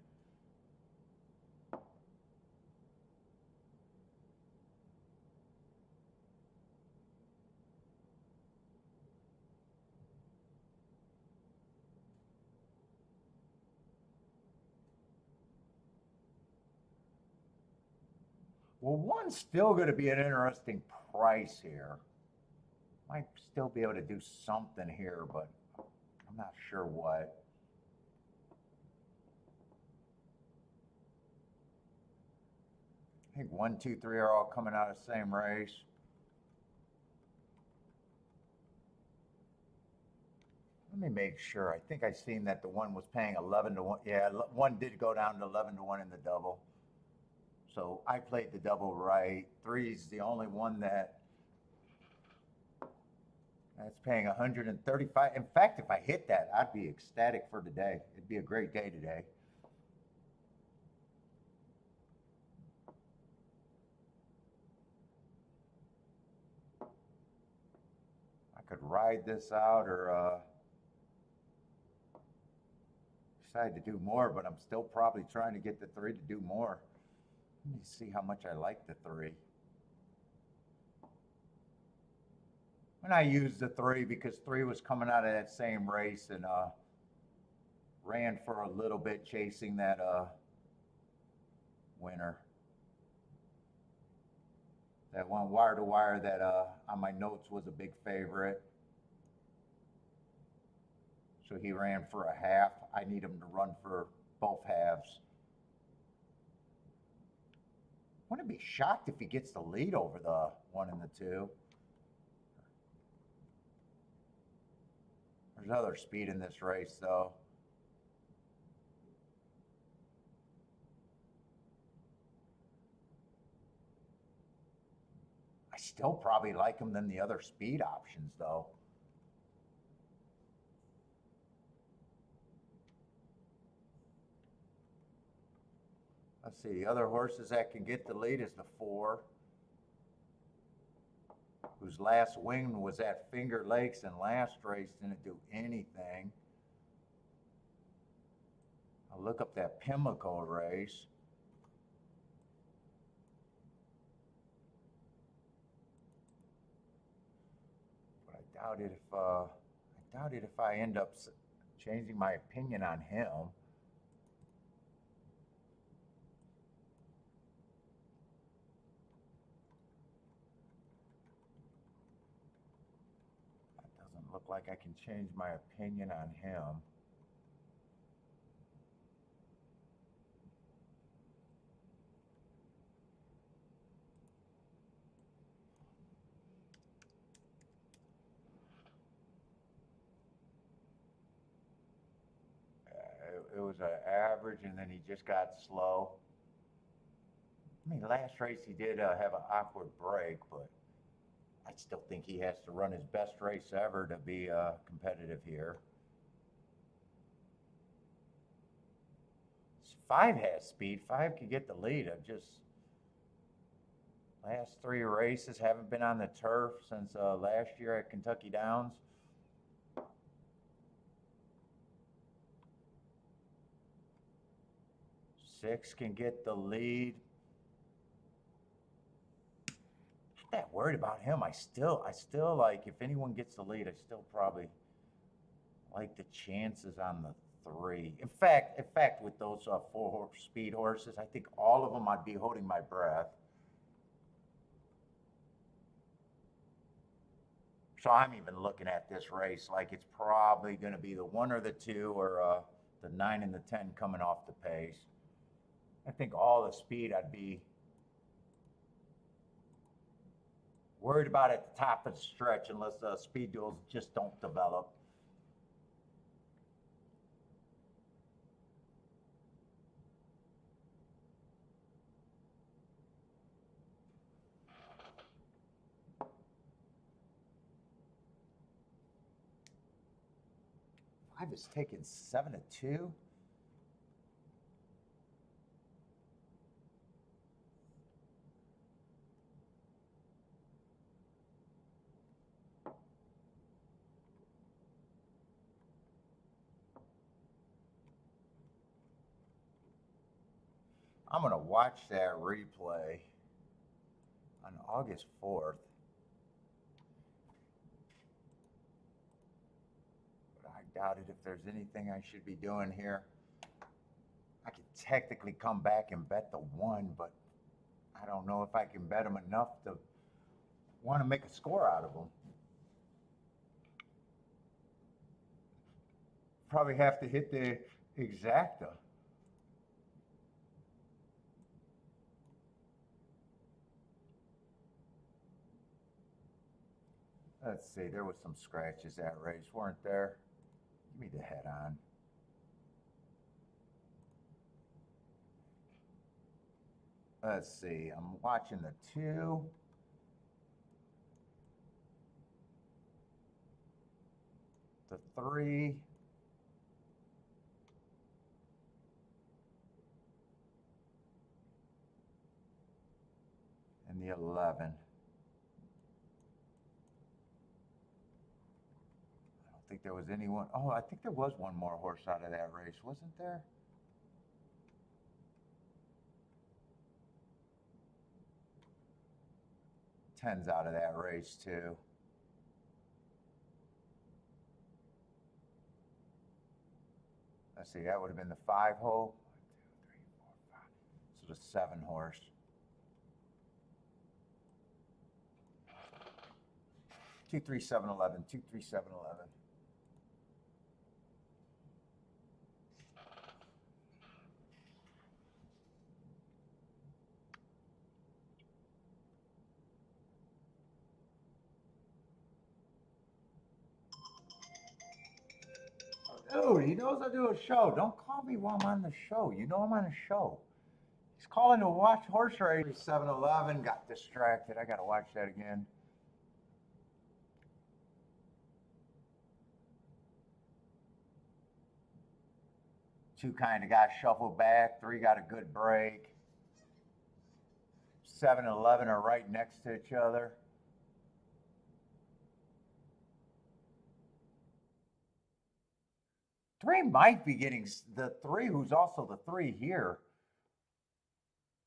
A: Well, one's still going to be an interesting price here. Might still be able to do something here, but I'm not sure what. I think 1, 2, 3 are all coming out of the same race. Let me make sure. I think I seen that the one was paying 11 to 1. Yeah, one did go down to 11 to 1 in the double. So I played the double right. 3's the only one that's paying 135. In fact, if I hit that, I'd be ecstatic for today. It'd be a great day today. I could ride this out or decide to do more, but I'm still probably trying to get the 3 to do more. Let me see how much I like the 3. And I used the 3 because 3 was coming out of that same race and ran for a little bit chasing that winner. That one wire to wire that on my notes was a big favorite. So he ran for a half. I need him to run for both halves. I wouldn't be shocked if he gets the lead over the 1 and the 2. There's other speed in this race, though. I still probably like him than the other speed options, though. Let's see, the other horses that can get the lead is the 4, whose last win was at Finger Lakes and last race didn't do anything. I'll look up that Pimlico race. But I doubt it if I end up changing my opinion on him. Look like I can change my opinion on him. It was an average, and then he just got slow. I mean, last race he did have an awkward break, but I still think he has to run his best race ever to be competitive here. 5 has speed. 5 could get the lead. Last 3 races haven't been on the turf since last year at Kentucky Downs. 6 can get the lead. Not that worried about him. I still like, if anyone gets the lead, I still probably like the chances on the 3. In fact, with those 4 speed horses, I think all of them I'd be holding my breath. So I'm even looking at this race like it's probably going to be the 1 or the 2 or the 9 and the 10 coming off the pace. I think all the speed I'd be worried about at the top of the stretch unless speed duels just don't develop. I was taking 7 to 2. I'm going to watch that replay on August 4th. But I doubt it if there's anything I should be doing here. I could technically come back and bet the 1, but I don't know if I can bet them enough to want to make a score out of them. Probably have to hit the exacta. Let's see, there was some scratches that race, weren't there? Give me the head on. Let's see, I'm watching the 2. The 3. And the 11. I don't think there was anyone. Oh, I think there was one more horse out of that race, wasn't there? Tens out of that race too. Let's see, that would have been the 5 hole. 1, 2, 3, 4, 5. So the 7 horse. Two, 3, 7, 11. 2, 3, 7, 11. Dude, he knows I do a show. Don't call me while I'm on the show. You know I'm on a show. He's calling to watch horse race. 7-Eleven, got distracted. I got to watch that again. Two kind of got shuffled back. 3 got a good break. 7 and 11 are right next to each other. Three might be getting the 3, who's also the 3 here.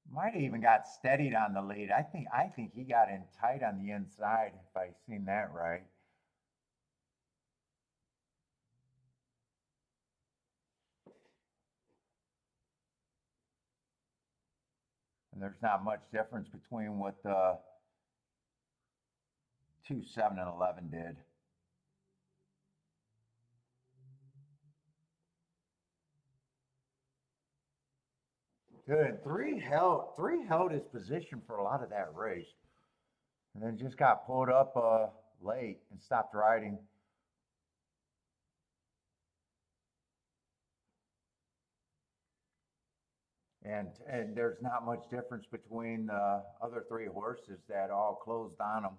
A: Might have even got steadied on the lead. I think he got in tight on the inside, if I seen that right. And there's not much difference between what the 2, 7, and 11 did. Good. Three held his position for a lot of that race, and then just got pulled up late and stopped riding. And there's not much difference between the other 3 horses that all closed on him.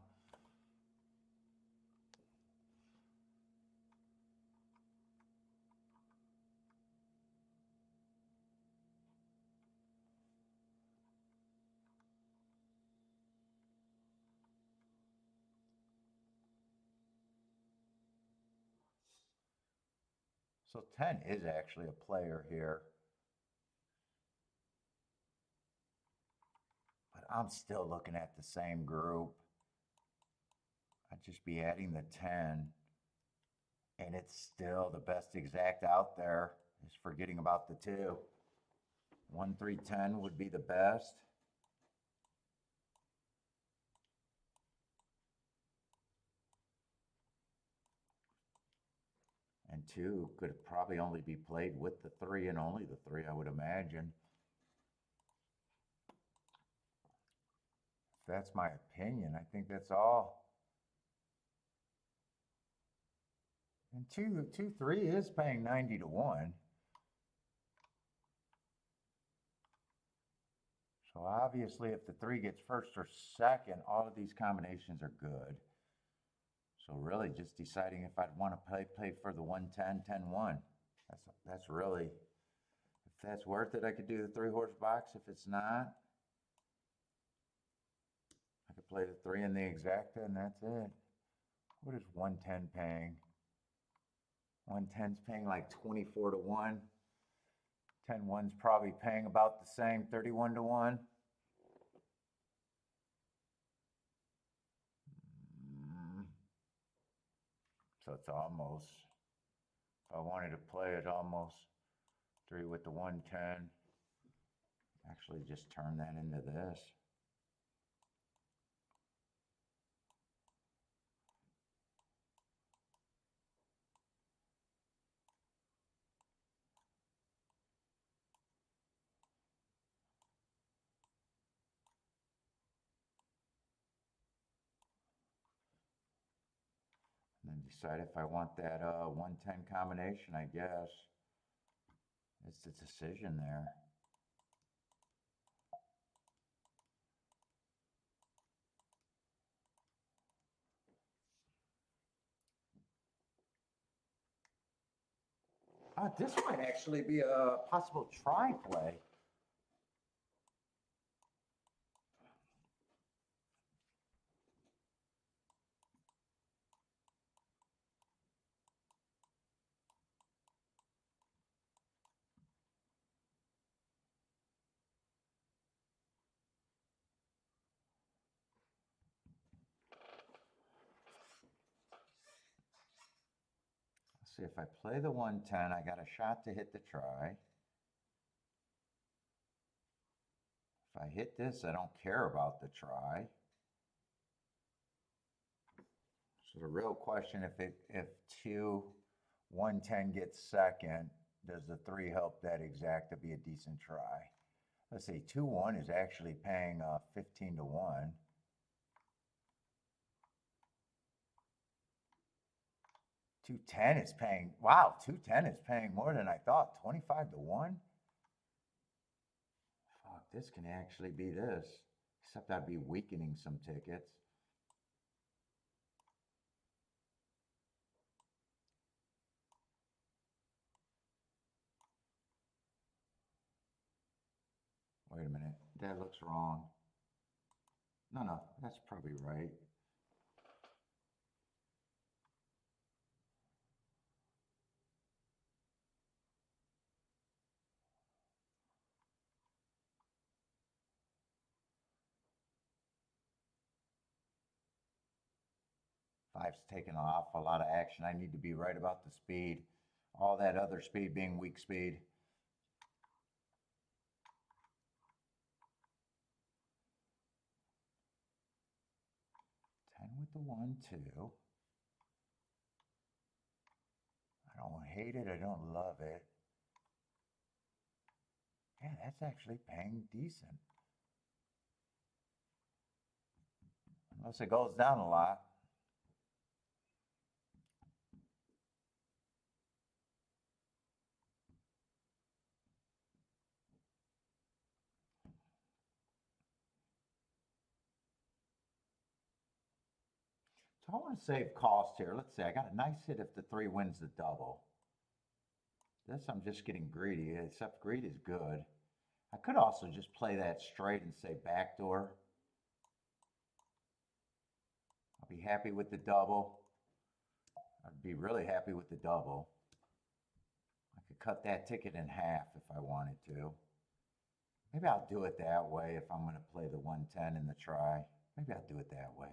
A: So 10 is actually a player here. But I'm still looking at the same group. I'd just be adding the 10. And it's still the best exact out there. Just forgetting about the 2. 1, 3, 10 would be the best. And 2 could probably only be played with the 3 and only the 3, I would imagine. That's my opinion. I think that's all. And 2, 3 is paying 90 to 1. So obviously if the 3 gets first or second, all of these combinations are good. So really just deciding if I'd want to play for the 110, 10, 1. That's really, if that's worth it, I could do the 3 horse box. If it's not, I could play the 3 in the exacta and that's it. What is 110 paying? 110's paying like 24 to 1. 10-1's probably paying about the same, 31 to 1. So it's almost, if I wanted to play it almost 3 with the 110, actually just turn that into this. And then decide if I want that 110 combination, I guess. It's the decision there. This might actually be a possible try play. See, if I play the 110, I got a shot to hit the try. If I hit this, I don't care about the try. So the real question, if 110 gets second, does the 3 help that exact to be a decent try? Let's see, 2-1 is actually paying 15 to 1. 210 is paying, wow, 210 is paying more than I thought, 25 to 1. Fuck, this can actually be this, except I'd be weakening some tickets. Wait a minute, that looks wrong. No, that's probably right. Five's taking off, a lot of action. I need to be right about the speed. All that other speed being weak speed. With the 1-2. I don't hate it, I don't love it. Yeah, that's actually paying decent. Unless it goes down a lot. So I want to save cost here. Let's say I got a nice hit if the 3 wins the double. This I'm just getting greedy, except greed is good. I could also just play that straight and say backdoor. I'll be happy with the double. I'd be really happy with the double. I could cut that ticket in half if I wanted to. Maybe I'll do it that way if I'm going to play the 110 in the try. Maybe I'll do it that way.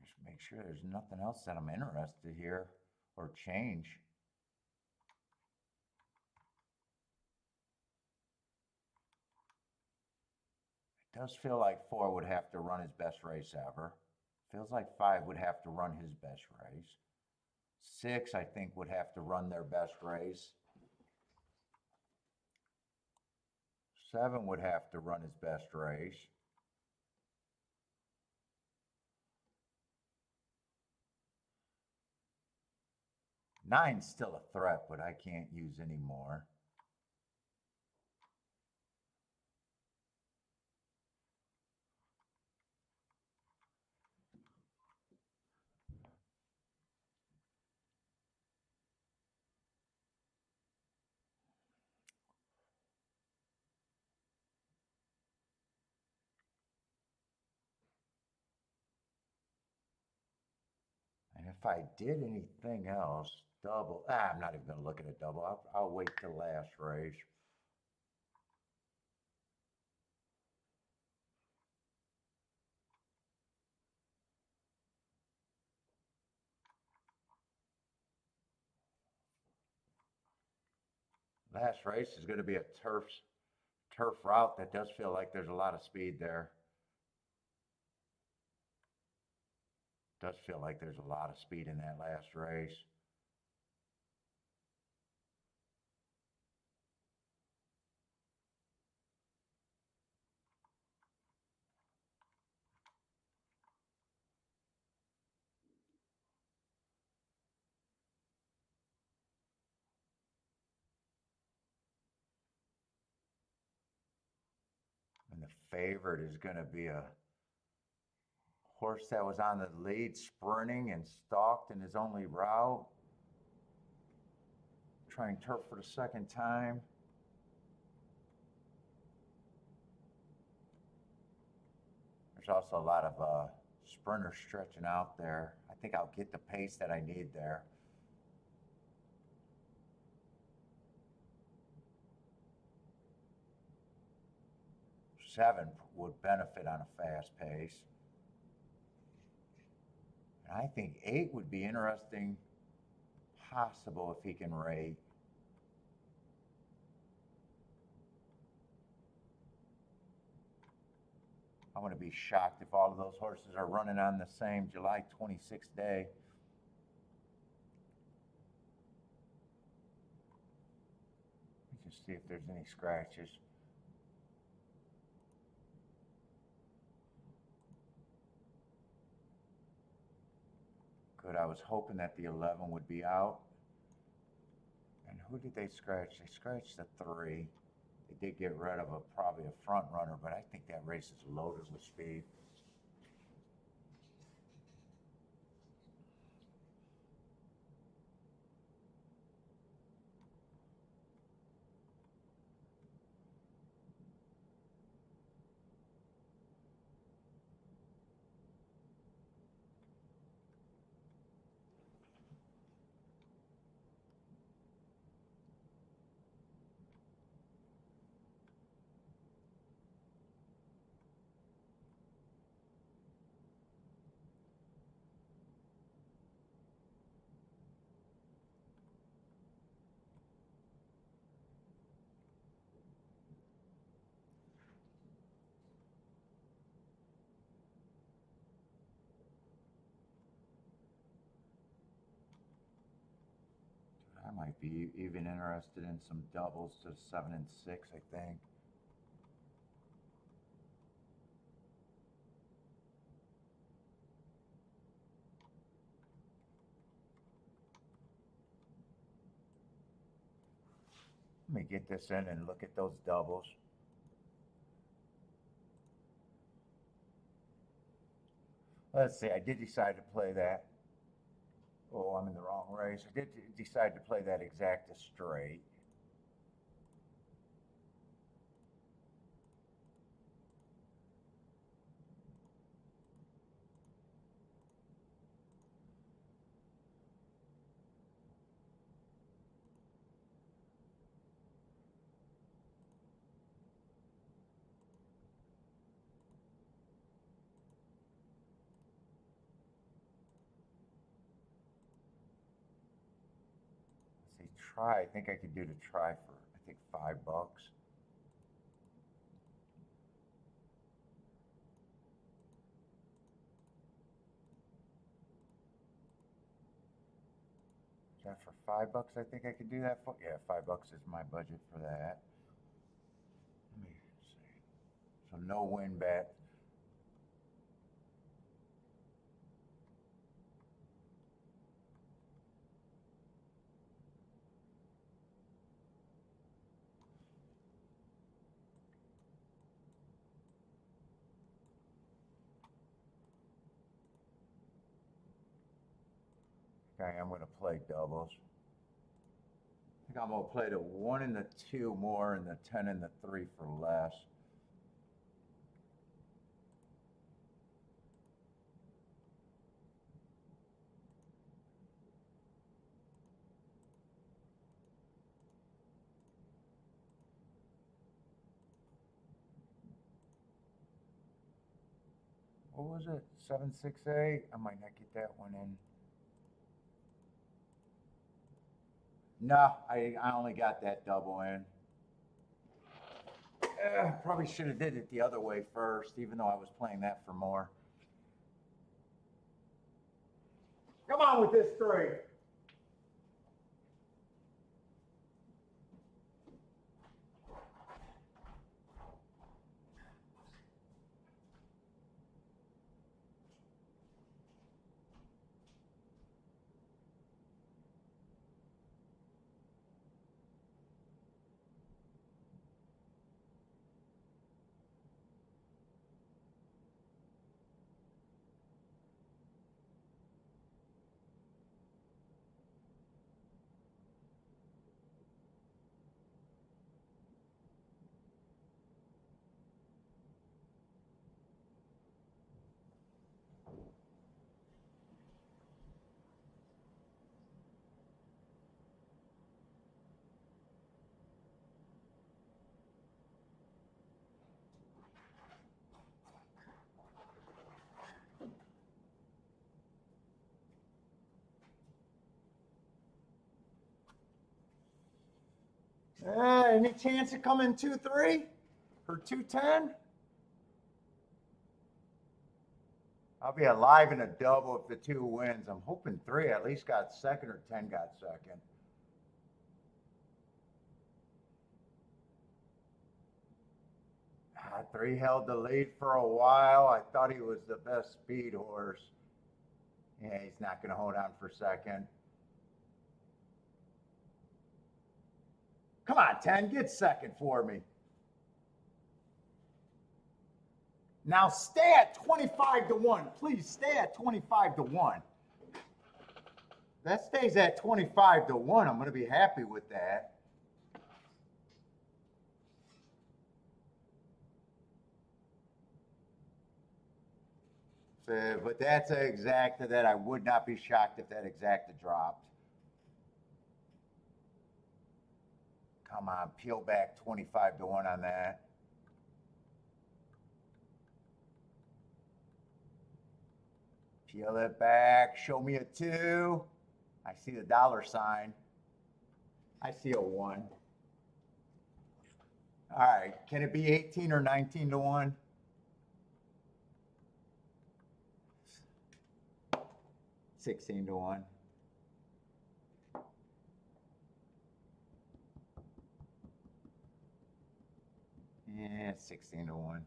A: Just make sure there's nothing else that I'm interested here or change. It does feel like 4 would have to run his best race ever. Feels like 5 would have to run his best race. 6, I think, would have to run their best race. 7 would have to run his best race. 9's still a threat, but I can't use anymore. if I did anything else, double, I'm not even going to look at a double. I'll wait till last race. Last race is going to be a turf route that does feel like there's a lot of speed there. Does feel like there's a lot of speed in that last race. And the favorite is going to be a horse that was on the lead, sprinting and stalked in his only route. Trying turf for the second time. There's also a lot of sprinters stretching out there. I think I'll get the pace that I need there. Seven would benefit on a fast pace. And I think 8 would be interesting, possible if he can rate. I want to be shocked if all of those horses are running on the same July 26th day. Let me just see if there's any scratches. Good, I was hoping that the 11 would be out. And who did they scratch? They scratched the 3. They did get rid of probably a front runner, but I think that race is loaded with speed. I might be even interested in some doubles to 7 and 6, I think. Let me get this in and look at those doubles. Let's see, I did decide to play that. Oh, I'm in the wrong race. I did decide to play that exacta straight. Let's see, try. I think I could do the try for, I think, $5. Is that for $5? I think I could do that for. Yeah, $5 is my budget for that. Let me see. So no win bet. Okay, I'm going to play doubles. I think I'm going to play the 1 and the 2 more and the 10 and the 3 for less. What was it? 768? I might not get that one in. No, I only got that double in. Probably should have did it the other way first, even though I was playing that for more. Come on with this three. Any chance of coming 2-3 or 2-10? I'll be alive in a double if the 2 wins. I'm hoping 3 at least got second or 10 got second. Ah, 3 held the lead for a while. I thought he was the best speed horse. Yeah, he's not going to hold on for second. Come on, 10, get second for me. Now stay at 25-1. Please stay at 25-1. That stays at 25-1. I'm going to be happy with that. So, but that's an exacta that I would not be shocked if that exacta dropped. Come on, peel back 25-1 on that. Peel it back, show me a 2. I see the dollar sign. I see a 1. All right, can it be 18 or 19-1? 16-1. Yeah, 16-1.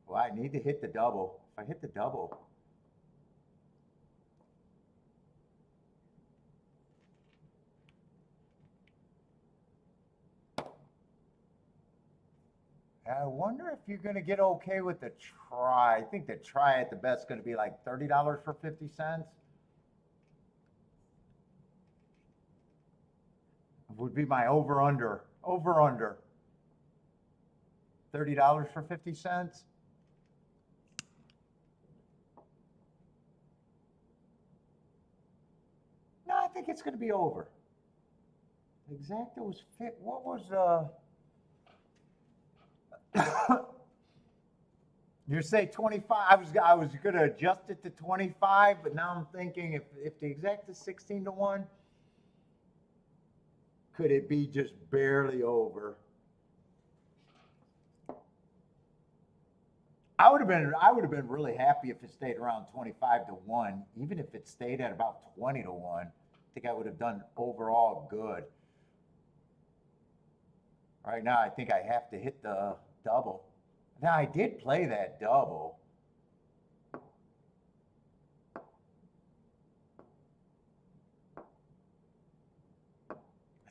A: Well, I need to hit the double. If I hit the double. I wonder if you're going to get okay with the try. I think the try at the best is going to be like $30 for 50 cents. Would be my over-under. Over-under. $30 for 50 cents. No, I think it's going to be over. Exacta was fit. What was you say 25? I was going to adjust it to 25, but now I'm thinking if the exact is 16-1, could it be just barely over? I would have been really happy if it stayed around 25-1, even if it stayed at about 20-1. I think I would have done overall good. Right now, I think I have to hit the double. Now, I did play that double. I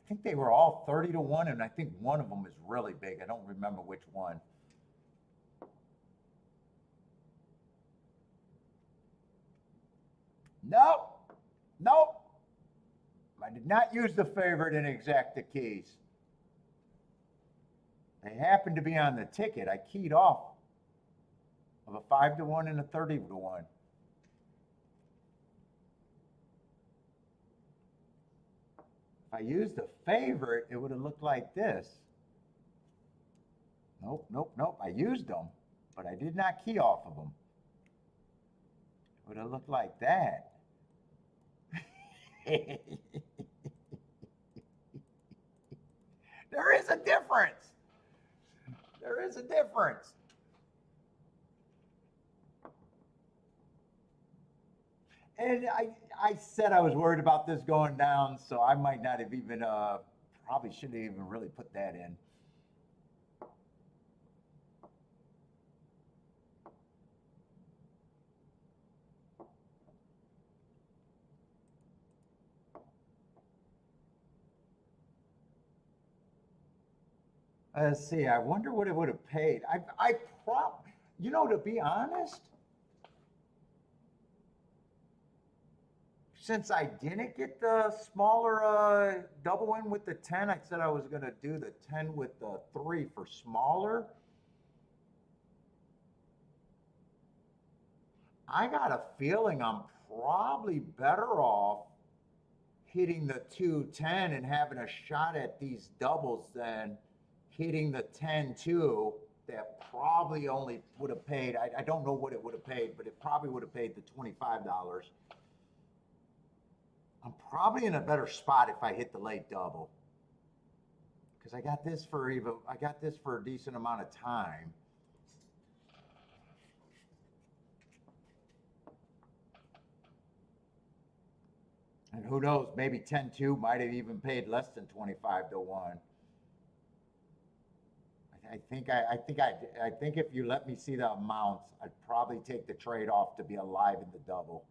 A: think they were all 30-1, and I think one of them is really big. I don't remember which one. Nope. Nope. I did not use the favorite in exacta keys. They happened to be on the ticket. I keyed off of a 5-1 and a 30-1. I used a favorite, it would have looked like this. Nope, nope, nope. I used them, but I did not key off of them. It would have looked like that. There is a difference. There is a difference. And I said I was worried about this going down, so I might not have even, probably shouldn't have even really put that in. Let's see. I wonder what it would have paid. You know, to be honest, since I didn't get the smaller double in with the 10, I said I was going to do the 10 with the 3 for smaller. I got a feeling I'm probably better off hitting the 210 and having a shot at these doubles than hitting the 10-2 that probably only would have paid, I don't know what it would have paid, but it probably would have paid the $25. I'm probably in a better spot if I hit the late double. Because I got this for a decent amount of time. And who knows, maybe 10-2 might have even paid less than 25 to 1. I think if you let me see the amounts, I'd probably take the trade off to be alive in the double.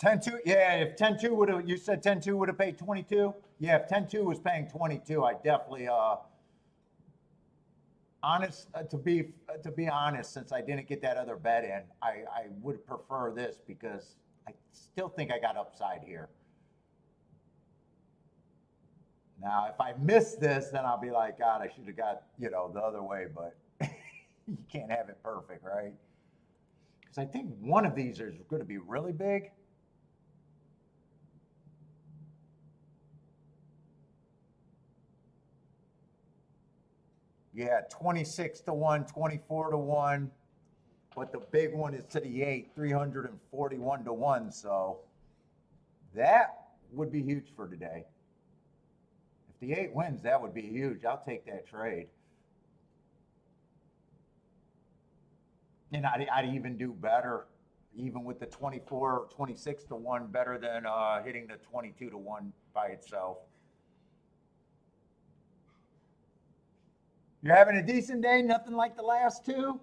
A: $10-2, yeah, if 10-2 would have, you said 10-2 would have paid 22? Yeah, if 10-2 was paying 22, I definitely, to be honest, since I didn't get that other bet in, I would prefer this because I still think I got upside here. Now, if I miss this, then I'll be like, God, I should have got, the other way, but you can't have it perfect, right? Because I think one of these is going to be really big. Yeah, 26 to 1, 24 to 1. But the big one is to the 8, 341 to 1. So that would be huge for today. If the 8 wins, that would be huge. I'll take that trade. And I'd even do better, even with the 24, 26 to 1, better than hitting the 22 to 1 by itself. You're having a decent day? Nothing like the last two?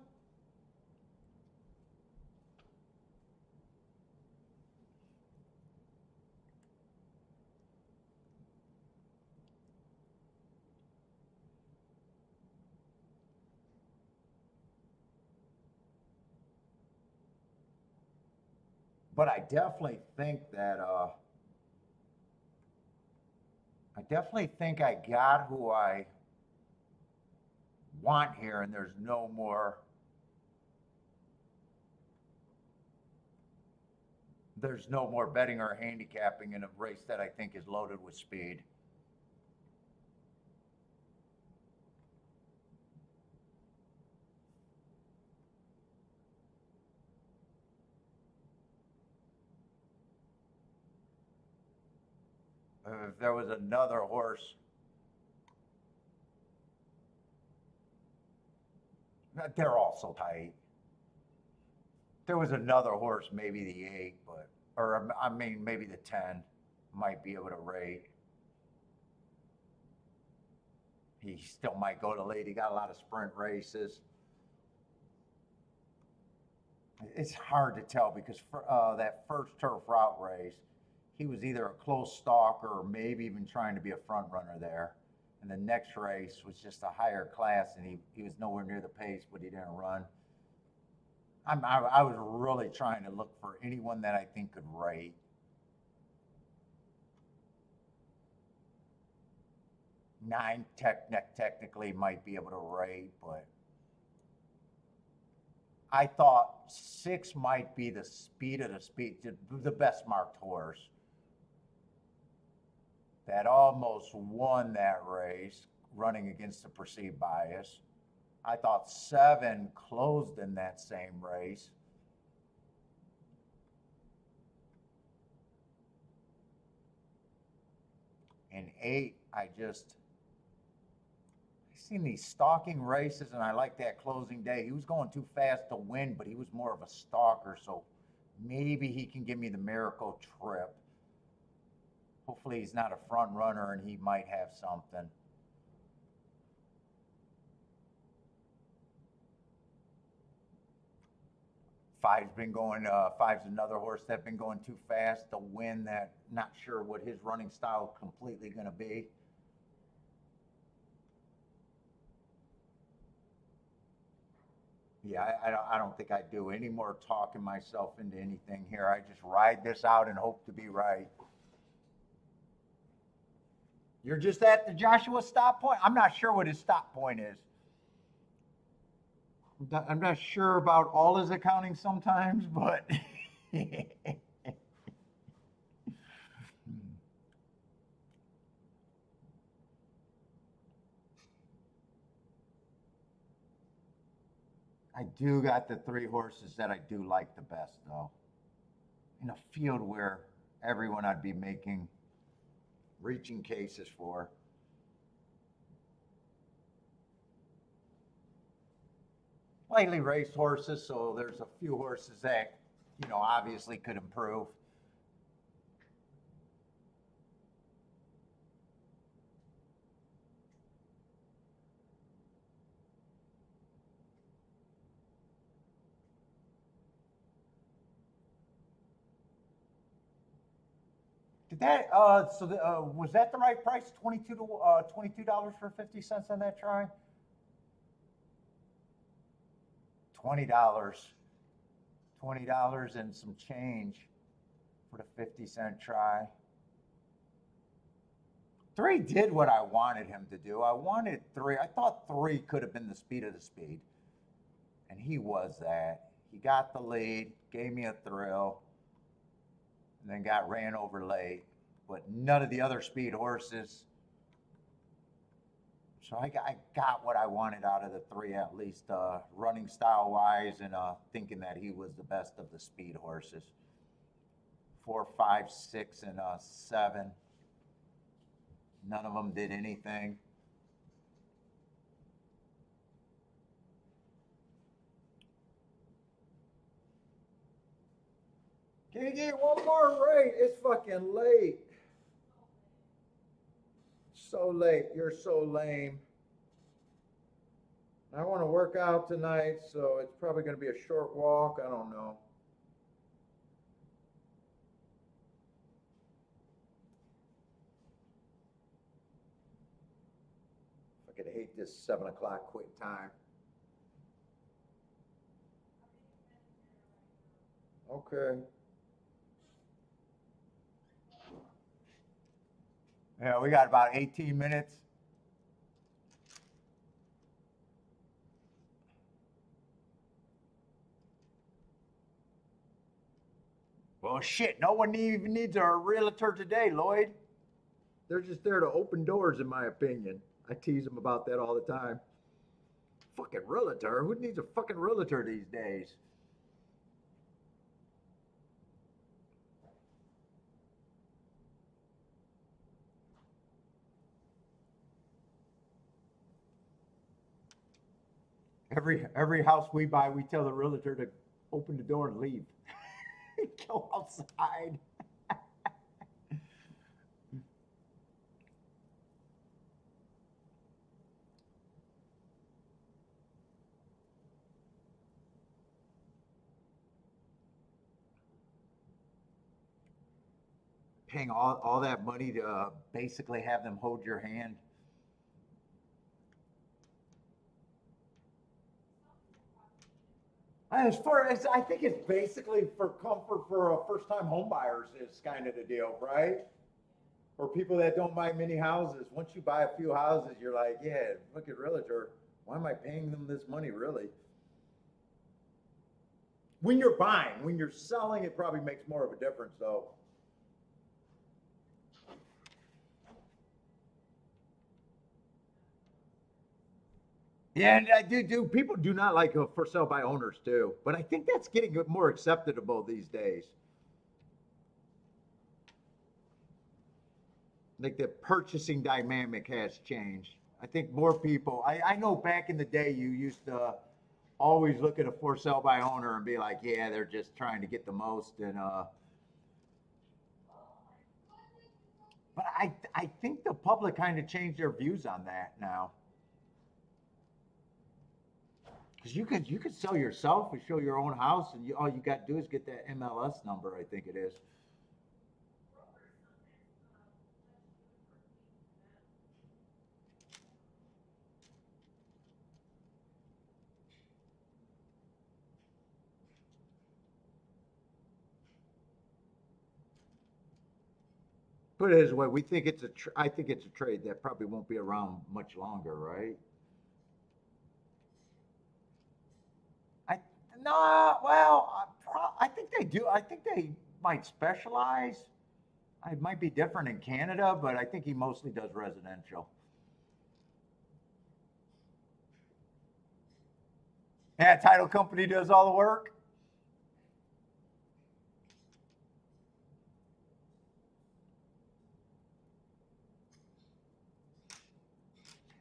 A: But I definitely think that I got who I want here, and there's no more betting or handicapping in a race that I think is loaded with speed. If there was another horse, they're all so tight. There was another horse, maybe the 8, or I mean, maybe the 10 might be able to rate. He still might go to late. He got a lot of sprint races. It's hard to tell because for that first turf route race, he was either a close stalker or maybe even trying to be a front runner there. And the next race was just a higher class, and he was nowhere near the pace, but he didn't run. I was really trying to look for anyone that I think could rate. Nine technically might be able to rate, but I thought 6 might be the speed of the speed, the best marked horse that almost won that race running against the perceived bias. I thought 7 closed in that same race. And 8, I've seen these stalking races, and I like that closing day. He was going too fast to win, but he was more of a stalker, so maybe he can give me the miracle trip. Hopefully he's not a front runner and he might have something. Five's another horse that's been going too fast to win that. Not sure what his running style is completely going to be. Yeah, I don't think I do any more talking myself into anything here. I just ride this out and hope to be right. You're just at the Joshua stop point? I'm not sure what his stop point is. I'm not sure about all his accounting sometimes, but I do got the 3 horses that I do like the best, though. In a field where everyone I'd be reaching cases for. Lightly raced horses, so there's a few horses that, obviously could improve. Did that was that the right price? $22 for 50 cents on that try? $20. $20 and some change for the 50-cent try. 3 did what I wanted him to do. I thought 3 could have been the speed of the speed. And he was that. He got the lead, gave me a thrill, and then got ran over late. But none of the other speed horses. So I got what I wanted out of the 3, at least running style wise, and thinking that he was the best of the speed horses. 4, 5, 6, and 7. None of them did anything. Can you get one more rate? It's fucking late. So late. You're so lame. I want to work out tonight, so it's probably going to be a short walk. I don't know. I could hate this 7 o'clock quit time. Okay. Yeah, we got about 18 minutes. Well, shit, no one even needs a realtor today, Lloyd. They're just there to open doors, in my opinion. I tease them about that all the time. Fucking realtor? Who needs a fucking realtor these days? Every house we buy, we tell the realtor to open the door and leave. Go outside. Paying all that money to basically have them hold your hand. As far as I think it's basically for comfort for first-time home buyers is kind of the deal, right? Or people that don't buy many houses. Once you buy a few houses, you're like, yeah, look at realtor. Why am I paying them this money, really? When you're buying, when you're selling, it probably makes more of a difference though. Yeah, and I do. People do not like for sale by owners too, but I think that's getting more acceptable these days. Like the purchasing dynamic has changed. I think more people. I know back in the day you used to always look at a for sale by owner and be like, yeah, they're just trying to get the most. And but I think the public kind of changed their views on that now. Because you could sell yourself and show your own house, and all you got to do is get that MLS number. I think it is. Put it this way, we think it's I think it's a trade that probably won't be around much longer, right? I no, well, I think they do. I think they might specialize. It might be different in Canada, but I think he mostly does residential. Yeah, title company does all the work.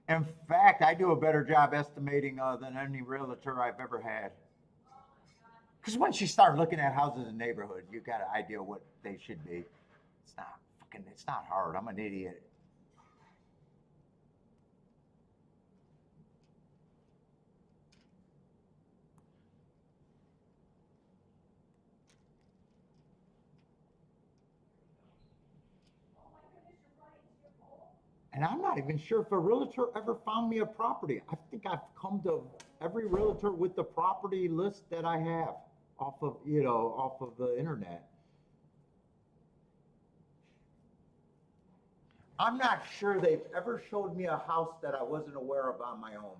A: In fact, I do a better job estimating than any realtor I've ever had. Because once you start looking at houses in the neighborhood, you got an idea what they should be. It's not fucking. It's not hard. I'm an idiot. And I'm not even sure if a realtor ever found me a property. I think I've come to every realtor with the property list that I have off of the internet. I'm not sure they've ever showed me a house that I wasn't aware of on my own.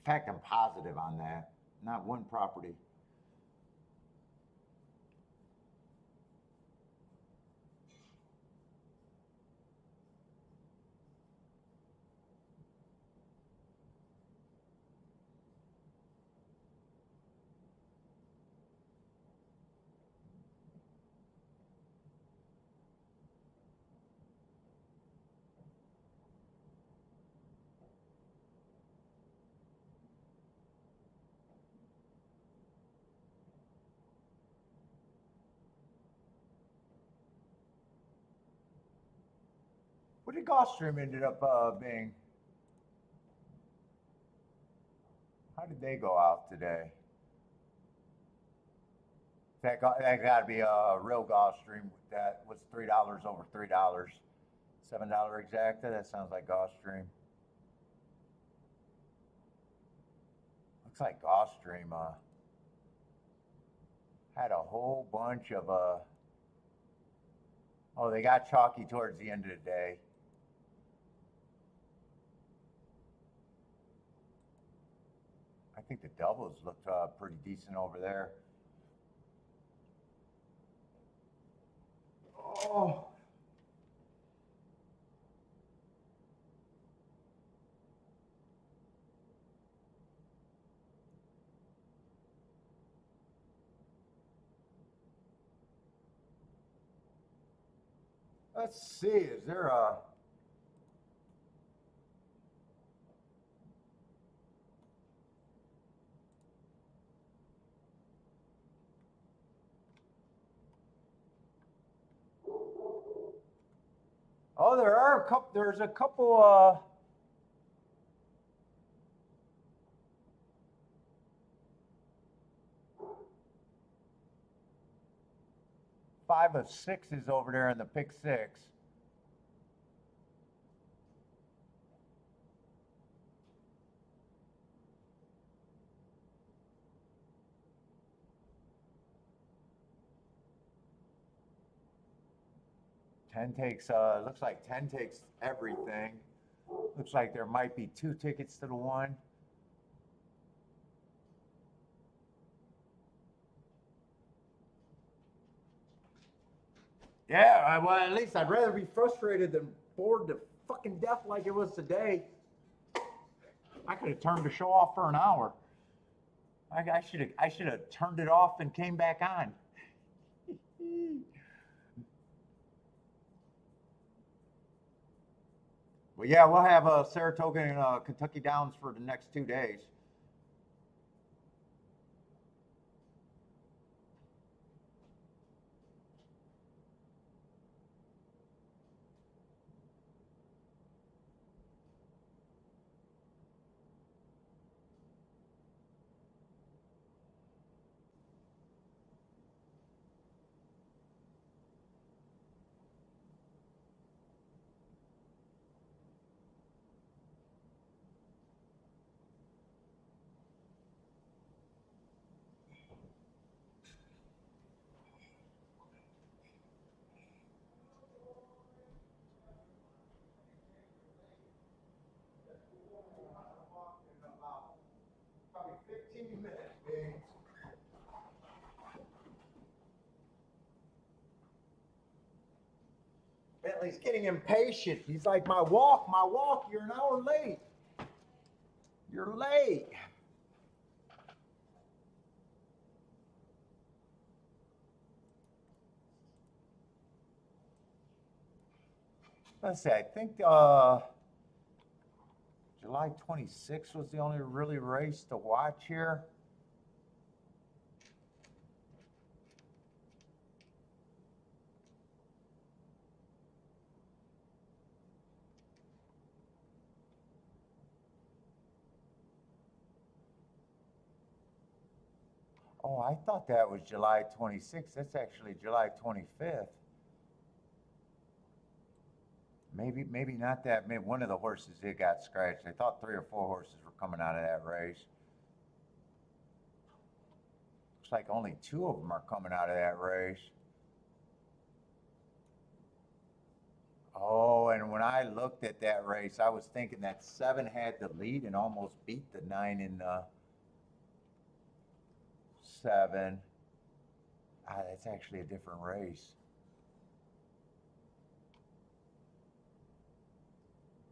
A: In fact, I'm positive on that. Not one property. What did Gulfstream ended up being? How did they go out today? That got to be a real Gulfstream. That was $3 over $3. $7 exacta. That sounds like Gulfstream. Looks like Gulfstream had a whole bunch of oh, they got chalky towards the end of the day. I think the doubles looked pretty decent over there. Oh, let's see. Is there a Oh, there are a couple. There's a couple. 5 of 6s over there in the pick six. Ten takes. Looks like 10 takes everything. Looks like there might be 2 tickets to the one. Yeah, well, at least I'd rather be frustrated than bored to fucking death like it was today. I could have turned the show off for an hour. I should have turned it off and came back on. Well, yeah, we'll have Saratoga and Kentucky Downs for the next 2 days. Probably 15 minutes, man. Bentley's getting impatient. He's like, my walk, you're an hour late. You're late. Let's see, I think July 26th was the only really race to watch here. Oh, I thought that was July 26th. That's actually July 25th. Maybe not that. Maybe one of the horses did got scratched. I thought 3 or 4 horses were coming out of that race. Looks like only 2 of them are coming out of that race. Oh, and when I looked at that race, I was thinking that 7 had the lead and almost beat the 9 in the 7. That's actually a different race.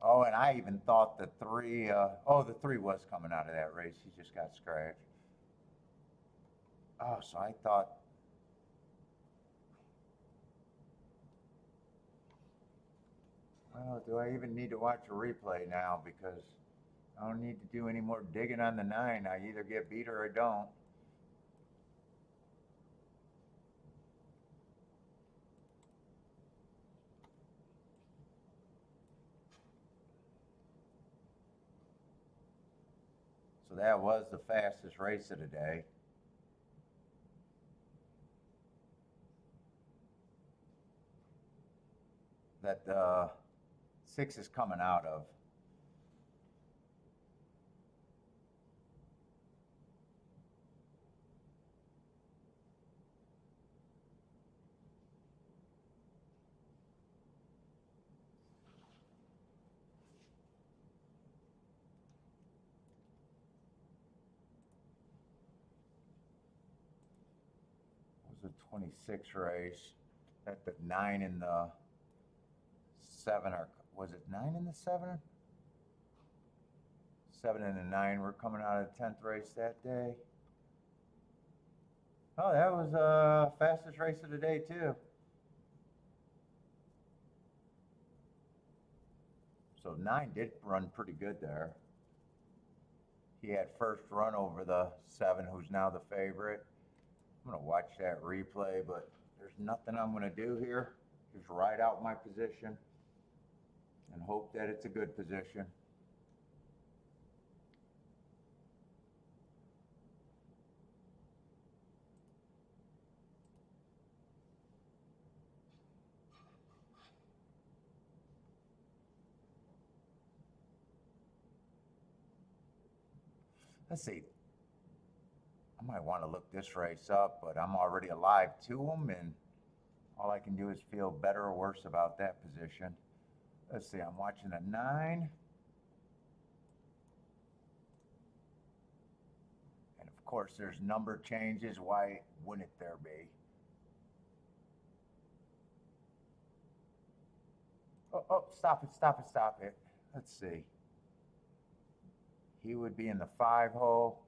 A: Oh, and I even thought the 3, the 3 was coming out of that race. He just got scratched. Oh, so I thought, well, do I even need to watch a replay now? Because I don't need to do any more digging on the 9. I either get beat or I don't. So that was the fastest race of the day. That 6 is coming out of. It was a 26 race. That the 9 and the 7 are, was it 9 and the 7? 7 and the 9 were coming out of the 10th race that day. Oh, that was fastest race of the day too. So 9 did run pretty good there. He had first run over the 7, who's now the favorite. I'm gonna watch that replay, but there's nothing I'm gonna do here. Just ride out my position. and hope that it's a good position. Let's see. I might want to look this race up, but I'm already alive to them, and all I can do is feel better or worse about that position. Let's see, I'm watching a 9. And of course, there's number changes. Why wouldn't there be? Oh, stop it, stop it, stop it. Let's see. He would be in the 5 hole.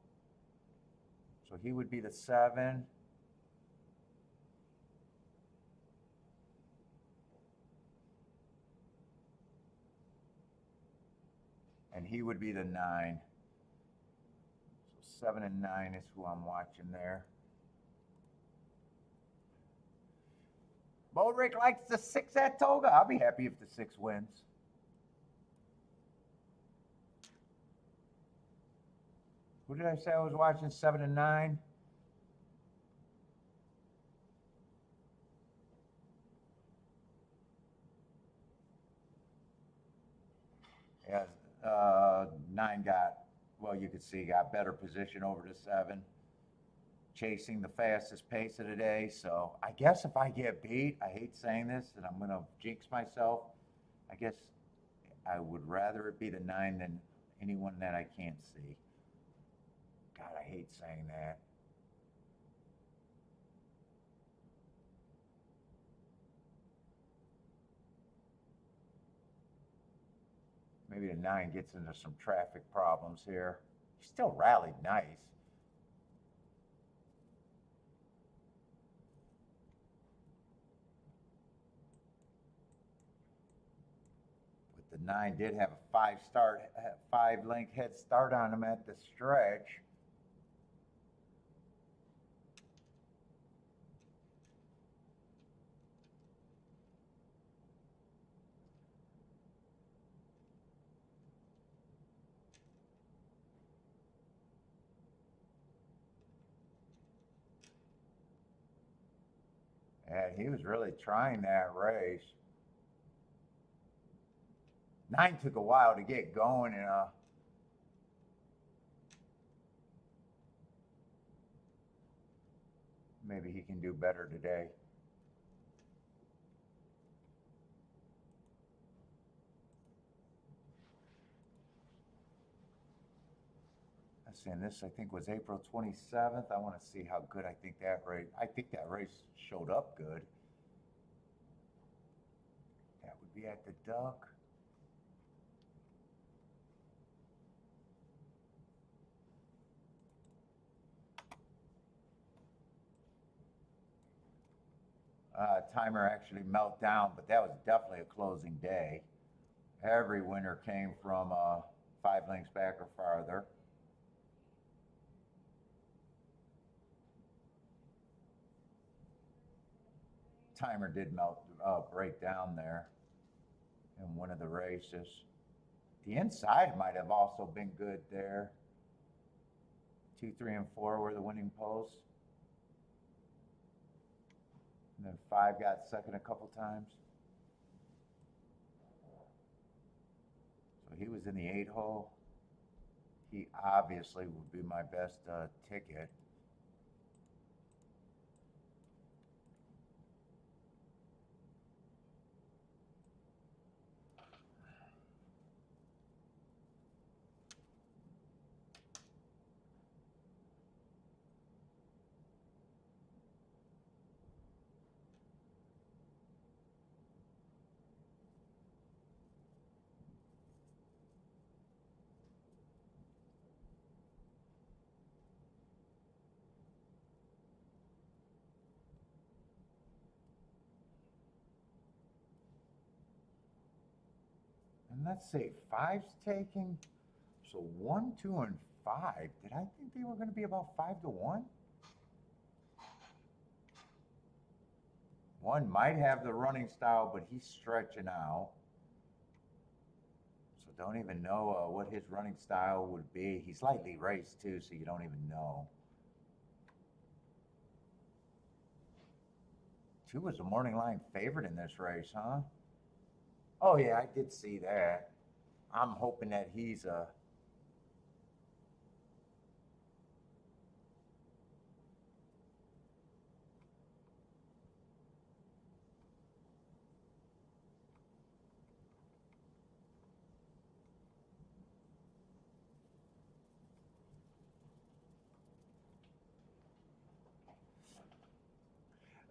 A: So he would be the 7. And he would be the 9. So 7 and 9 is who I'm watching there. Bodrick likes the 6 at Toga. I'll be happy if the 6 wins. Who did I say I was watching? 7 and 9? Yeah, 9 got, well, you could see, got better position over the 7. Chasing the fastest pace of the day. So I guess if I get beat, I hate saying this, and I'm going to jinx myself. I guess I would rather it be the 9 than anyone that I can't see. God, I hate saying that. Maybe the 9 gets into some traffic problems here. He still rallied nice. But the 9 did have a 5-length head start on him at the stretch. And he was really trying that race. 9 took a while to get going, and maybe he can do better today. Let's see, and this I think was April 27th. I want to see how good I think that race showed up good. That would be at the Duck. Timer actually melted down, but that was definitely a closing day. Every winner came from 5 lengths back or farther. Timer did break down there in one of the races. The inside might have also been good there. 2, 3, and 4 were the winning posts. And then 5 got second a couple times. So he was in the 8 hole. He obviously would be my best ticket. And let's see, 5's taking, so 1, 2, and 5. Did I think they were going to be about 5 to 1? 1 might have the running style, but he's stretching out. So don't even know what his running style would be. He's lightly raced too, so you don't even know. 2 was a morning line favorite in this race, huh? Oh yeah, I did see that. I'm hoping that he's a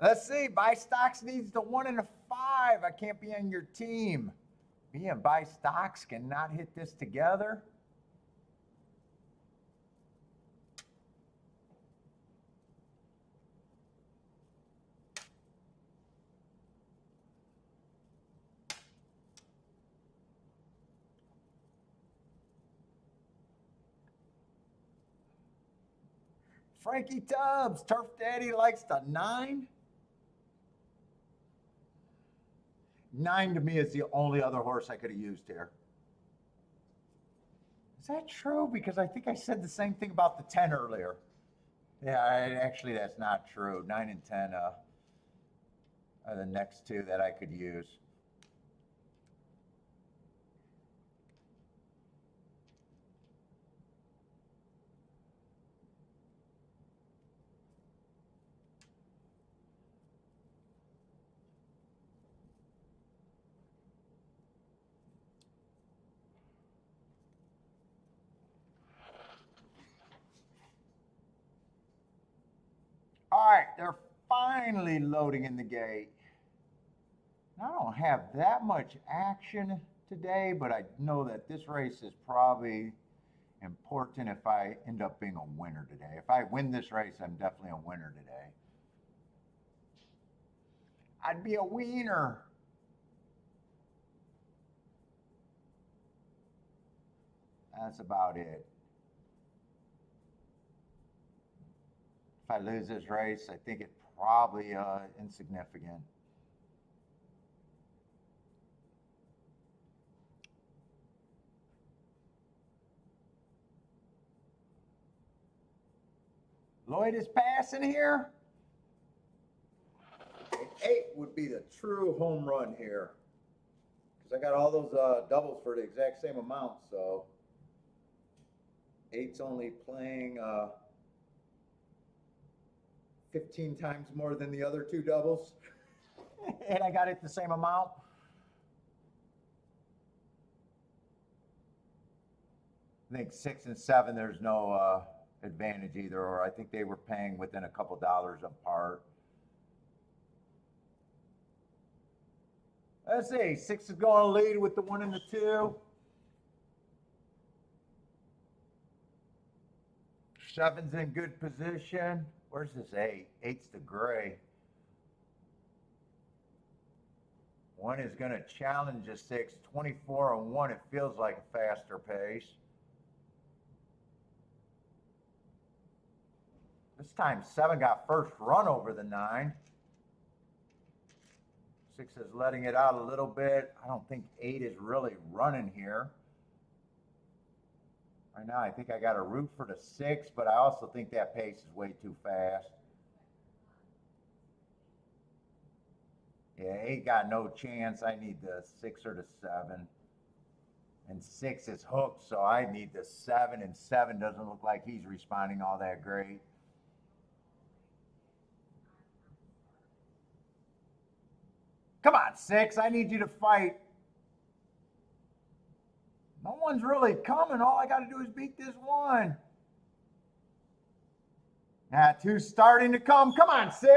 A: Let's see. Buy stocks needs the 1 and a 5. I can't be on your team. Me and buy stocks cannot hit this together. Frankie Tubbs, Turf Daddy likes the 9. 9 to me is the only other horse I could have used here. Is that true? Because I think I said the same thing about the 10 earlier. Yeah, actually, that's not true. 9 and 10 are the next 2 that I could use. All right, they're finally loading in the gate. I don't have that much action today, but I know that this race is probably important if I end up being a winner today. If I win this race, I'm definitely a winner today. I'd be a wiener. That's about it. If I lose this race, I think it's probably insignificant. Lloyd is passing here. 8 would be the true home run here. Because I got all those doubles for the exact same amount, so 8's only playing 15 times more than the other 2 doubles. And I got it the same amount. I think 6 and 7, there's no advantage either, or I think they were paying within a couple dollars apart. Let's see, 6 is going to lead with the 1 and the 2. 7's in good position. Where's this 8? 8's the gray. 1 is going to challenge a 6. 24 and 1, it feels like a faster pace. This time 7 got first run over the 9. 6 is letting it out a little bit. I don't think 8 is really running here. Right now, I think I got a root for the 6, but I also think that pace is way too fast. Yeah, 8 got no chance. I need the 6 or the 7. And 6 is hooked, so I need the 7, and 7 doesn't look like he's responding all that great. Come on, 6, I need you to fight. No one's really coming. All I got to do is beat this 1. Now 2's starting to come. Come on, 6.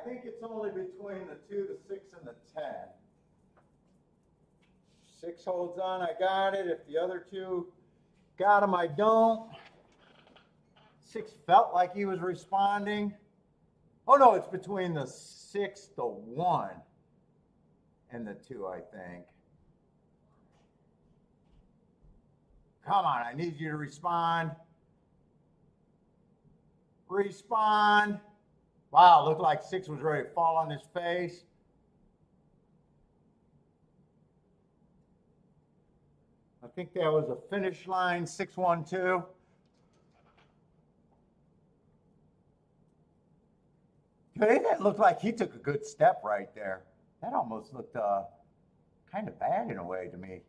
A: think it's only between the 2, the 6, and the 10. 6 holds on, I got it. If the other 2 got him, I don't. 6 felt like he was responding. Oh no, it's between the 6, the 1, and the 2, I think. Come on, I need you to respond. Respond. Wow, looked like 6 was ready to fall on his face. I think that was a finish line, 6-1-2. That looked like he took a good step right there. That almost looked kind of bad in a way to me.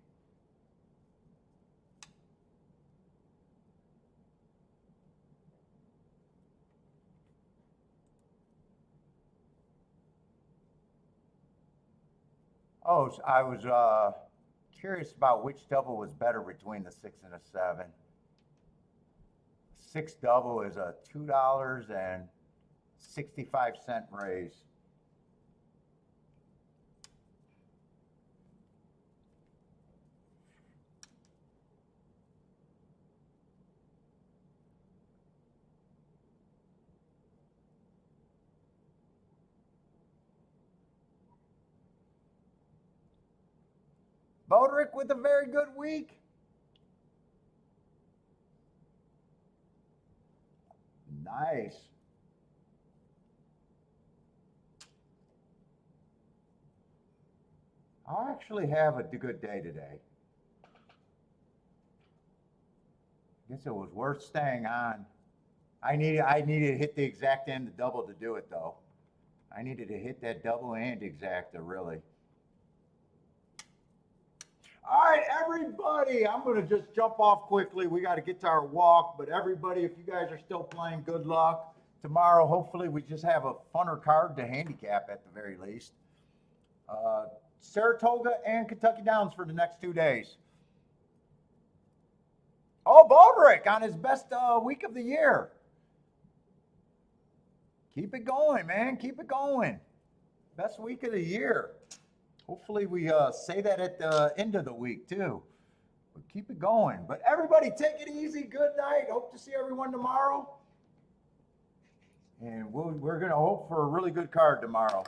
A: Oh, so I was curious about which double was better between the 6 and a 7. 6 double is a $2.65 raise. Bodrick with a very good week. Nice. I'll actually have a good day today. I guess it was worth staying on. I needed to hit the exact end of double to do it though. I needed to hit that double and exacta really. All right, everybody, I'm going to just jump off quickly. We got to get to our walk, but everybody, if you guys are still playing, good luck. Tomorrow, hopefully, we just have a funner card to handicap at the very least. Saratoga and Kentucky Downs for the next 2 days. Oh, Bodrick on his best week of the year. Keep it going, man. Keep it going. Best week of the year. Hopefully we say that at the end of the week too. But keep it going. But everybody take it easy. Good night. Hope to see everyone tomorrow. And we're going to hope for a really good card tomorrow.